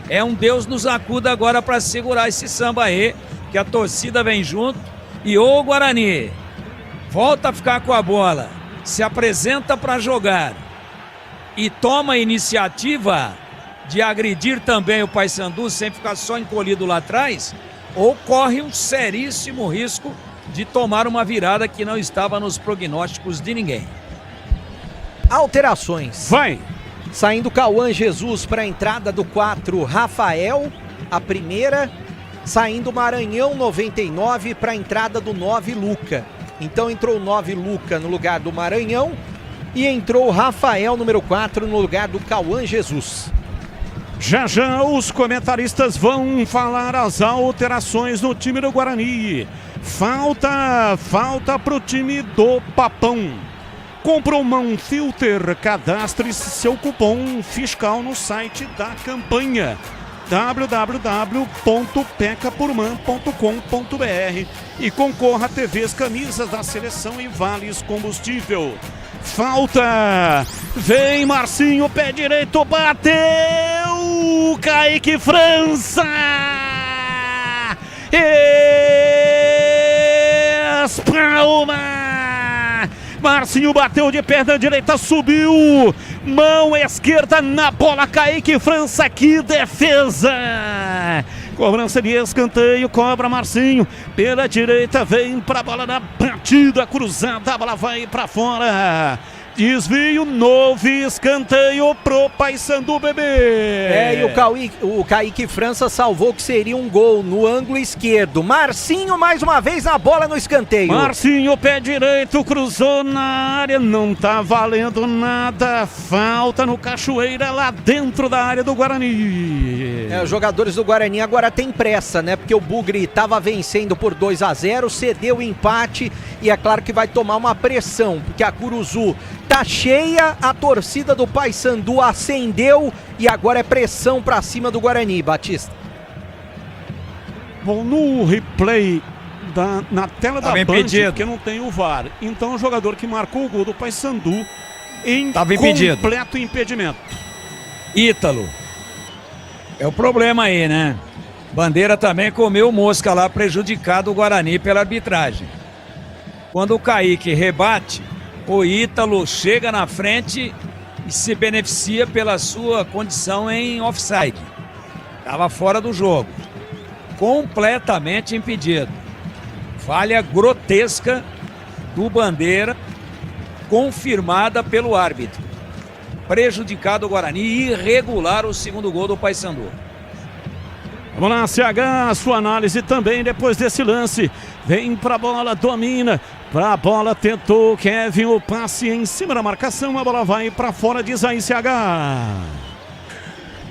É um Deus nos acuda agora para segurar esse samba aí, que a torcida vem junto. E o Guarani volta a ficar com a bola, se apresenta para jogar e toma a iniciativa de agredir também o Paysandu sem ficar só encolhido lá atrás, ou corre um seríssimo risco de tomar uma virada que não estava nos prognósticos de ninguém. Alterações. Vai! Saindo Cauã Jesus para a entrada do 4, Rafael, a primeira. Saindo Maranhão 99 para a entrada do 9, Luca. Então entrou o 9, Luca, no lugar do Maranhão. E entrou o Rafael, número 4, no lugar do Cauã Jesus. Já os comentaristas vão falar as alterações no time do Guarani. Falta pro time do Papão. Comprou uma Filter, cadastre seu cupom fiscal no site da campanha www.pecaporman.com.br e concorra a TVs, camisas da seleção e vales combustível. Falta! Vem Marcinho, pé direito, bateu! Kaique França! Espalma! Marcinho bateu de perna direita, subiu, mão esquerda na bola, Kaique França, que defesa! Cobrança de escanteio, cobra Marcinho, pela direita, vem pra bola na batida cruzada, a bola vai pra fora. Desvio, novo escanteio pro Paysandu, bebê. E o Kaique França salvou que seria um gol no ângulo esquerdo. Marcinho mais uma vez na bola no escanteio. Marcinho, pé direito, cruzou na área, não tá valendo nada. Falta no Cachoeira, lá dentro da área do Guarani. Os jogadores do Guarani agora tem pressa, né? Porque o Bugre tava vencendo por 2-0, cedeu o empate e é claro que vai tomar uma pressão, porque a Curuzu tá cheia, a torcida do Paysandu acendeu e agora é pressão pra cima do Guarani, Batista. Bom, no replay na tela da Band, impedido, porque não tem o VAR, então o jogador que marcou o gol do Paysandu em completo impedimento. Ítalo. É o problema aí, né? Bandeira também comeu mosca lá, prejudicado o Guarani pela arbitragem. Quando o Kaique rebate, o Ítalo chega na frente e se beneficia pela sua condição em offside. Estava fora do jogo. Completamente impedido. Falha grotesca do Bandeira, confirmada pelo árbitro. Prejudicado o Guarani, irregular o segundo gol do Paysandu. Vamos lá, CH, sua análise também depois desse lance. Vem pra bola, domina. Pra bola, tentou Kevin, o passe em cima da marcação. A bola vai pra fora, diz aí, CH.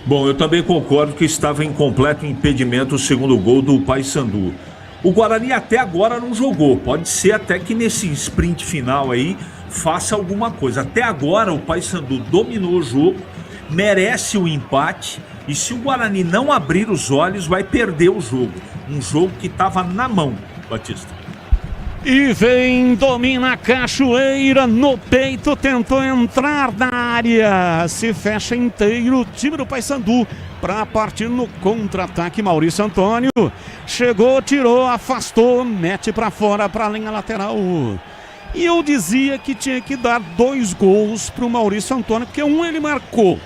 Bom, eu também concordo que estava em completo impedimento o segundo gol do Paysandu. O Guarani até agora não jogou. Pode ser até que nesse sprint final aí faça alguma coisa. Até agora o Paysandu dominou o jogo, merece o empate. E se o Guarani não abrir os olhos, vai perder o jogo. Um jogo que estava na mão, Batista. E vem, domina a Cachoeira no peito, tentou entrar na área. Se fecha inteiro o time do Paysandu para partir no contra-ataque. Maurício Antônio chegou, tirou, afastou, mete para fora, para a linha lateral. E eu dizia que tinha que dar 2 gols para o Maurício Antônio, porque um ele marcou.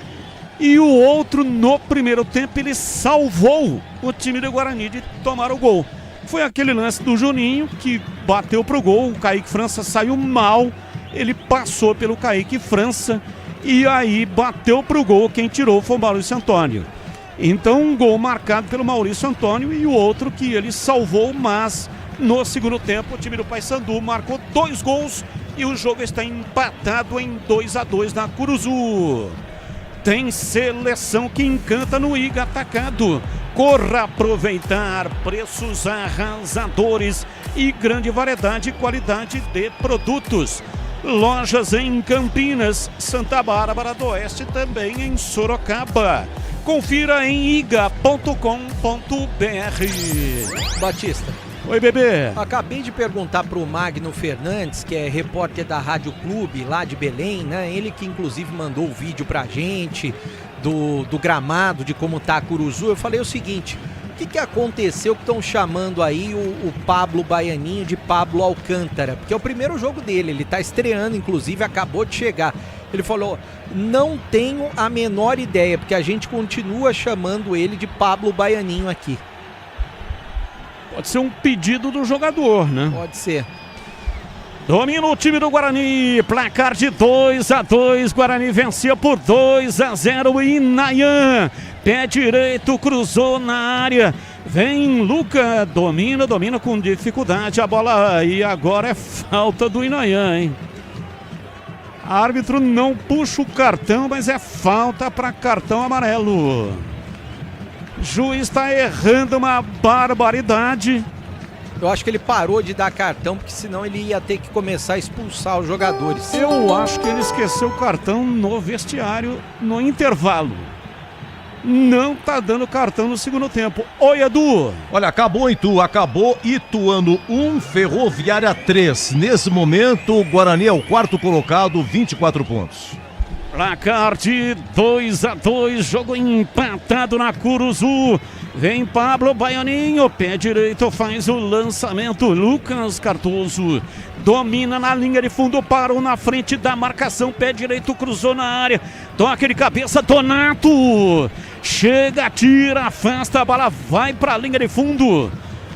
E o outro, no primeiro tempo, ele salvou o time do Guarani de tomar o gol. foi aquele lance do Juninho que bateu pro gol, o Kaique França saiu mal, ele passou pelo Kaique França e aí bateu pro gol, quem tirou foi o Maurício Antônio. Então um gol marcado pelo Maurício Antônio e o outro que ele salvou, mas no segundo tempo o time do Paysandu marcou 2 gols e o jogo está empatado em 2-2 na Curuzu. Tem seleção que encanta no Iga Atacado. Corra aproveitar preços arrasadores e grande variedade e qualidade de produtos. Lojas em Campinas, Santa Bárbara do Oeste, também em Sorocaba. Confira em iga.com.br. Batista. Oi, bebê. Acabei de perguntar pro Magno Fernandes, que é repórter da Rádio Clube lá de Belém, né? Ele que inclusive mandou o vídeo pra gente do gramado, de como tá a Curuzu. Eu falei o seguinte: o que aconteceu que estão chamando aí o Pablo Baianinho de Pablo Alcântara? Porque é o primeiro jogo dele, ele tá estreando, inclusive acabou de chegar. Ele falou: não tenho a menor ideia, porque a gente continua chamando ele de Pablo Baianinho aqui. Pode ser um pedido do jogador, né? Pode ser. Domina o time do Guarani, placar de 2-2, Guarani vencia por 2-0 e Nayan, pé direito, cruzou na área, vem Luca, domina com dificuldade a bola e agora é falta do Inayan, hein? Árbitro não puxa o cartão, mas é falta para cartão amarelo. Juiz está errando uma barbaridade. Eu acho que ele parou de dar cartão, porque senão ele ia ter que começar a expulsar os jogadores. Eu acho que ele esqueceu o cartão no vestiário, no intervalo. Não tá dando cartão no segundo tempo. Oi, Edu. Olha, acabou Ituano 1, Ferroviária 3. Nesse momento, o Guarani é o quarto colocado, 24 pontos. Placar de 2-2, jogo empatado na Curuzu. Vem Pablo Baianinho, pé direito, faz o lançamento. Lucas Cardoso domina na linha de fundo, parou na frente da marcação, pé direito, cruzou na área. Toque de cabeça, Donato. Chega, tira, afasta, a bola vai para a linha de fundo.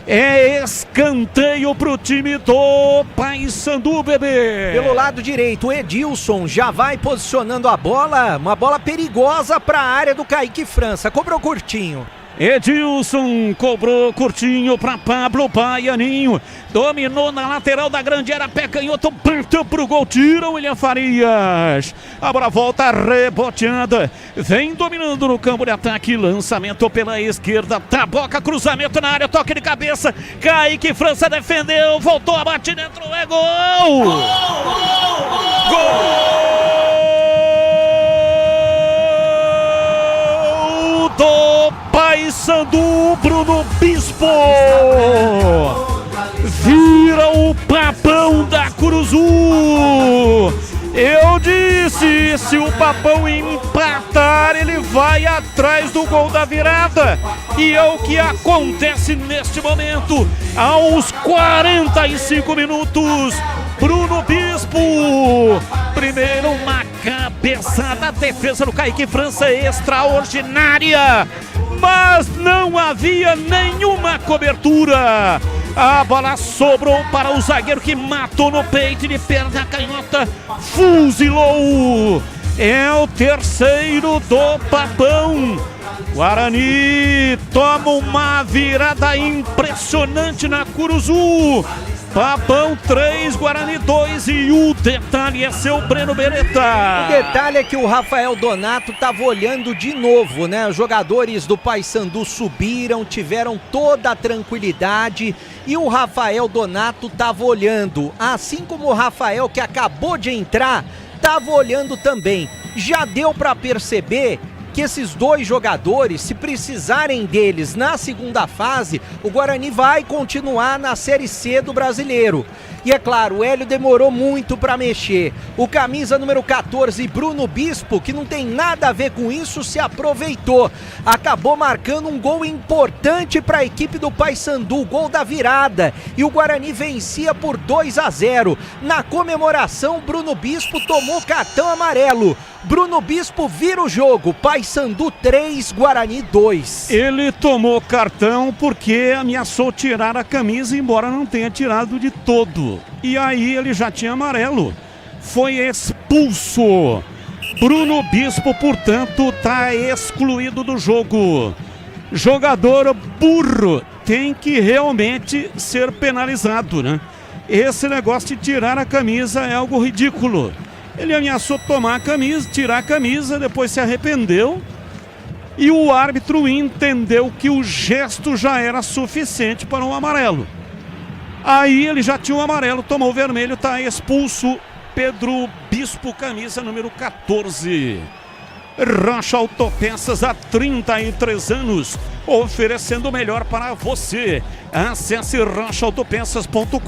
É escanteio pro time do Paysandu, bebê. Pelo lado direito, o Edilson já vai posicionando a bola. Uma bola perigosa para a área do Kaique França. Cobrou curtinho. Edilson cobrou curtinho para Pablo Baianinho. Dominou na lateral da grande área, pé canhoto, bateu pro gol, tira o William Farias. A bola volta reboteada. Vem dominando no campo de ataque. Lançamento pela esquerda. Taboca, cruzamento na área, toque de cabeça. Kaique França defendeu, voltou a bater dentro. É gol! Gol do Paysandu, Bruno Bispo. Vira o papão da Curuzu. Eu disse, se o papão empatar, ele vai atrás do gol da virada. E é o que acontece neste momento. Aos 45 minutos, Bruno Bispo. Primeiro uma cabeçada, defesa do Kaique França extraordinária. Mas não havia nenhuma cobertura. A bola sobrou para o zagueiro que matou no peito de perna canhota, fuzilou. É o terceiro do papão. Guarani toma uma virada impressionante na Curuzu. Papão 3, Guarani 2 e o detalhe é seu Breno Beretta. O detalhe é que o Rafael Donato estava olhando de novo, né? Os jogadores do Paysandu subiram, tiveram toda a tranquilidade e o Rafael Donato estava olhando. Assim como o Rafael, que acabou de entrar, estava olhando também. Já deu para perceber que esses dois jogadores, se precisarem deles na segunda fase, o Guarani vai continuar na Série C do Brasileiro. E é claro, o Hélio demorou muito para mexer. O camisa número 14, Bruno Bispo, que não tem nada a ver com isso, se aproveitou. Acabou marcando um gol importante para a equipe do Paysandu, gol da virada. E o Guarani vencia por 2-0. Na comemoração, Bruno Bispo tomou cartão amarelo. Bruno Bispo vira o jogo, Paysandu 3, Guarani 2. Ele tomou cartão porque ameaçou tirar a camisa, embora não tenha tirado de todo. E aí ele já tinha amarelo. Foi expulso. Bruno Bispo, portanto, está excluído do jogo. Jogador burro tem que realmente ser penalizado, né? Esse negócio de tirar a camisa é algo ridículo. Ele ameaçou tomar a camisa, tirar a camisa, depois se arrependeu. E o árbitro entendeu que o gesto já era suficiente para um amarelo. Aí ele já tinha um amarelo, tomou o vermelho, está expulso. Pedro Bispo, camisa número 14. Rocha Autopeças há 33 anos, oferecendo o melhor para você. Acesse rochaautopeças.com.br.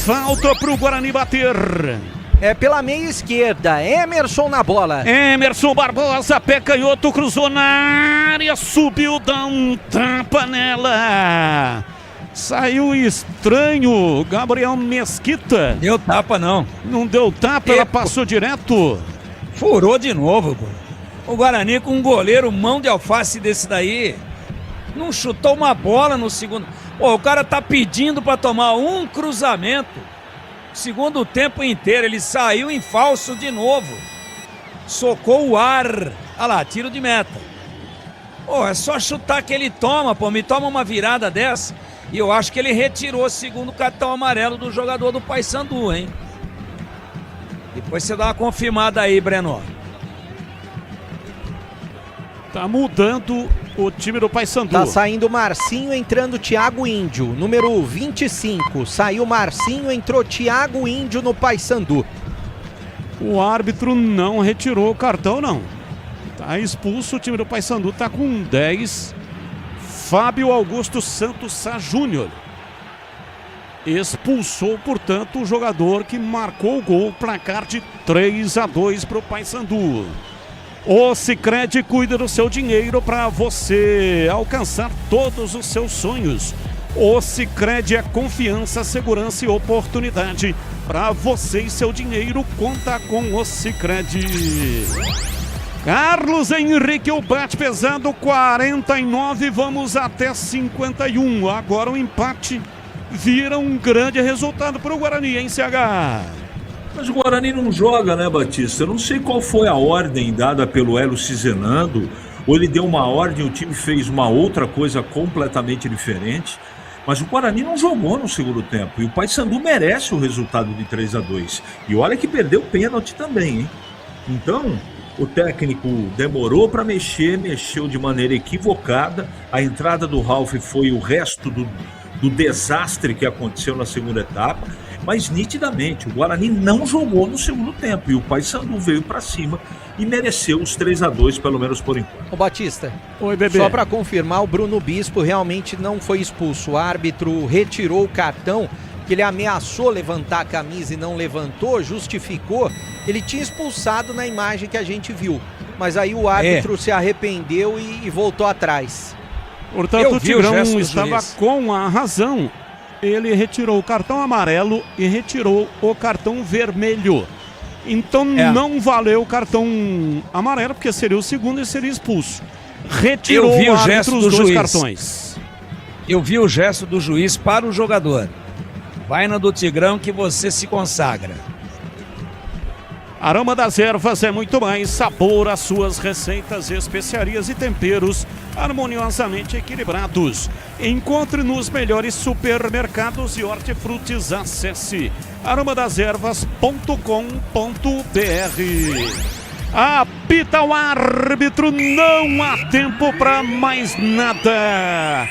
Falta para o Guarani bater. É pela meia esquerda, Emerson na bola. Emerson Barbosa, pé canhoto, cruzou na área, subiu, dá um tapa nela. Saiu estranho, Gabriel Mesquita. Deu tapa não. Não deu tapa, ela passou direto. Furou de novo, pô. O Guarani com um goleiro mão de alface desse daí, não chutou uma bola no segundo. Pô, o cara tá pedindo pra tomar um cruzamento. Segundo tempo inteiro, ele saiu em falso de novo. Socou o ar. Olha lá, tiro de meta. Pô, é só chutar que ele toma, pô. Me toma uma virada dessa. E eu acho que ele retirou o segundo cartão amarelo do jogador do Paysandu, hein? Depois você dá uma confirmada aí, Breno. Tá mudando o time do Paysandu. Tá saindo Marcinho, entrando Thiago Índio, número 25. Saiu Marcinho, entrou Thiago Índio no Paysandu. O árbitro não retirou o cartão, não. Tá expulso, o time do Paysandu tá com 10. Fábio Augusto Santos Sá Júnior. Expulsou, portanto, o jogador que marcou o gol, placar de 3-2 para o Paysandu. O Sicredi cuida do seu dinheiro para você alcançar todos os seus sonhos. O Sicredi é confiança, segurança e oportunidade. Para você e seu dinheiro, conta com o Sicredi. Carlos Henrique, o bate pesado, 49, vamos até 51. Agora o empate vira um grande resultado para o Guarani, hein, CH? Mas o Guarani não joga, né, Batista? Eu não sei qual foi a ordem dada pelo Hélio Cizenando, ou ele deu uma ordem, o time fez uma outra coisa completamente diferente. Mas o Guarani não jogou no segundo tempo, e o Paysandu merece o resultado de 3-2. E olha que perdeu pênalti também, hein? Então, o técnico demorou para mexeu de maneira equivocada. A entrada do Ralf foi o resto do desastre que aconteceu na segunda etapa, mas nitidamente o Guarani não jogou no segundo tempo e o Paysandu veio para cima e mereceu os 3-2, pelo menos por enquanto. Ô Batista, oi, bebê. Só para confirmar, o Bruno Bispo realmente não foi expulso. O árbitro retirou o cartão, que ele ameaçou levantar a camisa e não levantou, justificou. Ele tinha expulsado na imagem que a gente viu, mas aí o árbitro se arrependeu e voltou atrás. Portanto, o Tigrão estava com a razão. Ele retirou o cartão amarelo e retirou o cartão vermelho. Então não valeu o cartão amarelo, porque seria o segundo e seria expulso. Retirou o árbitro os dois cartões. Eu vi o gesto do juiz para o jogador. Vai na do Tigrão que você se consagra. Aroma das Ervas é muito mais sabor às suas receitas, especiarias e temperos harmoniosamente equilibrados. Encontre nos melhores supermercados e hortifrutis. Acesse aromadeservas.com.br. Apita o árbitro, não há tempo para mais nada.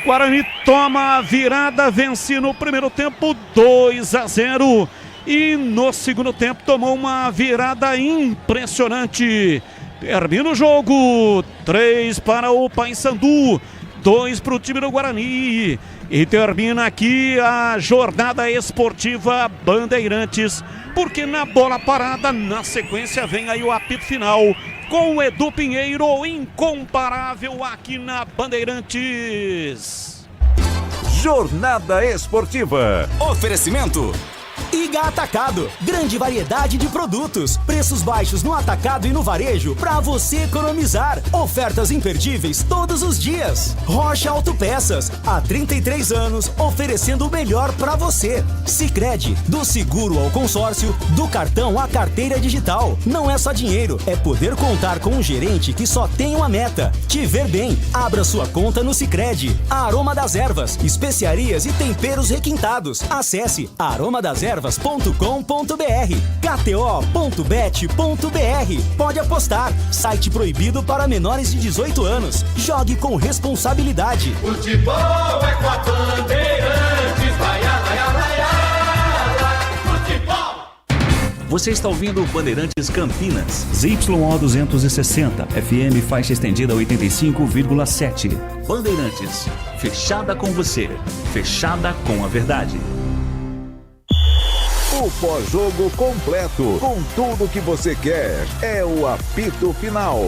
Guarani toma a virada, vence no primeiro tempo 2-0. E no segundo tempo tomou uma virada impressionante. Termina o jogo, 3 para o Paysandu, 2 para o time do Guarani. E termina aqui a jornada esportiva Bandeirantes, porque na bola parada, na sequência, vem aí o apito final com o Edu Pinheiro, incomparável aqui na Bandeirantes. Jornada Esportiva. Oferecimento Iga Atacado, grande variedade de produtos, preços baixos no atacado e no varejo para você economizar. Ofertas imperdíveis todos os dias. Rocha Autopeças, há 33 anos oferecendo o melhor para você. Sicredi, do seguro ao consórcio, do cartão à carteira digital. Não é só dinheiro, é poder contar com um gerente que só tem uma meta: te ver bem. Abra sua conta no Sicredi. Aroma das Ervas, especiarias e temperos requintados. Acesse aromadeservas.com.br. kto.bet.br. Pode apostar. Site proibido para menores de 18 anos. Jogue com responsabilidade. Futebol é com a Bandeirantes. Vai, vai, vai, futebol. Você está ouvindo Bandeirantes Campinas. ZYO 260, FM faixa estendida 85,7. Bandeirantes, fechada com você, fechada com a verdade. O pós-jogo completo, com tudo que você quer, é o apito final.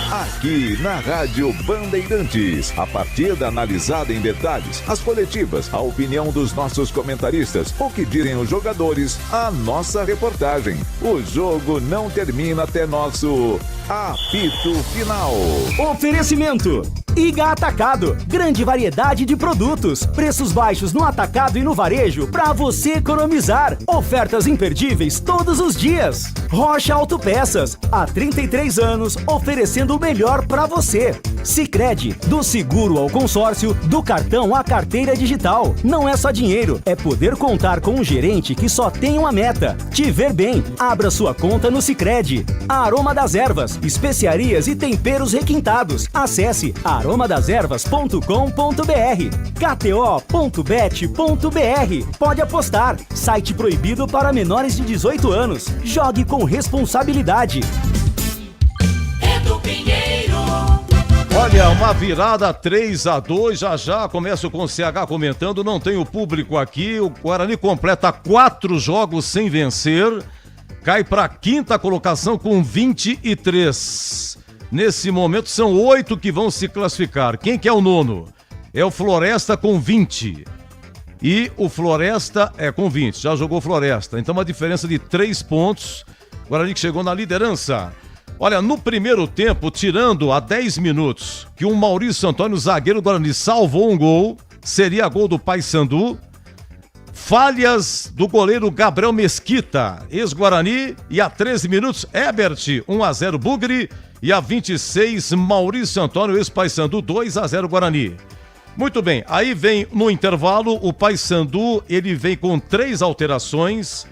Aqui na Rádio Bandeirantes, a partida analisada em detalhes, as coletivas, a opinião dos nossos comentaristas, o que dizem os jogadores, a nossa reportagem. O jogo não termina até nosso apito final. Oferecimento: Iga Atacado, grande variedade de produtos, preços baixos no atacado e no varejo para você economizar. Ofertas imperdíveis todos os dias. Rocha Autopeças, há 33 anos oferecendo o melhor para você. Sicredi, do seguro ao consórcio, do cartão à carteira digital. Não é só dinheiro, é poder contar com um gerente que só tem uma meta: te ver bem. Abra sua conta no Sicredi. Aroma das Ervas, especiarias e temperos requintados. Acesse aromadeservas.com.br. kto.bet.br. Pode apostar. Site proibido para menores de 18 anos. Jogue com responsabilidade. Olha, uma virada 3-2, já começo com o CH comentando, não tem o público aqui, o Guarani completa 4 jogos sem vencer, cai para a 5ª colocação com 23. Nesse momento são 8 que vão se classificar. Quem que é o nono? É o Floresta com 20. E o Floresta é com 20, já jogou Floresta. Então uma diferença de 3 pontos, o Guarani que chegou na liderança. Olha, no primeiro tempo, tirando a 10 minutos, que o Maurício Antônio, zagueiro do Guarani, salvou um gol, seria gol do Paysandu. Falhas do goleiro Gabriel Mesquita, ex-Guarani, e a 13 minutos, Ebert, 1-0 Bugre, e a 26, Maurício Antônio, ex-Paysandu, 2-0 Guarani. Muito bem, aí vem no intervalo, o Paysandu, ele vem com 3 alterações,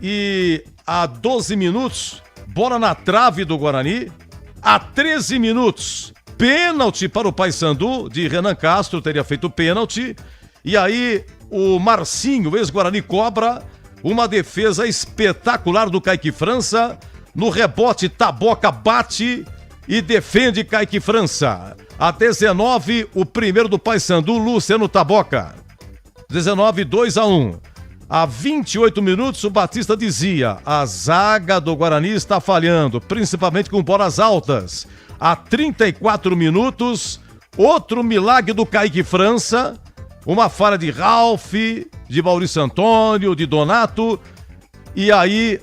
e a 12 minutos... bola na trave do Guarani. A 13 minutos, pênalti para o Paysandu, de Renan Castro, teria feito pênalti. E aí o Marcinho, ex-Guarani, cobra uma defesa espetacular do Kaique França. No rebote, Taboca bate e defende Kaique França. A 19, o primeiro do Paysandu, Luciano Taboca. 19, 2-1. Há 28 minutos, o Batista dizia: a zaga do Guarani está falhando, principalmente com bolas altas. Há 34 minutos, outro milagre do Kaique França, uma falha de Ralf, de Maurício Antônio, de Donato, e aí,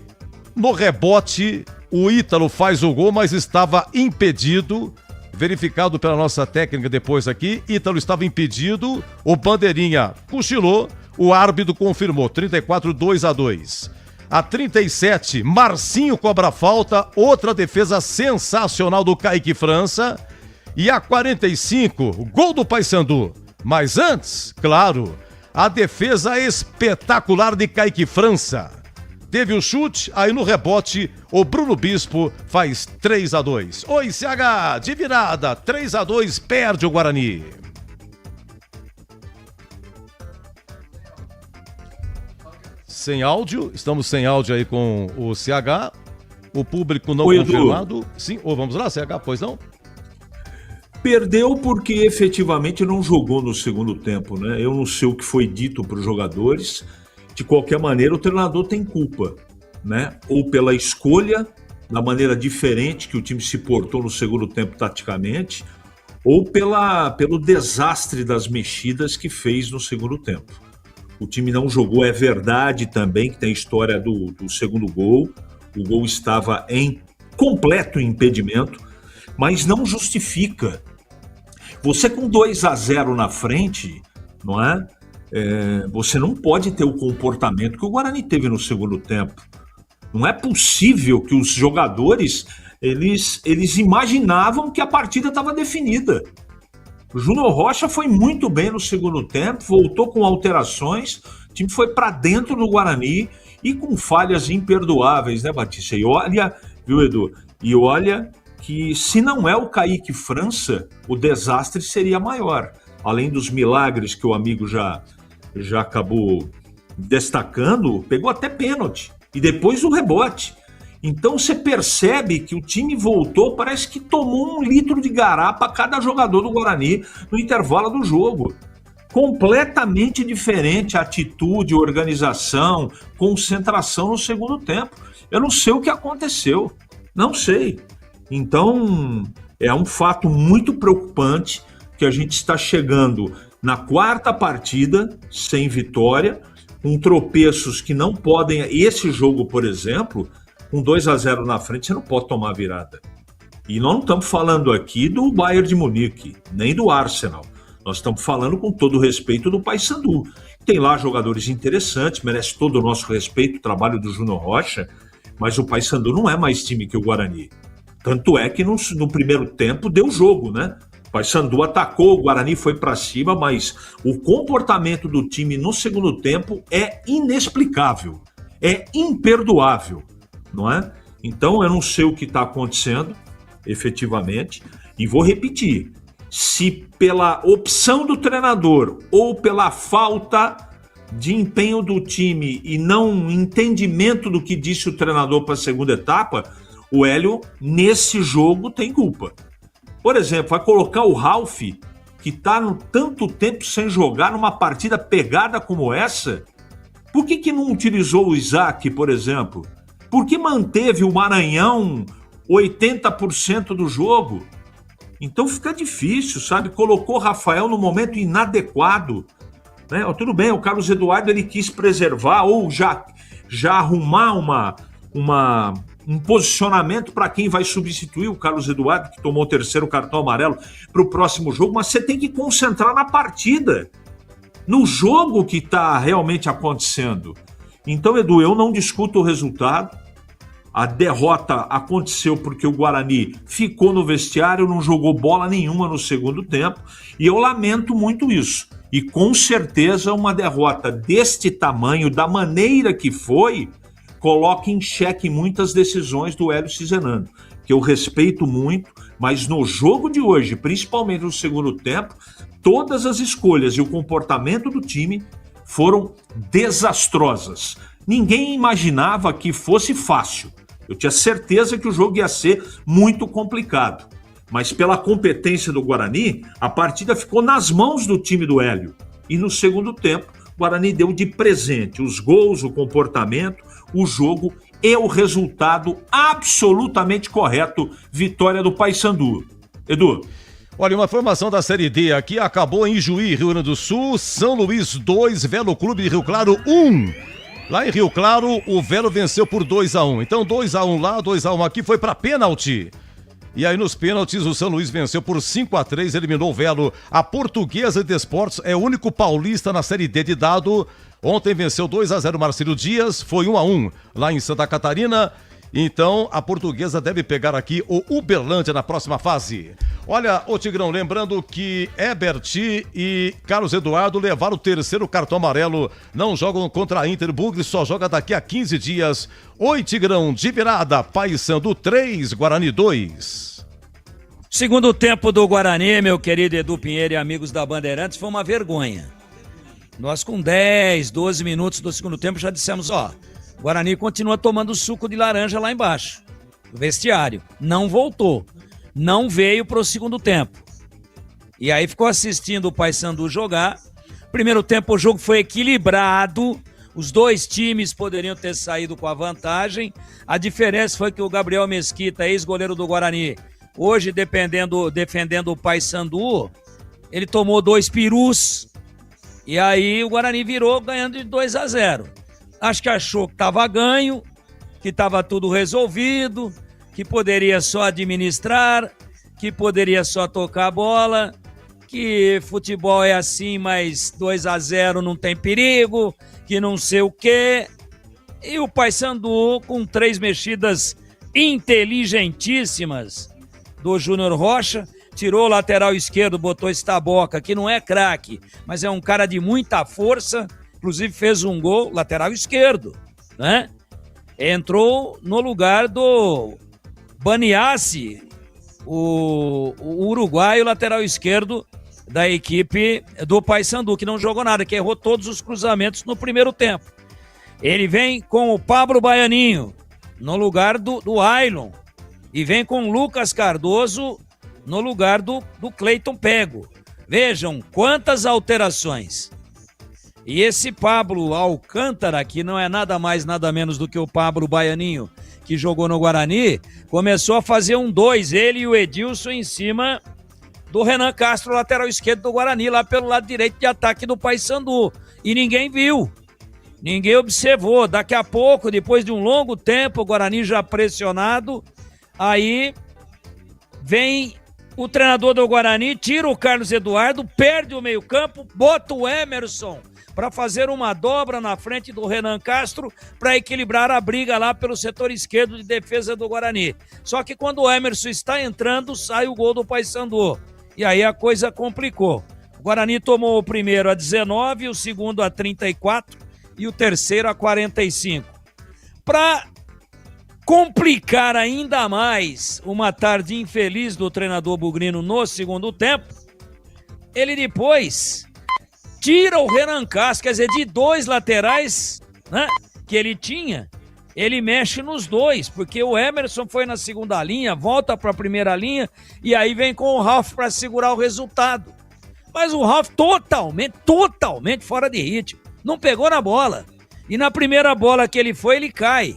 no rebote, o Ítalo faz o gol, mas estava impedido, verificado pela nossa técnica depois aqui, Ítalo estava impedido, o bandeirinha cochilou, o árbitro confirmou, 34, 2-2. A 37, Marcinho cobra falta, outra defesa sensacional do Kaique França. E a 45, gol do Paysandu. Mas antes, claro, a defesa espetacular de Kaique França. Teve o chute, aí no rebote, o Bruno Bispo faz 3-2. Oi, CH, de virada, 3-2, perde o Guarani. Sem áudio, estamos sem áudio aí com o CH, o público não confirmado. Sim, vamos lá, CH, pois não? Perdeu porque efetivamente não jogou no segundo tempo, né? Eu não sei o que foi dito para os jogadores. De qualquer maneira, o treinador tem culpa, né? Ou pela escolha, da maneira diferente que o time se portou no segundo tempo taticamente, ou pelo desastre das mexidas que fez no segundo tempo. O time não jogou, é verdade também que tem a história do segundo gol. O gol estava em completo impedimento, mas não justifica. Você com 2-0 na frente, não é? Você não pode ter o comportamento que o Guarani teve no segundo tempo. Não é possível que os jogadores eles imaginavam que a partida estava definida. O Júnior Rocha foi muito bem no segundo tempo, voltou com alterações, o time foi para dentro do Guarani e com falhas imperdoáveis, né, Batista? E olha, viu, Edu? E olha que se não é o Kaique França, o desastre seria maior. Além dos milagres que o amigo já acabou destacando, pegou até pênalti. E depois o rebote. Então você percebe que o time voltou, parece que tomou 1 litro de garapa cada jogador do Guarani no intervalo do jogo. Completamente diferente a atitude, organização, concentração no segundo tempo. Eu não sei o que aconteceu. Não sei. Então é um fato muito preocupante que a gente está chegando na 4ª partida sem vitória, com tropeços que não podem... Esse jogo, por exemplo, com 2-0 na frente, você não pode tomar virada. E nós não estamos falando aqui do Bayern de Munique, nem do Arsenal. Nós estamos falando com todo o respeito do Paysandu. Tem lá jogadores interessantes, merece todo o nosso respeito, o trabalho do Júnior Rocha, mas o Paysandu não é mais time que o Guarani. Tanto é que no primeiro tempo deu jogo, né? O Paysandu atacou, o Guarani foi para cima, mas o comportamento do time no segundo tempo é inexplicável, é imperdoável, não é? Então eu não sei o que está acontecendo, efetivamente, e vou repetir, se pela opção do treinador ou pela falta de empenho do time e não entendimento do que disse o treinador para a segunda etapa, o Hélio, nesse jogo, tem culpa. Por exemplo, vai colocar o Ralf, que está tanto tempo sem jogar numa partida pegada como essa? Por que não utilizou o Isaac, por exemplo? Por que manteve o Maranhão 80% do jogo? Então fica difícil, sabe? Colocou o Rafael no momento inadequado. Né? Tudo bem, o Carlos Eduardo ele quis preservar ou já arrumar um posicionamento para quem vai substituir o Carlos Eduardo, que tomou o 3º cartão amarelo, para o próximo jogo, mas você tem que concentrar na partida, no jogo que está realmente acontecendo. Então, Edu, eu não discuto o resultado, a derrota aconteceu porque o Guarani ficou no vestiário, não jogou bola nenhuma no segundo tempo, e eu lamento muito isso. E com certeza uma derrota deste tamanho, da maneira que foi, coloca em xeque muitas decisões do Hélio Cizenando, que eu respeito muito, mas no jogo de hoje, principalmente no segundo tempo, todas as escolhas e o comportamento do time foram desastrosas. Ninguém imaginava que fosse fácil. Eu tinha certeza que o jogo ia ser muito complicado. Mas pela competência do Guarani, a partida ficou nas mãos do time do Hélio. E no segundo tempo, o Guarani deu de presente os gols, o comportamento, o jogo e o resultado absolutamente correto. Vitória do Paysandu. Edu. Olha, uma informação da Série D aqui, acabou em Juí, Rio Grande do Sul, São Luís 2, Velo Clube de Rio Claro 1. Lá em Rio Claro, o Velo venceu por 2-1. Então 2-1 lá, 2-1 aqui, foi para pênalti. E aí nos pênaltis o São Luís venceu por 5-3, eliminou o Velo. A Portuguesa de Esportes é o único paulista na Série D de dado. Ontem venceu 2-0 Marcílio Dias, foi 1-1 lá em Santa Catarina. Então a Portuguesa deve pegar aqui o Uberlândia na próxima fase. Olha, ô Tigrão, lembrando que Ebert e Carlos Eduardo levaram o 3º cartão amarelo, não jogam contra a Inter. Bugre só joga daqui a 15 dias. Oi, Tigrão, de virada, Paysandu 3, Guarani 2. Segundo tempo do Guarani, meu querido Edu Pinheiro e amigos da Bandeirantes, foi uma vergonha. Nós com 10, 12 minutos do segundo tempo já dissemos, o Guarani continua tomando suco de laranja lá embaixo, no vestiário. Não voltou, não veio para o segundo tempo. E aí ficou assistindo o Paysandu jogar. Primeiro tempo o jogo foi equilibrado, os dois times poderiam ter saído com a vantagem. A diferença foi que o Gabriel Mesquita, ex-goleiro do Guarani, hoje defendendo o Paysandu, ele tomou 2 perus E aí o Guarani virou ganhando de 2-0. Acho que achou que estava ganho, que estava tudo resolvido, que poderia só administrar, que poderia só tocar a bola, que futebol é assim, mas 2-0 não tem perigo, que não sei o quê. E o Paysandu, com 3 mexidas inteligentíssimas do Júnior Rocha, tirou o lateral esquerdo, botou Estaboca, que não é craque, mas é um cara de muita força, inclusive fez um gol, lateral esquerdo, né? Entrou no lugar do Baniassi, o uruguaio, lateral esquerdo da equipe do Paysandu, que não jogou nada, que errou todos os cruzamentos no primeiro tempo. Ele vem com o Pablo Baianinho no lugar do Ailon e vem com o Lucas Cardoso no lugar do Cleiton Pego. Vejam quantas alterações. E esse Pablo Alcântara, que não é nada mais, nada menos do que o Pablo Baianinho, que jogou no Guarani, começou a fazer um 2, ele e o Edilson em cima do Renan Castro, lateral esquerdo do Guarani, lá pelo lado direito de ataque do Paysandu. E ninguém viu, ninguém observou. Daqui a pouco, depois de um longo tempo, o Guarani já pressionado, aí vem o treinador do Guarani, tira o Carlos Eduardo, perde o meio-campo, bota o Emerson para fazer uma dobra na frente do Renan Castro para equilibrar a briga lá pelo setor esquerdo de defesa do Guarani. Só que quando o Emerson está entrando, sai o gol do Paysandu. E aí a coisa complicou. O Guarani tomou o primeiro a 19, o segundo a 34 e o terceiro a 45. Para complicar ainda mais uma tarde infeliz do treinador bugrino no segundo tempo, ele depois tira o Renan Castro, quer dizer, de 2 laterais, né, que ele tinha, ele mexe nos 2, porque o Emerson foi na segunda linha, volta para a primeira linha e aí vem com o Ralf para segurar o resultado. Mas o Ralf totalmente fora de ritmo, não pegou na bola. E na primeira bola que ele foi, ele cai.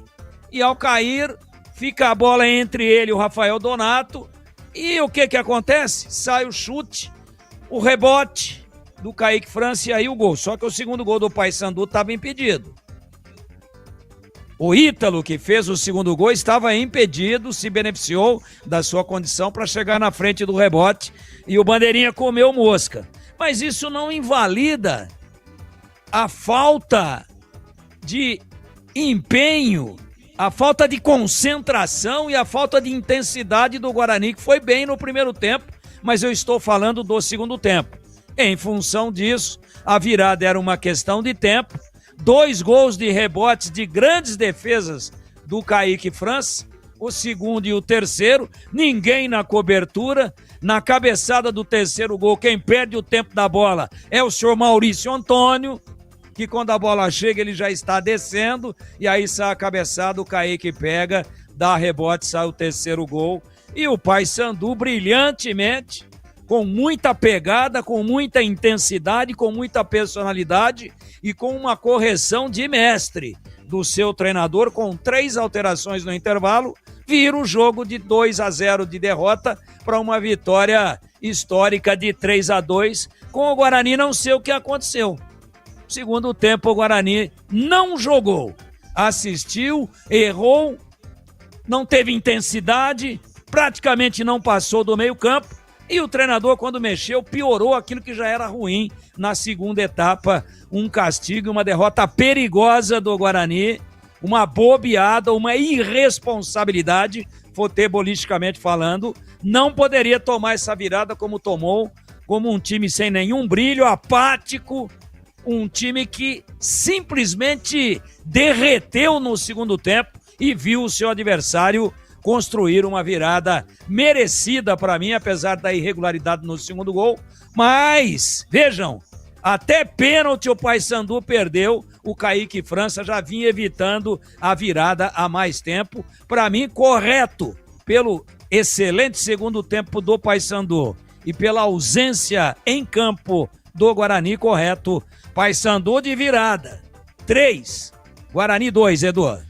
E ao cair, fica a bola entre ele e o Rafael Donato. E o que acontece? Sai o chute, o rebote do Kaique França e aí o gol. Só que o segundo gol do Paysandu estava impedido. O Ítalo, que fez o segundo gol, estava impedido, se beneficiou da sua condição para chegar na frente do rebote e o Bandeirinha comeu mosca. Mas isso não invalida a falta de empenho, a falta de concentração e a falta de intensidade do Guarani, que foi bem no primeiro tempo, mas eu estou falando do segundo tempo. Em função disso, a virada era uma questão de tempo, 2 gols de rebotes de grandes defesas do Kaique França, o segundo e o terceiro, ninguém na cobertura, na cabeçada do terceiro gol, quem perde o tempo da bola é o senhor Maurício Antônio, que quando a bola chega ele já está descendo, e aí sai a cabeçada, o Kaique pega, dá rebote, sai o terceiro gol, e o Paysandu brilhantemente, com muita pegada, com muita intensidade, com muita personalidade e com uma correção de mestre do seu treinador, com 3 alterações no intervalo, vira o jogo de 2-0 de derrota para uma vitória histórica de 3-2, com o Guarani não sei o que aconteceu. Segundo tempo, o Guarani não jogou, assistiu, errou, não teve intensidade, praticamente não passou do meio-campo. E o treinador, quando mexeu, piorou aquilo que já era ruim na segunda etapa. Um castigo, uma derrota perigosa do Guarani, uma bobeada, uma irresponsabilidade, futebolisticamente falando. Não poderia tomar essa virada como tomou, como um time sem nenhum brilho, apático, um time que simplesmente derreteu no segundo tempo e viu o seu adversário construir uma virada merecida para mim, apesar da irregularidade no segundo gol. Mas, vejam, até pênalti o Paysandu perdeu, o Kaique França já vinha evitando a virada há mais tempo. Para mim, correto, pelo excelente segundo tempo do Paysandu e pela ausência em campo do Guarani, correto. Paysandu de virada, 3, Guarani 2, Edu.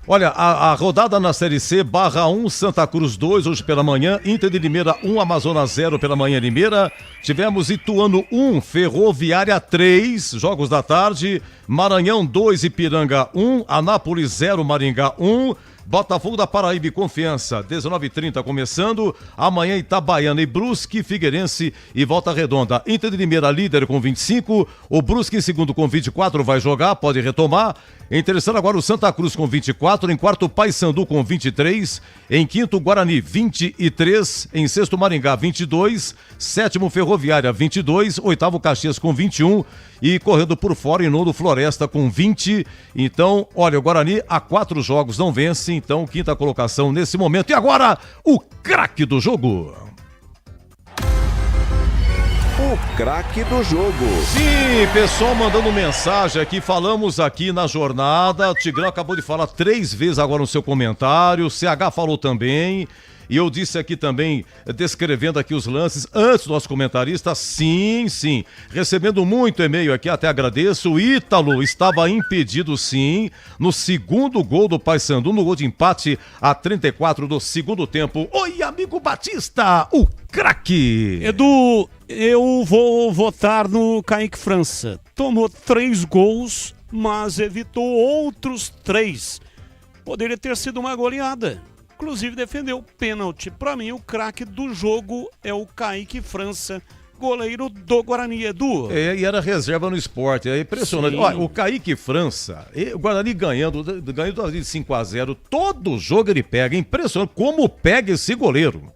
Olha, a rodada na Série C, Barra 1, Santa Cruz 2, hoje pela manhã, Inter de Limeira 1, Amazonas 0 pela manhã Limeira, tivemos Ituano 1, Ferroviária 3, jogos da tarde, Maranhão 2, Ipiranga 1, Anápolis 0, Maringá 1, Botafogo da Paraíba e Confiança, 19h30 começando, amanhã Itabaiana e Brusque, Figueirense e Volta Redonda. Inter de Limeira líder com 25, o Brusque em segundo com 24 vai jogar, pode retomar. Em terceiro agora o Santa Cruz com 24, em quarto Paysandu com 23, em quinto Guarani 23, em sexto Maringá 22, sétimo Ferroviária 22, oitavo Caxias com 21 e correndo por fora em nono Floresta com 20. Então, olha, o Guarani há 4 jogos não vence, então quinta colocação nesse momento. E agora, o craque do jogo. O craque do jogo. Sim, pessoal mandando mensagem aqui, falamos aqui na jornada, o Tigrão acabou de falar 3 vezes agora no seu comentário, o CH falou também, e eu disse aqui também, descrevendo aqui os lances, antes do nosso comentarista, sim, recebendo muito e-mail aqui, até agradeço, o Ítalo estava impedido sim, no segundo gol do Paysandu, no gol de empate a 34 do segundo tempo. Oi, amigo Batista, o craque! Edu, eu vou votar no Kaique França. Tomou 3 gols, mas evitou outros 3. Poderia ter sido uma goleada. Inclusive defendeu pênalti. Para mim, o craque do jogo é o Kaique França, goleiro do Guarani, Edu. E era reserva no Sport, é impressionante. Olha, o Kaique França, o Guarani ganhando de 5-0, todo jogo ele pega. É impressionante como pega esse goleiro.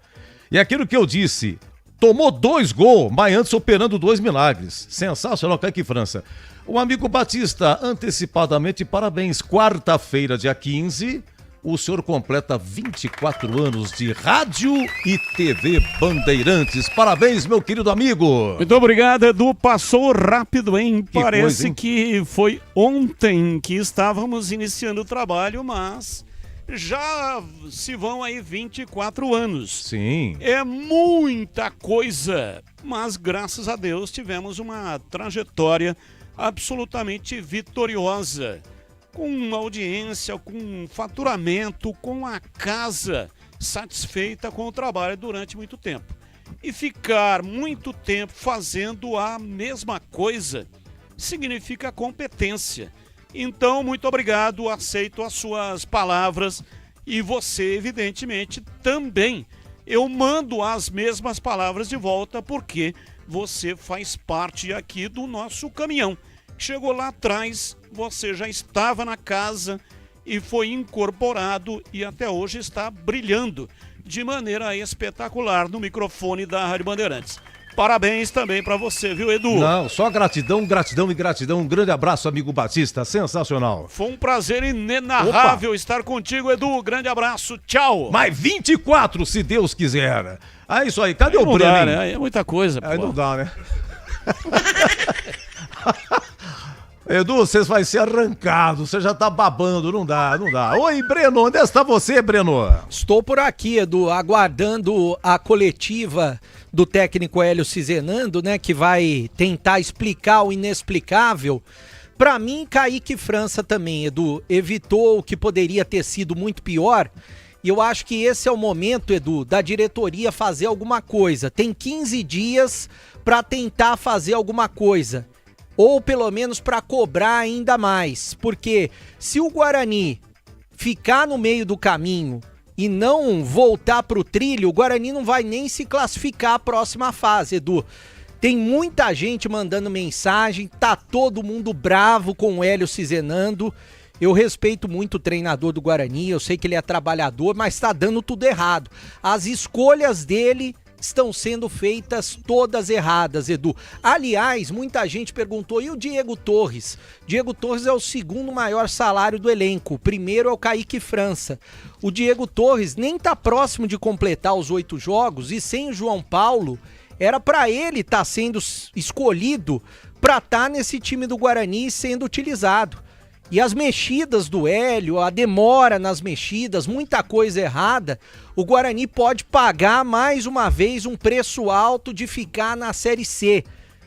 E aquilo que eu disse, tomou 2 gols, mas antes operando 2 milagres. Sensacional, Kaique França. O amigo Batista, antecipadamente, parabéns. Quarta-feira, dia 15, o senhor completa 24 anos de rádio e TV Bandeirantes. Parabéns, meu querido amigo. Muito obrigado, Edu. Passou rápido, hein? Parece coisa, hein? Que foi ontem que estávamos iniciando o trabalho, mas já se vão aí 24 anos. Sim. É muita coisa, mas graças a Deus tivemos uma trajetória absolutamente vitoriosa, com audiência, com faturamento, com a casa satisfeita com o trabalho durante muito tempo. E ficar muito tempo fazendo a mesma coisa significa competência. Então, muito obrigado, aceito as suas palavras e você, evidentemente, também. Eu mando as mesmas palavras de volta porque você faz parte aqui do nosso caminhão. Chegou lá atrás, você já estava na casa e foi incorporado e até hoje está brilhando de maneira espetacular no microfone da Rádio Bandeirantes. Parabéns também para você, viu, Edu? Não, só gratidão, gratidão e gratidão. Um grande abraço, amigo Batista, sensacional. Foi um prazer inenarrável estar contigo, Edu. Grande abraço, tchau. Mais 24, se Deus quiser. É isso aí, cadê o Breno? Dá, né? É muita coisa, Aí não dá, né? Edu, você vai ser arrancado, você já tá babando, não dá. Oi, Breno, onde está você, Breno? Estou por aqui, Edu, aguardando a coletiva do técnico Hélio Cizenando, né, que vai tentar explicar o inexplicável. Pra mim, Kaique França também, Edu, evitou o que poderia ter sido muito pior. E eu acho que esse é o momento, Edu, da diretoria fazer alguma coisa. Tem 15 dias pra tentar fazer alguma coisa. Ou pelo menos para cobrar ainda mais, porque se o Guarani ficar no meio do caminho e não voltar pro trilho, o Guarani não vai nem se classificar à próxima fase, Edu. Tem muita gente mandando mensagem, tá todo mundo bravo com o Hélio Cizenando. Eu respeito muito o treinador do Guarani, eu sei que ele é trabalhador, mas tá dando tudo errado. As escolhas dele estão sendo feitas todas erradas, Edu. Aliás, muita gente perguntou, e o Diego Torres? Diego Torres é o segundo maior salário do elenco, o primeiro é o Kaique França. O Diego Torres nem tá próximo de completar os 8 jogos, e sem o João Paulo, era para ele estar sendo escolhido para estar nesse time do Guarani sendo utilizado. E as mexidas do Hélio, a demora nas mexidas, muita coisa errada, o Guarani pode pagar mais uma vez um preço alto de ficar na Série C.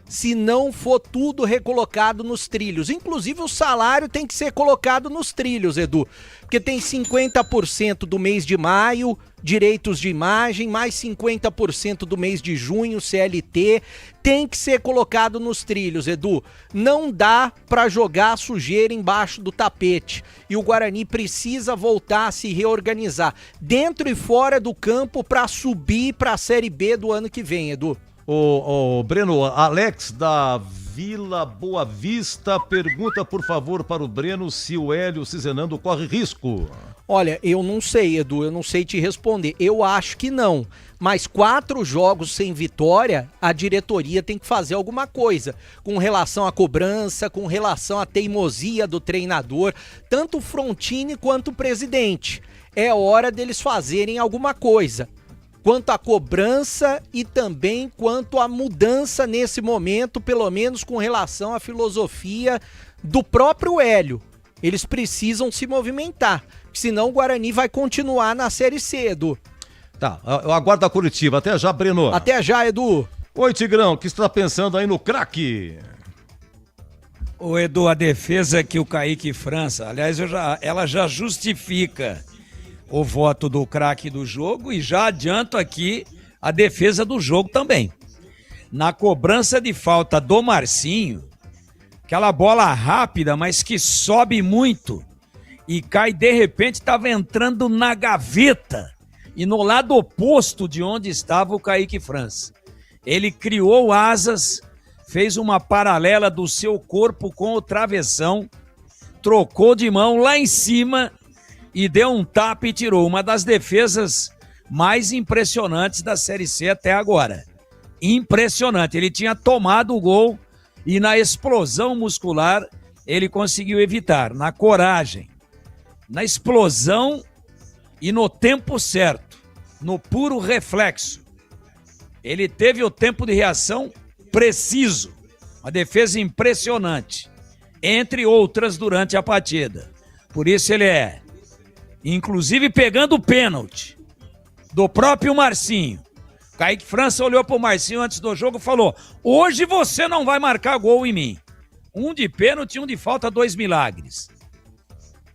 se não for tudo recolocado nos trilhos. Inclusive o salário tem que ser colocado nos trilhos, Edu, porque tem 50% do mês de maio, direitos de imagem, mais 50% do mês de junho, CLT, tem que ser colocado nos trilhos, Edu. Não dá pra jogar sujeira embaixo do tapete e o Guarani precisa voltar a se reorganizar dentro e fora do campo pra subir pra Série B do ano que vem, Edu. O Breno, Alex da Vila Boa Vista pergunta, por favor, para o Breno se o Hélio Cizenando corre risco. Olha, eu não sei, Edu, eu não sei te responder. Eu acho que não. Mas 4 jogos sem vitória, a diretoria tem que fazer alguma coisa com relação à cobrança, com relação à teimosia do treinador, tanto o Frontini quanto o presidente. É hora deles fazerem alguma coisa. Quanto à cobrança e também quanto à mudança nesse momento, pelo menos com relação à filosofia do próprio Hélio. Eles precisam se movimentar, senão o Guarani vai continuar na Série C, Edu. Tá, eu aguardo a coletiva. Até já, Breno. Até já, Edu. Oi, Tigrão, o que você está pensando aí no craque? Ô, Edu, a defesa que o Kaique França, aliás, ela já justifica o voto do craque do jogo e já adianto aqui a defesa do jogo também. Na cobrança de falta do Marcinho, aquela bola rápida, mas que sobe muito e cai de repente, estava entrando na gaveta e no lado oposto de onde estava o Kaique França. Ele criou asas, fez uma paralela do seu corpo com o travessão, trocou de mão lá em cima e deu um tapa e tirou. Uma das defesas mais impressionantes da Série C até agora. Impressionante. Ele tinha tomado o gol e na explosão muscular ele conseguiu evitar. Na coragem, na explosão e no tempo certo, no puro reflexo. Ele teve o tempo de reação preciso. Uma defesa impressionante. Entre outras durante a partida. Por isso ele inclusive pegando o pênalti do próprio Marcinho. Kaique França olhou pro Marcinho antes do jogo e falou: hoje você não vai marcar gol em mim. Um de pênalti, um de falta, 2 milagres.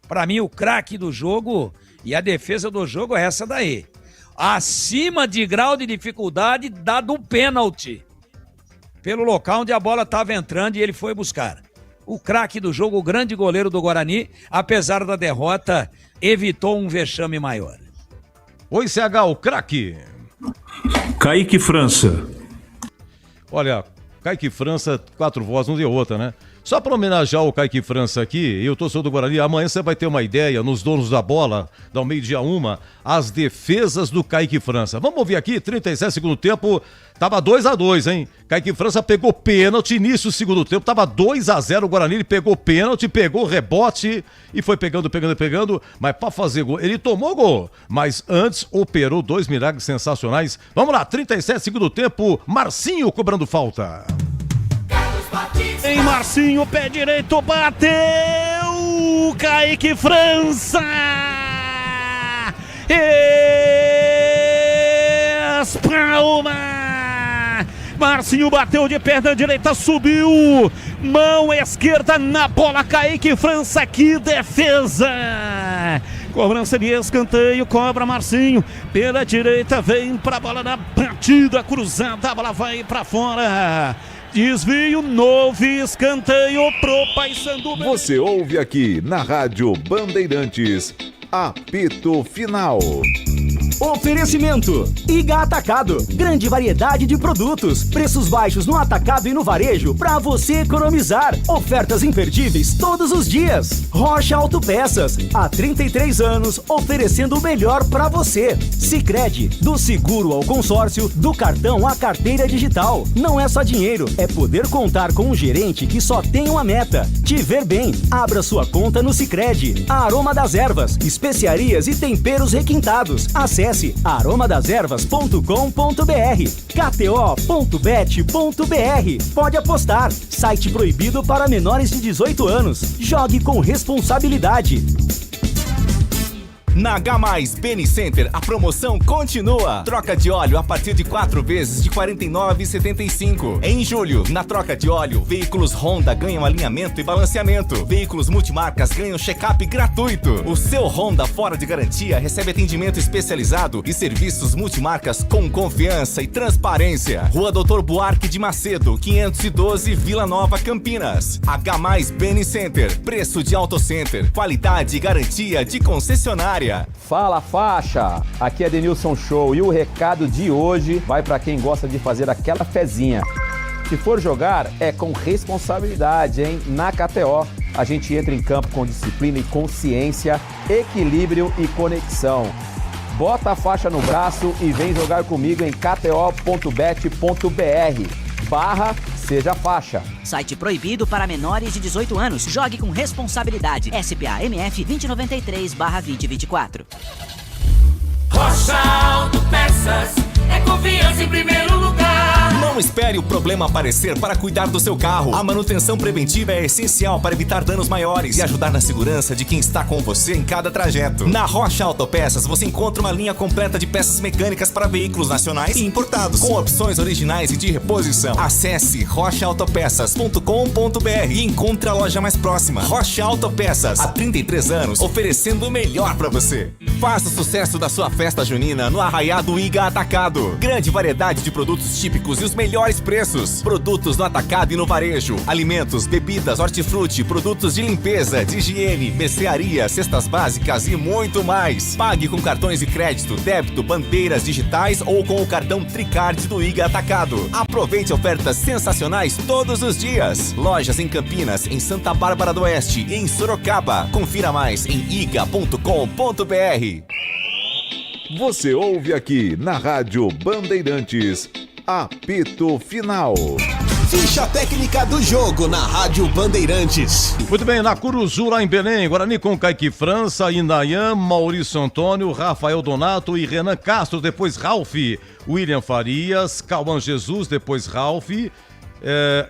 Pra mim, o craque do jogo e a defesa do jogo é essa daí. Acima de grau de dificuldade dado o pênalti. Pelo local onde a bola estava entrando e ele foi buscar. O craque do jogo, o grande goleiro do Guarani, apesar da derrota, evitou um vexame maior. Oi, CH, o craque. Kaique França. Olha, Kaique França, 4 vozes, não deu outra, né? Só para homenagear o Kaique França aqui, e o torcedor do Guarani, amanhã você vai ter uma ideia, nos donos da bola, da meio-dia 1, as defesas do Kaique França. Vamos ouvir aqui, 37 segundo tempo, tava 2-2, hein? Kaique França pegou pênalti, início do segundo tempo, tava 2-0 o Guarani, ele pegou pênalti, pegou rebote e foi pegando, mas para fazer gol, ele tomou gol, mas antes operou 2 milagres sensacionais. Vamos lá, 37 segundo tempo, Marcinho cobrando falta. Em Marcinho, pé direito, bateu! Kaique França! Espalma! Marcinho bateu de perna direita, subiu! Mão esquerda na bola, Kaique França, que defesa! Cobrança de escanteio, cobra Marcinho, pela direita, vem pra bola na batida cruzada, a bola vai pra fora! Desvio, novo escanteio pro Paysandu. Você ouve aqui na Rádio Bandeirantes, apito final. Oferecimento: Iga Atacado, grande variedade de produtos, preços baixos no atacado e no varejo para você economizar. Ofertas imperdíveis todos os dias. Rocha Autopeças, há 33 anos oferecendo o melhor para você. Sicredi, do seguro ao consórcio, do cartão à carteira digital. Não é só dinheiro, é poder contar com um gerente que só tem uma meta: te ver bem. Abra sua conta no Sicredi. Aroma das Ervas, especiarias e temperos requintados. Acesse aromadeservas.com.br, kto.bet.br. Pode apostar. Site proibido para menores de 18 anos. Jogue com responsabilidade. Na H+ Beni Center, a promoção continua. Troca de óleo a partir de 4 vezes de R$ 49,75. Em julho, na troca de óleo, veículos Honda ganham alinhamento e balanceamento. Veículos multimarcas ganham check-up gratuito. O seu Honda fora de garantia recebe atendimento especializado e serviços multimarcas com confiança e transparência. Rua Doutor Buarque de Macedo, 512, Vila Nova, Campinas. H+ Beni Center, preço de Auto Center, qualidade e garantia de concessionária. Fala faixa, aqui é Denilson Show e o recado de hoje vai para quem gosta de fazer aquela fezinha. Se for jogar, é com responsabilidade, hein? Na KTO, a gente entra em campo com disciplina e consciência, equilíbrio e conexão. Bota a faixa no braço e vem jogar comigo em kto.bet.br/seja faixa. Site proibido para menores de 18 anos. Jogue com responsabilidade. SPA MF 2093/2024. Rocha Autopeças é confiança em primeiro lugar. Não espere o problema aparecer para cuidar do seu carro. A manutenção preventiva é essencial para evitar danos maiores e ajudar na segurança de quem está com você em cada trajeto. Na Rocha Autopeças você encontra uma linha completa de peças mecânicas para veículos nacionais e importados, com opções originais e de reposição. Acesse rochaautopeças.com.br e encontre a loja mais próxima. Rocha Autopeças, há 33 anos, oferecendo o melhor para você. Faça o sucesso da sua festa junina no Arraiado Iga Atacado. Grande variedade de produtos típicos e os melhores preços. Produtos no atacado e no varejo. Alimentos, bebidas, hortifruti, produtos de limpeza, de higiene, mercearia, cestas básicas e muito mais. Pague com cartões de crédito, débito, bandeiras digitais ou com o cartão Tricard do Iga Atacado. Aproveite ofertas sensacionais todos os dias. Lojas em Campinas, em Santa Bárbara do Oeste e em Sorocaba. Confira mais em iga.com.br. Você ouve aqui na Rádio Bandeirantes, apito final. Ficha técnica do jogo na Rádio Bandeirantes. Muito bem, na Curuzu, lá em Belém, Guarani com Kaique França, Inayan, Maurício Antônio, Rafael Donato e Renan Castro, depois Ralf, William Farias, Cauã Jesus, depois Ralf,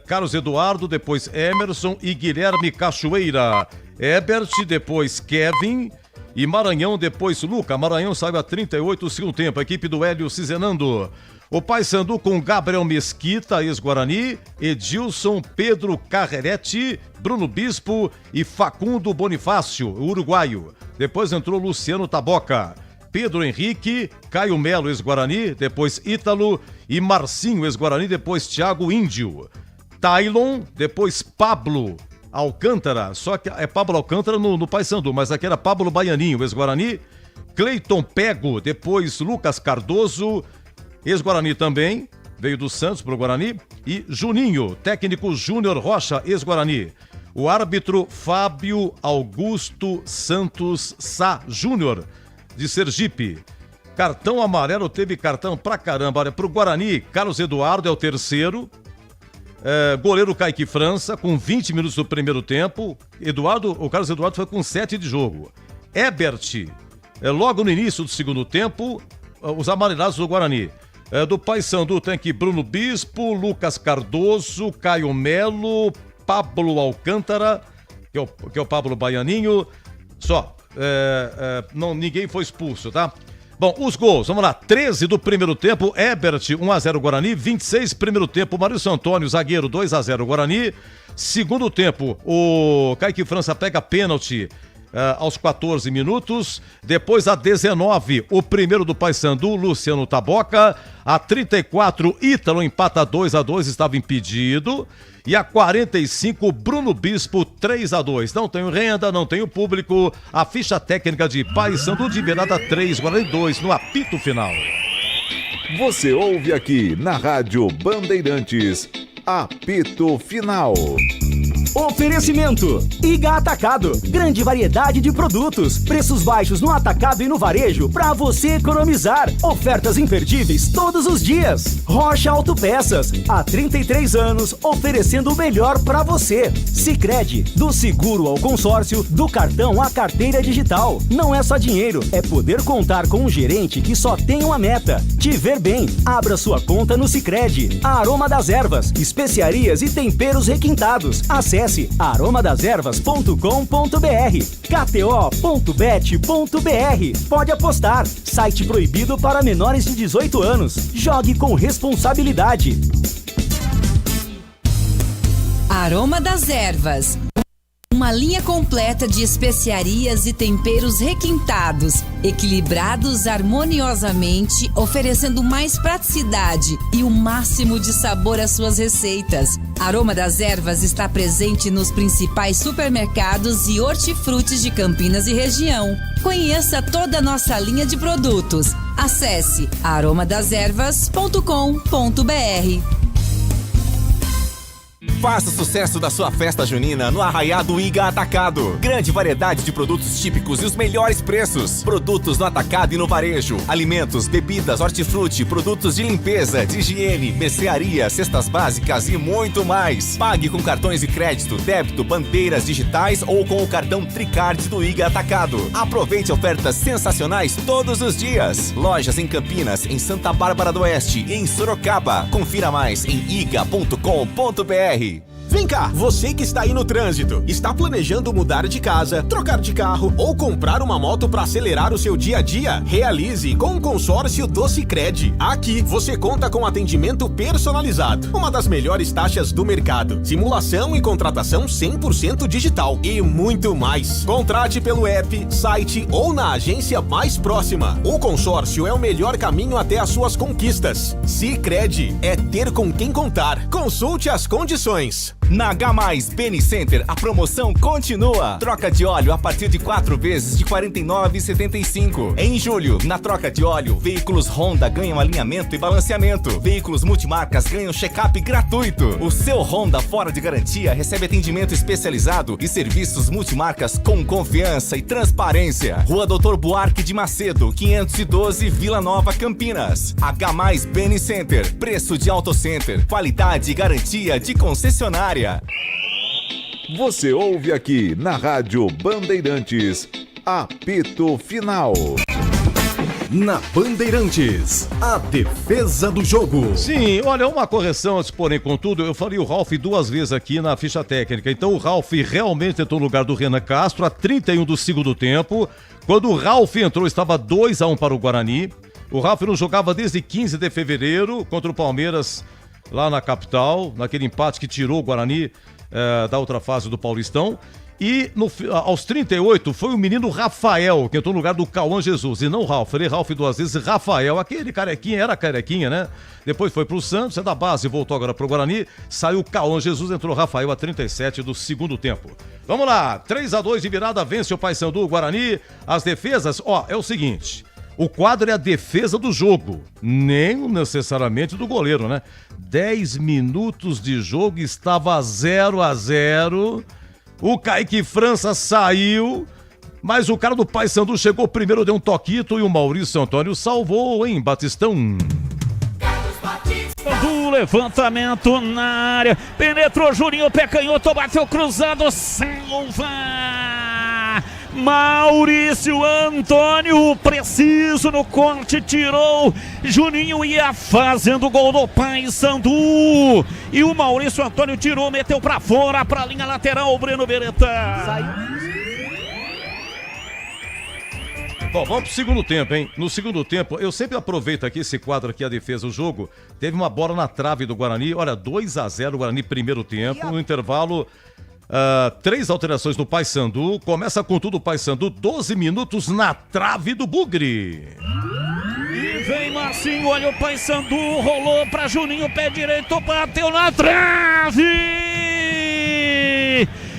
Carlos Eduardo, depois Emerson e Guilherme Cachoeira, Ebert, depois Kevin e Maranhão, depois Luca. Maranhão saiu a 38 o segundo tempo, a equipe do Hélio Cizenando. O Paysandu com Gabriel Mesquita, ex-Guarani, Edilson, Pedro Carrerete, Bruno Bispo e Facundo Bonifácio, o uruguaio. Depois entrou Luciano Taboca, Pedro Henrique, Caio Melo, ex-Guarani, depois Ítalo e Marcinho, ex-Guarani, depois Thiago Índio. Tailon, depois Pablo Alcântara, só que é Pablo Alcântara no Paysandu, mas aqui era Pablo Baianinho, ex-Guarani. Cleiton Pego, depois Lucas Cardoso, ex-Guarani também, veio do Santos pro Guarani. E Juninho, técnico Júnior Rocha, ex-Guarani. O árbitro Fábio Augusto Santos Sá Júnior, de Sergipe. Cartão amarelo, teve cartão pra caramba. Olha, pro Guarani, Carlos Eduardo é o terceiro. Goleiro Kaique França, com 20 minutos do primeiro tempo. O Carlos Eduardo foi com 7 de jogo. Ebert, logo no início do segundo tempo, os amarelados do Guarani. Do Paysandu tem aqui Bruno Bispo, Lucas Cardoso, Caio Melo, Pablo Alcântara, que é o Pablo Baianinho. Só, ninguém foi expulso, tá? Bom, os gols, vamos lá, 13 do primeiro tempo, Ebert, 1-0 Guarani, 26 primeiro tempo, Maurício Antônio, zagueiro, 2-0 Guarani. Segundo tempo, o Kaique França pega pênalti aos 14 minutos, depois a 19, o primeiro do Paysandu, Luciano Taboca, a 34, Ítalo empata 2-2, estava impedido, e a 45, Bruno Bispo, 3-2. Não tenho renda, não tenho público, a ficha técnica de Paysandu de virada 3, Guarani 2, no apito final. Você ouve aqui na Rádio Bandeirantes, apito final. Oferecimento Iga Atacado, grande variedade de produtos, preços baixos no atacado e no varejo para você economizar, ofertas imperdíveis todos os dias. Rocha Autopeças, há 33 anos oferecendo o melhor para você. Sicredi, do seguro ao consórcio, do cartão à carteira digital. Não é só dinheiro, é poder contar com um gerente que só tem uma meta: te ver bem. Abra sua conta no Sicredi. A Aroma das Ervas, especiarias e temperos requintados. Acesse Acesse aromadeservas.com.br, kto.bet.br. Pode apostar. Site proibido para menores de 18 anos. Jogue com responsabilidade. Aroma das Ervas. Uma linha completa de especiarias e temperos requintados, equilibrados harmoniosamente, oferecendo mais praticidade e o máximo de sabor às suas receitas. Aroma das Ervas está presente nos principais supermercados e hortifrutis de Campinas e região. Conheça toda a nossa linha de produtos. Acesse aromadeservas.com.br. Faça o sucesso da sua festa junina no Arraiado Iga Atacado. Grande variedade de produtos típicos e os melhores preços. Produtos no atacado e no varejo. Alimentos, bebidas, hortifruti, produtos de limpeza, de higiene, mercearia, cestas básicas e muito mais. Pague com cartões de crédito, débito, bandeiras digitais ou com o cartão Tricard do Iga Atacado. Aproveite ofertas sensacionais todos os dias. Lojas em Campinas, em Santa Bárbara do Oeste e em Sorocaba. Confira mais em iga.com.br. Vem cá, você que está aí no trânsito, está planejando mudar de casa, trocar de carro ou comprar uma moto para acelerar o seu dia a dia? Realize com o consórcio do Sicredi. Aqui você conta com atendimento personalizado, uma das melhores taxas do mercado, simulação e contratação 100% digital e muito mais. Contrate pelo app, site ou na agência mais próxima. O consórcio é o melhor caminho até as suas conquistas. Sicredi é ter com quem contar. Consulte as condições. Na H+ Beni Center, a promoção continua. Troca de óleo a partir de 4 vezes de R$ 49,75. Em julho, na troca de óleo, veículos Honda ganham alinhamento e balanceamento. Veículos multimarcas ganham check-up gratuito. O seu Honda fora de garantia recebe atendimento especializado e serviços multimarcas com confiança e transparência. Rua Doutor Buarque de Macedo, 512, Vila Nova, Campinas. H+ Beni Center, preço de Auto Center, qualidade e garantia de concessionária. Você ouve aqui na Rádio Bandeirantes, apito final. Na Bandeirantes, a defesa do jogo. Sim, olha, uma correção antes, porém, contudo, eu falei o Ralf 2 vezes aqui na ficha técnica. Então o Ralf realmente entrou no lugar do Renan Castro a 31 do segundo tempo. Quando o Ralf entrou, estava 2-1 para o Guarani. O Ralf não jogava desde 15 de fevereiro contra o Palmeiras lá na capital, naquele empate que tirou o Guarani da outra fase do Paulistão. E aos 38 foi o menino Rafael, que entrou no lugar do Cauã Jesus. E não Ralf, falei Ralf 2 vezes, Rafael, aquele carequinha, era carequinha, né? Depois foi pro Santos, é da base, voltou agora pro Guarani. Saiu o Cauã Jesus, entrou Rafael a 37 do segundo tempo. Vamos lá, 3-2 de virada, vence o Paysandu, o Guarani. As defesas, é o seguinte... O quadro é a defesa do jogo, nem necessariamente do goleiro, né? 10 minutos de jogo, estava 0-0. O Kaique França saiu, mas o cara do Paysandu chegou primeiro, deu um toquito e o Maurício Antônio salvou, hein, Batistão? Do levantamento na área, penetrou Juninho, pé canhoto, bateu cruzado, salva! Maurício Antônio, preciso no corte, tirou. Juninho ia fazendo gol do Paysandu. E o Maurício Antônio tirou, meteu pra fora, pra linha lateral, o Breno Beretta. Bom, vamos pro segundo tempo, hein? No segundo tempo, eu sempre aproveito aqui esse quadro aqui, a defesa do jogo. Teve uma bola na trave do Guarani, olha, 2-0 o Guarani primeiro tempo, no intervalo... 3 alterações no Paysandu. Começa com tudo o Paysandu, 12 minutos na trave do Bugre. E vem Marcinho, olha o Paysandu, rolou pra Juninho, pé direito, bateu na trave.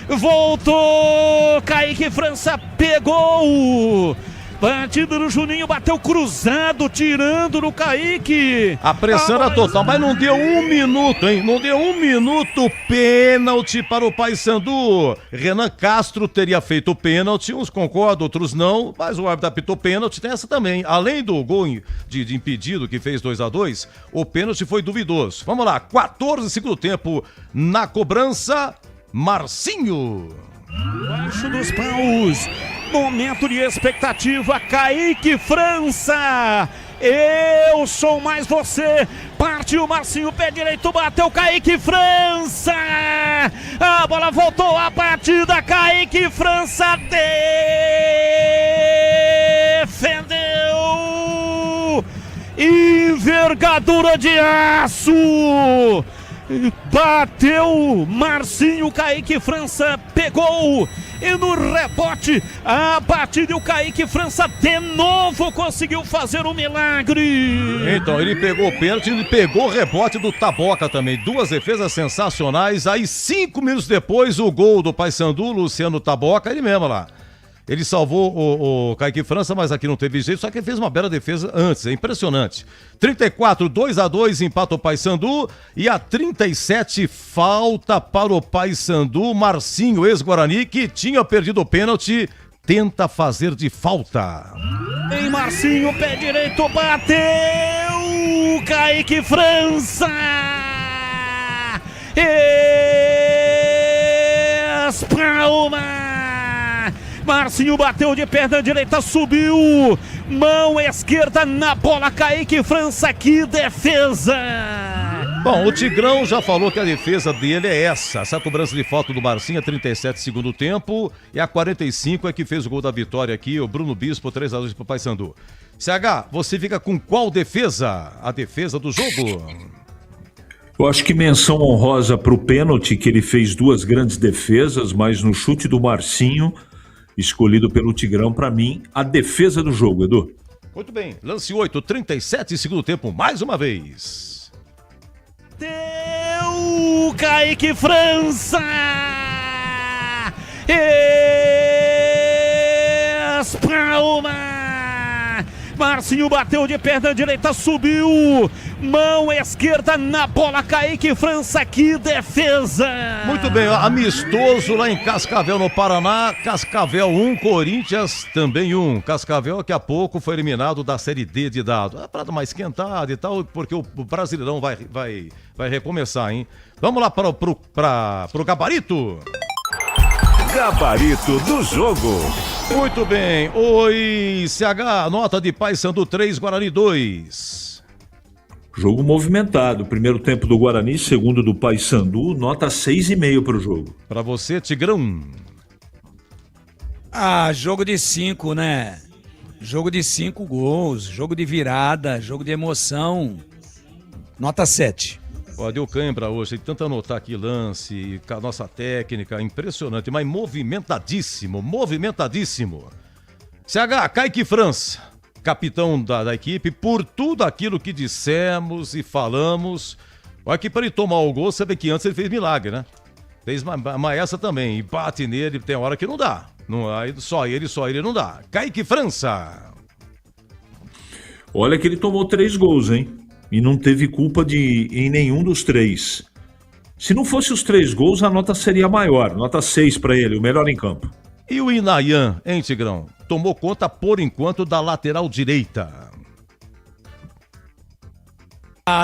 Voltou, Kaique França pegou. Batida no Juninho, bateu cruzado, tirando no Kaique. A pressão era total, mas não deu 1 minuto, hein? Não deu 1 minuto, pênalti para o Paysandu. Renan Castro teria feito o pênalti, uns concordam, outros não, mas o árbitro apitou pênalti, tem essa também. Além do gol de impedido que fez 2-2, o pênalti foi duvidoso. Vamos lá, 14 segundo tempo na cobrança, Marcinho. Baixo dos paus, momento de expectativa, Kaique França, eu sou mais você, parte Partiu Marcinho, pé direito, bateu Kaique França. A bola voltou à partida, Kaique França defendeu. Envergadura de aço. Bateu Marcinho, Kaique França pegou e no rebote a batida e o Kaique França de novo conseguiu fazer um milagre. Então, ele pegou o pênalti e pegou o rebote do Taboca também. Duas defesas sensacionais. Aí 5 minutos depois o gol do Paysandu, Luciano Taboca, ele mesmo lá. Ele salvou o Kaique França, mas aqui não teve jeito, só que ele fez uma bela defesa antes, é impressionante. 34, 2-2, empata o Paysandu, e a 37, falta para o Paysandu. Marcinho, ex-Guarani, que tinha perdido o pênalti, tenta fazer de falta. Em Marcinho, pé direito, bateu Kaique França. Espalma. Marcinho bateu de perna direita, subiu, mão esquerda na bola, Kaique França, que defesa! Bom, o Tigrão já falou que a defesa dele é essa cobrança de falta do Marcinho, a 37 segundo tempo, e a 45 é que fez o gol da vitória aqui, o Bruno Bispo, 3-2 pro Paysandu. CH, você fica com qual defesa? A defesa do jogo? Eu acho que menção honrosa pro pênalti, que ele fez 2 grandes defesas, mas no chute do Marcinho, escolhido pelo Tigrão, para mim, a defesa do jogo, Edu. Muito bem, lance 8, 37, segundo tempo, mais uma vez. Deu Kaique França! Espalma! Marcinho bateu de perna direita, subiu, mão esquerda na bola, Kaique França, que defesa! Muito bem, amistoso lá em Cascavel, no Paraná, Cascavel 1, Corinthians também 1. Cascavel daqui a pouco foi eliminado da Série D de dado. É pra dar uma esquentada e tal, porque o Brasileirão vai recomeçar, hein? Vamos lá pro gabarito. Gabarito do jogo. Muito bem. Oi, CH, nota de Paysandu 3, Guarani 2. Jogo movimentado. Primeiro tempo do Guarani, segundo do Paysandu, nota 6,5 pro jogo. Pra você, Tigrão. Jogo de 5, né? Jogo de 5 gols, jogo de virada, jogo de emoção. Nota 7. Deu cãibra hoje, tem tanto anotar aqui lance, com a nossa técnica, impressionante, mas movimentadíssimo. CH, Kaique França, capitão da equipe, por tudo aquilo que dissemos e falamos. Olha que para ele tomar o gol, você vê que antes ele fez milagre, né? Fez uma essa também, e bate nele, tem hora que não dá. Só ele não dá. Kaique França. Olha que ele tomou 3 gols, hein? E não teve culpa em nenhum dos 3. Se não fosse os 3 gols, a nota seria maior. Nota 6 para ele, o melhor em campo. E o Inayan, hein, Tigrão? Tomou conta, por enquanto, da lateral direita.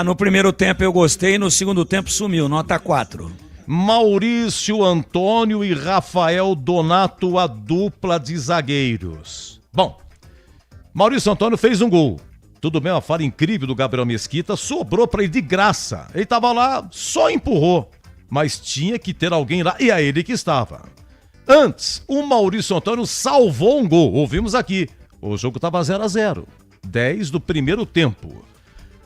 No primeiro tempo eu gostei, no segundo tempo sumiu. Nota 4. Maurício Antônio e Rafael Donato, a dupla de zagueiros. Bom, Maurício Antônio fez um gol. Tudo bem, uma falha incrível do Gabriel Mesquita, sobrou para ele de graça. Ele estava lá, só empurrou, mas tinha que ter alguém lá, e é ele que estava. Antes, o Maurício Antônio salvou um gol, ouvimos aqui. O jogo estava 0-0, 10 do primeiro tempo.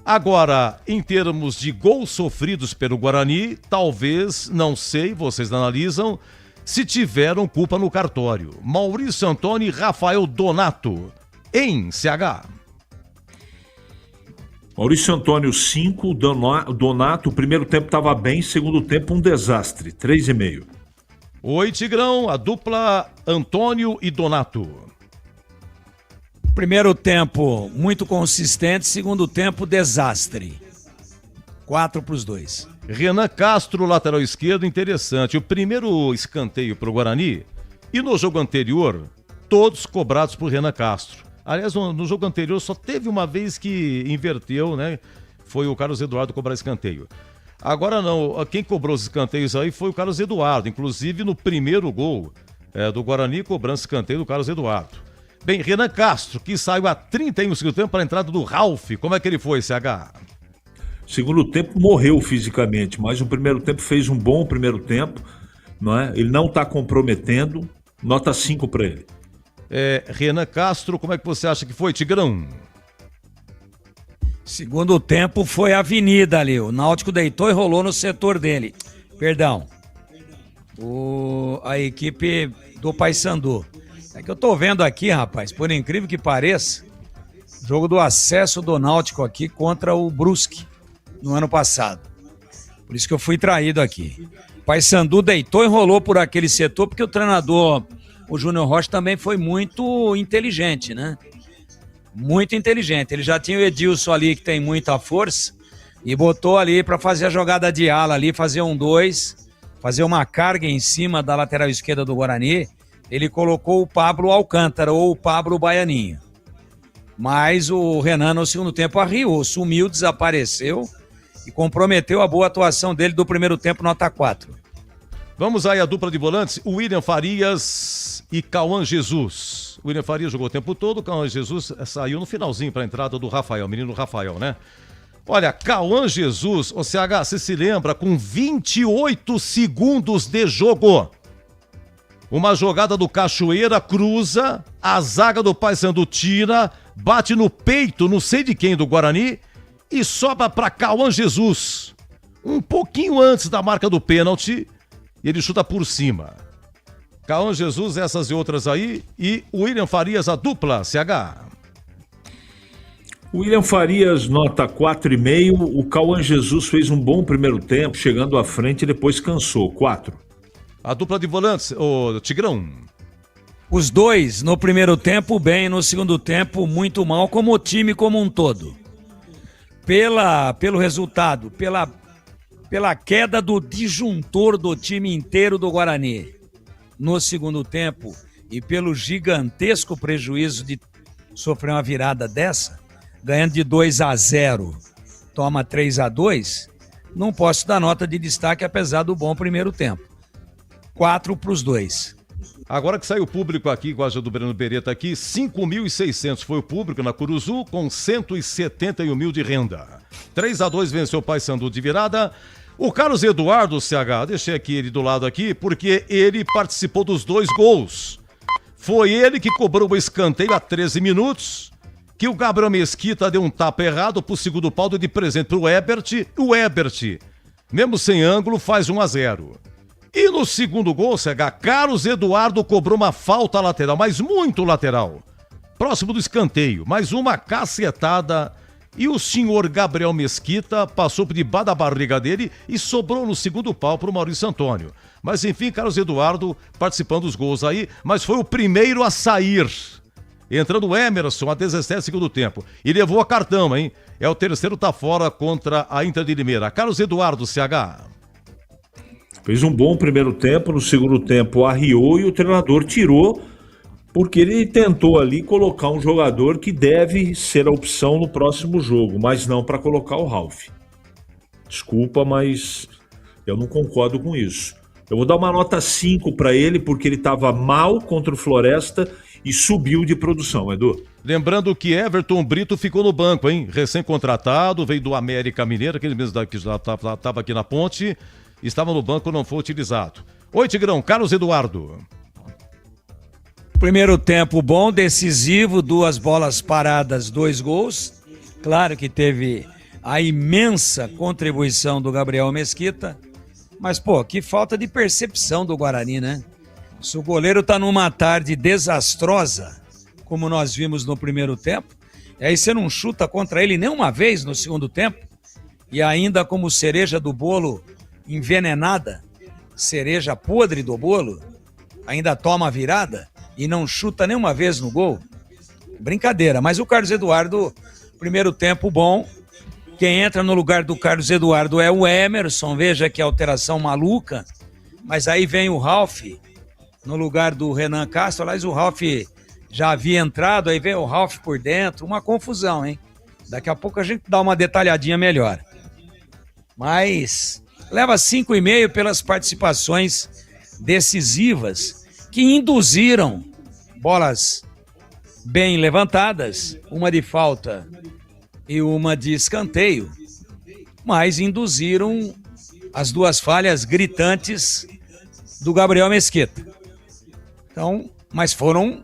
Agora, em termos de gols sofridos pelo Guarani, talvez, não sei, vocês analisam, se tiveram culpa no cartório. Maurício Antônio e Rafael Donato, em CH. Maurício Antônio 5, Donato, o primeiro tempo estava bem, segundo tempo um desastre, 3,5. Oi, Tigrão, a dupla Antônio e Donato. Primeiro tempo muito consistente, segundo tempo desastre. 4 para os 2. Renan Castro, lateral esquerdo, interessante. O primeiro escanteio para o Guarani, e no jogo anterior, todos cobrados por Renan Castro. Aliás, no jogo anterior só teve uma vez que inverteu, né? Foi o Carlos Eduardo cobrar escanteio. Agora não, quem cobrou os escanteios aí foi o Carlos Eduardo. Inclusive no primeiro gol do Guarani, cobrando escanteio do Carlos Eduardo. Bem, Renan Castro, que saiu a 31 segundo tempo para a entrada do Ralf. Como é que ele foi, CH? Segundo tempo morreu fisicamente, mas o primeiro tempo fez um bom primeiro tempo, não é? Ele não está comprometendo, nota 5 para ele. Renan Castro, como é que você acha que foi, Tigrão? Segundo tempo foi a avenida ali, o Náutico deitou e rolou no setor dele. Perdão. A equipe do Paysandu. É que eu tô vendo aqui, rapaz, por incrível que pareça, jogo do acesso do Náutico aqui contra o Brusque no ano passado. Por isso que eu fui traído aqui. Paysandu deitou e rolou por aquele setor porque o treinador, o Júnior Rocha, também foi muito inteligente, né? Muito inteligente. Ele já tinha o Edilson ali que tem muita força e botou ali para fazer a jogada de ala ali, fazer 1-2, fazer uma carga em cima da lateral esquerda do Guarani. Ele colocou o Pablo Alcântara ou o Pablo Baianinho. Mas o Renan no segundo tempo arriou, sumiu, desapareceu e comprometeu a boa atuação dele do primeiro tempo, nota 4. Vamos aí a dupla de volantes, William Farias e Cauã Jesus. O William Farias jogou o tempo todo, o Cauã Jesus saiu no finalzinho para a entrada do Rafael, menino Rafael, né? Olha, Cauã Jesus, o CH, você se lembra, com 28 segundos de jogo. Uma jogada do Cachoeira, cruza, a zaga do Paysandu tira, bate no peito, não sei de quem, do Guarani, e sobra para Cauã Jesus. Um pouquinho antes da marca do pênalti, ele chuta por cima. Cauã Jesus, essas e outras aí, e o William Farias, a dupla, CH. William Farias, nota 4,5. O Cauã Jesus fez um bom primeiro tempo, chegando à frente e depois cansou, 4. A dupla de volantes, o Tigrão. Os dois, no primeiro tempo, bem, no segundo tempo, muito mal, como o time como um todo. Pelo resultado, pela queda do disjuntor do time inteiro do Guarani no segundo tempo e pelo gigantesco prejuízo de sofrer uma virada dessa, ganhando de 2-0, toma 3-2, não posso dar nota de destaque apesar do bom primeiro tempo. 4 para os dois. Agora que saiu o público aqui, com a ajuda do Breno Beretta aqui, 5.600 foi o público na Curuzu, com 171 mil de renda. 3-2 venceu o Paysandu de virada. O Carlos Eduardo, CH, deixei aqui ele do lado aqui, porque ele participou dos 2 gols. Foi ele que cobrou o escanteio a 13 minutos, que o Gabriel Mesquita deu um tapa errado pro segundo pau, deu de presente pro Ebert. O Ebert, mesmo sem ângulo, faz 1-0. E no segundo gol, CH, Carlos Eduardo cobrou uma falta lateral, mas muito lateral. Próximo do escanteio, mais uma cacetada. E o senhor Gabriel Mesquita passou por debaixo da barriga dele e sobrou no segundo pau pro Maurício Antônio. Mas enfim, Carlos Eduardo participando dos gols aí, mas foi o primeiro a sair. Entrando o Emerson a 17 segundo tempo. E levou a cartão, hein? É o terceiro, tá fora contra a Inter de Limeira. Carlos Eduardo, CH. Fez um bom primeiro tempo, no segundo tempo arriou e o treinador tirou, porque ele tentou ali colocar um jogador que deve ser a opção no próximo jogo, mas não para colocar o Ralf. Desculpa, mas eu não concordo com isso. Eu vou dar uma nota 5 para ele, porque ele estava mal contra o Floresta e subiu de produção, Edu. Lembrando que Everton Brito ficou no banco, hein? Recém-contratado, veio do América Mineiro, aquele mesmo que já estava aqui na ponte, estava no banco, não foi utilizado. Oi, Tigrão, Carlos Eduardo. Primeiro tempo bom, decisivo, 2 bolas paradas, 2 gols. Claro que teve a imensa contribuição do Gabriel Mesquita, mas, pô, que falta de percepção do Guarani, né? Se o goleiro tá numa tarde desastrosa, como nós vimos no primeiro tempo, e aí você não chuta contra ele nenhuma vez no segundo tempo, e ainda como cereja do bolo envenenada, cereja podre do bolo, ainda toma a virada e não chuta nenhuma vez no gol. Brincadeira, mas o Carlos Eduardo, primeiro tempo bom. Quem entra no lugar do Carlos Eduardo é o Emerson, veja que alteração maluca, mas aí vem o Ralf no lugar do Renan Castro. Aliás, o Ralf já havia entrado, aí vem o Ralf por dentro, uma confusão, hein? Daqui a pouco a gente dá uma detalhadinha melhor. Mas leva 5,5 pelas participações decisivas que induziram bolas bem levantadas, uma de falta e uma de escanteio, mas induziram as duas falhas gritantes do Gabriel Mesquita. Então, mas foram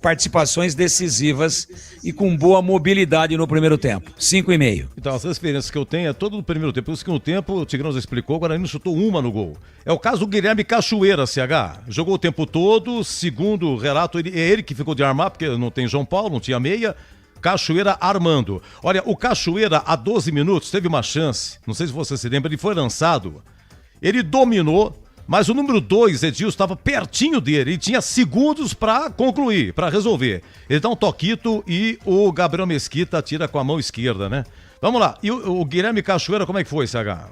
participações decisivas e com boa mobilidade no primeiro tempo. 5,5. Então, as experiências que eu tenho é todo no primeiro tempo. No segundo tempo, o Tigrão já explicou, o Guarani chutou uma no gol. É o caso do Guilherme Cachoeira, CH. Jogou o tempo todo, segundo o relato, é ele que ficou de armar, porque não tem João Paulo, não tinha meia. Cachoeira armando. Olha, o Cachoeira, há 12 minutos, teve uma chance, não sei se você se lembra, ele foi lançado, ele dominou, mas o número 2, Edilson, estava pertinho dele, ele tinha segundos para concluir, para resolver. Ele dá um toquito e o Gabriel Mesquita tira com a mão esquerda, né? Vamos lá, e o Guilherme Cachoeira, como é que foi, CH?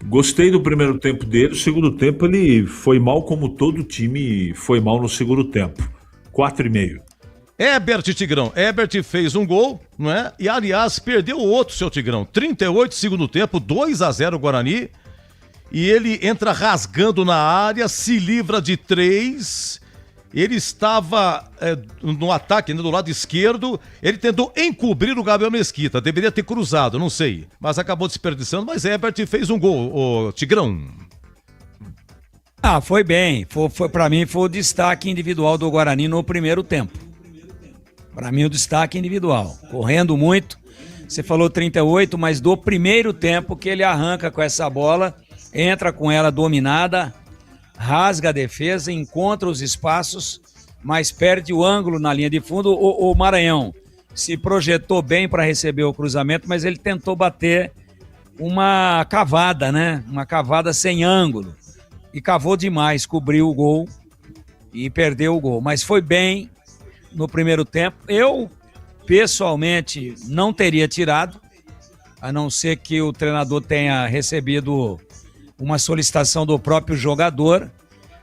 Gostei do primeiro tempo dele, o segundo tempo ele foi mal como todo time foi mal no segundo tempo. 4,5. Herbert Tigrão. Herbert fez um gol, não é? E, aliás, perdeu o outro, seu Tigrão. 38 segundo tempo, 2-0 Guarani. E ele entra rasgando na área, se livra de 3. Ele estava no ataque, né, do lado esquerdo. Ele tentou encobrir o Gabriel Mesquita. Deveria ter cruzado, não sei. Mas acabou desperdiçando. Mas Herbert fez um gol, o Tigrão. Ah, foi bem. Para mim, foi o destaque individual do Guarani no primeiro tempo. Para mim, o destaque individual. Correndo muito. Você falou 38, mas do primeiro tempo que ele arranca com essa bola, entra com ela dominada, rasga a defesa, encontra os espaços, mas perde o ângulo na linha de fundo. O Maranhão se projetou bem para receber o cruzamento, mas ele tentou bater uma cavada, né? Uma cavada sem ângulo. E cavou demais, cobriu o gol e perdeu o gol. Mas foi bem no primeiro tempo. Eu, pessoalmente, não teria tirado, a não ser que o treinador tenha recebido uma solicitação do próprio jogador.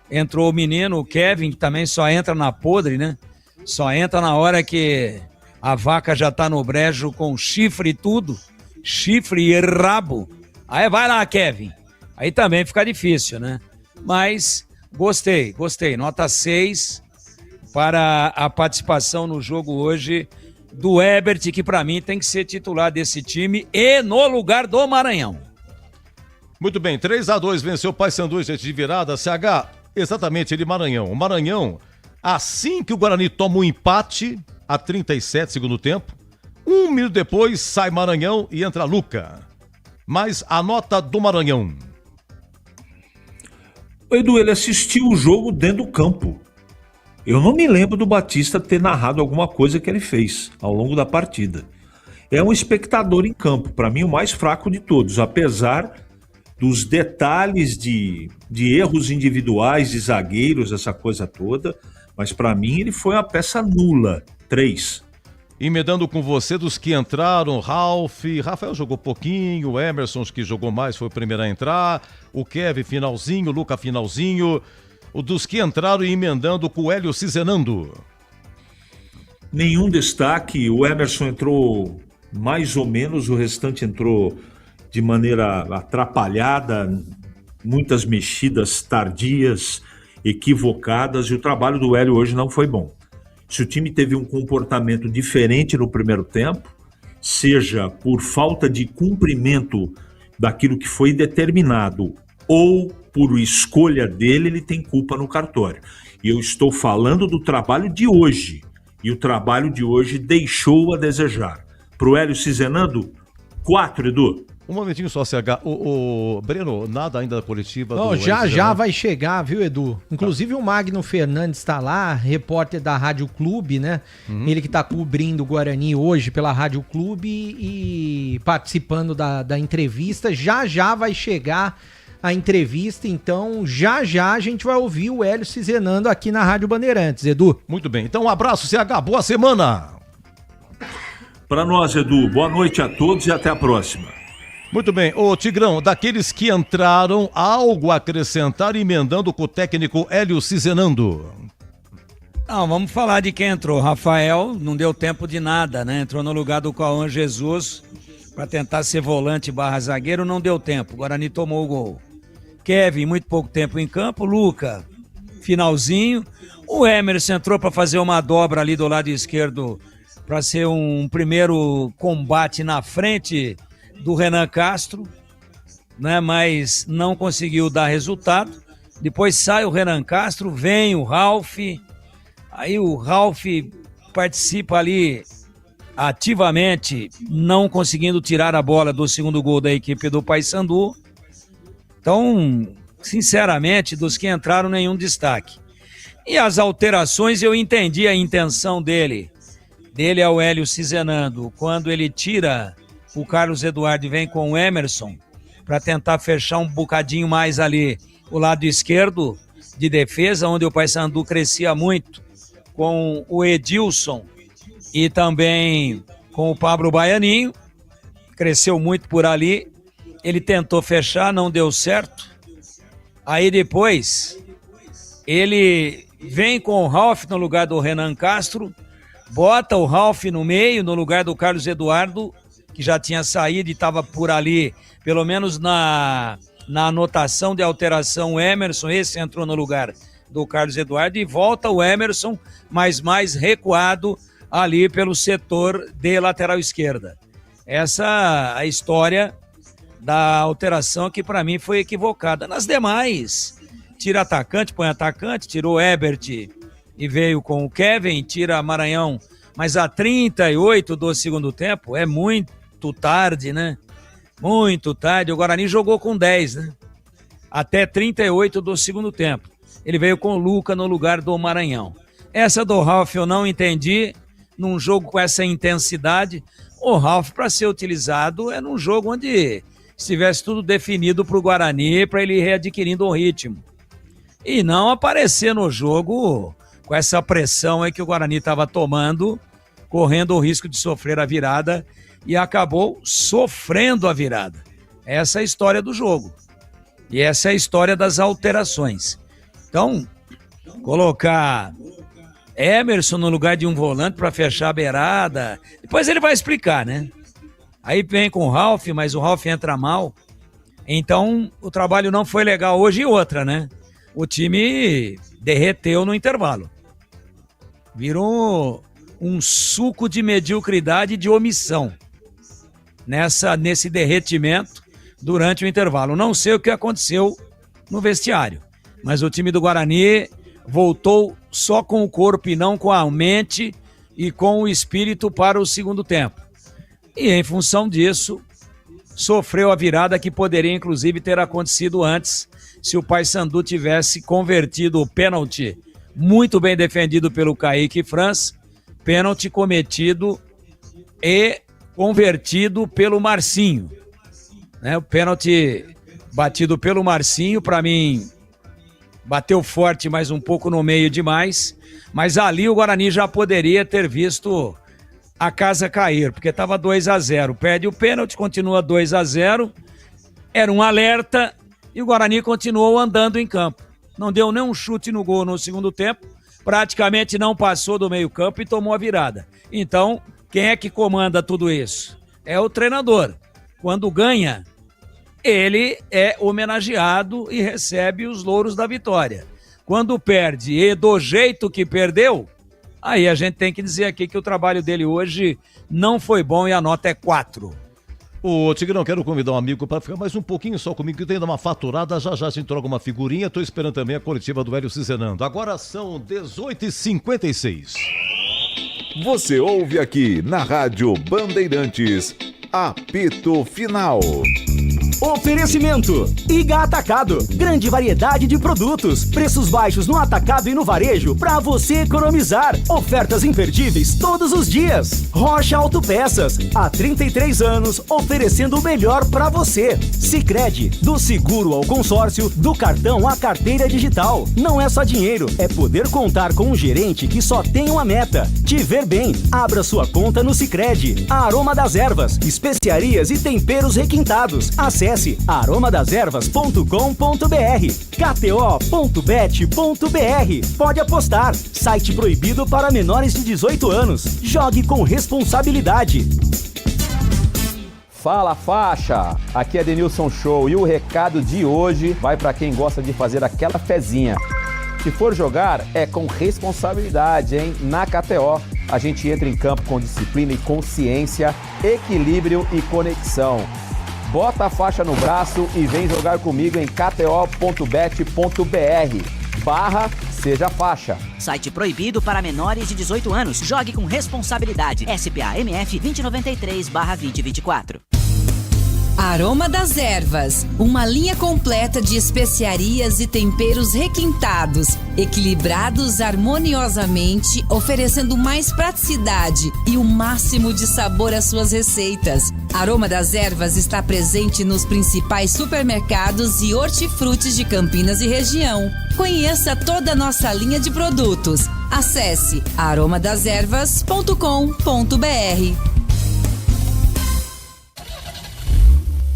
Entrou o menino, o Kevin, que também só entra na podre, né? Só entra na hora que a vaca já tá no brejo com chifre e tudo. Chifre e rabo. Aí vai lá, Kevin. Aí também fica difícil, né? Mas gostei. Nota 6 para a participação no jogo hoje do Herbert, que para mim tem que ser titular desse time e no lugar do Maranhão. Muito bem, 3-2 venceu o Paysandu, gente, de virada. CH, exatamente, ele Maranhão. O Maranhão, assim que o Guarani toma um empate, a 37 segundo tempo, 1 minuto depois sai Maranhão e entra Luca. Mas a nota do Maranhão. O Edu, ele assistiu o jogo dentro do campo. Eu não me lembro do Batista ter narrado alguma coisa que ele fez ao longo da partida. É um espectador em campo, para mim o mais fraco de todos, apesar dos detalhes de erros individuais de zagueiros, essa coisa toda, mas para mim ele foi uma peça nula. 3. Emendando com você dos que entraram, Rafael jogou pouquinho, o Emerson que jogou mais foi o primeiro a entrar, o Kevin finalzinho, o Luca finalzinho, o dos que entraram e emendando com o Hélio Cizenando. Nenhum destaque, o Emerson entrou mais ou menos, o restante entrou de maneira atrapalhada, muitas mexidas tardias, equivocadas, e o trabalho do Hélio hoje não foi bom. Se o time teve um comportamento diferente no primeiro tempo, seja por falta de cumprimento daquilo que foi determinado ou por escolha dele, ele tem culpa no cartório. E eu estou falando do trabalho de hoje, e o trabalho de hoje deixou a desejar. Pro Hélio Cizenando, 4, Edu. Um momentinho só, CH. O Breno, nada ainda da coletiva? Não, já vai chegar, viu, Edu? Inclusive o Magno Fernandes está lá, repórter da Rádio Clube, né? Ele que está cobrindo o Guarani hoje pela Rádio Clube e participando da entrevista. Já vai chegar a entrevista, então já a gente vai ouvir o Hélio Cizenando aqui na Rádio Bandeirantes, Edu. Muito bem, então um abraço, CH, boa semana! Para nós, Edu, boa noite a todos e até a próxima. Muito bem, ô Tigrão, daqueles que entraram, algo a acrescentar emendando com o técnico Hélio Cizenando? Não, vamos falar de quem entrou. Rafael não deu tempo de nada, né? Entrou no lugar do Cauã Jesus para tentar ser volante / zagueiro, não deu tempo. O Guarani tomou o gol. Kevin, muito pouco tempo em campo. Luca, finalzinho. O Emerson entrou para fazer uma dobra ali do lado esquerdo para ser um primeiro combate na frente do Renan Castro, né? Mas não conseguiu dar resultado. Depois sai o Renan Castro, vem o Ralf, aí o Ralf participa ali ativamente, não conseguindo tirar a bola do segundo gol da equipe do Paysandu. Então, sinceramente, dos que entraram, nenhum destaque. E as alterações, eu entendi a intenção dele é o Hélio Cizenando, quando ele tira o Carlos Eduardo e vem com o Emerson, para tentar fechar um bocadinho mais ali o lado esquerdo de defesa, onde o Paysandu crescia muito, com o Edilson e também com o Pablo Baianinho, cresceu muito por ali. Ele tentou fechar, não deu certo. Aí depois ele vem com o Ralf no lugar do Renan Castro, bota o Ralf no meio, no lugar do Carlos Eduardo, que já tinha saído e estava por ali, pelo menos na anotação de alteração, o Emerson, esse entrou no lugar do Carlos Eduardo, e volta o Emerson, mas mais recuado ali pelo setor de lateral esquerda. Essa a história da alteração que para mim foi equivocada. Nas demais, tira atacante, põe atacante, tirou o Ebert e veio com o Kevin, tira Maranhão, mas a 38 do segundo tempo é muito tarde, né? Muito tarde. O Guarani jogou com 10, né? Até 38 do segundo tempo. Ele veio com o Luca no lugar do Maranhão. Essa do Ralf eu não entendi. Num jogo com essa intensidade, o Ralf, para ser utilizado, é num jogo onde estivesse tudo definido para o Guarani, para ele ir readquirindo o ritmo. E não aparecer no jogo com essa pressão aí que o Guarani estava tomando, correndo o risco de sofrer a virada, e acabou sofrendo a virada. Essa é a história do jogo. E essa é a história das alterações. Então, colocar Emerson no lugar de um volante para fechar a beirada, depois ele vai explicar, né? Aí vem com o Ralf, mas o Ralf entra mal. Então, o trabalho não foi legal hoje. E outra, né? O time derreteu no intervalo. Virou um suco de mediocridade e de omissão nesse derretimento durante o intervalo. Não sei o que aconteceu no vestiário, mas o time do Guarani voltou só com o corpo e não com a mente e com o espírito para o segundo tempo. E em função disso, sofreu a virada que poderia inclusive ter acontecido antes, se o Paysandu tivesse convertido o pênalti, muito bem defendido pelo Kaique França, pênalti cometido e convertido pelo Marcinho. Né? O pênalti batido pelo Marcinho, para mim, bateu forte, mas um pouco no meio demais. Mas ali o Guarani já poderia ter visto a casa cair, porque estava 2-0. Perde o pênalti, continua 2-0. Era um alerta e o Guarani continuou andando em campo. Não deu nem um chute no gol no segundo tempo, praticamente não passou do meio campo e tomou a virada. Então, quem é que comanda tudo isso? É o treinador. Quando ganha, ele é homenageado e recebe os louros da vitória. Quando perde e do jeito que perdeu, aí a gente tem que dizer aqui que o trabalho dele hoje não foi bom e a nota é 4. Ô, Tigrão, quero convidar um amigo para ficar mais um pouquinho só comigo, que tem uma faturada, já a gente troca uma figurinha, tô esperando também a coletiva do Hélio Cizenando. Agora são 18h56. Você ouve aqui na Rádio Bandeirantes, apito final. Oferecimento: Iga Atacado, grande variedade de produtos, preços baixos no atacado e no varejo para você economizar. Ofertas imperdíveis todos os dias. Rocha Autopeças, há 33 anos oferecendo o melhor para você. Sicredi, do seguro ao consórcio, do cartão à carteira digital. Não é só dinheiro, é poder contar com um gerente que só tem uma meta: te ver bem. Abra sua conta no Sicredi. A Aroma das Ervas, especiarias e temperos requintados. Acesse aromadeservas.com.br, kto.bet.br. Pode apostar. Site proibido para menores de 18 anos. Jogue com responsabilidade. Fala, faixa! Aqui é Denilson Show e o recado de hoje vai para quem gosta de fazer aquela fezinha. Se for jogar, é com responsabilidade, hein? Na KTO. a gente entra em campo com disciplina e consciência, equilíbrio e conexão. Bota a faixa no braço e vem jogar comigo em kto.bet.br/seja faixa. Site proibido para menores de 18 anos. Jogue com responsabilidade. SPA-MF 2093/2024. Aroma das Ervas, uma linha completa de especiarias e temperos requintados, equilibrados harmoniosamente, oferecendo mais praticidade e o máximo de sabor às suas receitas. Aroma das Ervas está presente nos principais supermercados e hortifrutis de Campinas e região. Conheça toda a nossa linha de produtos. Acesse aromadeservas.com.br.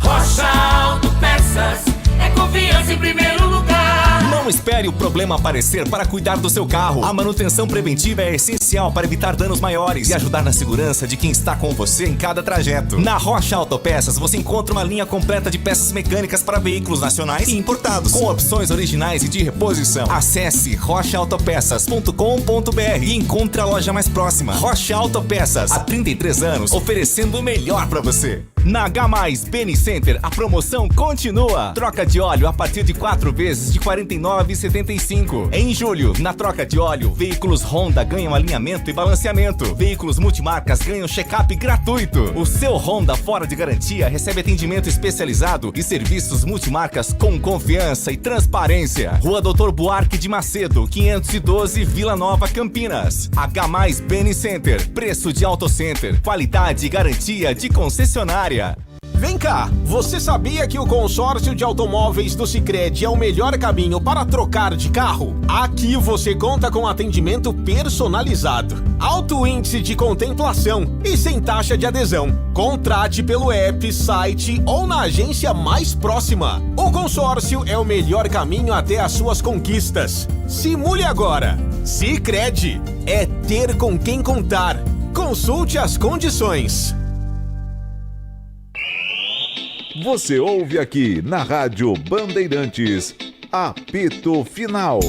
Rocha Autopeças é confiança em primeiro lugar. Não espere o problema aparecer para cuidar do seu carro. A manutenção preventiva é essencial para evitar danos maiores e ajudar na segurança de quem está com você em cada trajeto. Na Rocha Autopeças você encontra uma linha completa de peças mecânicas para veículos nacionais e importados, com opções originais e de reposição. Acesse rochaautopeças.com.br e encontre a loja mais próxima. Rocha Autopeças, há 33 anos, oferecendo o melhor para você. Na H+ Beni Center, a promoção continua. Troca de óleo a partir de 4 vezes de R$ 49,75. Em julho, na troca de óleo, veículos Honda ganham alinhamento e balanceamento. Veículos multimarcas ganham check-up gratuito. O seu Honda fora de garantia recebe atendimento especializado e serviços multimarcas com confiança e transparência. Rua Doutor Buarque de Macedo, 512, Vila Nova, Campinas. H+ Beni Center, preço de Auto Center, qualidade e garantia de concessionária. Vem cá, você sabia que o consórcio de automóveis do Sicredi é o melhor caminho para trocar de carro? Aqui você conta com atendimento personalizado, alto índice de contemplação e sem taxa de adesão. Contrate pelo app, site ou na agência mais próxima. O consórcio é o melhor caminho até as suas conquistas. Simule agora. Sicredi é ter com quem contar. Consulte as condições. Você ouve aqui na Rádio Bandeirantes, apito final.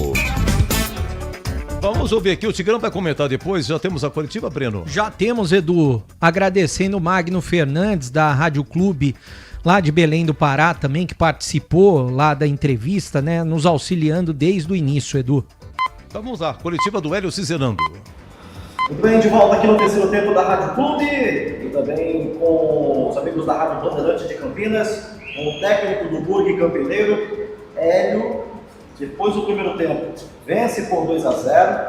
Vamos ouvir aqui, o Tigrão vai comentar depois, já temos a coletiva, Breno? Já temos, Edu, agradecendo o Magno Fernandes da Rádio Clube, lá de Belém do Pará também, que participou lá da entrevista, né, nos auxiliando desde o início, Edu. Então vamos lá, coletiva do Hélio Cizerando. Muito bem, de volta aqui no terceiro tempo da Rádio Clube e também com os amigos da Rádio Bandeirantes de Campinas, com o técnico do Burg Campineiro, Hélio. Depois do primeiro tempo, vence por 2-0,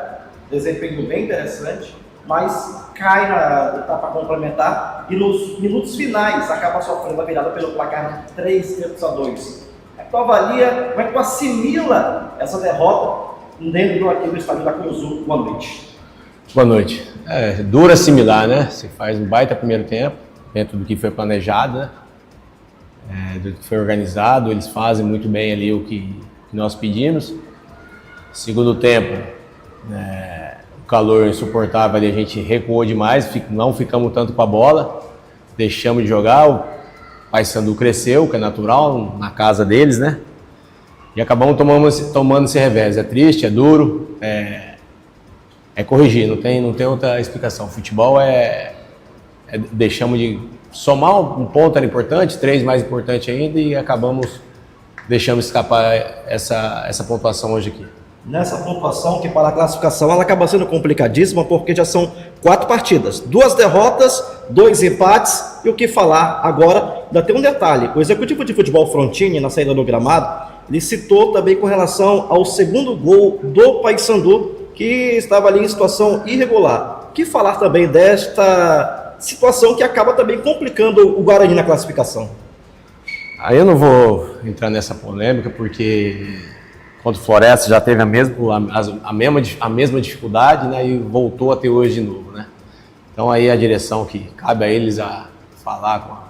desempenho bem interessante, mas cai na etapa complementar e nos minutos finais acaba sofrendo a virada pelo placar 3-2. Como é que tu avalia, como é que tu assimila essa derrota dentro aqui do estádio da Cruzul? Boa noite. Boa noite. É duro assimilar, né? Você faz um baita primeiro tempo, dentro do que foi planejado, né? Do que foi organizado, eles fazem muito bem ali o que nós pedimos. Segundo tempo, o calor insuportável ali, a gente recuou demais, não ficamos tanto com a bola, deixamos de jogar, o Paysandu cresceu, que é natural, na casa deles, né? E acabamos tomando esse revés. É triste, é duro, é corrigir, não tem outra explicação. Futebol deixamos de somar um ponto era importante, 3 mais importante ainda, e deixamos escapar essa pontuação hoje aqui. Nessa pontuação, que para a classificação ela acaba sendo complicadíssima, porque já são 4 partidas, 2 derrotas, 2 empates, e o que falar agora, ainda tem um detalhe, o executivo de futebol Frontini, na saída do gramado, ele citou também com relação ao segundo gol do Paysandu, que estava ali em situação irregular. O que falar também desta situação que acaba também complicando o Guarani na classificação? Aí eu não vou entrar nessa polêmica, porque contra o Floresta já teve a mesma dificuldade, né, e voltou a ter hoje de novo, né? Então aí a direção que cabe a eles a falar com a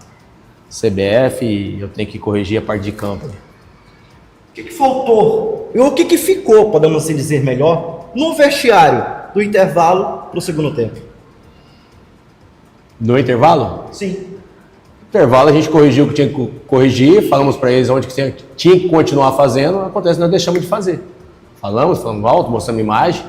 CBF, e eu tenho que corrigir a parte de campo. O que faltou? E o que ficou, podemos assim dizer melhor, no vestiário do intervalo para o segundo tempo? No intervalo? Sim. No intervalo a gente corrigiu o que tinha que corrigir, falamos para eles onde que tinha que continuar fazendo, acontece que nós deixamos de fazer. Falamos alto, mostramos imagem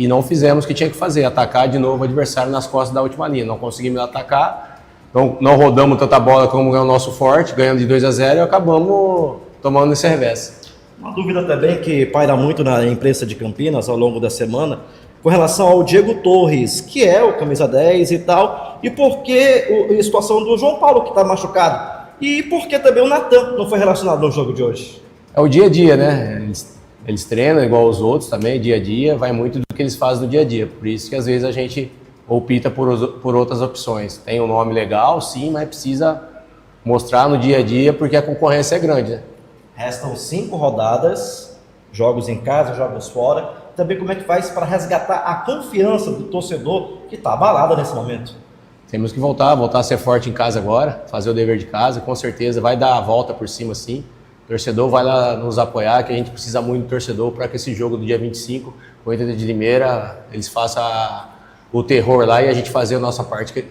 e não fizemos o que tinha que fazer, atacar de novo o adversário nas costas da última linha. Não conseguimos atacar, não rodamos tanta bola como é o nosso forte, ganhando de 2-0 e acabamos tomando esse revés. Uma dúvida também que paira muito na imprensa de Campinas ao longo da semana, com relação ao Diego Torres, que é o camisa 10 e tal, e por que a situação do João Paulo, que está machucado, e por que também o Natan não foi relacionado no jogo de hoje? É o dia a dia, né? Eles treinam igual os outros também, dia a dia, vai muito do que eles fazem no dia a dia, por isso que às vezes a gente opta por outras opções. Tem um nome legal, sim, mas precisa mostrar no dia a dia, porque a concorrência é grande, né? Restam 5 rodadas, jogos em casa, jogos fora. Também como é que faz para resgatar a confiança do torcedor que está abalada nesse momento? Temos que voltar a ser forte em casa agora, fazer o dever de casa, com certeza vai dar a volta por cima sim. O torcedor vai lá nos apoiar, que a gente precisa muito do torcedor para que esse jogo do dia 25, com o Inter de Limeira, eles façam o terror lá e a gente fazer a nossa parte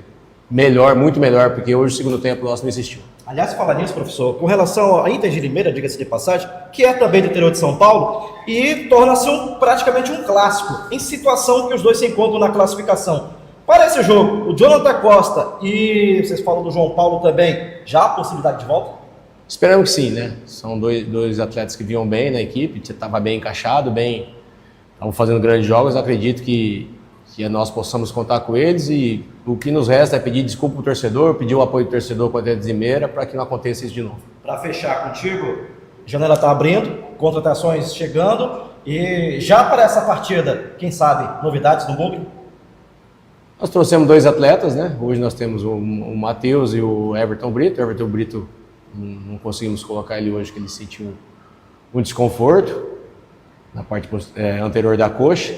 melhor, muito melhor, porque hoje o segundo tempo nosso não existiu. Aliás, falar nisso, professor, com relação à Inter de Limeira, diga-se de passagem, que é também do interior de São Paulo, e torna-se praticamente um clássico, em situação que os dois se encontram na classificação. Para esse jogo, o Jonathan Costa e vocês falam do João Paulo também, já há possibilidade de volta? Esperamos que sim, né? São dois atletas que vinham bem na equipe, estava bem encaixado, estavam fazendo grandes jogos, acredito que nós possamos contar com eles e o que nos resta é pedir desculpa para o torcedor, pedir o apoio do torcedor contra a Inter de Limeira para que não aconteça isso de novo. Para fechar contigo, a janela está abrindo, contratações chegando e já para essa partida, quem sabe, novidades no Bugre? Nós trouxemos 2 atletas, né? Hoje nós temos o Matheus e o Everton Brito. O Everton Brito não conseguimos colocar ele hoje, que ele sentiu um desconforto na parte anterior da coxa.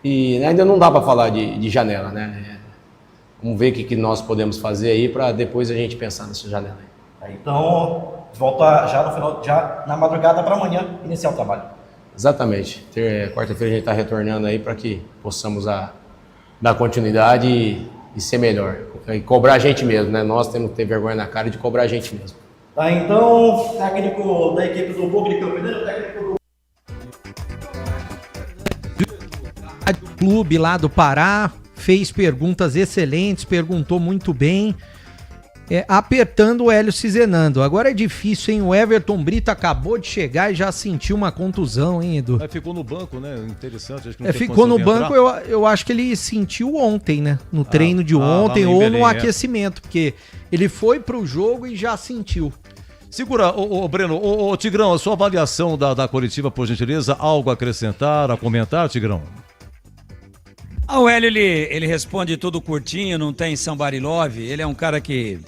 E ainda não dá para falar de janela, né? Vamos ver o que nós podemos fazer aí para depois a gente pensar nessa janela aí. Então, volta já no final, já na madrugada para amanhã iniciar o trabalho. Exatamente. Quarta-feira a gente está retornando aí para que possamos dar continuidade e ser melhor. E cobrar a gente mesmo, né? Nós temos que ter vergonha na cara de cobrar a gente mesmo. Tá, então, técnico da equipe do Bugre Campineiro, técnico do Clube lá do Pará, fez perguntas excelentes, perguntou muito bem, apertando o Hélio Cizenando. Agora é difícil, hein? O Everton Brito acabou de chegar e já sentiu uma contusão, hein, Edu? Ficou no banco, né? Interessante. Acho que não ficou no banco, eu acho que ele sentiu ontem, né? No treino de ontem ou Belém, no aquecimento, porque ele foi pro jogo e já sentiu. Segura, Breno, Tigrão, a sua avaliação da coletiva, por gentileza, algo a acrescentar, a comentar, Tigrão? O Hélio, ele responde tudo curtinho, não tem somebody love, ele é um cara que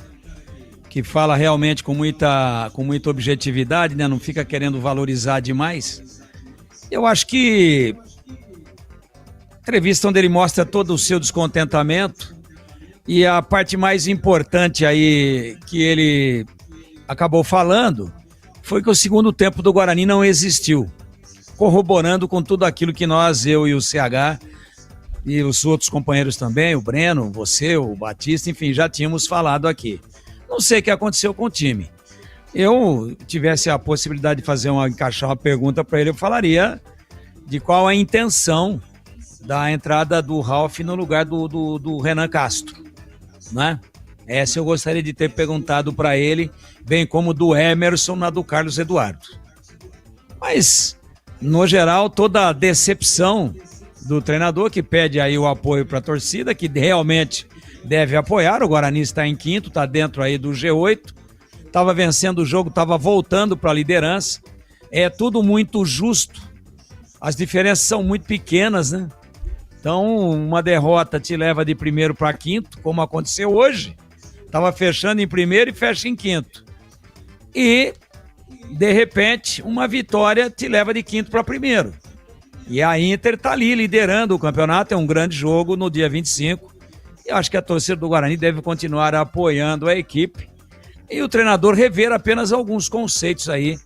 fala realmente com muita objetividade, né? Não fica querendo valorizar demais. Eu acho que entrevista onde ele mostra todo o seu descontentamento e a parte mais importante aí que ele acabou falando foi que o segundo tempo do Guarani não existiu, corroborando com tudo aquilo que eu e o CH e os outros companheiros também, o Breno, você, o Batista, enfim, já tínhamos falado aqui. Não sei o que aconteceu com o time. Eu tivesse a possibilidade de encaixar uma pergunta para ele, eu falaria de qual a intenção da entrada do Ralf no lugar do Renan Castro, né? Essa eu gostaria de ter perguntado para ele, bem como do Emerson na do Carlos Eduardo. Mas, no geral, toda a decepção do treinador, que pede aí o apoio para a torcida, que realmente deve apoiar. O Guarani está em quinto, está dentro aí do G8, estava vencendo o jogo, estava voltando para a liderança. É tudo muito justo, as diferenças são muito pequenas, né? Então, uma derrota te leva de primeiro para quinto, como aconteceu hoje. Estava fechando em primeiro e fecha em quinto. E, de repente, uma vitória te leva de quinto para primeiro. E a Inter está ali liderando o campeonato, é um grande jogo no dia 25. E acho que a torcida do Guarani deve continuar apoiando a equipe. E o treinador rever apenas alguns conceitos aí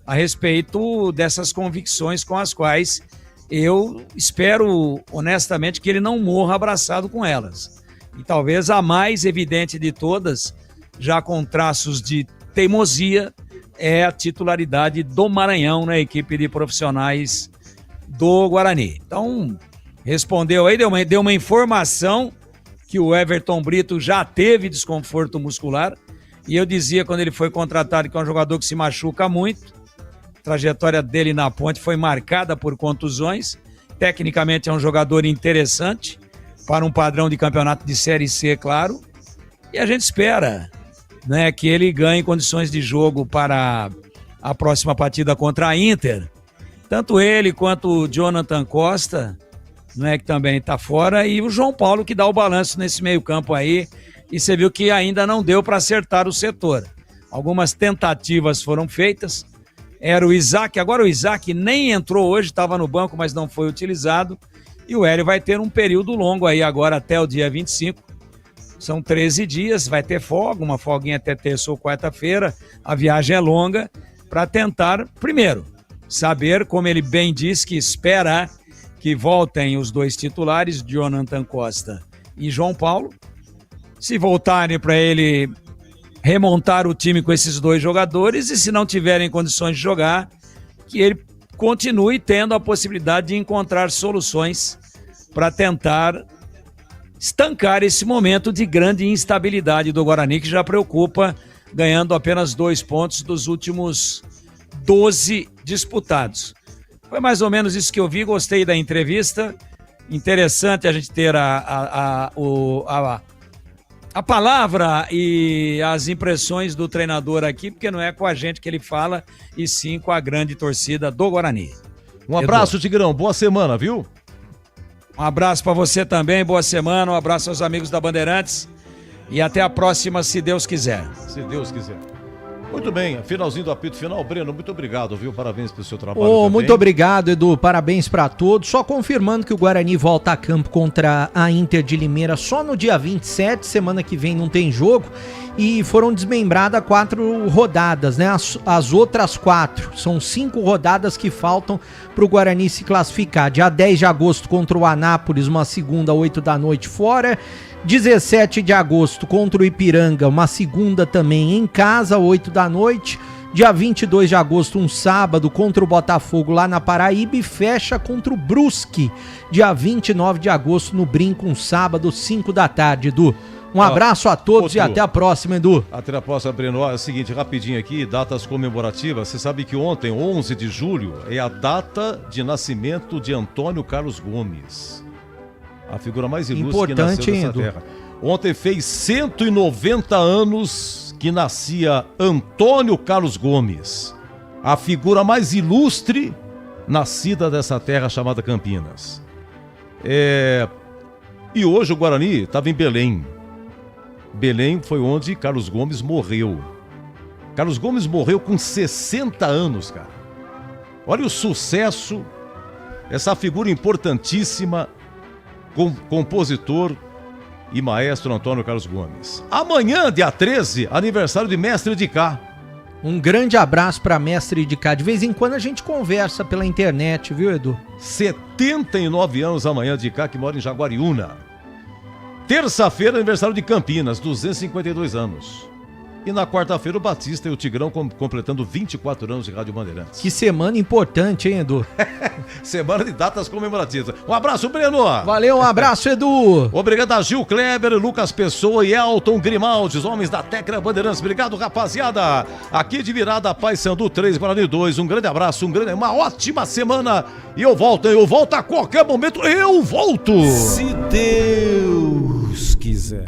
a respeito dessas convicções com as quais eu espero honestamente que ele não morra abraçado com elas. E talvez a mais evidente de todas, já com traços de teimosia, é a titularidade do Maranhão na equipe de profissionais do Guarani. Então, respondeu aí, deu uma informação que o Everton Brito já teve desconforto muscular. E eu dizia quando ele foi contratado que é um jogador que se machuca muito. A trajetória dele na Ponte foi marcada por contusões. Tecnicamente é um jogador interessante para um padrão de campeonato de Série C, claro. E a gente espera, né, que ele ganhe condições de jogo para a próxima partida contra a Inter. Tanto ele quanto o Jonathan Costa, né, que também está fora, e o João Paulo, que dá o balanço nesse meio campo aí. E você viu que ainda não deu para acertar o setor. Algumas tentativas foram feitas. Era o Isaac, agora o Isaac nem entrou hoje, estava no banco, mas não foi utilizado. E o Hélio vai ter um período longo aí agora até o dia 25. São 13 dias, vai ter folga, uma folguinha até terça ou quarta-feira. A viagem é longa para tentar, primeiro, saber, como ele bem disse, que espera que voltem os dois titulares, Jonathan Costa e João Paulo. Se voltarem para ele remontar o time com esses dois jogadores, e se não tiverem condições de jogar, que ele continue tendo a possibilidade de encontrar soluções para tentar estancar esse momento de grande instabilidade do Guarani, que já preocupa, ganhando apenas 2 pontos dos últimos 12 disputados. Foi mais ou menos isso que eu vi, gostei da entrevista. Interessante a gente ter a palavra e as impressões do treinador aqui, porque não é com a gente que ele fala, e sim com a grande torcida do Guarani. Um abraço, Tigrão. Boa semana, viu? Um abraço para você também, boa semana. Um abraço aos amigos da Bandeirantes. E até a próxima, se Deus quiser. Se Deus quiser. Muito bem, finalzinho do apito final. Breno, muito obrigado, viu? Parabéns pelo seu trabalho. Muito obrigado, Edu. Parabéns para todos. Só confirmando que o Guarani volta a campo contra a Inter de Limeira só no dia 27. Semana que vem não tem jogo. E foram desmembradas 4 rodadas, né? As outras 4. São 5 rodadas que faltam para o Guarani se classificar. Dia 10 de agosto contra o Anápolis, uma segunda, 8 da noite fora. 17 de agosto contra o Ipiranga, uma segunda também em casa, 8 da noite. Dia 22 de agosto, um sábado, contra o Botafogo lá na Paraíba, e fecha contra o Brusque, dia 29 de agosto no Brinco, um sábado, 5 da tarde, Edu. Um abraço a todos e até a próxima, Edu. Até a próxima, Breno. É o seguinte, rapidinho aqui, datas comemorativas. Você sabe que ontem, 11 de julho, é a data de nascimento de Antônio Carlos Gomes. A figura mais ilustre que nasceu nessa terra. Ontem fez 190 anos que nascia Antônio Carlos Gomes. A figura mais ilustre nascida dessa terra chamada Campinas. E hoje o Guarani estava em Belém. Belém foi onde Carlos Gomes morreu. Carlos Gomes morreu com 60 anos, cara. Olha o sucesso, essa figura importantíssima, compositor e maestro Antônio Carlos Gomes. Amanhã, dia 13, aniversário de Mestre de Cá. Um grande abraço para Mestre de Cá. De vez em quando a gente conversa pela internet, viu, Edu? 79 anos amanhã de Cá, que mora em Jaguariúna. Terça-feira, aniversário de Campinas, 252 anos. E na quarta-feira o Batista e o Tigrão completando 24 anos de Rádio Bandeirantes. Que semana importante, hein, Edu? Semana de datas comemorativas. Um abraço, Breno! Valeu, um abraço, Edu! Obrigado a Gil Kleber, Lucas Pessoa e Elton Grimaldi, os homens da Tecla Bandeirantes. Obrigado, rapaziada! Aqui de virada, Paysandu 3, Guarani 2. Um grande abraço, uma ótima semana. E eu volto a qualquer momento. Eu volto! Se Deus quiser.